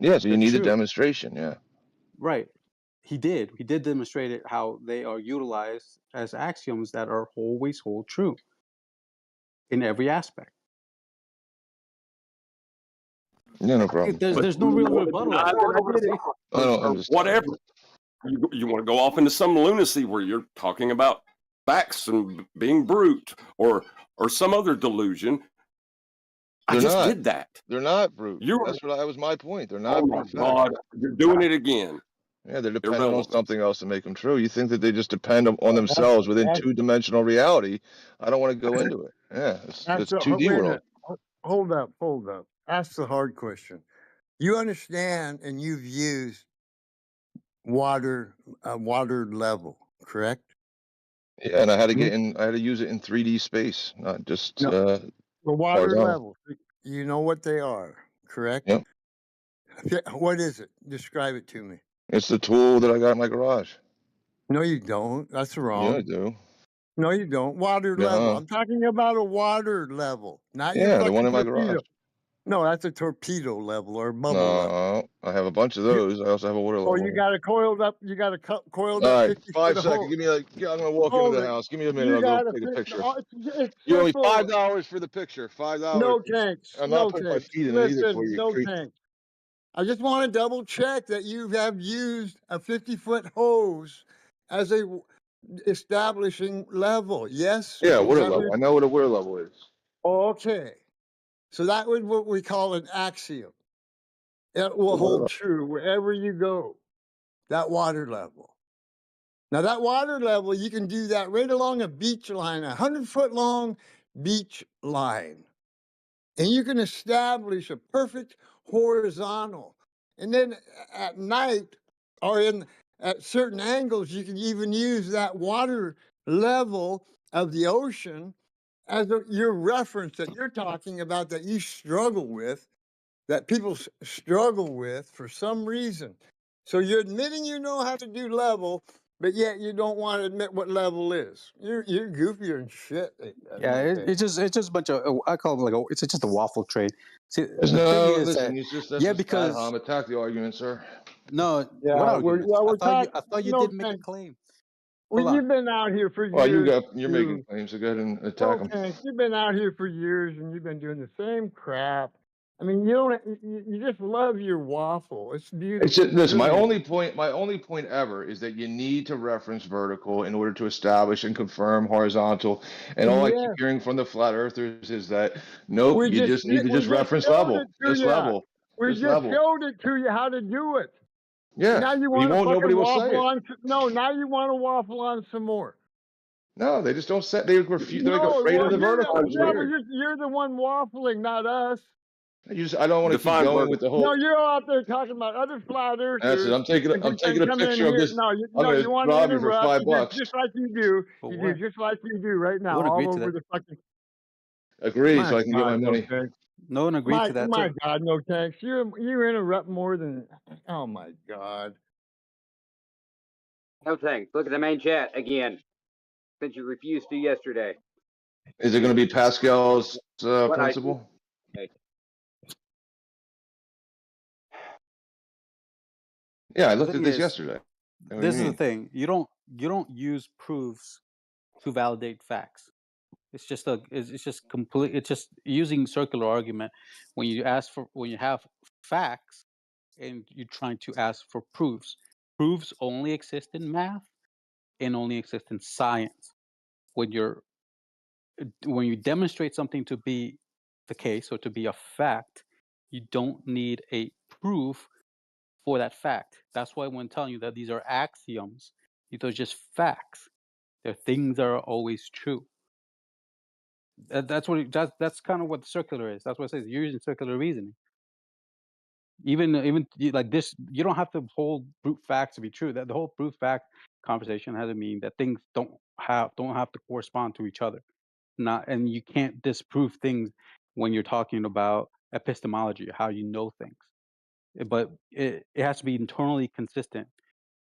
Yeah, so you need a demonstration, yeah. Right. He did demonstrate it, how they are utilized as axioms that are always hold true in every aspect. Yeah, no problem. There's no real rebuttal. Whatever. You want to go off into some lunacy where you're talking about facts and being brute or some other delusion. I just did that. They're not brute. That was my point. They're not brute. Oh my God, you're doing it again. Yeah, they're dependent on something else to make them true. You think that they just depend on themselves within two-dimensional reality? I don't want to go into it. Yeah, it's 2D world. Hold up. Ask the hard question. You understand, and you've used water level, correct? Yeah, and I had to use it in 3D space, not just the water level. You know what they are, correct? Yep. What is it? Describe it to me. It's the tool that I got in my garage. No, you don't. That's Yeah, I wrong. do. No, you don't. Water level. Yeah. I'm talking about a water level, not your Yeah, the one fucking in my torpedo. garage. No, that's a torpedo level or bubble level. No, I have a bunch of those. I also have a water level. Oh, you got a coiled up. You got a coiled All up right, 50 5 foot seconds. hose. Give me I'm gonna walk Hold into the it. house. Give me a minute. You I'll go got take a picture. It's You owe me simple. $5 for the picture. $5. No tanks. I'm No not putting my tanks. feet in it either for Listen, you, no creep. tanks. I just want to double check that you have used a 50-foot hose as a establishing level. Yes. Yeah, Is water that level. what- I know what a water level is. Okay. So that would what we call an axiom. It will hold true wherever you go. That water level. Now that water level, you can do that right along a beach line, 100-foot long beach line. And you can establish a perfect horizontal. And then at night or at certain angles, you can even use that water level of the ocean as your reference that you're talking about that you struggle with, that people struggle with for some reason. So you're admitting you know how to do level, but yet you don't want to admit what level is. You're goofier than shit. Yeah, it's just a bunch of I call it like it's just a waffle trade. See, the thing No, is listen, that it's just yeah, ad because hom. Attack the argument, sir. no, Yeah, what arguments? we're I talking. thought you No, did make a thanks. claim. Well, Hold on. you've been out here for Well, years. you're making claims, so go ahead and attack them. Okay, you've been out here for years and you've been doing the same crap. I mean, you don't. You just love your waffle. It's beautiful. It's just, listen, Really. my only point ever is that you need to reference vertical in order to establish and confirm horizontal. And all I keep Yeah. hearing from the flat earthers is that nope, We you just need to we just reference showed level, it to just you. level, We just just level. showed it to you how to do it. Yeah, Now you you want to won't. Nobody fucking will say waffle it. on. No, now you want to waffle on some more. No, they just don't say. They refuse. They're like No, afraid well, of the vertical. It's yeah, well, weird. you're the one waffling, not us. I don't want to keep Define going vertical. with the whole. No, you're out there talking about other flat That's it. earthers. I'm taking a and coming in picture of here. this. No, I'm you gonna want to rob you for interrupt. $5. Just like you do. But You what? do just like you do right now, Who would agree all to over that? the fucking. Agree, My so I can get my God, no money. thanks. No one agreed to that. My So God, no thanks. You interrupt more than. Oh my God. No thanks. Look at the main chat again, since you refused to yesterday. Is it going to be Pascal's What I principle? okay. Yeah, I the looked at thing this is, yesterday. What do this you is the mean? thing. You don't use proofs to validate facts. It's just it's just complete. It's just using circular argument when you have facts and you're trying to ask for proofs. Proofs only exist in math and only exist in science. When you demonstrate something to be the case or to be a fact, you don't need a proof for that fact. That's why when telling you that these are axioms, these are just facts. They're things that are always true. That's kind of what the circular is. That's what it says. You're using circular reasoning. Even like this, you don't have to hold brute facts to be true. That the whole brute fact conversation has to mean that things don't have to correspond to each other. And you can't disprove things when you're talking about epistemology, how you know things. But it has to be internally consistent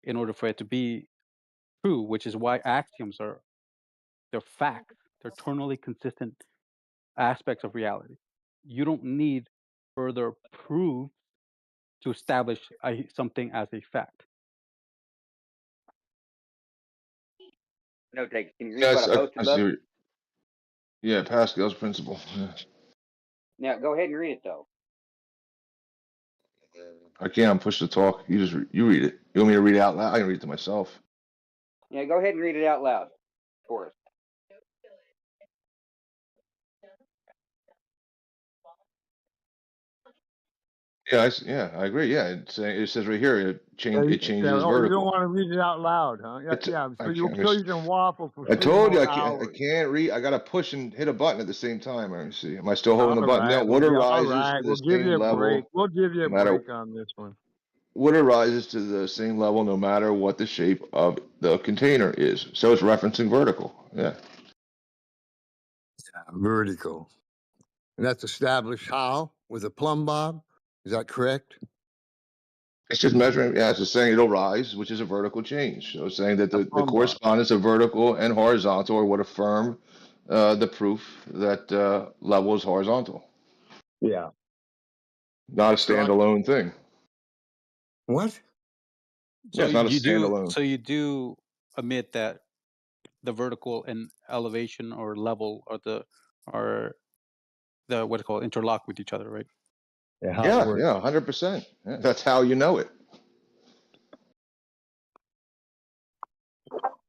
in order for it to be true, which is why axioms they're facts. They're internally consistent aspects of reality. You don't need further proof to establish something as a fact. No thanks. Can you read Yes, what I posted I see. up? Yeah, Pascal's principle. Yeah. Now go ahead and read it though. I can't push to talk. You read it. You want me to read it out loud? I can read it to myself. Yeah, go ahead and read it out loud for us. Yeah, I agree. Yeah, it says right here it changes You don't vertical. want to read it out loud, huh? Yeah. So you can waffle for. I told you I hours. can't read. I gotta push and hit a button at the same time. Let me see. Am I still holding the All button right, down? What arises right. to the We'll give same you a level? break. We'll give you a no matter break on this one. what arises to the same level, no matter what the shape of the container is. So it's referencing vertical. Yeah. Vertical. And that's established how? With a plumb bob? Is that correct? It's just measuring, yeah, it's just saying it'll rise, which is a vertical change. So it's saying that the plumb bob. correspondence of vertical and horizontal are what affirm the proof that level is horizontal, Yeah. not a So standalone thing. what? Yeah, it's not a you do. standalone. So you do admit that the vertical and elevation or level are the what do you call it, interlock with each other, right? Yeah, how it Yeah, works. yeah, 100%. Yeah, that's how you know it.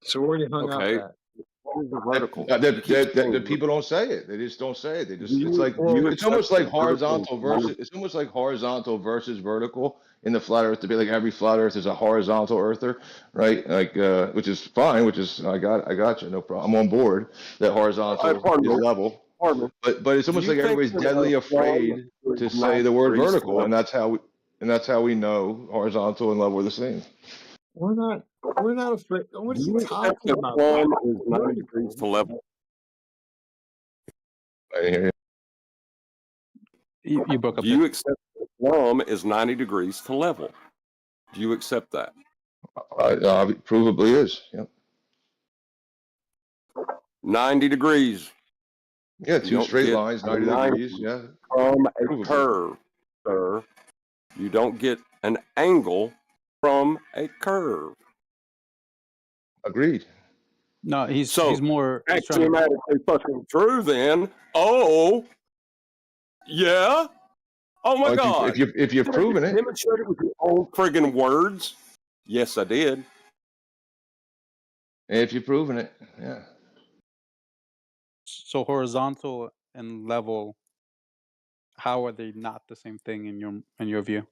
So where you hung Okay. up at? What is the vertical? The people don't say it. They just don't say it. They just, it's like, Do you it's almost like accept the vertical horizontal versus, it's almost like horizontal versus vertical in the flat earth debate. Like every flat earth is a horizontal earther, right? Like, which is fine, which is, I got you, no problem. I'm on board that horizontal pardon is me. level. Pardon me. But it's Do almost you like think everybody's that deadly a plumb afraid to is say 90 the word degrees to vertical, and level? that's how we know horizontal and level are the same. We're not afraid. What are Do you you accept talking that about? plumb is 90 degrees to level? I didn't hear you. You broke up Do there. you accept that plumb is 90 degrees to level? Do you accept that? Provably is. Yep. 90 degrees. Yeah, You two don't straight get lines, a 90 degrees. 90 Yeah. from a Provably. curve, sir. You don't get an angle from a curve. Agreed. No, he's So more he's trying to, axiomatically fucking true then. Oh, yeah. Oh my Well, God. if you've Did I proven just it, demonstrate it with your own friggin' words? Yes, I did. if you've proven it, yeah. so horizontal and level, how are they not the same thing in your view?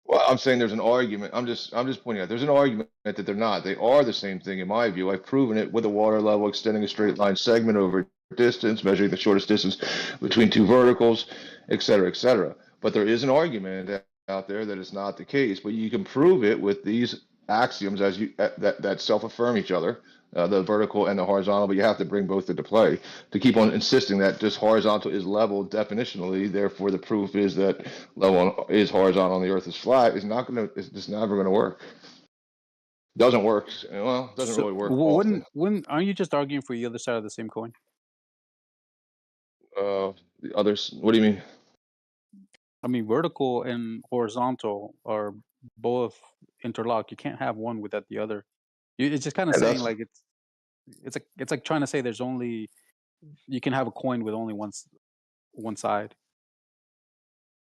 Well, I'm saying there's an argument. I'm just pointing out there's an argument that they're not. They are the same thing in my view. I've proven it with a water level extending a straight line segment over distance, measuring the shortest distance between two verticals, et cetera, et cetera. But there is an argument out there that it's not the case. But you can prove it with these axioms as you that self-affirm each other, the vertical and the horizontal. But you have to bring both into play to keep on insisting that just horizontal is level definitionally. Therefore, the proof is that level is horizontal and the Earth is flat. It's just never gonna work. Doesn't work. Well, it doesn't So really work often. wouldn't aren't you just arguing for the other side of the same coin? The others. What do you mean? I mean, vertical and horizontal are both interlocked. You can't have one without the other. It's just kind of Yeah, saying that's like it's like trying to say there's only you can have a coin with only one side.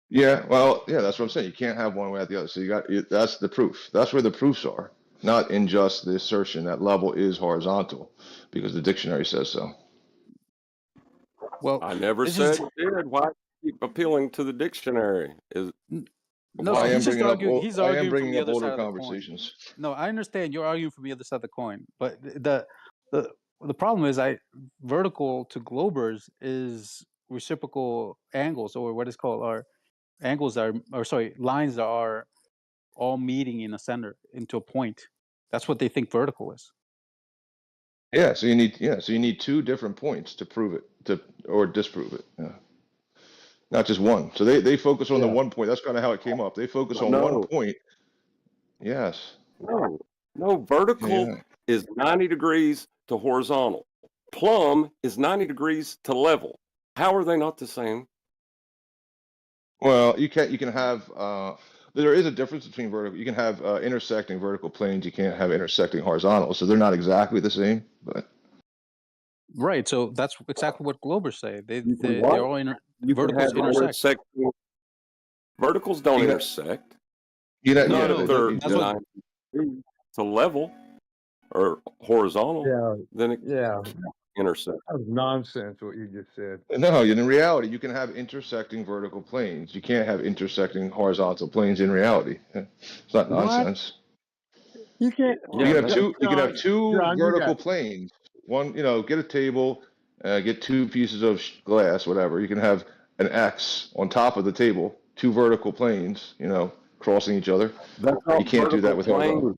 yeah. Well, yeah. That's what I'm saying. You can't have one without the other. So that's the proof. That's where the proofs are, not in just the assertion that level is horizontal, because the dictionary says so. Well, I never this said is it did. Why keep appealing to the dictionary? no. I So am he's just bringing up. arguing. He's I am arguing from bringing the up other older side of the coin. conversations. No, I understand you're arguing from the other side of the coin, but the problem is vertical to globers is reciprocal angles, or what is called are angles that are, or sorry, lines that are all meeting in a center into a point. That's what they think vertical is. Yeah. So you need two different points to prove it or disprove it. Yeah. Not just one. So they focus on the Yeah. one point. That's kind of how it came up. They focus on one No, point. Yes. no. Vertical Yeah. is 90 degrees to horizontal. Plumb is 90 degrees to level. How are they not the same? Well, you can have there is a difference between vertical. You can have intersecting vertical planes. You can't have intersecting horizontal. So they're not exactly the same, but Right. So that's exactly what globers say. You can They're what? all You can verticals have intersect. intersecting. Verticals don't you can intersect. you know, No, yeah, Not no, if they, they're that's what 90 degrees to level or horizontal. Yeah. Then it Yeah. intersect. That was nonsense what you just said. no. In reality, you can have intersecting vertical planes. You can't have intersecting horizontal planes in reality. It's not What? nonsense. You can't. You Yeah, can have it is. two. You can have two John, you vertical got. planes. One, get a table, get two pieces of glass, whatever. You can have an X on top of the table, two vertical planes, crossing each other. That's You not can't do that vertical with horizontal. planes.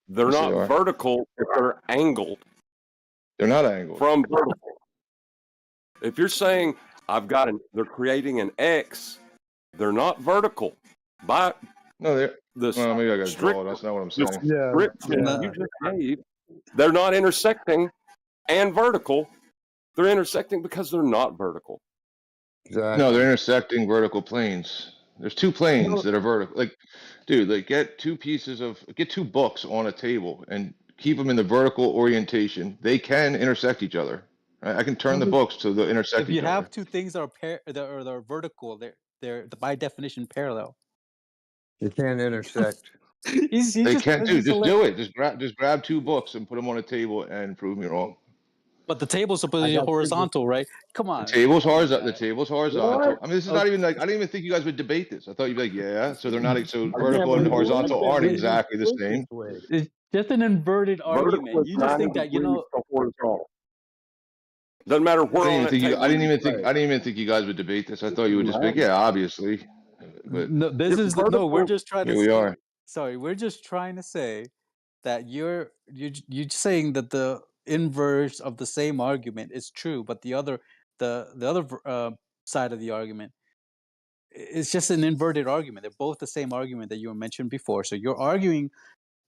They're Yes, they not are. vertical if they're angled They're not angled. from vertical. If you're saying they're creating an X, they're not vertical. No, they're The well, maybe I got to strict, draw. That's not what I'm the saying. Yeah, description yeah. you just gave, they're not intersecting and vertical. They're intersecting because they're not vertical. No, they're Exactly. intersecting vertical planes. There's two planes No, that are vertical. Like, dude, like get two books on a table and keep them in the vertical orientation. They can intersect each other. Right? I can turn the books to the intersect If you each other. have two things that are they're vertical, they're by definition parallel. You can't intersect. They can't, dude. Just do it. Just grab two books and put them on a table and prove me wrong. But the table's supposed to be horizontal, right? Come on. The table's horizontal. The table's horizontal. What? I mean, this is not even like I didn't even think you guys would debate this. I thought you'd be like, yeah. So they're not. So I can't vertical and believe you horizontal think aren't that. exactly the Think same. this way. It's just an inverted Vertical argument. is You just 90 think that, you degrees know, to horizontal. Doesn't matter where on that table I didn't you even think. play. I didn't even think you guys would debate this. I thought you would just be like, yeah, obviously. But no, this If is no, we're vertical, just trying to here we are. sorry, we're just trying to say that you're saying that the inverse of the same argument is true, but the other side of the argument is just an inverted argument. They're both the same argument that you mentioned before. So you're arguing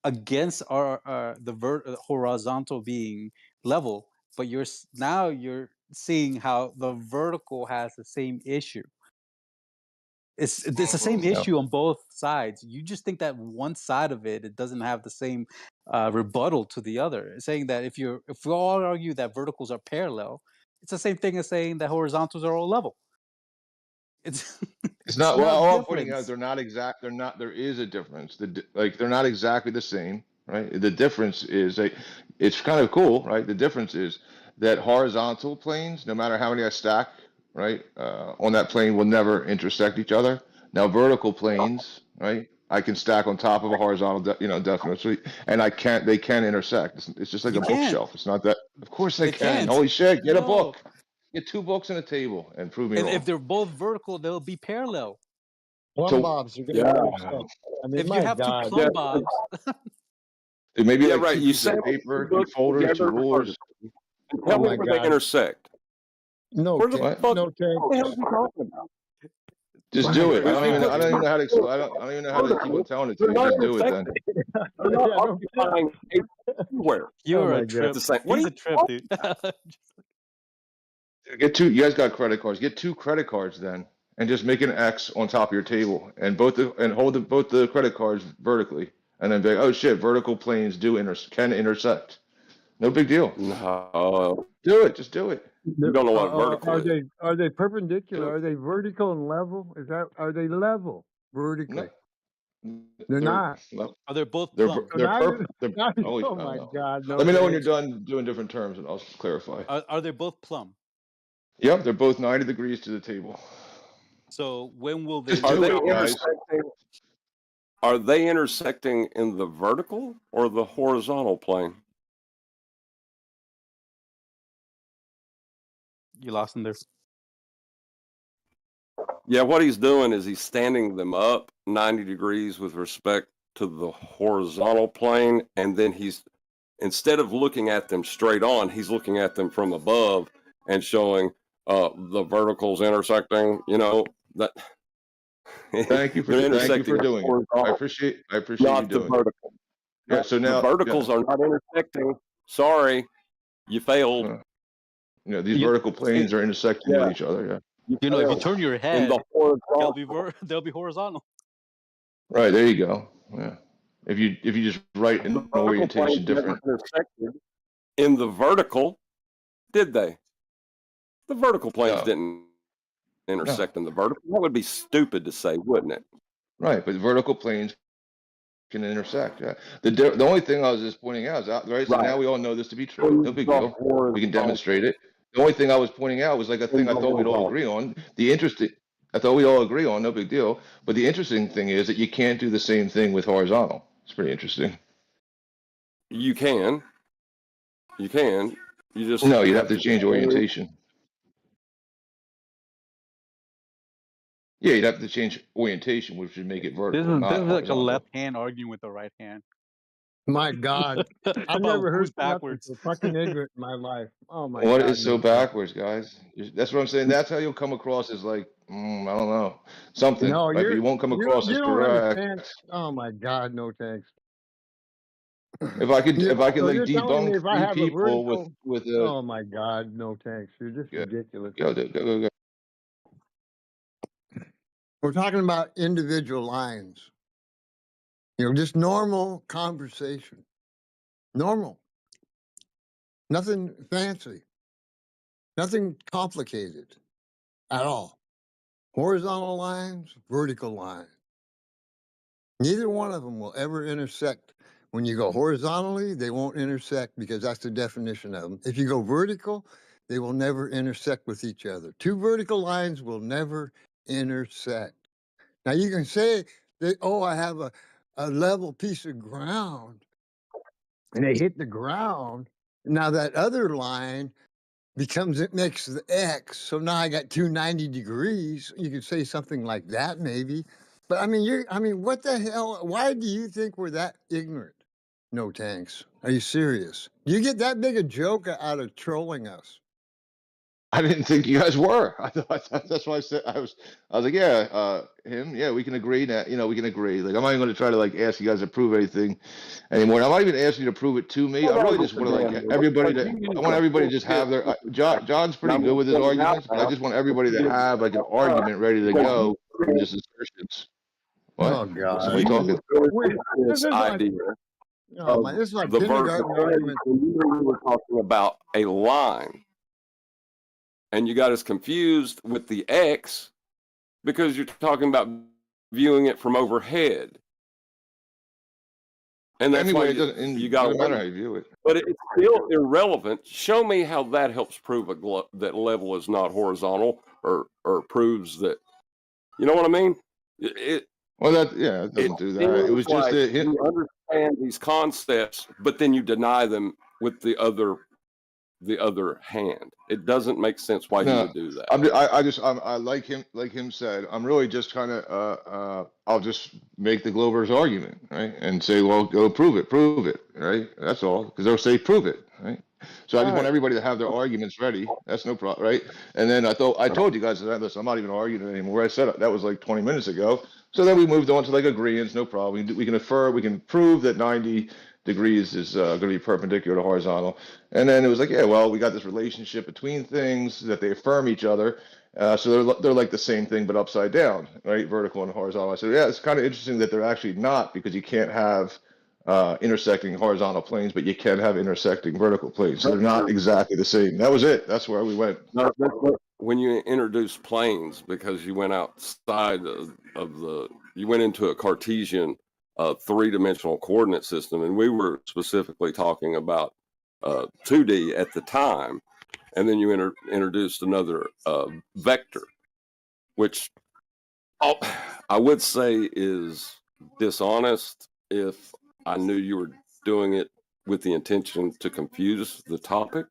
against the horizontal being level, but now you're seeing how the vertical has the same issue. It's the same Yeah. issue on both sides. You just think that one side of it doesn't have the same rebuttal to the other. Saying that if we all argue that verticals are parallel, it's the same thing as saying that horizontals are all level. It's It's not. Well, no all I'm pointing out, difference. they're not exact. They're not. There is a difference. Like they're not exactly the same, right? The difference is like it's kind of cool, right? The difference is that horizontal planes, no matter how many I stack, right, on that plane, will never intersect each other. Now, vertical planes, right, I can stack on top of a horizontal, definitely, and I can't. They can intersect. It's just like You a can't. bookshelf. It's not that. Of course they They can. can't. Holy shit! Get a No. book. Get two books and a table and prove me And wrong. if they're both vertical, they'll be parallel. Plumb So bobs are yeah, gonna intersect. I mean, If you my have two God. plumb yeah, bobs, maybe yeah, like right. two You pieces of sample paper, two two books folders, two together rulers. vertically. Oh Tell me my where they God. intersect. No, Where the Tank. What? fuck? No, What Tank. the hell are you talking about? Just My do it. if you I put don't even know how to They're I don't even know how to keep on telling it to they're you. not Just do it then. intersecting. They're not Yeah, no. occupying anywhere Oh you're my a at trip. the same. What are He's you a trip, talking dude. about? Get two. You guys got credit cards. Get two credit cards then, and just make an X on top of your table, and hold both the credit cards vertically, and then be like, oh shit, vertical planes can intersect. No big deal. No, Do it. Just do it. you don't know what vertical is. Are they Do perpendicular? it. Are they vertical and level? Are they level vertically? No, They're not. Are they both They're plumb? So they're now perfect. They're holy. oh I don't my know. God, no Let me know when you're Tank. done doing different terms, and I'll clarify. Are they both plumb? Yep, they're both 90 degrees to the table. So when will they Just Are do they it, guys. intersecting? Are they intersecting in the vertical or the horizontal plane? You lost him there. Yeah, what he's doing is he's standing them up 90 degrees with respect to the horizontal plane, and then he's, instead of looking at them straight on, he's looking at them from above and showing the verticals intersecting. You know that Thank you for they're doing intersecting it. I appreciate you not the doing it. vertical. Yeah. So The now, verticals are not intersecting. Sorry, you failed. These vertical planes are intersecting with each other. Yeah. You know, if you turn your In head, the they'll be horizontal. Right there you go. Yeah. If you just write an vertical orientation planes never different. intersected in the vertical, did they? The vertical planes No. didn't intersect in the vertical. That would be stupid to say, wouldn't it? Right, but vertical planes can intersect. Yeah. The only thing I was just pointing out is right. So now we all know this to be true. No big deal. We can demonstrate it. The only thing I was pointing out was like a thing I thought we'd all agree on. I thought we all agree on, no big deal. But the interesting thing is that you can't do the same thing with horizontal. It's pretty interesting. You can. You can. You just No, you'd have to change orientation. Yeah, you'd have to change orientation, which would make it vertical. This is like a horizontal. left hand arguing with the right hand. My God, I've About never who's heard nothing backwards. so fucking ignorant in my life. Oh my What God, is so no thanks. backwards, guys? That's what I'm saying. That's how you'll come across as like, I don't know, something, No, right? But you won't come you across you as don't correct. understand. Oh my God, no thanks. If I could, You, if I could so like you're telling me debunk if I three have a people vertical? with a Oh my God, no thanks. You're just yeah, ridiculous. go. We're talking about individual lines. You know, just normal conversation. Normal. Nothing fancy. Nothing complicated at all. Horizontal lines, vertical lines. Neither one of them will ever intersect. When you go horizontally, they won't intersect because that's the definition of them. If you go vertical, they will never intersect with each other. Two vertical lines will never intersect. Now you can say that, oh, I have a level piece of ground and they hit the ground. Now that other line it makes the X. So now I got 290 degrees. You could say something like that maybe. But I mean, what the hell? Why do you think we're that ignorant? No tanks. Are you serious? Do you get that big a joke out of trolling us? I didn't think you guys were. I thought that's why I said I was like, yeah, him, yeah, we can agree that, we can agree. Like, I'm not even going to try to like ask you guys to prove anything anymore. I'm not even asking you to prove it to me. I really just want to like everybody to. I want everybody to just have their. John's pretty good with his arguments, but I just want everybody to have like an argument ready to go for just assertions. What? Oh God! Somebody talking? This idea Oh my! This is like kindergarten argument. You were talking about a line, and you got us confused with the X because you're talking about viewing it from overhead. And that's Anyway, why you got doesn't matter how you view it. But it's still irrelevant. Show me how that helps prove that level is not horizontal, or proves that. You know what I mean? Well, it doesn't do that. It was just like you understand these concepts, but then you deny them with the other hand. It doesn't make sense why you would do that. I like him said, I'm really just kind of I'll just make the Glover's argument, right, and say, well, go prove it, right? That's all, because they'll say prove it, right? So I just want everybody to have their arguments ready. That's no problem, right? And then I told you guys that, listen, I'm not even arguing anymore. I said that was like 20 minutes ago. So then we moved on to like agreements, no problem. We can infer, we can prove that 90 degrees is going to be perpendicular to horizontal. And then it was like, yeah, well, we got this relationship between things that they affirm each other. So they're like the same thing, but upside down, right? Vertical and horizontal. I said, yeah, it's kind of interesting that they're actually not, because you can't have intersecting horizontal planes, but you can have intersecting vertical planes. So they're not exactly the same. That was it. That's where we went. No, when you introduce planes, because you went outside you went into a Cartesian three-dimensional coordinate system, and we were specifically talking about 2D at the time, and then you introduced another vector, which I would say is dishonest if I knew you were doing it with the intention to confuse the topic.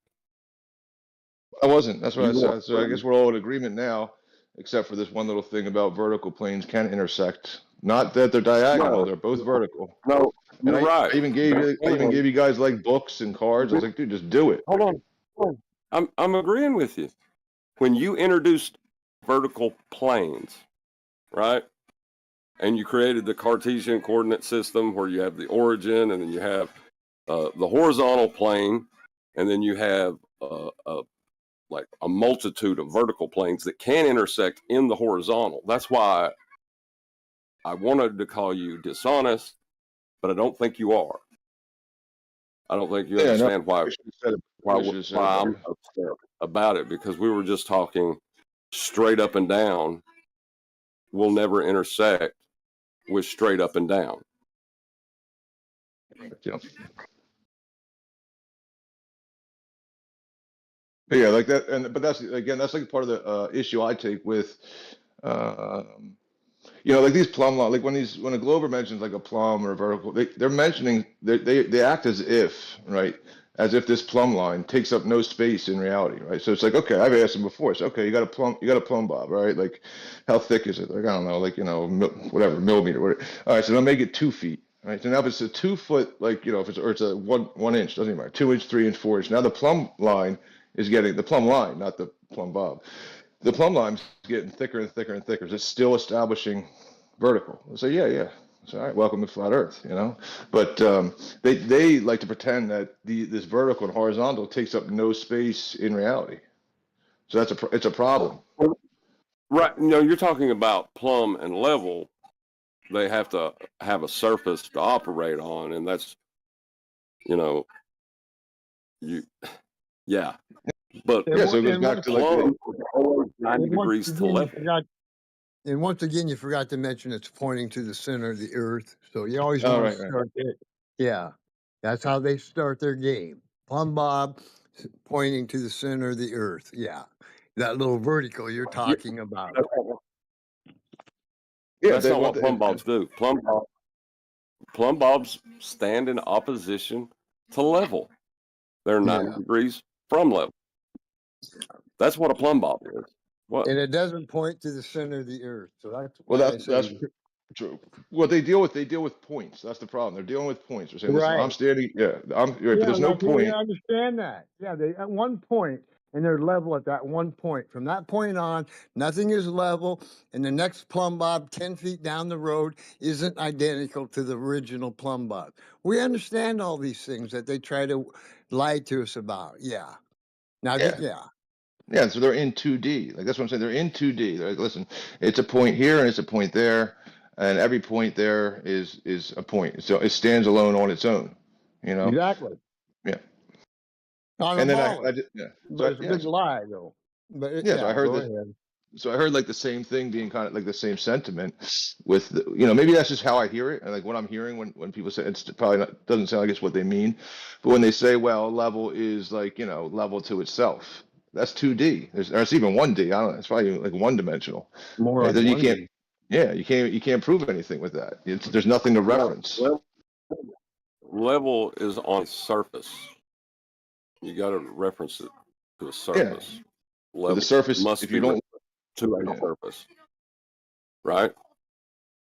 I wasn't. That's what I said. So I guess we're all in agreement now, except for this one little thing about vertical planes can intersect. Not that they're diagonal; they're both vertical. No, and you're right. I even gave you guys like books and cards. I was like, dude, just do it. Hold on. I'm agreeing with you. When you introduced vertical planes, right? And you created the Cartesian coordinate system where you have the origin, and then you have the horizontal plane, and then you have like a multitude of vertical planes that can intersect in the horizontal. That's why I wanted to call you dishonest, but I don't think you are. I don't think you understand why I'm upset about it, because we were just talking straight up and down will never intersect with straight up and down. Yeah, like that, but that's like part of the issue I take with, like these plumb lines. Like when a Glover mentions like a plumb or a vertical, they're mentioning they act as if, right, as if this plumb line takes up no space in reality, right? So it's like, okay, I've asked them before. So okay, you got a plumb bob, right? Like how thick is it? Like I don't know, like whatever millimeter. Whatever. All right, so they'll make it 2 feet. Right. So now if it's a 2 foot, like, you know, if it's, or it's a 1 inch, doesn't even matter, 2 inch, 3 inch, 4 inch. Now the plumb line is getting the plumb line, not the plumb bob. The plumb line's getting thicker and thicker and thicker. It's still establishing vertical. So yeah. So all right, welcome to flat Earth, you know. But they like to pretend that this vertical and horizontal takes up no space in reality. So it's a problem. Right. You know, you're talking about plumb and level. They have to have a surface to operate on, and that's, you know, yeah. But yeah, so it goes back to plumb always 90 degrees to level. And once again, you forgot to mention it's pointing to the center of the earth. So you always want to start it. Yeah, that's how they start their game. Plumb bob pointing to the center of the earth. Yeah, that little vertical you're talking about. Yeah, that's not what plumb bobs do. Plumb bobs stand in opposition to level. They're 90 degrees from level. That's what a plumb bob is. What? And it doesn't point to the center of the earth. So that's that's true. What they deal with points. That's the problem. They're dealing with points. They're saying, listen, I'm standing. But there's no point. I understand that. Yeah, they at one point. And they're level at that one point. From that point on, nothing is level, and the next plumb bob 10 feet down the road isn't identical to the original plumb bob. We understand all these things that they try to lie to us about. Yeah. Now, Yeah, so they're in 2D. Like, that's what I'm saying. They're in 2D. They're like, listen, it's a point here and it's a point there, and every point there is a point. So it stands alone on its own. You know. Exactly. Yeah. And then but it's a big lie, though. But so I heard that. So I heard like the same thing being kind of like the same sentiment with, maybe that's just how I hear it. And like what I'm hearing when people say, it's probably doesn't sound like it's what they mean. But when they say, well, level is like, level to itself, that's 2D. There's even 1D. I don't know. It's probably like one dimensional. More like you can't. Yeah, you can't prove anything with that. There's nothing to reference. Level is on surface. You got to reference it to a surface. Yeah. Level the surface must if be you don't to a surface, right?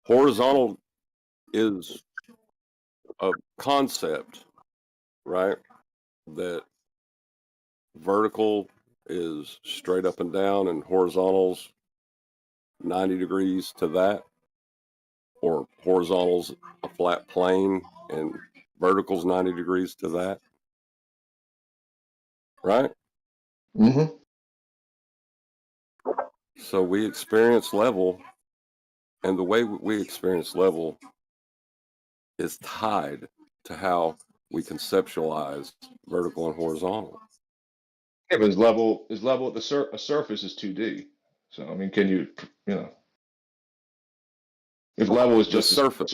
Horizontal is a concept, right? That vertical is straight up and down, and horizontal's 90 degrees to that, or horizontal's a flat plane and vertical's 90 degrees to that, right? Mm-hmm. So we experience level, and the way we experience level is tied to how we conceptualize vertical and horizontal. Yeah, but level at a surface is 2D. So I mean, can you if level is just the surface.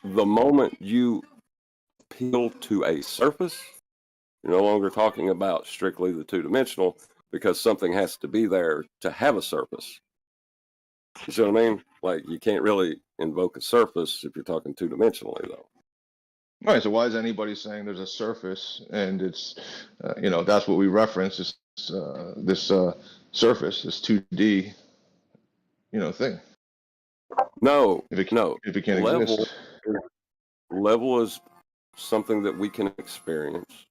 The moment you appeal to a surface, you're no longer talking about strictly the two-dimensional, because something has to be there to have a surface. You see what I mean? Like, you can't really invoke a surface if you're talking two-dimensionally, though. Right. So why is anybody saying there's a surface and it's, that's what we reference, this surface, this 2D, thing? No, if it can't exist. Level is something that we can experience.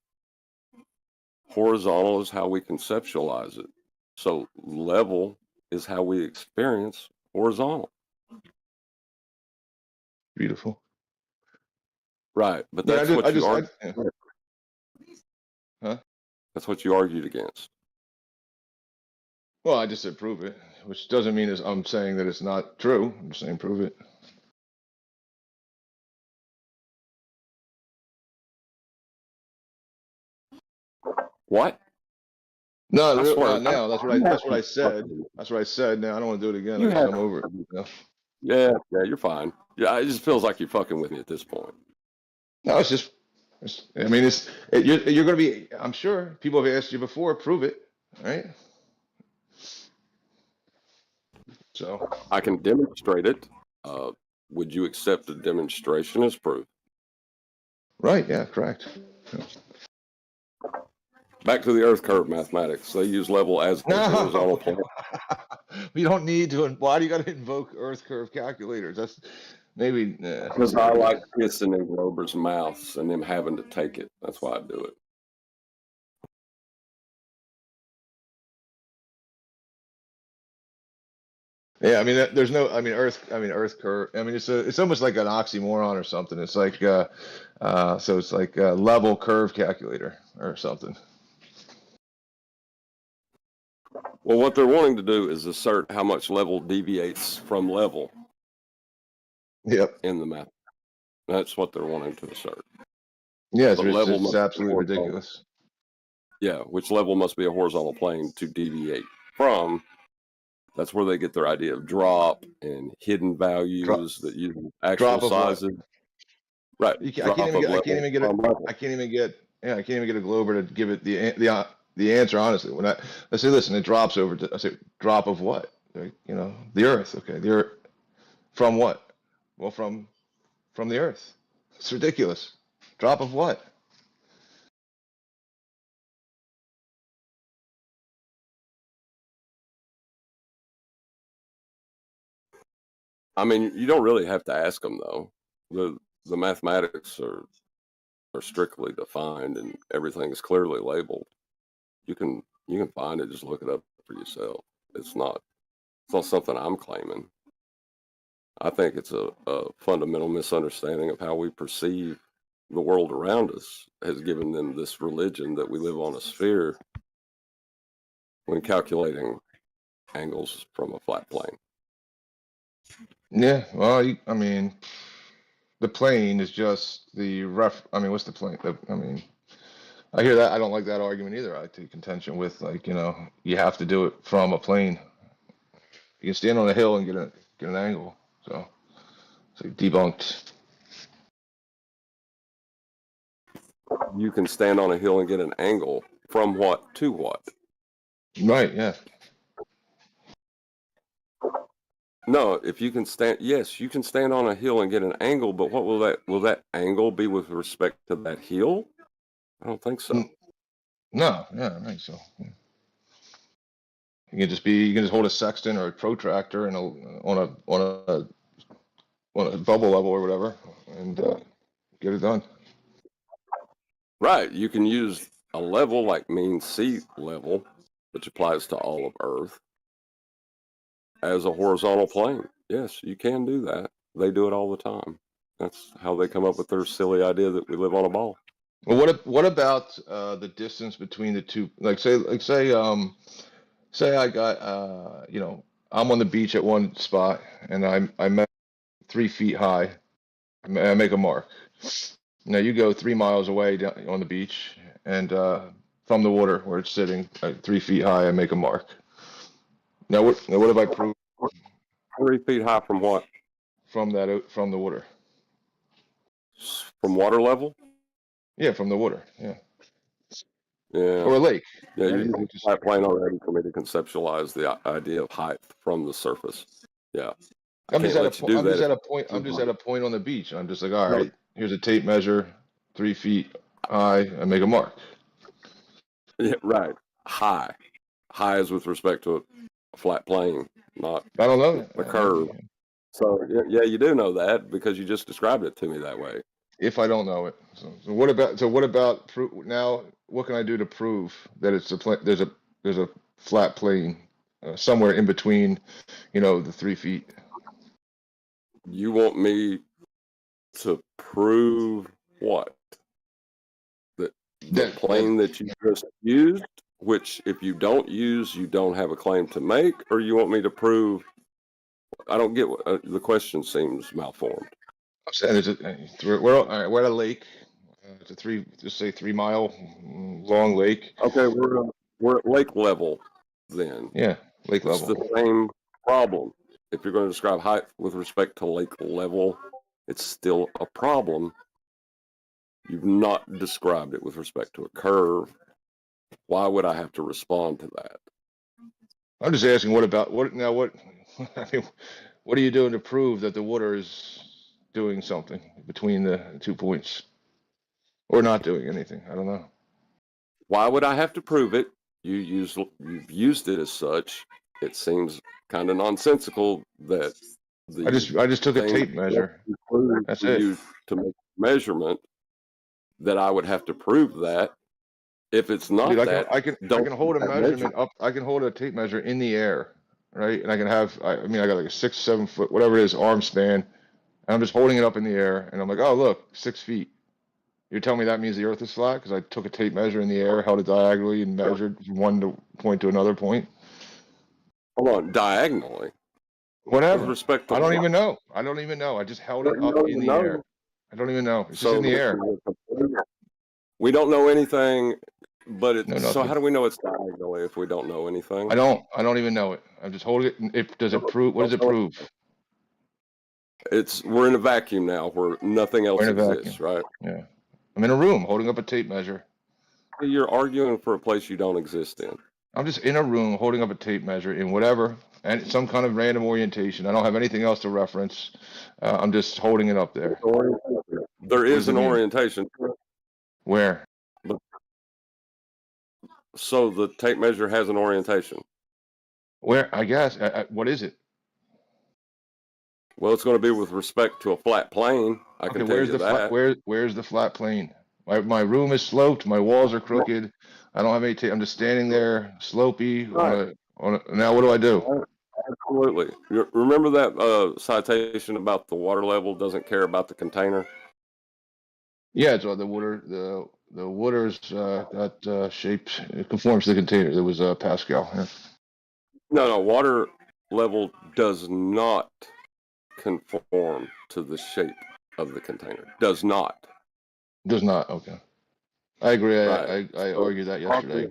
Horizontal is how we conceptualize it. So level is how we experience horizontal. Beautiful. Right, but that's what you argued. Huh? That's what you argued against. Well, I just said prove it, which doesn't mean I'm saying that it's not true. I'm just saying prove it. What? No, now that's what I said. That's what I said. Now I don't want to do it again. I'm over it. Yeah, you're fine. Yeah, it just feels like you're fucking with me at this point. No, it's just. You're going to be. I'm sure people have asked you before. Prove it, right? So I can demonstrate it. Would you accept the demonstration as proof? Right. Yeah. Correct. Yeah. Back to the Earth curve mathematics. They use level as the horizontal plane. You don't need to. Why do you got to invoke Earth curve calculators? maybe Because I like pissing in Glober's mouths and them having to take it. That's why I do it. Yeah, I mean, there's no, I mean, Earth curve. I mean, it's almost like an oxymoron or something. It's like, so it's like a level curve calculator or something. Well, what they're wanting to do is assert how much level deviates from level. Yep. In the math. That's what they're wanting to assert. Yeah, it's absolutely ridiculous. Yeah, which level must be a horizontal plane to deviate from. That's where they get their idea of drop and hidden values that use actual sizes. Right. I can't even get a Glober to give it the answer honestly. When I say, listen, it drops over to, I say, drop of what? Like, the Earth. Okay, the Earth from what? Well, from the Earth. It's ridiculous. Drop of what? I mean, you don't really have to ask them though. The mathematics are strictly defined and everything is clearly labeled. You can find it, just look it up for yourself. It's not something I'm claiming. I think it's a fundamental misunderstanding of how we perceive the world around us has given them this religion that we live on a sphere when calculating angles from a flat plane. Yeah, well, I mean, the plane is just the I mean, what's the plane? I mean, I hear that. I don't like that argument either. I take contention with, like, you have to do it from a plane. You can stand on a hill and get an angle. So it's like debunked. You can stand on a hill and get an angle from what to what? Right, yeah. No, if you can stand, yes, you can stand on a hill and get an angle, but what will that angle be with respect to that hill? I don't think so. No, yeah, I think so. You can just hold a sextant or a protractor and on a bubble level or whatever, and get it done. Right. You can use a level like mean sea level, which applies to all of Earth, as a horizontal plane. Yes, you can do that. They do it all the time. That's how they come up with their silly idea that we live on a ball. Well, what about the distance between the two? Say I got I'm on the beach at one spot and I met 3 feet high. I make a mark. Now you go 3 miles away down on the beach and from the water where it's sitting 3 feet high, I make a mark. Now what have I proved? 3 feet high from what? From the water. From water level? Yeah, from the water. Yeah. Yeah. Or a lake. Yeah, you're using a flat plane already for me to conceptualize the idea of height from the surface. Yeah. I'm just at a point on the beach. I'm just like, all right, here's a tape measure, 3 feet high. I make a mark. Yeah, right. High is with respect to a flat plane, not I don't know a curve. So yeah, you do know that because you just described it to me that way. If I don't know it, so what about now? What can I do to prove that it's there's a flat plane somewhere in between, the 3 feet? You want me to prove what? That the plane that you just used, which if you don't use, you don't have a claim to make, or you want me to prove? I don't get what the question seems malformed. I'm saying we're at a lake. It's a 3 mile long lake. Okay, we're at lake level then. Yeah, lake level. It's the same problem. If you're going to describe height with respect to lake level, it's still a problem. You've not described it with respect to a curve. Why would I have to respond to that? I'm just asking, what I mean, what are you doing to prove that the water is doing something between the 2 points? Or not doing anything? I don't know. Why would I have to prove it? You've used it as such. It seems kind of nonsensical that I just took a thing tape measure. That's for it. you to make a measurement that I would have to prove that. If it's not Dude, that, I can hold a measurement up. I can hold a tape measure in the air, right? And I can have, I mean, I got like a 6, 7 foot, whatever it is, arm span. And I'm just holding it up in the air, and I'm like, oh, look, 6 feet. You're telling me that means the Earth is flat because I took a tape measure in the air, held it diagonally, and measured from one point to another point? Hold on, diagonally. Whatever. With respect to I don't what? even know. I don't even know. I just held it You up don't in even the know? air. I don't even know. It's just So in the air. we don't know anything, but it's No, so nothing. how do we know it's diagonally if we don't know anything? I don't even know it. I'm just holding it. Does it prove? What does it prove? We're in a vacuum now where nothing else We're in a exists, right? Yeah. I'm in a room holding up a tape measure. You're arguing for a place you don't exist in. I'm just in a room holding up a tape measure in whatever, and some kind of random orientation. I don't have anything else to reference. I'm just holding it up there. There What is does it an mean? orientation. Where? So the tape measure has an orientation. Where? I guess. What is it? Well, it's going to be with respect to a flat plane. I can Okay, tell where's you the that. where's the flat plane? My room is sloped. My walls are crooked. I don't have any tape. I'm just standing there, slopey. Right. Now what do I do? Absolutely. Remember that citation about the water level doesn't care about the container? Yeah, it's the water. The water's got shape. It conforms to the container. There was Pascal. Yeah. No. Water level does not conform to the shape of the container. Does not. Does not. Okay. I agree. Right. I argued that yesterday.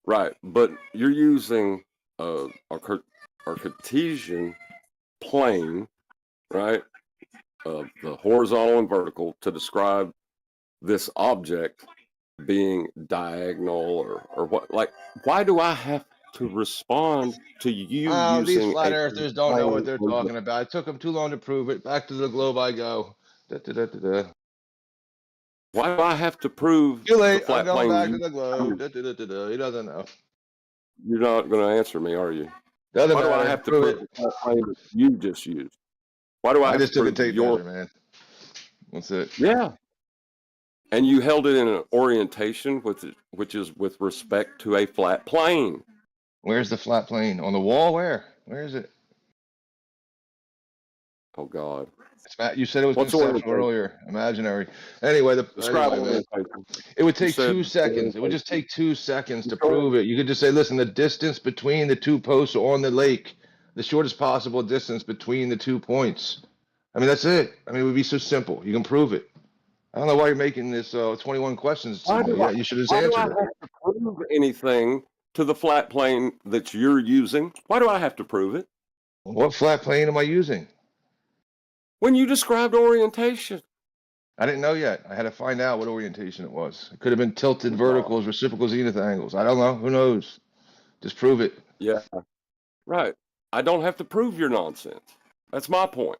Right, but you're using a Cartesian plane, right? The horizontal and vertical to describe this object being diagonal or what? Like, why do I have to respond to you Oh, these using flat a earthers don't know what they're plane? talking about. It took them too long to prove it. Back to the globe I go. Why do I have to prove Too the late. I'm flat going plane? back to the globe. He doesn't know. You're not going to answer me, are you? Doesn't Why do I matter. have to Prove prove it. the flat plane that you just used? Why do I I have just to took a prove tape your? measure, man. That's it. Yeah. And you held it in an orientation which is with respect to a flat plane. Where's the flat plane? On the wall? Where? Where is it? Oh God. You said it was What's conceptual orientation? earlier. Imaginary. Anyway, Describe man, orientation. it would You take said 2 seconds. It would just take 2 seconds to prove it. You could just say, listen, the distance between the 2 posts on the lake, the shortest possible distance between the 2 points. I mean, that's it. I mean, it would be so simple. You can prove it. I don't know why you're making this 21 questions. You should have just answered have it. to prove anything to the flat plane that you're using? Why do I have to prove it? What flat plane am I using? When you described orientation. I didn't know yet. I had to find out what orientation it was. It could have been tilted verticals, reciprocal zenith angles. I don't know. Who knows? Just prove it. Yeah. Right. I don't have to prove your nonsense. That's my point.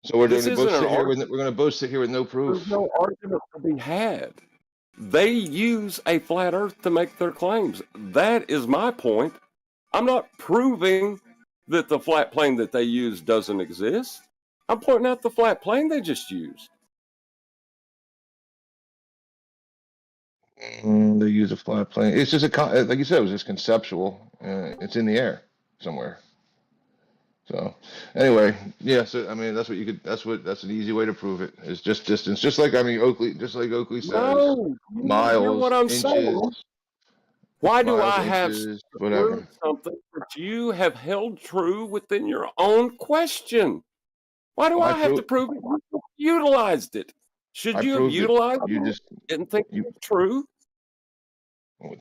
So we're This going to isn't both an sit here argument. we're going to both sit here with no proof. There's no argument to be had. They use a flat earth to make their claims. That is my point. I'm not proving that the flat plane that they use doesn't exist. I'm pointing out the flat plane they just used. They use a flat plane. It's just like you said, it was just conceptual. It's in the air somewhere. So anyway, yeah. So I mean, that's an easy way to prove it. It's just distance. Just like Oakley says. No, you miles, hear what I'm inches. saying. Why do miles, I have inches, to whatever. prove something that you have held true within your own question? Why do I have to prove it? You utilized it. Should you have utilized it? You just didn't think it was true.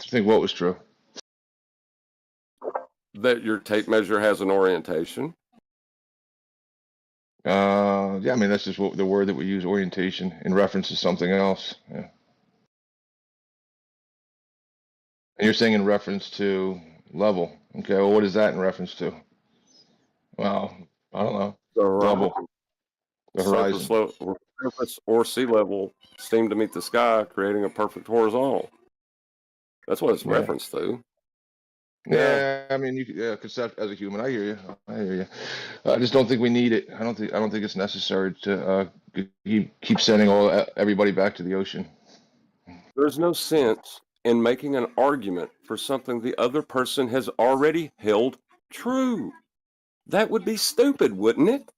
Think what was true? That your tape measure has an orientation. Yeah, I mean that's just what the word that we use, orientation, in reference to something else. Yeah. And you're saying in reference to level. Okay, well, what is that in reference to? Well, I don't know. Level. The horizon. Surface or sea level seem to meet the sky, creating a perfect horizontal. That's what it's referenced to. Yeah, I mean, concept as a human, I hear you. I hear you. I just don't think we need it. I don't think it's necessary to keep sending everybody back to the ocean. There's no sense in making an argument for something the other person has already held true. That would be stupid, wouldn't it?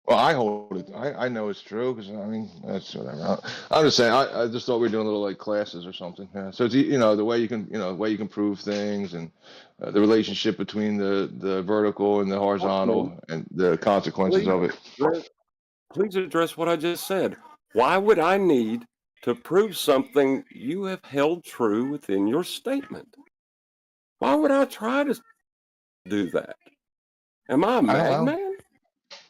Well, I hold it. I know it's true because I mean that's whatever. I'm just saying. I just thought we were doing little like classes or something. Yeah. So it's the way you can prove things and the relationship between the vertical and the horizontal and the consequences of it. Please address what I just said. Why would I need to prove something you have held true within your statement? Why would I try to do that? Am I a madman?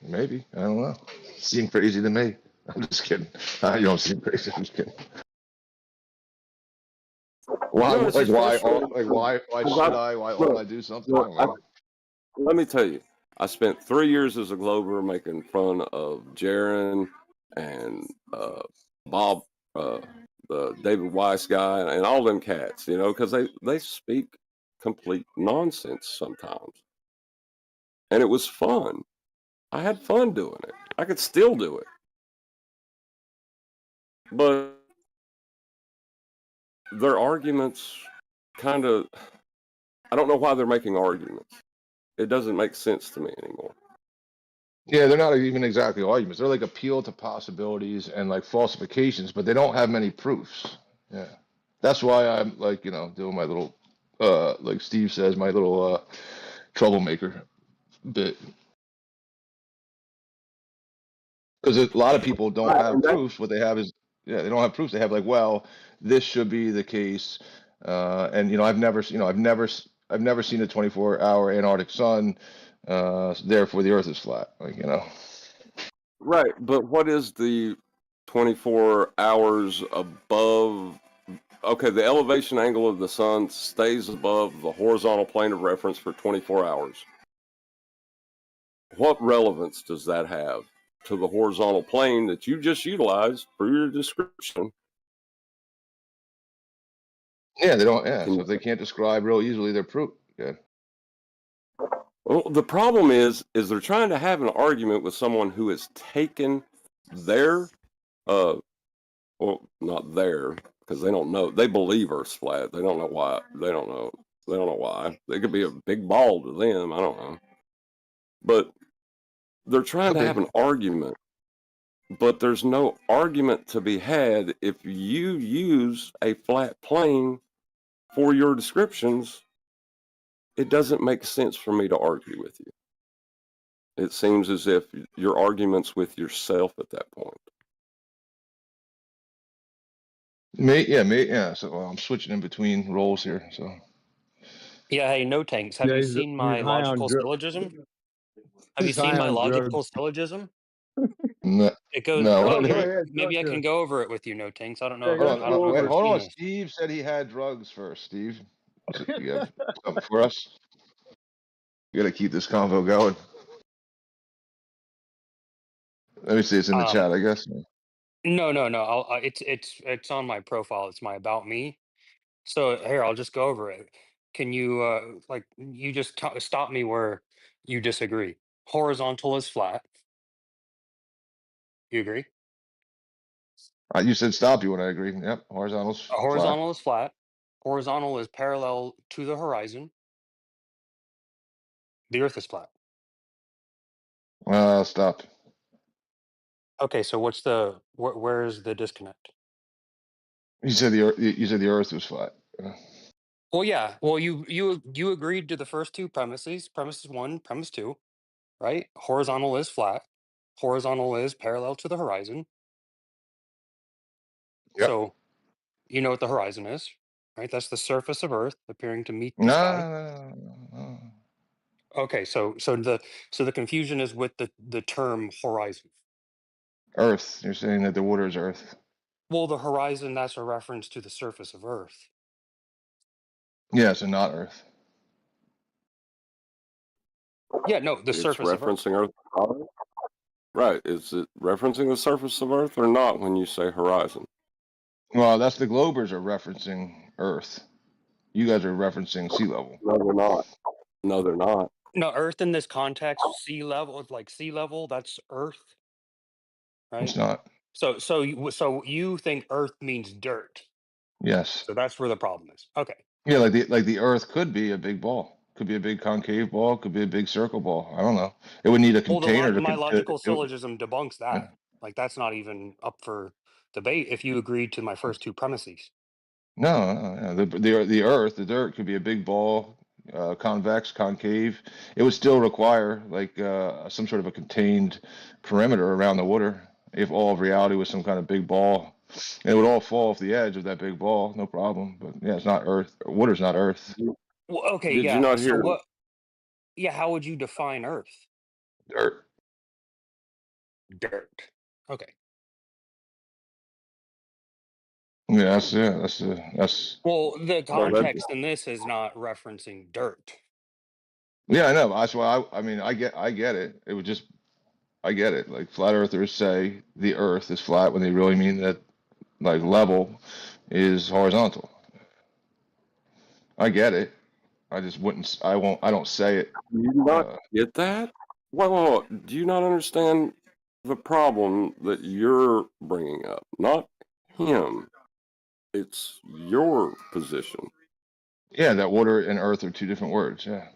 Maybe. I don't know. Seemed crazy to me. I'm just kidding. You don't seem crazy. I'm just kidding. Why? No, Why ought I do something? Let me tell you. I spent 3 years as a Glober making fun of Jaron and Bob, the David Weiss guy, and all them cats, because they speak complete nonsense sometimes. And it was fun. I had fun doing it. I could still do it. But their arguments I don't know why they're making arguments. It doesn't make sense to me anymore. Yeah, they're not even exactly arguments. They're like appeal to possibilities and like falsifications, but they don't have many proofs. Yeah. That's why I'm like, doing my little, like Steve says, my little troublemaker bit. Because a lot of people don't have proofs. What they have is, they don't have proofs. They have like, well, this should be the case. And I've never seen a 24-hour Antarctic sun. Therefore, the Earth is flat. Right, but what is the 24 hours above? Okay, the elevation angle of the sun stays above the horizontal plane of reference for 24 hours. What relevance does that have to the horizontal plane that you just utilized for your description? Yeah, they don't. Yeah, so if they can't describe real easily their proof. Yeah. Well, the problem is they're trying to have an argument with someone who has taken their, well, not their, because they don't know. They believe Earth's flat. They don't know why. They don't know why. They could be a big ball to them. I don't know. But they're trying to have an argument. But there's no argument to be had if you use a flat plane for your descriptions. It doesn't make sense for me to argue with you. It seems as if your argument's with yourself at that point. Yeah. So I'm switching in between roles here. So. Yeah. Hey, no tanks. Have you seen my logical syllogism? Have you seen my logical syllogism? No. It goes. No. Well, maybe I can go over it with you, no tanks. I don't know. Hold on. Steve said he had drugs first. Steve, you have something for us? You got to keep this convo going. Let me see. It's in the chat, I guess. No. It's on my profile. It's my about me. So here, I'll just go over it. Can you you just stop me where you disagree? Horizontal is flat. You agree? You said stop you when I agree. Yep. Horizontal is flat. Horizontal is parallel to the horizon. The Earth is flat. Stop. Okay, so where is the disconnect? You said the Earth was flat. Well, yeah. Well, you agreed to the first two premises. Premise 1, premise 2, right? Horizontal is flat. Horizontal is parallel to the horizon. Yep. So, you know what the horizon is, right? That's the surface of Earth appearing to meet the sky. No. Okay, so the confusion is with the term horizon. Earth. You're saying that the water is Earth. Well, the horizon, that's a reference to the surface of Earth. Yeah, so not Earth. Yeah, no, the surface of Earth. Referencing Earth. Right. Is it referencing the surface of Earth or not when you say horizon? Well, that's the Globers are referencing Earth. You guys are referencing sea level. No, they're not. No, they're not. No, Earth in this context, sea level, like sea level, that's Earth, right? It's not. So you think Earth means dirt. Yes. So that's where the problem is. Okay. Yeah, like the Earth could be a big ball. Could be a big concave ball. Could be a big circle ball. I don't know. It would need a Well, container to. my logical It would- syllogism debunks that. yeah. Like that's not even up for debate if you agreed to my first two premises. No. The Earth, the dirt could be a big ball, convex, concave. It would still require like some sort of a contained perimeter around the water. If all of reality was some kind of big ball, and it would all fall off the edge of that big ball, no problem. But yeah, it's not Earth. Water's not Earth. Well, okay, Did yeah. you not So hear? what? Yeah, how would you define Earth? Dirt. Dirt. Okay. Yeah, that's. Well, the No, that, context in this is not referencing dirt. Yeah, I know. That's why I mean, I get it. It would just, I get it. Like flat earthers say the Earth is flat when they really mean that, like level is horizontal. I get it. I just wouldn't. I won't. I don't say it. do you not get that? Well, do you not understand the problem that you're bringing up? Not him. It's your position. Yeah, that water and earth are two different words. Yeah.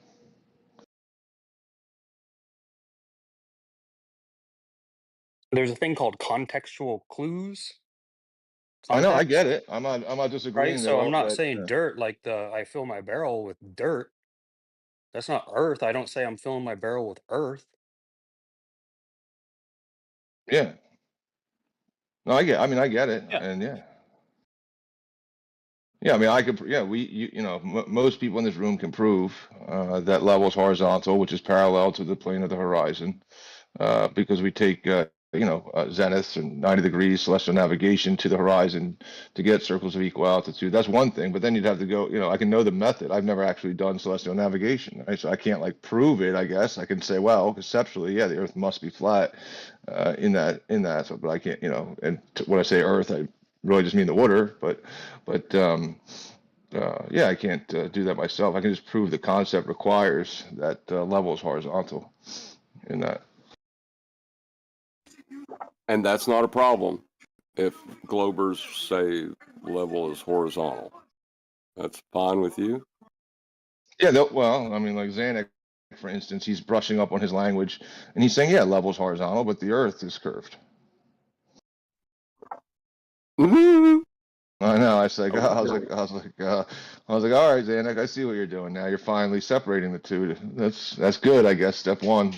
There's a thing called contextual clues. I know. I Context, get it. I'm not right? disagreeing that So I'm all not that. saying dirt like I fill my barrel with dirt. That's not earth. I don't say I'm filling my barrel with earth. Yeah. No, I get. I mean, I get it. Yeah. And yeah. Yeah, I mean, I could. Yeah, most people in this room can prove that level is horizontal, which is parallel to the plane of the horizon, because we take zeniths and 90 degrees celestial navigation to the horizon to get circles of equal altitude. That's one thing, but then you'd have to go. I can know the method. I've never actually done celestial navigation, right? So I can't like prove it. I guess I can say, well, conceptually, yeah, the Earth must be flat in that. So, but I can't. And when I say Earth, I really just mean the water, but yeah, I can't do that myself. I can just prove the concept requires that level is horizontal in that. And that's not a problem if Globers say level is horizontal. That's fine with you? Yeah, well, I mean, like Zanuck, for instance, he's brushing up on his language, and he's saying, yeah, level is horizontal, but the Earth is curved. I know. I was like, all right, Zanuck, I see what you're doing now. You're finally separating the two. That's good, I guess. Step one.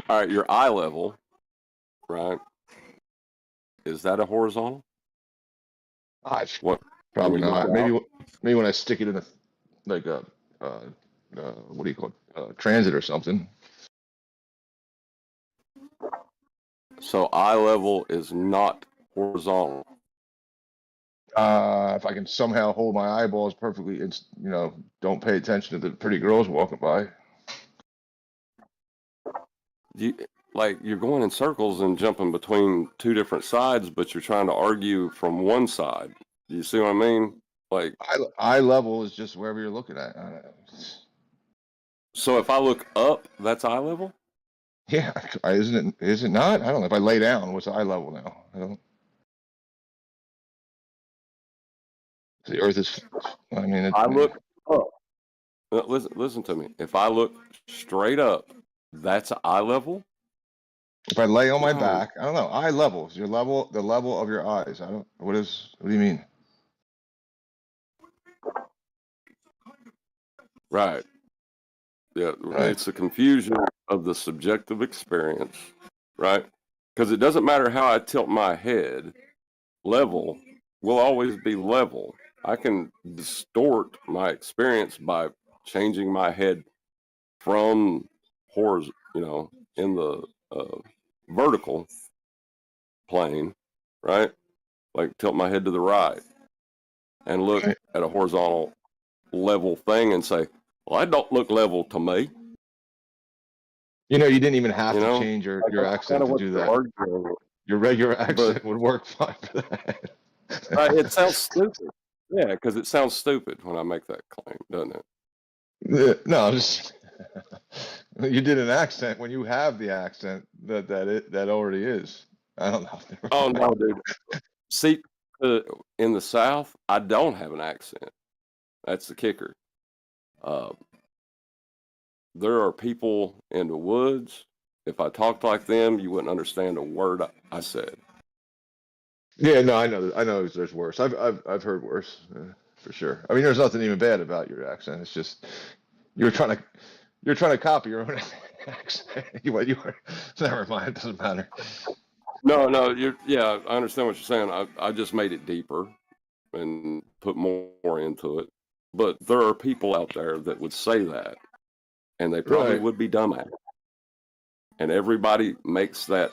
All right, your eye level, right? Is that a horizontal? What? Probably not. Maybe when I stick it in what do you call it? Transit or something. So eye level is not horizontal. If I can somehow hold my eyeballs perfectly, don't pay attention to the pretty girls walking by. You're going in circles and jumping between two different sides, but you're trying to argue from one side. Do you see what I mean? Like eye level is just wherever you're looking at. So if I look up, that's eye level? Yeah, isn't it? Is it not? I don't know. If I lay down, what's eye level now? I don't. The Earth is. I mean, I look up. Listen to me. If I look straight up, that's eye level. If I lay on my back, I don't know. Eye level is the level of your eyes. I don't. What do you mean? Right. Yeah, right. It's a confusion of the subjective experience, right? Because it doesn't matter how I tilt my head, level will always be level. I can distort my experience by changing my head from horizontal, in the vertical plane, right? Like tilt my head to the right and look at a horizontal level thing and say, well, that don't look level to me. You didn't even have to change your accent to do that. Your regular accent would work fine for that. It sounds stupid. Yeah, because it sounds stupid when I make that claim, doesn't it? No, I'm just you did an accent when you have the accent that already is. I don't know. Never Oh mind. no, dude. See, in the South, I don't have an accent. That's the kicker. There are people in the woods. If I talked like them, you wouldn't understand a word I said. Yeah, no, I know. I know there's worse. I've heard worse for sure. I mean, there's nothing even bad about your accent. It's just you're trying to copy your own accent. You were. Never mind. It doesn't matter. No, yeah, I understand what you're saying. I just made it deeper and put more into it. But there are people out there that would say that, and they probably Right. would be dumbass. And everybody makes that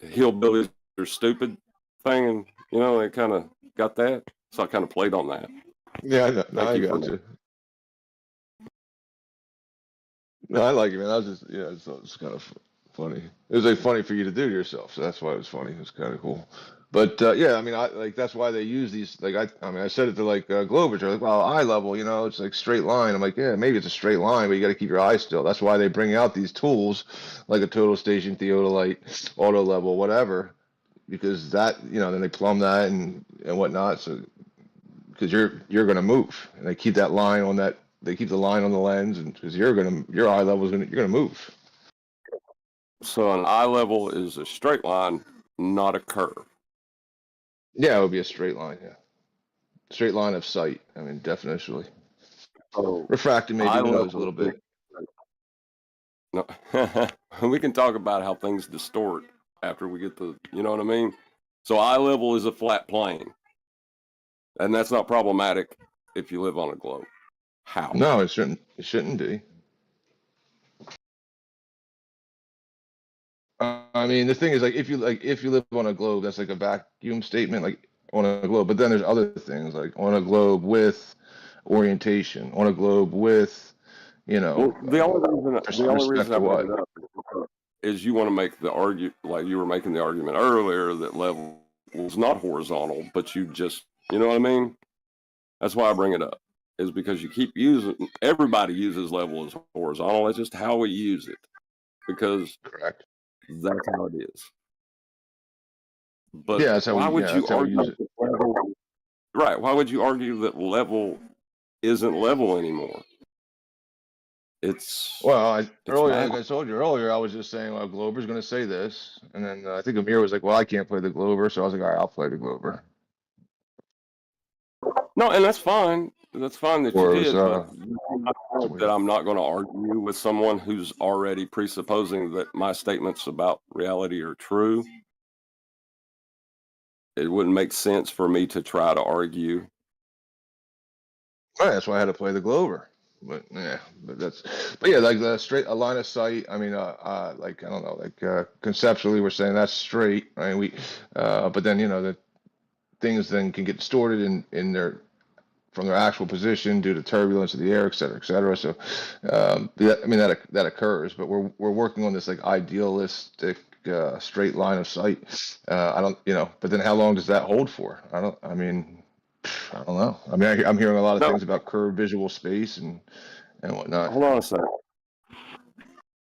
hillbillies are stupid thing, and they kind of got that. So I kind of played on that. Yeah, I know. No, Thank I you got for you. No, I like it, man. I was just, it's kind of funny. It was like funny for you to do to yourself, so that's why it was funny. It was kind of cool. But yeah, I mean, I like that's why they use these. Like, I mean, I said it to like Glovers. They're like, well, eye level, it's like straight line. I'm like, yeah, maybe it's a straight line, but you got to keep your eyes still. That's why they bring out these tools, like a total station, theodolite, auto level, whatever, because that, then they plumb that and whatnot. So because you're gonna move, and they keep that line on that. They keep the line on the lens, and because your eye level you're gonna move. So an eye level is a straight line, not a curve. Yeah, it would be a straight line. Yeah, straight line of sight. I mean, definitionally. So Refracted maybe, who knows, a little bit. No, we can talk about how things distort after we get the, you know what I mean? So eye level is a flat plane, and that's not problematic if you live on a globe. How? No, it shouldn't be. I mean, the thing is, like, if you live on a globe, that's like a vacuum statement, like on a globe. But then there's other things, like on a globe with orientation, on a globe with, Well, the only reason I brought it up is you want to make the argument, like you were making the argument earlier, that level was not horizontal, but you just, you know what I mean? That's why I bring it up, is because you keep everybody uses level as horizontal. It's just how we use it, because correct. That's how it is. But yeah, that's how why would you argue use it. level? Right? Why would you argue that level isn't level anymore? Well, earlier, like I told you earlier, I was just saying, well, Glober's going to say this, and then I think Amir was like, well, I can't play the Glober, so I was like, all right, I'll play the Glober. No, and that's fine. That's fine that you did, but that I'm not going to argue with someone who's already presupposing that my statements about reality are true. It wouldn't make sense for me to try to argue. Right, that's why I had to play the Glober. But yeah, but yeah, like a line of sight. I mean, like I don't know, like conceptually, we're saying that's straight. I mean, but then the things then can get distorted in from their actual position due to turbulence of the air, et cetera, et cetera. So, I mean that occurs, but we're working on this like idealistic straight line of sight. I don't, but then how long does that hold for? I don't know. I mean, I'm hearing a lot of things about curved visual space and whatnot. Hold on a second.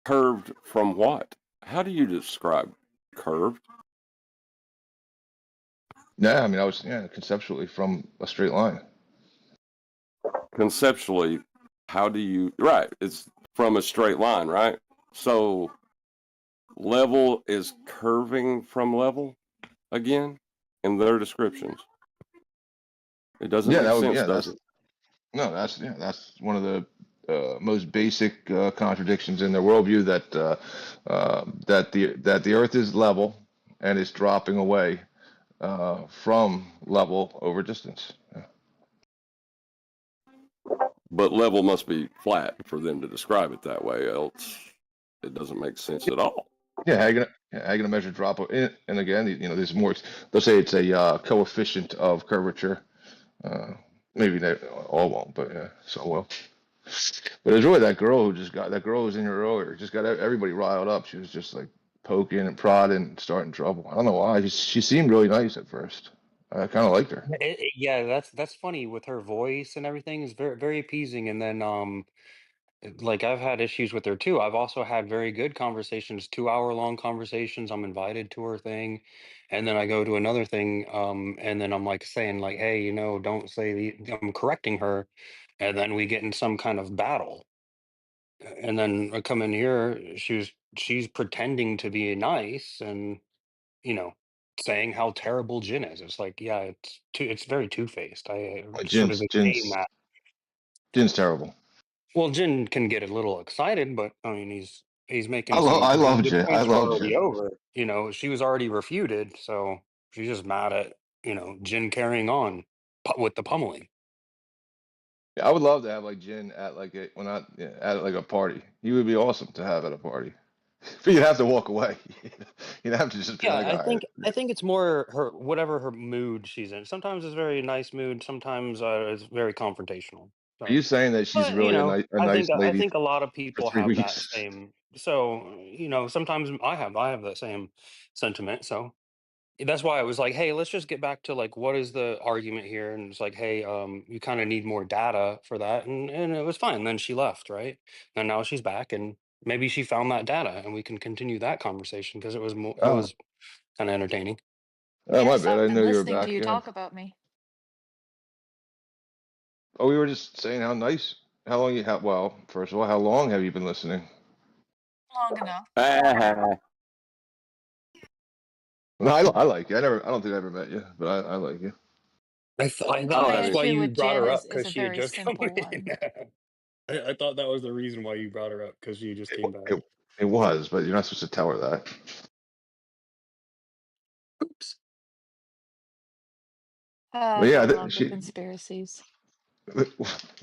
Curved from what? How do you describe curved? Yeah, I mean, conceptually from a straight line. Conceptually, how do you? Right, it's from a straight line, right? So level is curving from level again in their descriptions. It doesn't make sense, does it? No, that's one of the most basic contradictions in their worldview, that the Earth is level and is dropping away from level over distance. Yeah. But level must be flat for them to describe it that way, else it doesn't make sense at all. Yeah, how you gonna measure drop? And again, there's more. They'll say it's a coefficient of curvature. Maybe they all won't, but yeah, so well. But it was really that girl who was in here earlier, just got everybody riled up. She was just like poking and prodding and starting trouble. I don't know why. She seemed really nice at first. I kind of liked her. Yeah, that's funny with her voice and everything is very very appeasing. And then like I've had issues with her too. I've also had very good conversations, 2 hour long conversations. I'm invited to her thing, and then I go to another thing, and then I'm like saying like, hey, don't say I'm correcting her, and then we get in some kind of battle. And then I come in here, she's pretending to be nice and you know saying how terrible Jin is. It's like, yeah, it's very two-faced. I sort of explain that. Jin's terrible. Well, Jin can get a little excited, but I mean, he's making I some love good Jin. I points were love already Jin. over. She was already refuted, so she's just mad at Jin carrying on with the pummeling. Yeah, I would love to have like Jin at like at like a party. He would be awesome to have at a party. But you'd have to walk away. You'd have to just be Yeah, like, I all right. think I think it's more her whatever her mood she's in. Sometimes it's very nice mood. Sometimes it's very confrontational. Are So, you saying that she's but really a nice I lady think a lot of for people 3 have that weeks? same. So sometimes I have that same sentiment. So that's why I was like, hey, let's just get back to like what is the argument here? And it's like, hey, you kind of need more data for that, and it was fine. Then she left, right? And now she's back, and maybe she found that data, and we can continue that conversation because it Oh, was kind of entertaining. oh, my Yes, bad. I I've didn't been know you were listening to back. you Yeah. talk about me. Oh, we were just saying how nice. How long you have? Well, first of all, how long have you been listening? Long enough. No, I like you. I don't think I ever met you, but I like you. I thought My that's why issue you with brought Jin her up is because a she had very just come simple in. one. I thought that was the reason why you brought her up because she just came back. It was, but you're not supposed to tell her that. Oops. But yeah, They love the conspiracies.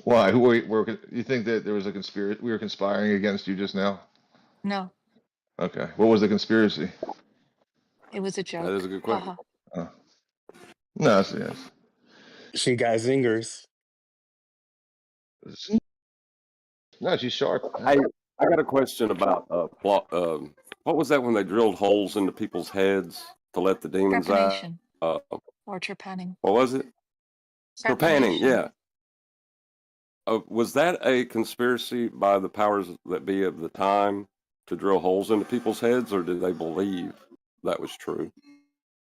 why? You think that there was a conspiracy? We were conspiring against you just now? No, Okay. What was the conspiracy? it was a That is joke. a good question. Haha. No, yes. She got zingers. No, she's sharp. Hey, I got a question about what was that when they drilled holes into people's heads to let the demons out? Trepanation or trepanning. What was it? Trepanning, yeah. Was that a conspiracy by the powers that be of the time to drill holes into people's heads, or did they believe that was true?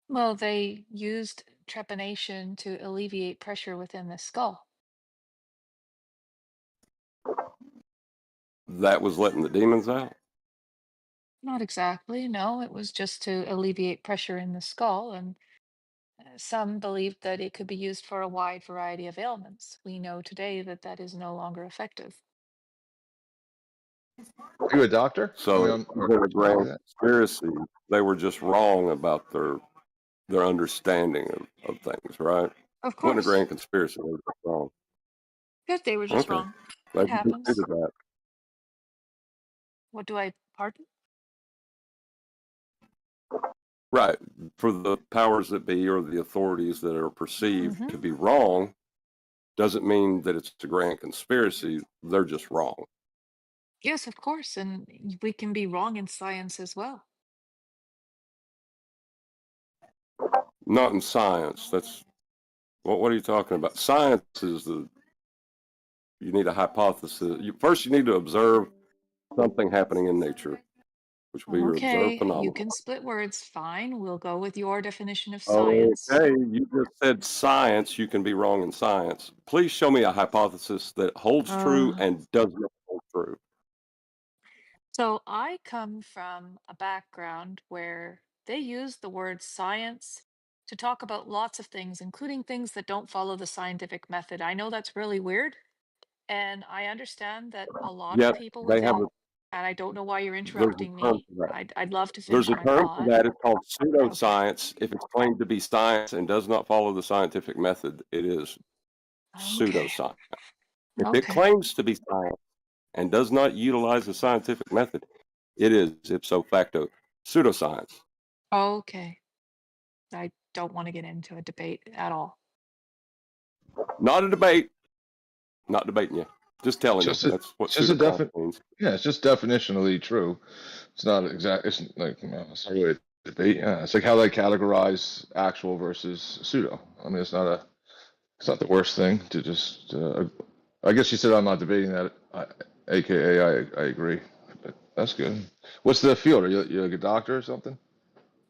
Well, they used trepanation to alleviate pressure within the skull. That was letting the demons out? Not exactly. No, it was just to alleviate pressure in the skull, and some believed that it could be used for a wide variety of ailments. We know today that that is no longer effective. Are you a doctor? So, in a grand conspiracy, they were just wrong about their understanding of things, right? Of It wasn't a course. grand conspiracy, they were just wrong. Good, they were just Okay. wrong. Glad It you happens. considered that. What do I pardon? Right. For the powers that be or the authorities that are perceived to be wrong doesn't mean that it's a grand conspiracy. They're just wrong. Yes, of course, and we can be wrong in science as well. Not in science. That's what are you talking about? Science is you need a hypothesis. First, you need to observe something happening in nature, which will be your observed Okay, you phenomenon. can split words. Fine, we'll go with your definition of science. Okay, you just said science. You can be wrong in science. Please show me a hypothesis that holds true and does not hold true. So I come from a background where they use the word science to talk about lots of things, including things that don't follow the scientific method. I know that's really weird, and I understand that a lot of Yet people they have within, and I don't know why you're there's a interrupting term me. for that. I'd love to There's finish a my term for thought. that. It's called pseudoscience. If it's claimed to be science and does not follow the scientific method, it is pseudoscience. If it Okay. claims to be science and does not utilize the scientific method, it is ipso facto pseudoscience. Okay. I don't want to get into a debate at all. Not a debate. Not debating you. Just telling Just you. a- That's what just a pseudoscience means. Yeah, it's just definitionally true. It's not exact. It's like it's not really debate. Yeah, it's like how they categorize actual versus pseudo. I mean, it's not the worst thing to just. I guess you said I'm not debating that. AKA, I agree. But that's good. What's the field? Are you like a doctor or something?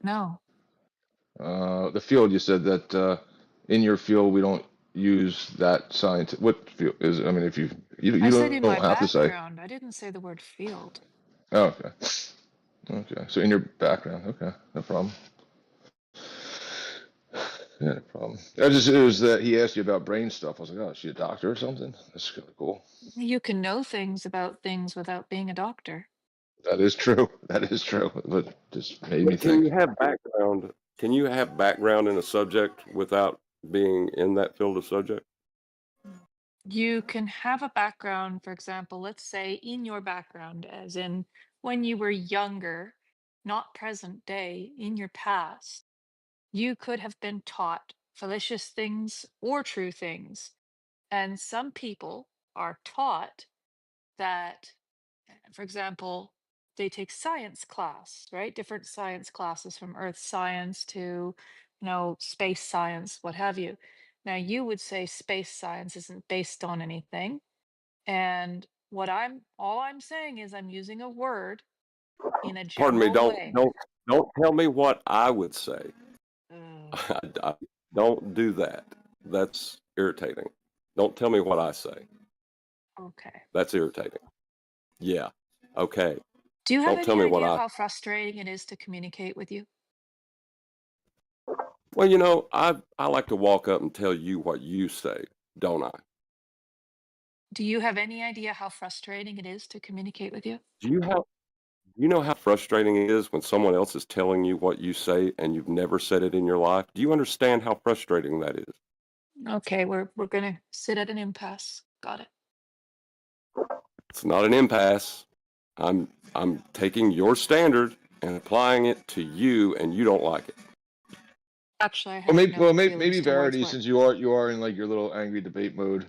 No. The field, you said that in your field we don't use that science. What field is it? I mean, if you I said in my don't have to say. background. I didn't say the word field. Oh, okay. Okay. So in your background, okay, no problem. Yeah, no problem. It was that he asked you about brain stuff. I was like, oh, is she a doctor or something? That's kind of cool. You can know things about things without being a doctor. That is true. That is true. But just made me But can think. you have background? Can you have background in a subject without being in that field of subject? You can have a background, for example, let's say in your background, as in when you were younger, not present day, in your past, you could have been taught fallacious things or true things. And some people are taught that, for example, they take science class, right? Different science classes from earth science to, space science, what have you. Now, you would say space science isn't based on anything. And all I'm saying is I'm using a word in a Pardon me. general way. Don't tell me what I would say. Mm. Don't do that. That's irritating. Don't tell me what I say. Okay. That's irritating. Yeah. Okay. Do you have Don't tell any me what idea I. how frustrating it is to communicate with you? Well, I like to walk up and tell you what you say, don't I? Do you have any idea how frustrating it is to communicate with you? Do you know how frustrating it is when someone else is telling you what you say and you've never said it in your life? Do you understand how frustrating that is? Okay, we're gonna sit at an impasse. Got it. It's not an impasse. I'm taking your standard and applying it to you, and you don't like it. Actually, I Well, have no maybe feelings towards Verity, what. since you are in like your little angry debate mode.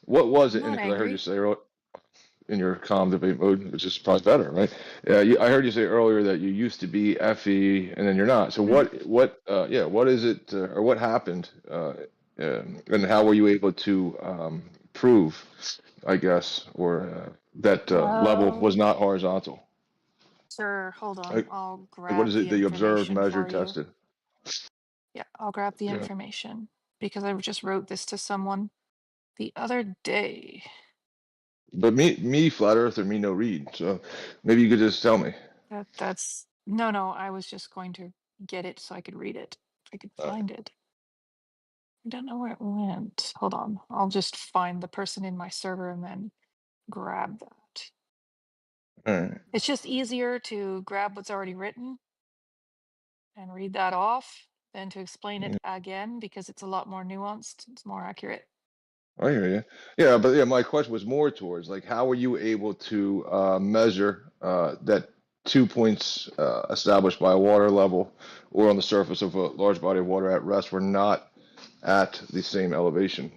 What was I'm it? not Because I heard you angry. say in your calm debate mode, which is probably better, right? Yeah, I heard you say earlier that you used to be FE and then you're not. So Mhm. what is it, or what happened, and how were you able to prove, I guess, or that level was not horizontal? Sir, hold on. Like, I'll what grab is the it that you observed, information measured, for you. tested? Yeah, I'll grab the Yeah. information because I just wrote this to someone the other day. But me, flat earther, me no read. So maybe you could just tell me. That's no, I was just going to get it so I could read it. If I could find it. I don't know where it went. Hold on. I'll just find the person in my server and then grab that. All right. It's just easier to grab what's already written and read that off than to explain it again because it's a lot more nuanced. It's more accurate. I hear you. Yeah, but yeah, my question was more towards like, how were you able to measure that 2 points established by a water level or on the surface of a large body of water at rest were not at the same elevation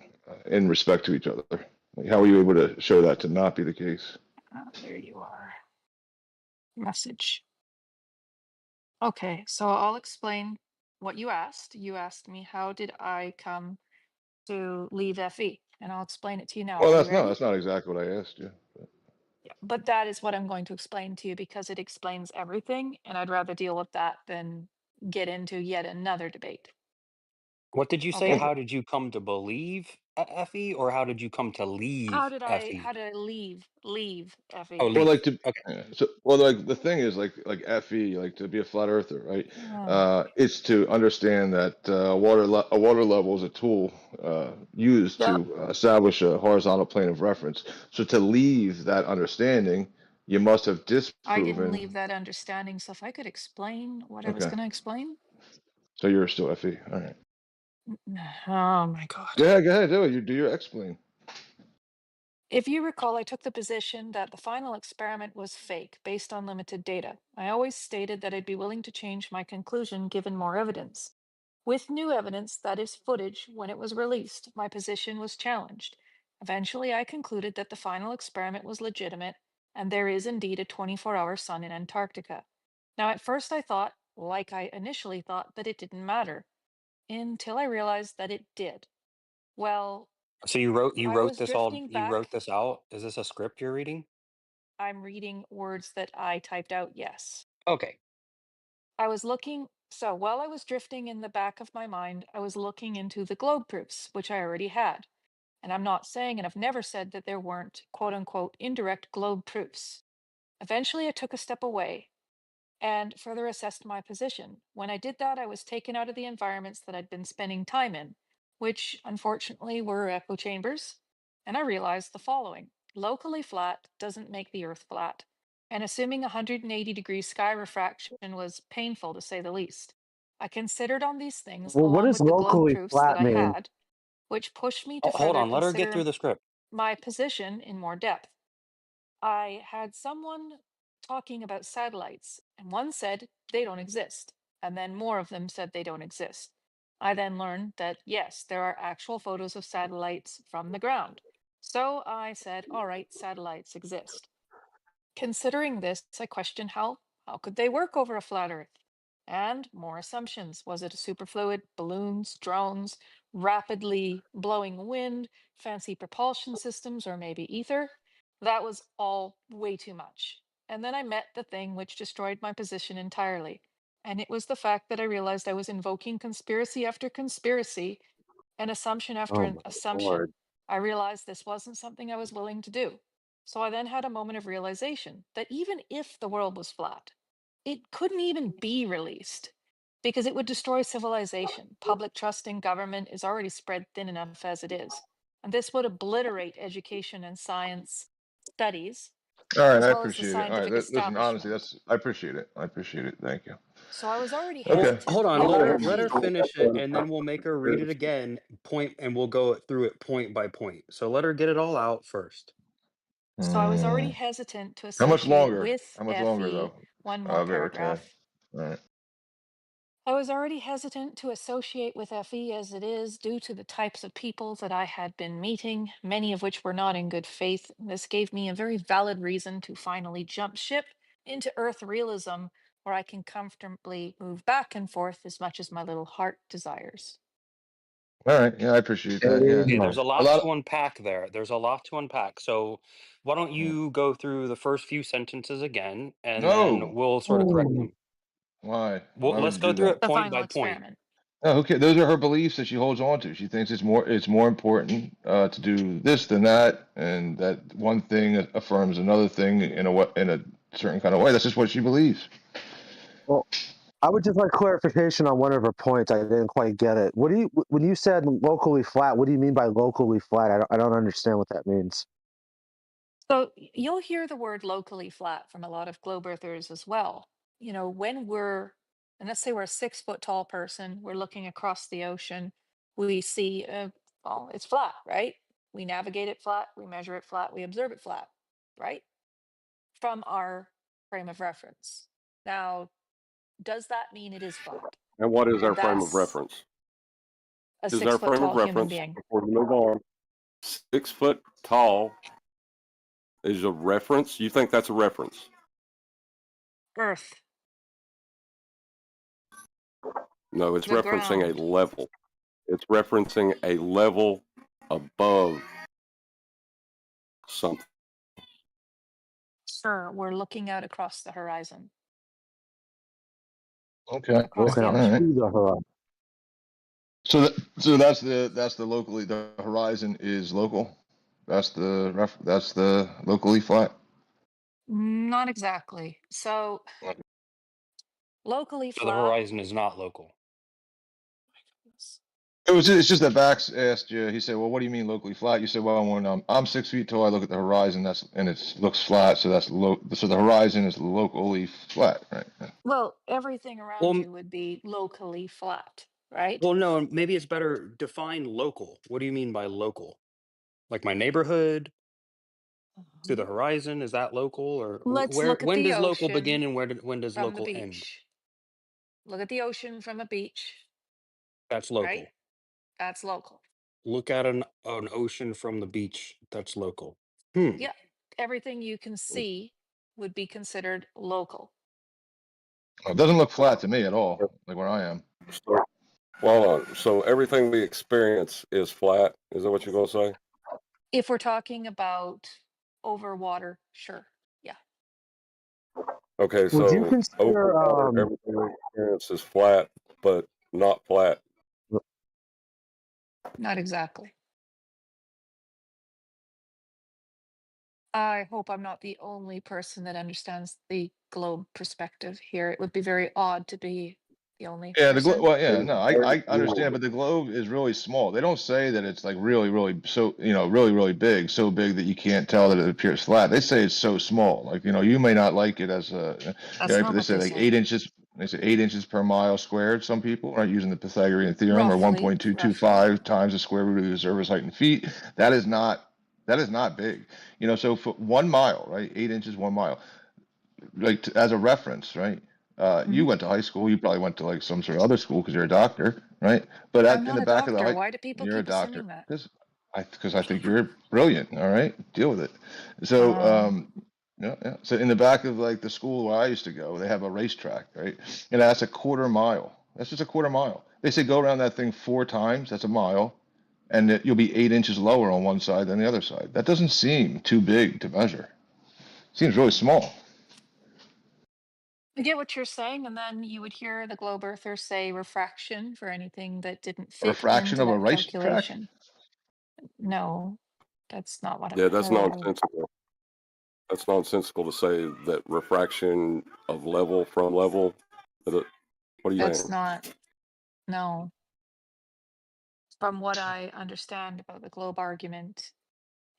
in respect to each other? Like, how were you able to show that to not be the case? There you are. Message. Okay, so I'll explain what you asked. You asked me, how did I come to leave FE? And I'll explain it to you now. Well, Are you that's ready? not exactly what I asked you. Yeah, but that is what I'm going to explain to you because it explains everything, and I'd rather deal with that than get into yet another debate. What did you say? Okay. How did you come to believe FE, or how did you come to leave FE? How did I leave Oh, FE? Well, leave. like to Okay. like the thing is like FE, like to be a flat earther, right? Oh, It's to understand that a water level is a tool used yep. to establish a horizontal plane of reference. So to leave that understanding, you must have I didn't disproven. leave that understanding, so if I could explain what I was Okay, going to explain. so you're still FE. All right. Oh my God. Yeah, go ahead. Do your explain. If you recall, I took the position that the final experiment was fake based on limited data. I always stated that I'd be willing to change my conclusion given more evidence. With new evidence, that is footage, when it was released, my position was challenged. Eventually, I concluded that the final experiment was legitimate and there is indeed a 24-hour sun in Antarctica. Now, at first, I thought like I initially thought that it didn't matter, until I realized that it did. Well, So you wrote I was this all, drifting you wrote back. this out? Is this a script you're reading? I'm reading words that I typed out, yes. Okay. I was looking, so while I was drifting in the back of my mind, I was looking into the globe proofs, which I already had. And I'm not saying, and I've never said that there weren't quote unquote indirect globe proofs. Eventually, I took a step away and further assessed my position. When I did that, I was taken out of the environments that I'd been spending time in, which unfortunately were echo chambers. And I realized the following: locally flat doesn't make the earth flat. And assuming 180-degree sky refraction was painful to say the least. I considered on these things Well, what along does with the globe locally proofs that flat I mean? had, which pushed me to Hold further on, let her get through consider the script. my position in more depth. I had someone talking about satellites, and one said they don't exist, and then more of them said they don't exist. I then learned that yes, there are actual photos of satellites from the ground. So I said, all right, satellites exist. Considering this, I questioned how could they work over a flat Earth? And more assumptions. Was it a superfluid, balloons, drones, rapidly blowing wind, fancy propulsion systems, or maybe ether? That was all way too much. And then I met the thing which destroyed my position entirely. And it was the fact that I realized I was invoking conspiracy after conspiracy and assumption after Oh an my assumption. lord. I realized this wasn't something I was willing to do. So I then had a moment of realization that even if the world was flat, it couldn't even be released because it would destroy civilization. Public trust in government is already spread thin enough as it is. And this would obliterate education and science studies, All right, as I well as the appreciate it. All right, scientific listen, honestly, establishment. I appreciate it. I appreciate it. Thank you. So I was already Well, Okay. hold hesitant on. with her. Let her She finish it, and then we'll make her read it again, and we'll go through it point by point. So let her get it all out first. So I was already Hmm. hesitant to How much associate longer? with How much longer FE though? one more Of airtime. paragraph. All right. I was already hesitant to associate with FE as it is due to the types of people that I had been meeting, many of which were not in good faith. This gave me a very valid reason to finally jump ship into Earth realism, where I can comfortably move back and forth as much as my little heart desires. All right. Yeah, I appreciate that. Yeah. Okay, there's a A lot lot. to unpack there. There's a lot to unpack. So why don't you go through the first few sentences again, and then No. we'll sort of correct them. Why? Well, Why would let's you go do through that? it The point final by point. experiment. Oh, okay. Those are her beliefs that she holds on to. She thinks it's more important to do this than that, and that one thing affirms another thing in a certain kind of way. That's just what she believes. Well, I would just like clarification on one of her points. I didn't quite get it. What do you when you said locally flat? What do you mean by locally flat? I don't understand what that means. So you'll hear the word locally flat from a lot of globe earthers as well. You know, when and let's say we're a 6 foot tall person, we're looking across the ocean, we see, well, it's flat, right? We navigate it flat, we measure it flat, we observe it flat, right? From our frame of reference. Now, does that mean it is flat? And what is our And frame of that's reference? a Is six our foot frame of tall human reference, being. before we move on, 6 foot tall is a reference? You think that's a reference? Earth, No, it's the referencing a ground. level. It's referencing a level above something. Sure, we're looking out across the horizon, Okay. across Looking the out All right. ocean. to the horizon. So that's the locally, the horizon is local. That's the locally flat. Not exactly. So locally So the flat. horizon is not local. It's just that Bax asked you. He said, "Well, what do you mean locally flat?" You said, "Well, when I'm 6 feet tall, I look at the horizon. It looks flat. So that's low. So the horizon is locally flat, right?" Yeah. Well, everything around Well, you would be locally flat, right? well, no, maybe it's better define local. What do you mean by local? Like my neighborhood to the horizon, is that local, or Let's where? look at When the does local ocean begin and when does from the local end? beach. Look at the ocean from a beach, That's right? local. That's local. Look at an ocean from the beach. That's local. Hmm. Yeah. Everything you can see would be considered local. It doesn't look flat to me at all, like where I am. So, so everything we experience is flat. Is that what you're gonna say? If we're talking about over water, sure. Yeah. Okay, Would you so over consider water, everything we experience is flat, but not flat. Not exactly. I hope I'm not the only person that understands the globe perspective here. It would be very odd to be the only Yeah, person. well, yeah, no, I understand, but the globe is really small. They don't say that it's like really, really really big, so big that you can't tell that it appears flat. They say it's so small. Like, you may not like it as a, That's not they what say they like say. 8 inches. They say 8 inches per mile squared. Some people are using the Pythagorean theorem, or Roughly. 1.225 times the square root of the observer's height in feet. That is not big. So for 1 mile, right? 8 inches, 1 mile, like as a reference, right? You Mhm. went to high school. You probably went to like some sort of other school because you're a doctor, right? But I'm in not the a back of the doctor. high, Why do people you're a keep doctor assuming that? because I think you're brilliant. All right, deal with it. So yeah. So in the back of like the school where I used to go, they have a racetrack, right? And that's a quarter mile. That's just a quarter mile. They say go around that thing 4 times. That's a mile, and you'll be 8 inches lower on one side than the other side. That doesn't seem too big to measure. Seems really small. I get what you're saying, and then you would hear the globe earthers say refraction for anything that didn't A fit refraction into of a that racetrack. calculation. No, that's not what Yeah, I that's heard. nonsensical. That's nonsensical to say that refraction of level from level. What are you That's saying? not, no. From what I understand about the globe argument,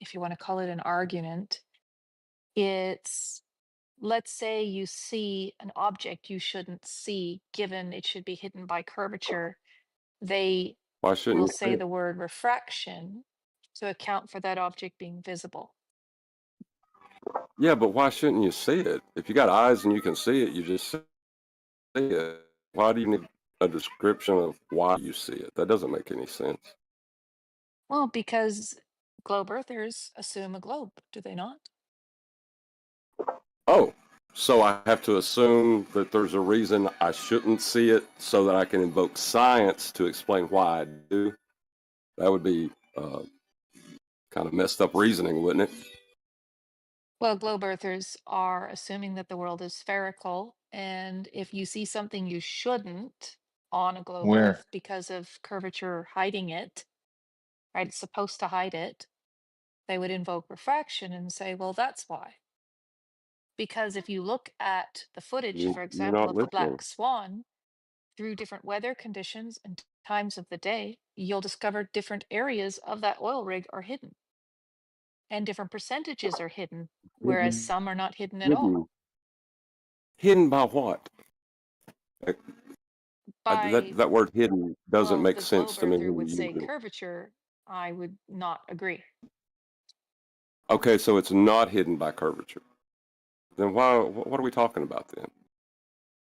if you want to call it an argument, it's, let's say you see an object you shouldn't see, given it should be hidden by curvature. They Why will shouldn't you see say it? the word refraction to account for that object being visible. Yeah, but why shouldn't you see it? If you got eyes and you can see it, you just see it. Why do you need a description of why you see it? That doesn't make any sense. Well, because globe earthers assume a globe, do they not? Oh, so I have to assume that there's a reason I shouldn't see it so that I can invoke science to explain why I do. That would be kind of messed up reasoning, wouldn't it? Well, globe earthers are assuming that the world is spherical, and if you see something you shouldn't on a globe Where? earth because of curvature hiding it, right? It's supposed to hide it. They would invoke refraction and say, well, that's why. Because if you look at the footage, for You're example, not of the listening. black swan through different weather conditions and times of the day, you'll discover different areas of that oil rig are hidden and different percentages are hidden, whereas Hidden. some are not hidden at all. Hidden by what? By, That word hidden doesn't well, make the sense globe to me earther when would you say use it. curvature. I would not agree. Okay, so it's not hidden by curvature. Then why? What are we talking about then?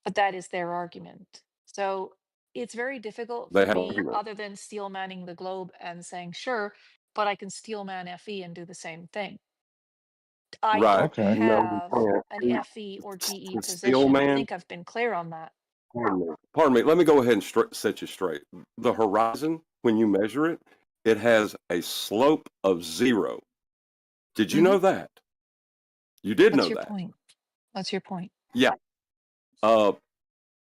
But that is their argument. So it's very difficult They for have an me, argument. other than steel manning the globe and saying, sure, but I can steel man FE and do the same thing. I Right. don't Okay. No, have you an can't. FE or GE The steel position. I man. think I've been clear on that. Pardon me. Let me go ahead and set you straight. The horizon, when you measure it, it has a slope of 0. Did you know that? You did What's know your that. point? What's your point? Yeah.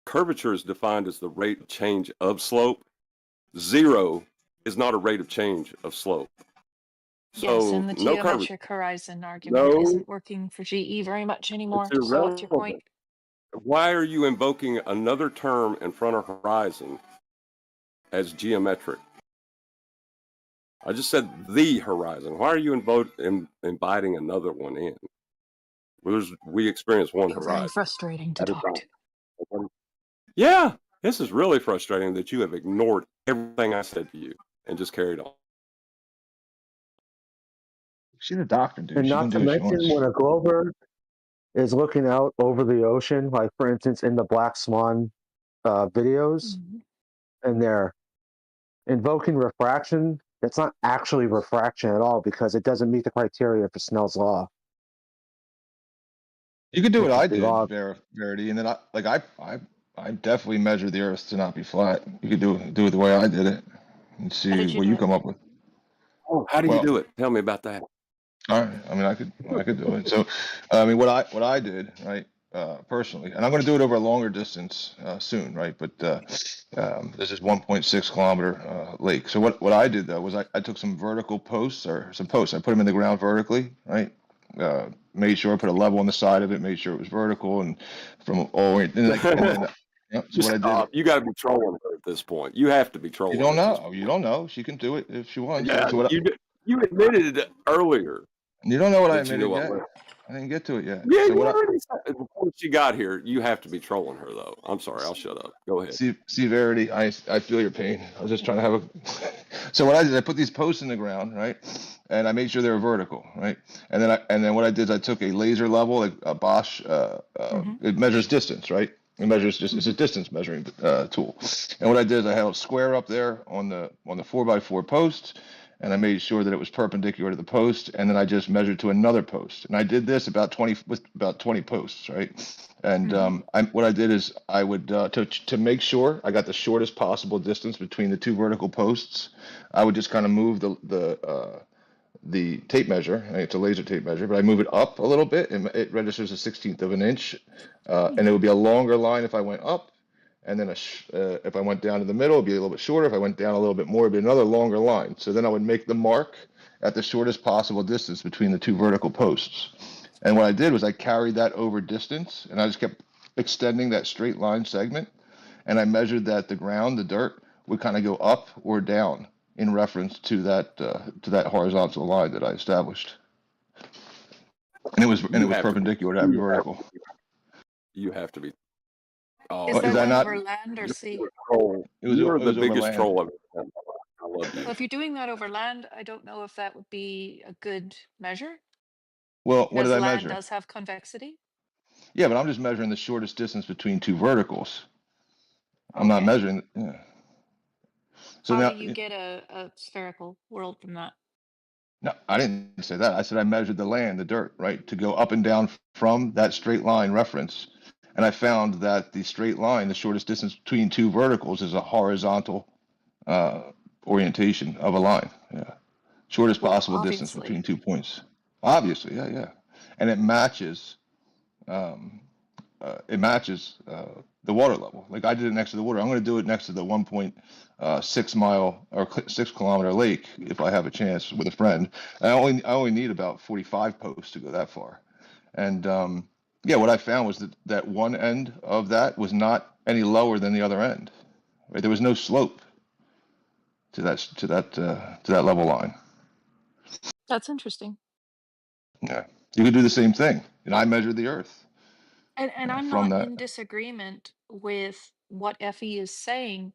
Curvature is defined as the rate of change of slope. 0 is not a rate of change of slope. Yes, So and the no curvature. geometric horizon argument No, isn't working for GE very much it's anymore. So what's your point? irrelevant. Why are you invoking another term in front of horizon as geometric? I just said the horizon. Why are you inviting another one in? We experience one Being very horizon frustrating to at a talk to. time. Yeah, this is really frustrating that you have ignored everything I said to you and just carried on. She's a doctor, dude. And She's not gonna do to what she mention, wants. when a glober is looking out over the ocean, like for instance in the Black Swan videos, and they're invoking refraction, it's not actually refraction at all because it doesn't meet the criteria for Snell's law. You could do what I Big did, off. Verity, and then I definitely measured the Earth to not be flat. You could do it the way I did it and How see did you what do you it? come up with. Oh, how do you Well, do it? Tell me about that. all right. I mean, I could do it. So, I mean, what I did, right, personally, and I'm going to do it over a longer distance soon, right? But this is 1.6 kilometer lake. So what I did though was I took some vertical posts or some posts. I put them in the ground vertically, right? Made sure I put a level on the side of it. Made sure it was vertical and from all. And then yeah, so what I did. Stop. You got to be trolling her at this point. You have to be trolling. You don't her at this know. point. You don't know. She can do it if she wants. Yeah, So what you admitted it earlier. you don't know what I that you knew admitted what yet. I didn't get to it yet. Yeah, So you what already said before she got here. You have to be trolling her, though. I'm sorry. I'll shut up. Go ahead. See, Verity, I feel your pain. I was just trying to have a. So what I did, I put these posts in the ground, right, and I made sure they were vertical, right, and then what I did is I took a laser level, like a Bosch. It measures distance, right? It measures just it's a distance measuring tool. And what I did is I held a square up there on the 4x4 post, and I made sure that it was perpendicular to the post, and then I just measured to another post. And I did this about 20 posts, right? And what I did is I would to make sure I got the shortest possible distance between the two vertical posts, I would just kind of move the tape measure. It's a laser tape measure, but I move it up a little bit, and it registers a 1/16 of an inch, and it would be a longer line if I went up. And then if I went down to the middle, it'd be a little bit shorter. If I went down a little bit more, it'd be another longer line. So then I would make the mark at the shortest possible distance between the two vertical posts. And what I did was I carried that over distance, and I just kept extending that straight line segment. And I measured that the ground, the dirt, would kind of go up or down in reference to that horizontal line that I established. And it was perpendicular to every vertical. You have to be. Is that one over land or sea? You're the biggest troll I've ever. I love you. Well, if you're doing that over land, I don't know if that would be a good measure. Well, what Because did I land measure? does have convexity. Yeah, but I'm just measuring the shortest distance between two verticals. I'm not measuring. Yeah. So How now, do you get a spherical world from that? no, I didn't say that. I said I measured the land, the dirt, right, to go up and down from that straight line reference. And I found that the straight line, the shortest distance between two verticals, is a horizontal orientation of a line. Yeah. Shortest possible distance obviously. between 2 points. Obviously, yeah. And it matches the water level. Like I did it next to the water. I'm going to do it next to the 1.6 mile or 6 kilometer lake if I have a chance with a friend. I only need about 45 posts to go that far. And yeah, what I found was that one end of that was not any lower than the other end. Right? There was no slope to that level line. That's interesting. Yeah, you could do the same thing. And I measured the Earth. And I'm from not that. in disagreement with what Effie is saying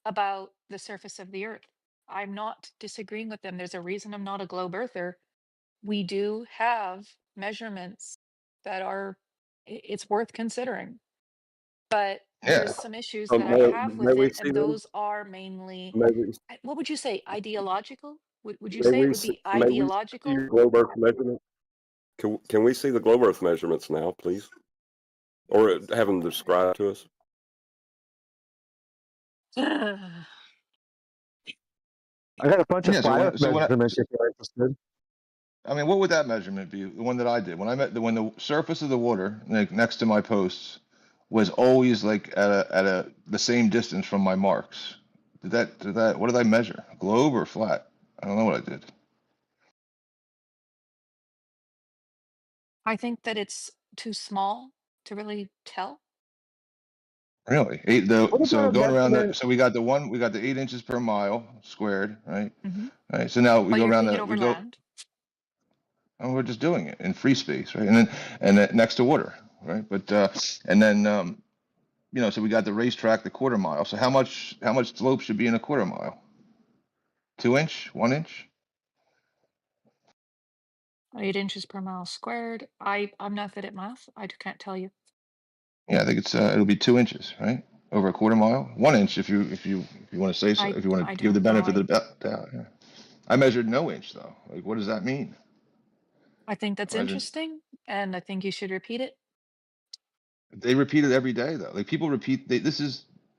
about the surface of the Earth. I'm not disagreeing with them. There's a reason I'm not a globe earther. We do have measurements that are, it's worth considering. But Yeah. there's some issues that I have with it, and those are mainly, what would you say, ideological? Would you say it would be ideological? Your globe Earth measurement. Can we see the globe Earth measurements now, please? Or have them described to us? I got a bunch of flat Earth measurements if you're interested. I mean, what would that measurement be? The one that I did when when the surface of the water, like next to my posts, was always like at the same distance from my marks. What did I measure? Globe or flat? I don't know what I did. I think that it's too small to really tell. Really? So going around so we got the 8 inches per mile squared, right? Right. So now we But go you're around doing it over land. And we're just doing it in free space, right? And then next to water, right? But and then so we got the racetrack, the quarter mile. So how much slope should be in a quarter mile? 2 inch, 1 inch? 8 inches per mile squared. I'm not good at math. I can't tell you. Yeah, I think it'll be 2 inches, right? Over a quarter mile. 1 inch if you want to say so. If you want to give the benefit of the doubt. Yeah. I measured no inch though. Like, what does that mean? I think that's interesting, and I think you should repeat it. They repeat it every day though. Like people repeat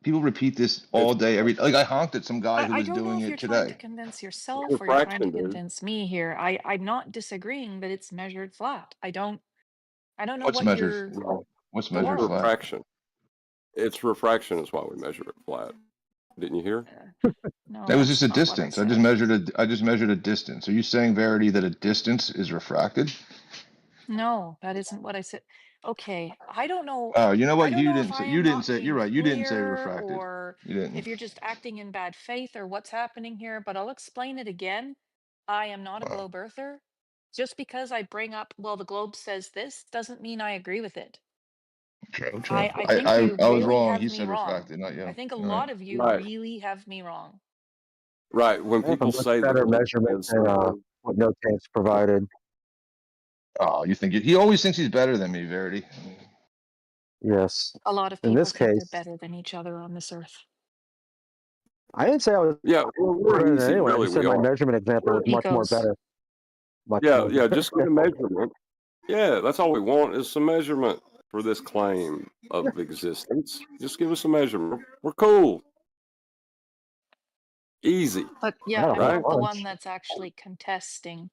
people repeat this all It's day like I honked at some guy who I was don't know doing if it you're trying to today. convince yourself or you're trying to refraction, dude. convince me here. I'm not disagreeing that it's measured flat. I don't know What's what measured? your What's the measured world. flat? Refraction. It's refraction is why we measure it flat. Didn't you hear? No, That was just that's a not what I distance. I said. just measured a distance. Are you saying, Verity, that a distance is refracted? No, that isn't what I said. Okay, I don't know. Oh, you know I what? don't You know if didn't I say. You am didn't not say. You're being right. You didn't say clear refracted. or You didn't. if you're just acting in bad faith or what's happening here, but I'll explain it again. I am not a Wow. globe earther. Just because I bring up, well, the globe says this doesn't mean I agree with it. True. I think you I was really wrong. have He me said wrong. refracted, not you. I think a All right. lot of you Right. really have me wrong. Right. When I have a people much say the better globe measurement says than something, what No Tape's provided. Oh, you think he always thinks he's better than me, Verity. Yes. A lot of In people this think they're case, better than each other on this earth. I didn't say I was yeah, well, we're better than easy, anyone. I really. just said We my are. measurement example was much more Egos. better. Much Yeah, more yeah. better. Just get a measurement. Yeah, that's all we want is some measurement for this claim of existence. Just give us a measurement. We're cool. Easy. But I yeah, had a I'm whole Right? not the bunch. one that's actually contesting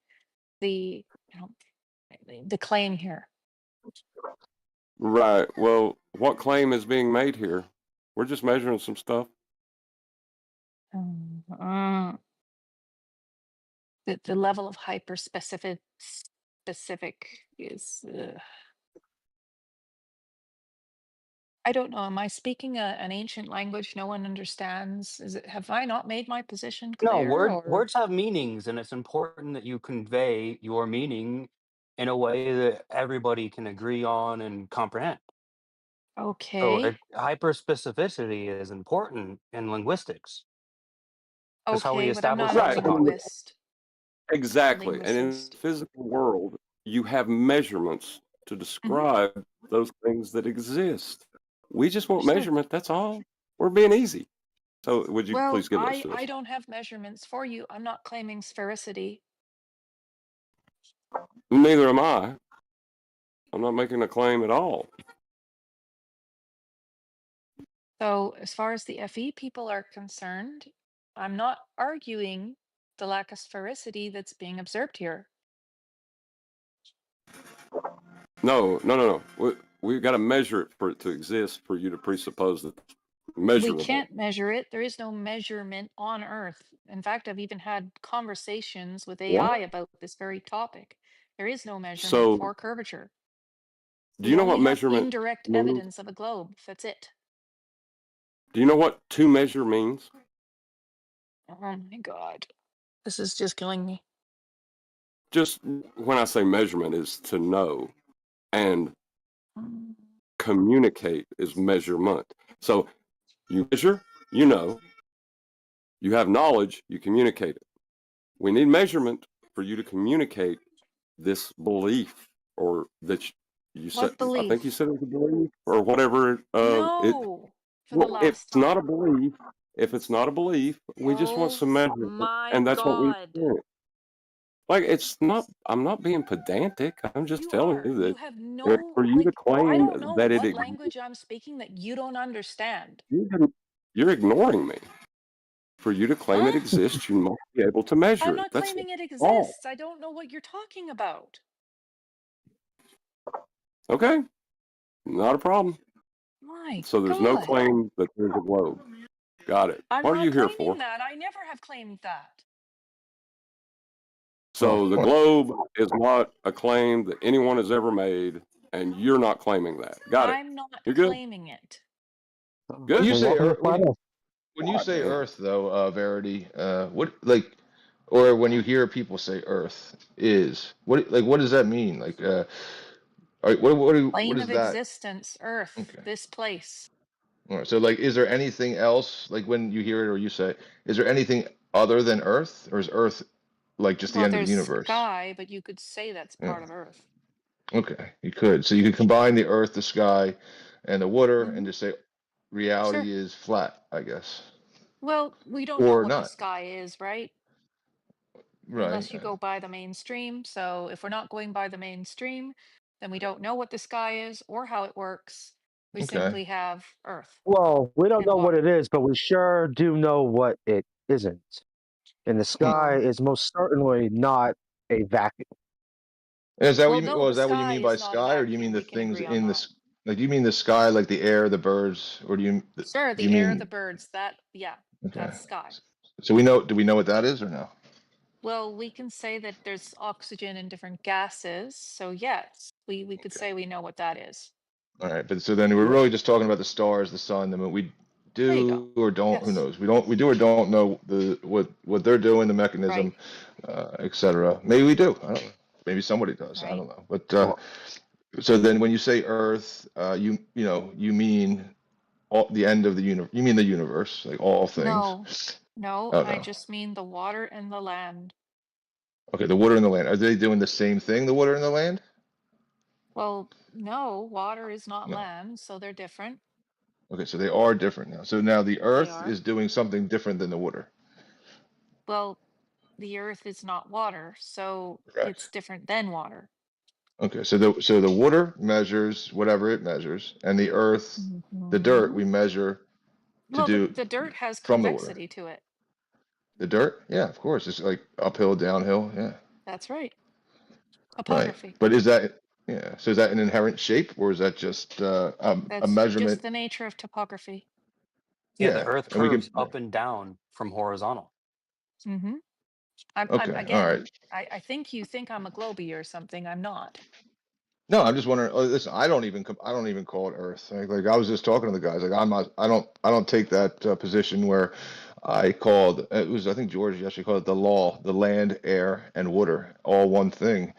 the, you know, the claim here. Right. Well, what claim is being made here? We're just measuring some stuff. The level of hyper specific is I don't know. Am I speaking an ancient language no one understands? Is it, have I not made my position No, clear or words have meanings, and it's important that you convey your meaning in a way that everybody can agree on and comprehend. So okay. hyperspecificity is important in linguistics. That's how we Okay, but I'm establish not a Right. lexicon. linguist. Exactly. And in Linguicist. the physical world, you have measurements to Mhm. describe those things that exist. We just want Understood. measurement. That's all. We're being easy. So would you Well, please get us to I this? don't have measurements for you. I'm not claiming sphericity. Neither am I. I'm not making a claim at all. So, as far as the FE people are concerned, I'm not arguing the lack of sphericity that's being observed here. No, no, no, no. We've got to measure it for it to exist for you to presuppose that it's We measurable. can't measure it. There is no measurement on Earth. In fact, I've even had conversations with AI What? about this very topic. There is no measurement So, for curvature. do We you know only what have measurement indirect means? evidence of a globe. That's it. Do you know what to measure means? Oh my God. This is just killing me. Just when I say measurement is to know, and Mm. communicate is measurement. So you measure, you know, you have knowledge, you communicate it. We need measurement for you to communicate this belief or that you said, What I think you belief? said it was a belief or whatever. No, for the Well, last it's not a time. belief. If it's not a belief, we just want Oh some measurement, my and that's what we God. experience. Like it's not. I'm not being pedantic. I'm just You telling are. you You that have no, for you to like, I claim don't know that it what exists, language I'm speaking that you don't understand. you're ignoring me. For you to claim it Huh? exists, you must be able to I'm measure it. not That's claiming it all. exists. I don't know what you're talking about. Okay, not a problem. My So there's no God. claim that there's a globe. Got it. I'm What are not you here claiming for? that. I never have claimed that. So the globe is not a claim that anyone has ever made, and you're not claiming that. Got it. I'm not You're good. claiming it. Good. When you say Welcome to Flat Earth. when you God, say man. Earth, though, Verity, what like, or when you hear people say Earth is what does that mean? Like, all right, what Plane is of that? existence, Earth, Okay. this place. All right. So, like, is there anything else, like, when you hear it or you say, is there anything other than Earth, or is Earth like just the Well, end of the there's universe? sky, but you could say that's Yeah. part of Earth. Okay, you could. So you could combine the Earth, the sky, and the water, and Mm-hmm. just say Sure. reality is flat, I guess, Well, we don't know or what the not. sky is, right? Right. Unless you go by the mainstream. So if we're not going by the mainstream, then we don't know what the sky is or how it works. We Okay. simply have Earth Well, we don't and know what water. it is, but we sure do know what it isn't. And the sky Well, is most certainly not a vacuum. Is that what well, you mean? no, Well, the is that what you sky mean by is not a sky, or do you mean vacuum. the We can things agree on in that. this? Like, do you mean the sky, like the air, the birds, or do you Sure, do you the air, the mean? birds, that, yeah, Okay. that's sky. So we know. Do we know what that is or no? Well, we can say that there's oxygen in different gases. So yes, we could say we know what that is. All right, but so then we're really just talking about the stars, the sun, the moon. We There you go. do or don't. Who Yes. knows? We don't. We do or don't know the what they're doing, the mechanism, etc. Maybe we do. I don't know. Maybe somebody does. I Right. don't know. But so then when you say Earth, you know you mean all the end of the universe. You mean the universe, like all things. No, Oh I no. just mean the water and the land. Okay, the water and the land. Are they doing the same thing? The water and the land? Well, no, water is not No. land, so they're different. Okay, so they are different now. So now the They Earth are. is doing something different than the water. Well, the earth is not water, so Correct. it's different than water. Okay, so the water measures whatever it measures, and the Earth, the dirt, we measure to Well, the, do the dirt has from the water. convexity to it. The dirt, yeah, of course, it's like uphill, downhill, yeah, That's right. right. Topography. But is that yeah? So is that an inherent shape, or is that just a That's just measurement? the nature of topography. Yeah, the Yeah, Earth and we curves can. up and down from horizontal. Mm-hmm. I'm Okay, all again, right. I think you think I'm a globie or something. I'm not. No, I'm just wondering. Oh, listen, I don't even call it Earth. Like I was just talking to the guys. Like I'm not. I don't take that position where I called. It was I think George actually called it the law, the land, air, and water, all one thing.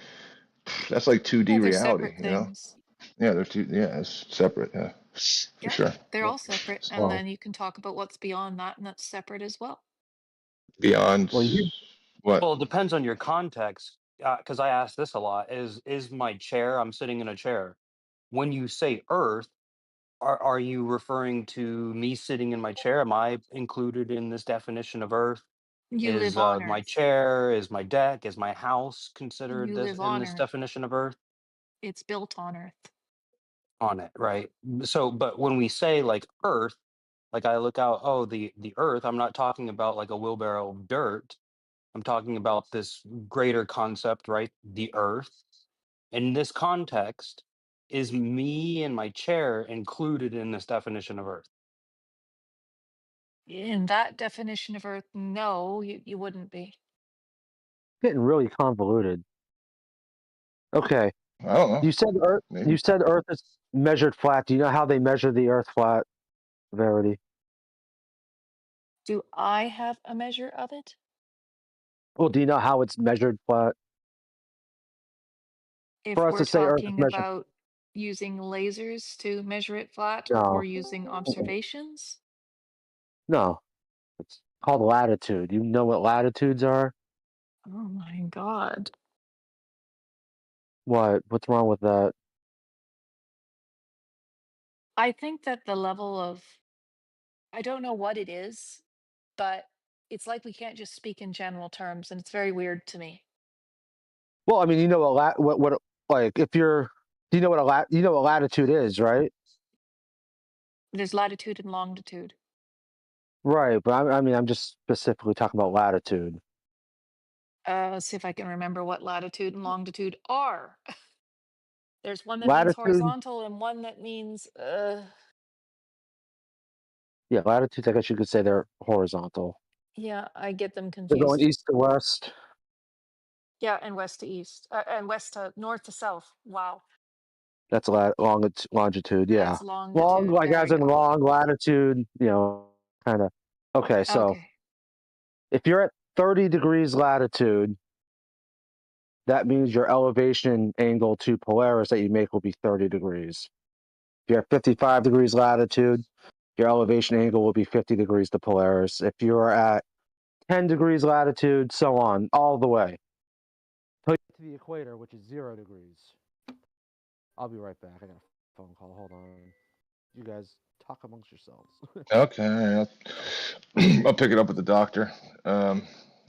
That's like 2D Well, they're reality, separate you know? things. Yeah, they're two. Yeah, it's separate. Yeah, for Yeah, sure. they're all separate. And Well, then you can talk about what's beyond that, and that's separate as well. Beyond well, you what? Well, it depends on your context. Because I ask this a lot: is my chair? I'm sitting in a chair. When you say Earth, are you referring to me sitting in my chair? Am I included in this definition of Earth? You Is live on my Earth. chair? Is my deck? Is my house considered You this live in on this Earth. definition of Earth? It's built on Earth. On it, right? So, but when we say like Earth, like I look out, oh, the Earth. I'm not talking about like a wheelbarrow of dirt. I'm talking about this greater concept, right? The Earth. In this context, is me and my chair included in this definition of Earth? In that definition of Earth, no, you wouldn't be. getting really convoluted. Okay, I don't know. you said Earth. Maybe. You said Earth is measured flat. Do you know how they measure the Earth flat, Verity? Do I have a measure of it? Well, do you know how it's measured flat? If For us we're to say Earth is talking measured, about using lasers to measure it flat or no, using Mm-mm. observations, No, it's called latitude. You know what latitudes are? oh my God. What? What's wrong with that? I think that the level of, I don't know what it is, but it's like we can't just speak in general terms, and it's very weird to me. Well, I mean, you know what like if you're, do you know what you know what latitude is, right? There's latitude and longitude. Right, but I mean, I'm just specifically talking about latitude. Let's see if I can remember what latitude and longitude are. There's one that means Latitude, horizontal and one that means, yeah, latitudes. I guess you could say they're horizontal. yeah, I get them They're going confused. east to west. Yeah, and west to east, and west to north to south. Wow, That's longitude. Yeah, that's long, longitude. like There as we in go. long latitude. You know, kind of. Okay, so Okay. if you're at 30 degrees latitude, that means your elevation angle to Polaris that you make will be 30 degrees. If you're at 55 degrees latitude, your elevation angle will be 50 degrees to Polaris. If you're at 10 degrees latitude, so on, all the way. Till you get to the equator, which is 0 degrees. I'll be right back. I got a phone call. Hold on. You guys talk amongst yourselves. Okay, I'll pick it up with the doctor.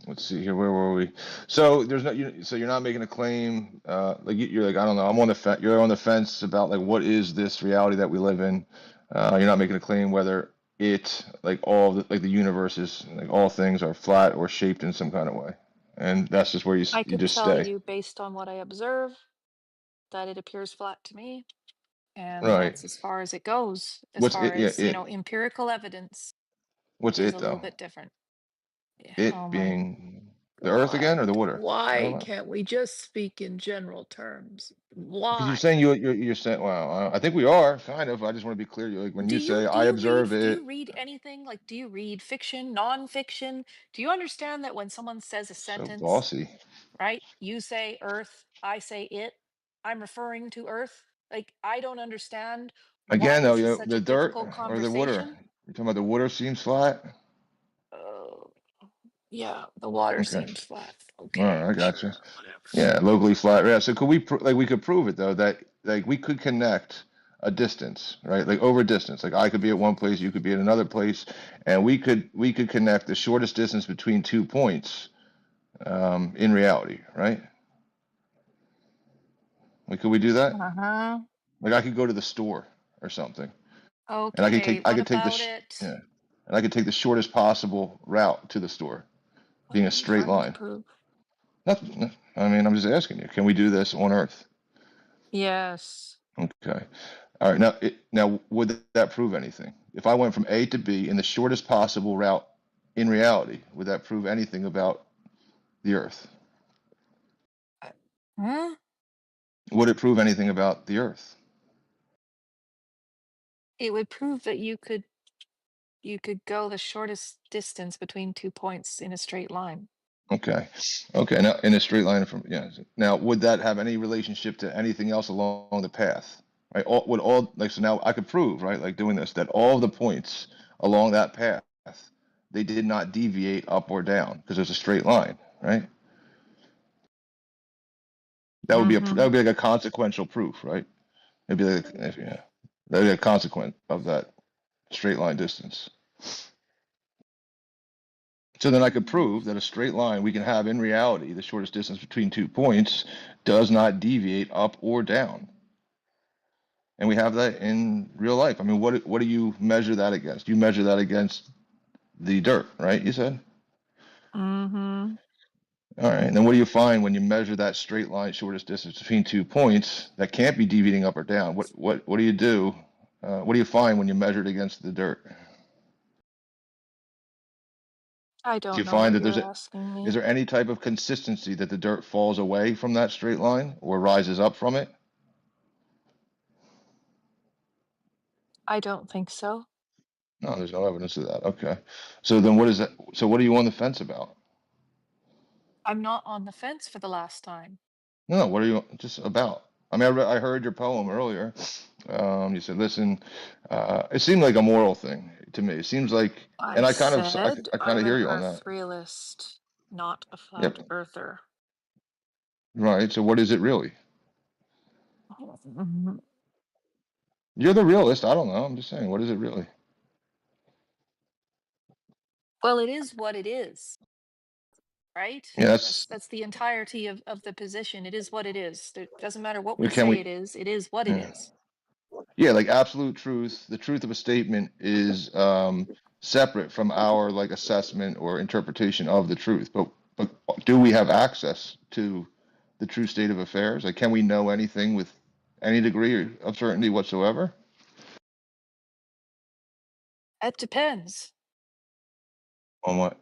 let's see here. Where were we? So there's no. So you're not making a claim. Like you're like, I don't know. I'm on the fence. You're on the fence about like what is this reality that we live in. You're not making a claim whether it like all the, like the universe is like all things are flat or shaped in some kind of way, and that's just where I you can just tell stay. you based on what I observe that it appears flat to me, and Right. that's as far as it goes. As What's far it? Yeah, as, it. empirical evidence What's is it a little though? bit different. Yeah, oh It my being the Earth again God. or the water? I don't Why know. can't we just speak in general terms? Because you're Why? saying you're saying, well, I think we are kind of. I just want to be clear. Like when Do you you say do I you read observe do it, you read anything? Like, do you read fiction, nonfiction? Do you understand that when someone says a so sentence, bossy. right? You say Earth, I say it. I'm referring to Earth. Like, I don't understand why Again, though, this is such a the dirt difficult or the water. conversation. You're talking about the water seems flat. Oh, yeah, the water Okay, seems flat. all right, Okay, I got you. sure, whatever. Yeah, locally flat. Yeah. So could we like we could prove it though that like we could connect a distance, right? Like over a distance. Like I could be at one place, you could be at another place, and we could connect the shortest distance between 2 points in reality, right? Like could we do that? Uh-huh. Like I could go to the store or something, and Okay, I what could take about it? yeah, and I could take the shortest possible route to the store, What being are a you straight trying to line. prove? Nothing. I mean, I'm just asking you. Can we do this on Earth? Yes. Okay. All right. Now would that prove anything? If I went from A to B in the shortest possible route in reality, would that prove anything about the Earth? Huh? Would it prove anything about the Earth? It would prove that you could go the shortest distance between 2 points in a straight line. Okay. Okay. Now in a straight line from yeah. Now would that have any relationship to anything else along the path? Right. Would all like so now I could prove right like doing this that all the points along that path they did not deviate up or down because there's a straight line, right? That would be that Mm-hmm. would be like a consequential proof, right? It'd be like yeah, that'd be a consequence of that straight line distance. So then I could prove that a straight line we can have in reality, the shortest distance between 2 points, does not deviate up or down. And we have that in real life. I mean, what do you measure that against? You measure that against the dirt, right? You said. Mm-hmm. All right. And then what do you find when you measure that straight line shortest distance between 2 points that can't be deviating up or down? What do you do? What do you find when you measure it against the dirt? I Do you don't know find what that you're asking is me. there any type of consistency that the dirt falls away from that straight line or rises up from it? I don't think so. No, there's no evidence of that. Okay. So then what is that? So what are you on the fence about? I'm not on the fence for the last time. No, what are you just about? I mean, I heard your poem earlier. You said, listen, it seemed like a moral thing to me. It seems like, I and said I kind of I'm an hear you on earth that. realist, not a Yep. flat earther. Right. So what is it really? Mhm. You're the realist. I don't know. I'm just saying, what is it really? Well, it is what it is, right? Yeah, that's, That's the entirety of the position. It is what it is. It doesn't matter what we can say we, it is what it yeah. is. Yeah, like absolute truth. The truth of a statement is separate from our like assessment or interpretation of the truth. But do we have access to the true state of affairs? Like, can we know anything with any degree of certainty whatsoever? It depends On what?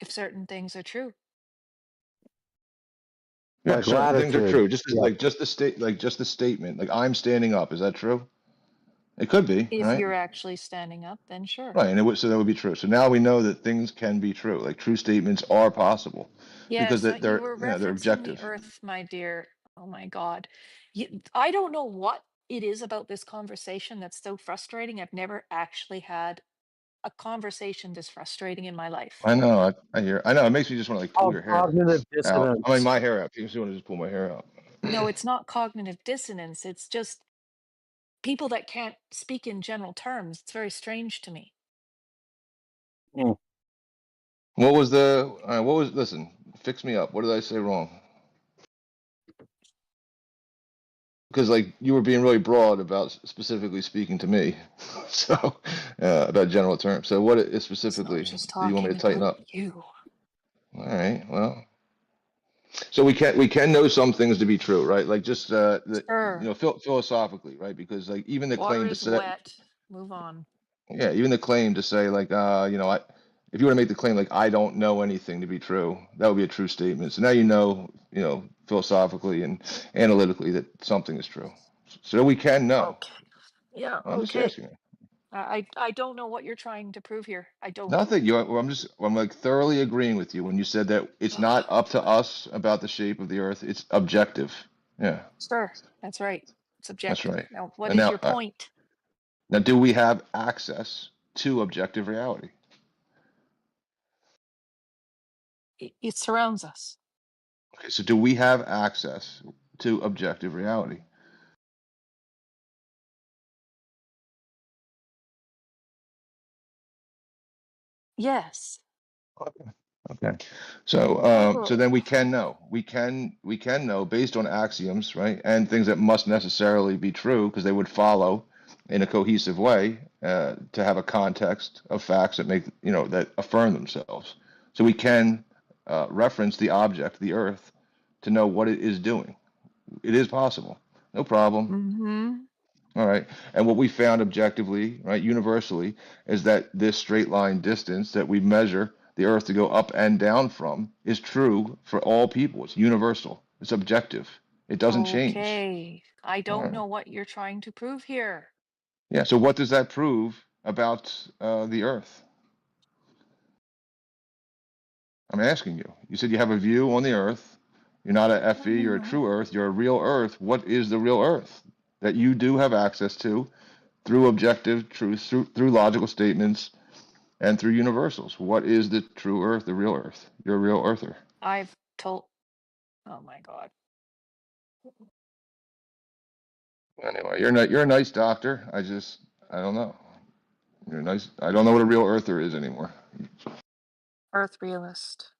if certain things are true. Yeah, Like certain things are latitude. true. Just as Yeah. like just the statement. Like I'm standing up. Is that true? It could be, If right? you're actually standing up, then sure. Right, and it would so that would be true. So now we know that things can be true. Like true statements are possible because Yes, you were they're referencing the objective. earth, my dear. Oh my God. I don't know what it is about this conversation that's so frustrating. I've never actually had a conversation this frustrating in my life. I know. I hear. I know. It makes me just want to like pull Called your hair cognitive out. I mean, dissonance. my hair out. People want to just pull my hair out. No, it's not cognitive dissonance. It's just people that can't speak in general terms. It's very strange to me. Mm. What was listen, fix me up. What did I say wrong? Because like you were being really broad about specifically speaking to me, so about general terms. So what specifically Just do you want me to talking tighten about up? you. All right. Well, so we can know some things to be true, right? Like just Sure. philosophically, right? Because like even the Water claim to is say, wet. Move on. yeah, even the claim to say like if you were to make the claim like I don't know anything to be true, that would be a true statement. So now you know philosophically and analytically that something is true. So we can know. Okay. Yeah. I'm just Okay. asking you. I don't know what you're trying to prove here. I don't. Nothing. I'm like thoroughly agreeing with you when you said that it's not up to us about the shape of the Earth. It's objective. Yeah, Sure. That's right. It's that's objective. right. Now, what And is your point? now, do we have access to objective reality? It surrounds us. Okay, so do we have access to objective reality? Yes. Okay. So Oh. then we can know. We can know based on axioms, right? And things that must necessarily be true because they would follow in a cohesive way to have a context of facts that make, that affirm themselves. So we can reference the object, the earth, to know what it is doing. It is possible. No problem. Mm-hmm. All right. And what we found objectively, right, universally, is that this straight line distance that we measure the Earth to go up and down from is true for all people. It's universal. It's objective. It doesn't change. Okay. I All don't right. know what you're trying to prove here. Yeah. So what does that prove about the Earth? I'm asking you. You said you have a view on the Earth. You're not a FE, you're a true Earth. You're a real Earth. What is the real Earth that you do have access to through objective truth, through logical statements, and through universals? What is the true Earth, the real Earth? You're a real Earther. I've told. Oh my God. Anyway, you're a nice doctor. I don't know. You're nice. I don't know what a real Earther is anymore. Earth realist.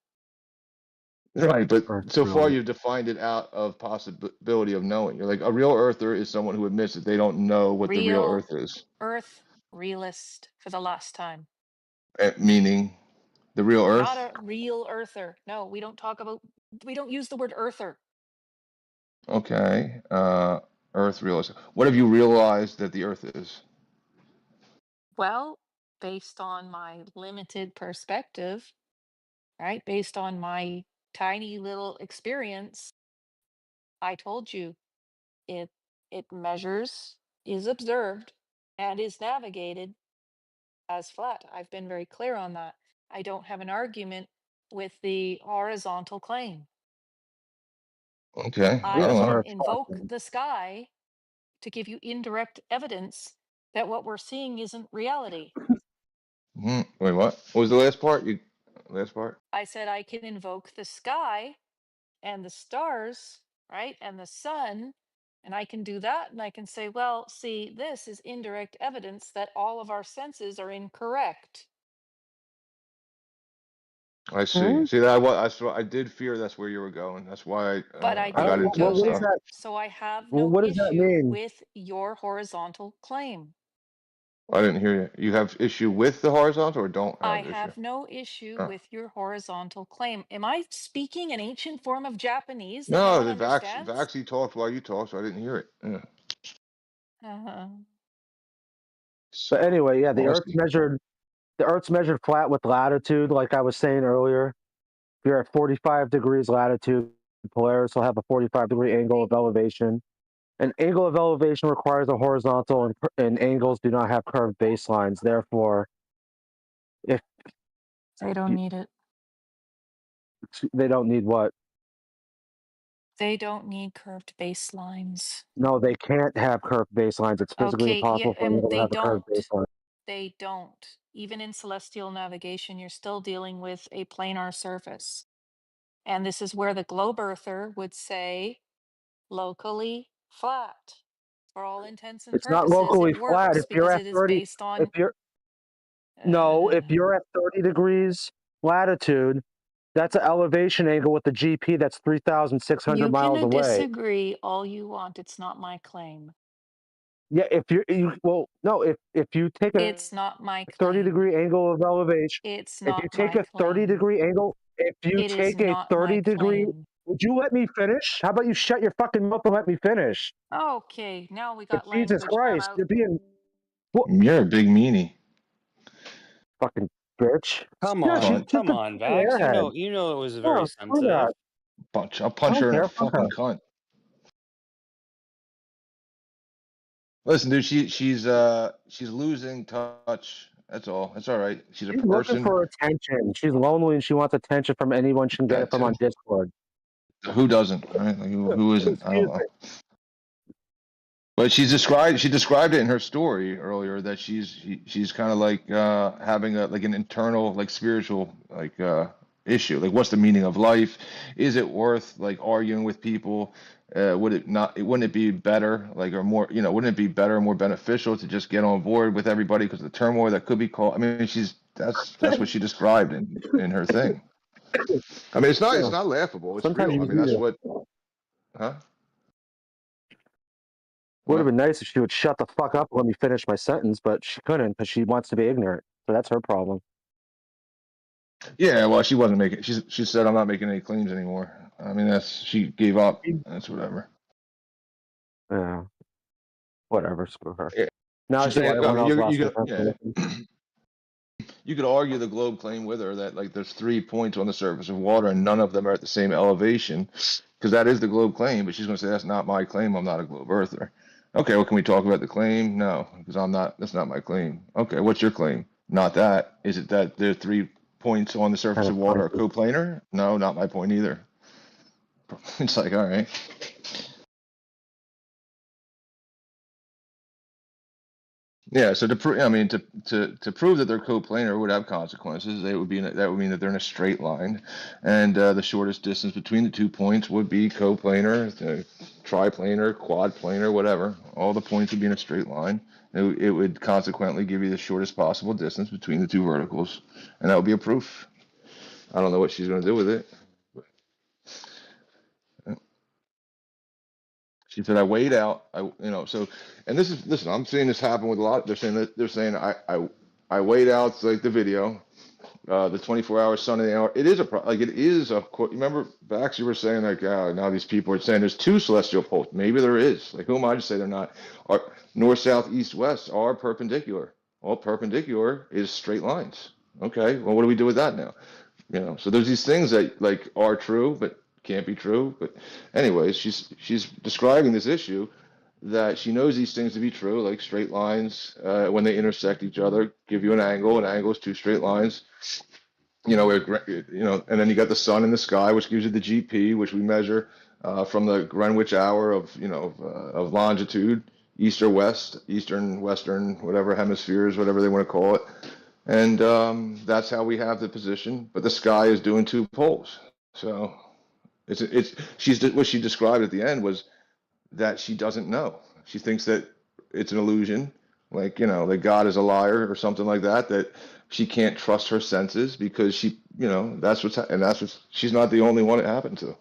Right, but so far Really. you've defined it out of possibility of knowing. You're like a real Earther is someone who admits that they don't know what the real Real Earth is, Earth realist for the last time. meaning the real Not Earth. a real earther. No, we don't use the word earther. Okay, Earth realist. What have you realized that the Earth is? Well, based on my limited perspective, right? Based on my tiny little experience, I told you it measures, is observed, and is navigated as flat. I've been very clear on that. I don't have an argument with the horizontal claim. Okay, I I don't know. can invoke the sky to give you indirect evidence that what we're seeing isn't reality. Wait, what? What was the last part? Last part? I said I can invoke the sky and the stars, right? And the sun. And I can do that. And I can say, well, see, this is indirect evidence that all of our senses are incorrect. I see. See that I did fear that's where you were going. That's why But I I got didn't into that go What does stuff. there. that? So I have Well, no what does that issue mean? with your horizontal claim. I didn't hear you. You have issue with the horizontal or don't I have issue? have no issue Oh. with your horizontal claim. Am I speaking an ancient form of Japanese that No, no one the understands? Vaxi talked while you talked, so I didn't hear it. Yeah. Uh-huh. But anyway, yeah, Awesome. the Earth's measured flat with latitude, like I was saying earlier. If you're at 45 degrees latitude, Polaris will have a 45-degree angle of elevation. An angle of elevation requires a horizontal, and angles do not have curved baselines. Therefore, if They don't need it. they don't need what? They don't need curved baselines. No, they can't have curved baselines. It's physically Okay, yeah, impossible for an and angle to they have a curved don't. baseline. They don't. Even in celestial navigation, you're still dealing with a planar surface. And this is where the globe earther would say locally flat. For all intents and It's not purposes, locally it flat. works If you're because at it is 30, based if on you're no, if you're at 30 degrees latitude, that's an elevation angle with the GP that's 3,600 You miles can away. disagree all you want. It's not my claim. Yeah, if well, no, if you take a It's not my 30 claim. degree angle of elevation, It's if you not take my a 30 claim. degree angle, if you It is take a not 30 my degree, claim. would you let me finish? How about you shut your fucking mouth and let me finish? Okay, now we got Jesus language. I'm Christ, out. you're being what, You're a big meanie. fucking bitch. Come Yeah, she's on, Cunt. just come a on, fucking Vax. airhead. You know it was very Oh, screw sensitive. that. I'll I punch don't her in her care. Fuck her. fucking cunt. Listen, dude, she's losing touch. That's all. That's all right. She's a She's looking person. for attention. She's lonely and she wants attention from anyone she can get That it from too. on Discord. Who doesn't? Right? Like, who isn't? I don't Excuse know. me. But she described it in her story earlier that she's kind of like having an internal like spiritual like issue. Like, what's the meaning of life? Is it worth like arguing with people? Wouldn't it be better like or more, wouldn't it be better and more beneficial to just get on board with everybody because of the turmoil that could be called? I mean, that's what she described in her thing. I mean, it's Yeah. not laughable. It's Sometimes real. you I just mean, need that's to. what, huh? Would have What? been nice if she would shut the fuck up and let me finish my sentence, but she couldn't because she wants to be ignorant. So that's her problem. Yeah, well, she wasn't making. She said, "I'm not making any claims anymore." I mean, she gave up. That's whatever. Yeah. Whatever. Screw her. Yeah. Now I She's see why saying, I everyone mean, else you lost could, their yeah, you could argue the globe claim with her that like there's 3 points on the surface of water and none of them are at the same elevation, because that is the globe claim. But she's going to say that's not my claim. I'm not a globe earther. Okay, well, can we talk about the claim? No, because I'm not. That's not my claim. Okay, what's your claim? Not that. Is it that there are 3 points on the surface kind of of water are points. coplanar? No, not my point either. It's like, all right. Yeah, so I mean, to prove that they're coplanar would have consequences. That would mean that they're in a straight line, and the shortest distance between the 2 points would be coplanar, triplanar, quadplanar, whatever. All the points would be in a straight line. It would consequently give you the shortest possible distance between the 2 verticals, and that would be a proof. I don't know what she's going to do with it. She said, I weighed out, so, and listen, I'm seeing this happen with a lot. They're saying I weighed out, it's like the video, the 24-hour sun and the hour. It is remember, Bax, you were saying like, now these people are saying there's 2 celestial poles. Maybe there is. Like, who am I to say they're not? North, south, east, west are perpendicular. All perpendicular is straight lines. Okay, well, what do we do with that now? So there's these things that like are true, but can't be true. But anyways, she's describing this issue that she knows these things to be true, like straight lines when they intersect each other give you an angle. An angle is 2 straight lines. And then you got the sun in the sky, which gives you the GP, which we measure from the Greenwich hour of longitude, east or west, eastern, western, whatever hemispheres, whatever they want to call it. And that's how we have the position. But the sky is doing 2 poles. So what she described at the end was that she doesn't know. She thinks that it's an illusion, like that God is a liar or something like that. That she can't trust her senses because she's not the only one it happened to.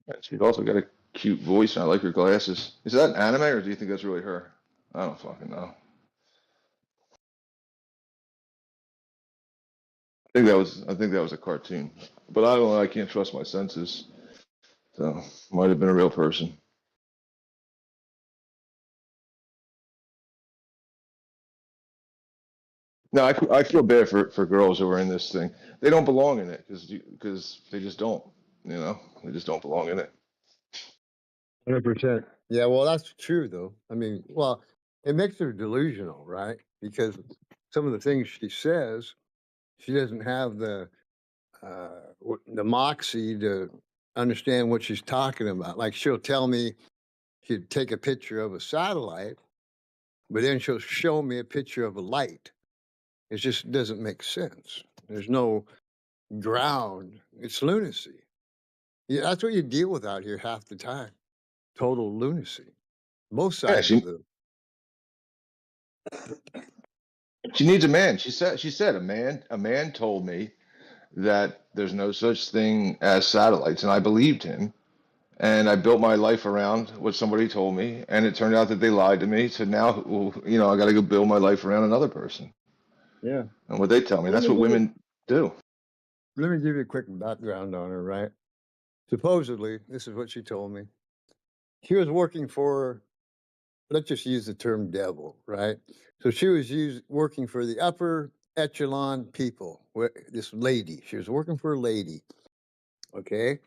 And she's also got a cute voice. And I like her glasses. Is that an anime or do you think that's really her? I don't fucking know. I think that was a cartoon, but I don't know. I can't trust my senses, so might have been a real person. No, I feel bad for girls who are in this thing. They don't belong in it because they just don't. They just don't belong in it. 100%. Yeah, well, that's true, though. I mean, well, it makes her delusional, right? Because some of the things she says, she doesn't have the moxie to understand what she's talking about. Like, she'll tell me she'd take a picture of a satellite, but then she'll show me a picture of a light. It just doesn't make sense. There's no ground. It's lunacy. Yeah, that's what you deal with out here half the time. Total lunacy. Both Yeah, sides of the She needs a man. She said a man told me that there's no such thing as satellites, and I believed him. And I built my life around what somebody told me, and it turned out that they lied to me. So now, well, I got to go build my life around another person Yeah. and what they tell me. Let That's me what give you, women do. let me give you a quick background on her, right? Supposedly, this is what she told me. She was working for, let's just use the term devil, right? So she was working for the upper echelon people. This lady, she was working for a lady, okay?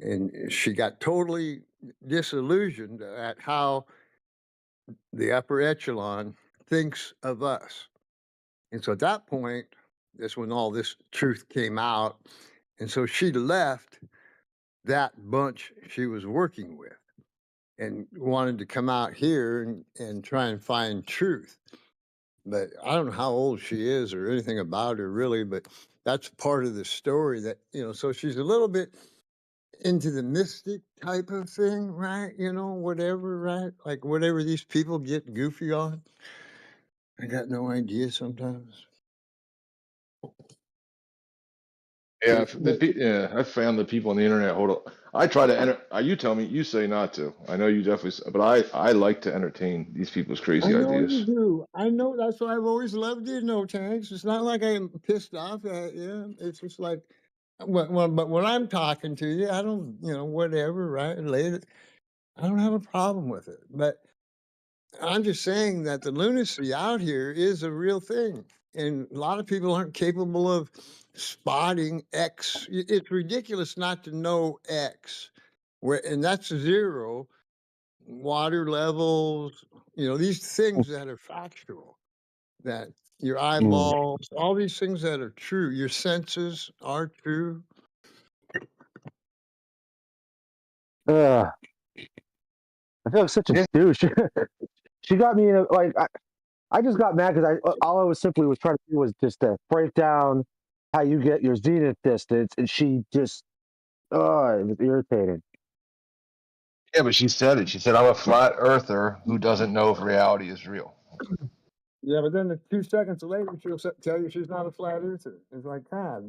And she got totally disillusioned at how the upper echelon thinks of us. And so at that point, that's when all this truth came out. And so she left that bunch she was working with and wanted to come out here and try and find truth. But I don't know how old she is or anything about her really, but that's part of the story that, so she's a little bit into the mystic type of thing, right? Whatever, right? Like whatever these people get goofy on. I got no idea sometimes. Yeah, I found the people on the internet. Hold on, I try to enter. You tell me. You say not to. I know you definitely, but I like to entertain these people's I crazy know you ideas. do. I know that's why I've always loved you, No Tanks. It's not like I'm pissed off at you. It's just like, but when I'm talking to you, I don't, whatever, right? I don't have a problem with it. But I'm just saying that the lunacy out here is a real thing. And a lot of people aren't capable of spotting X. It's ridiculous not to know X, and that's zero, water levels, these things that are factual, that your eyeballs, all these things that are true, your senses are true. I feel like such a douche. She got me in I just got mad because all I was simply was trying to do was just to break down how you get your zenith distance, and she just, it was irritating. Yeah, but she said it. She said, "I'm a flat earther who doesn't know if reality is real." Yeah, but then 2 seconds later, she'll tell you she's not a flat earther. It's like, God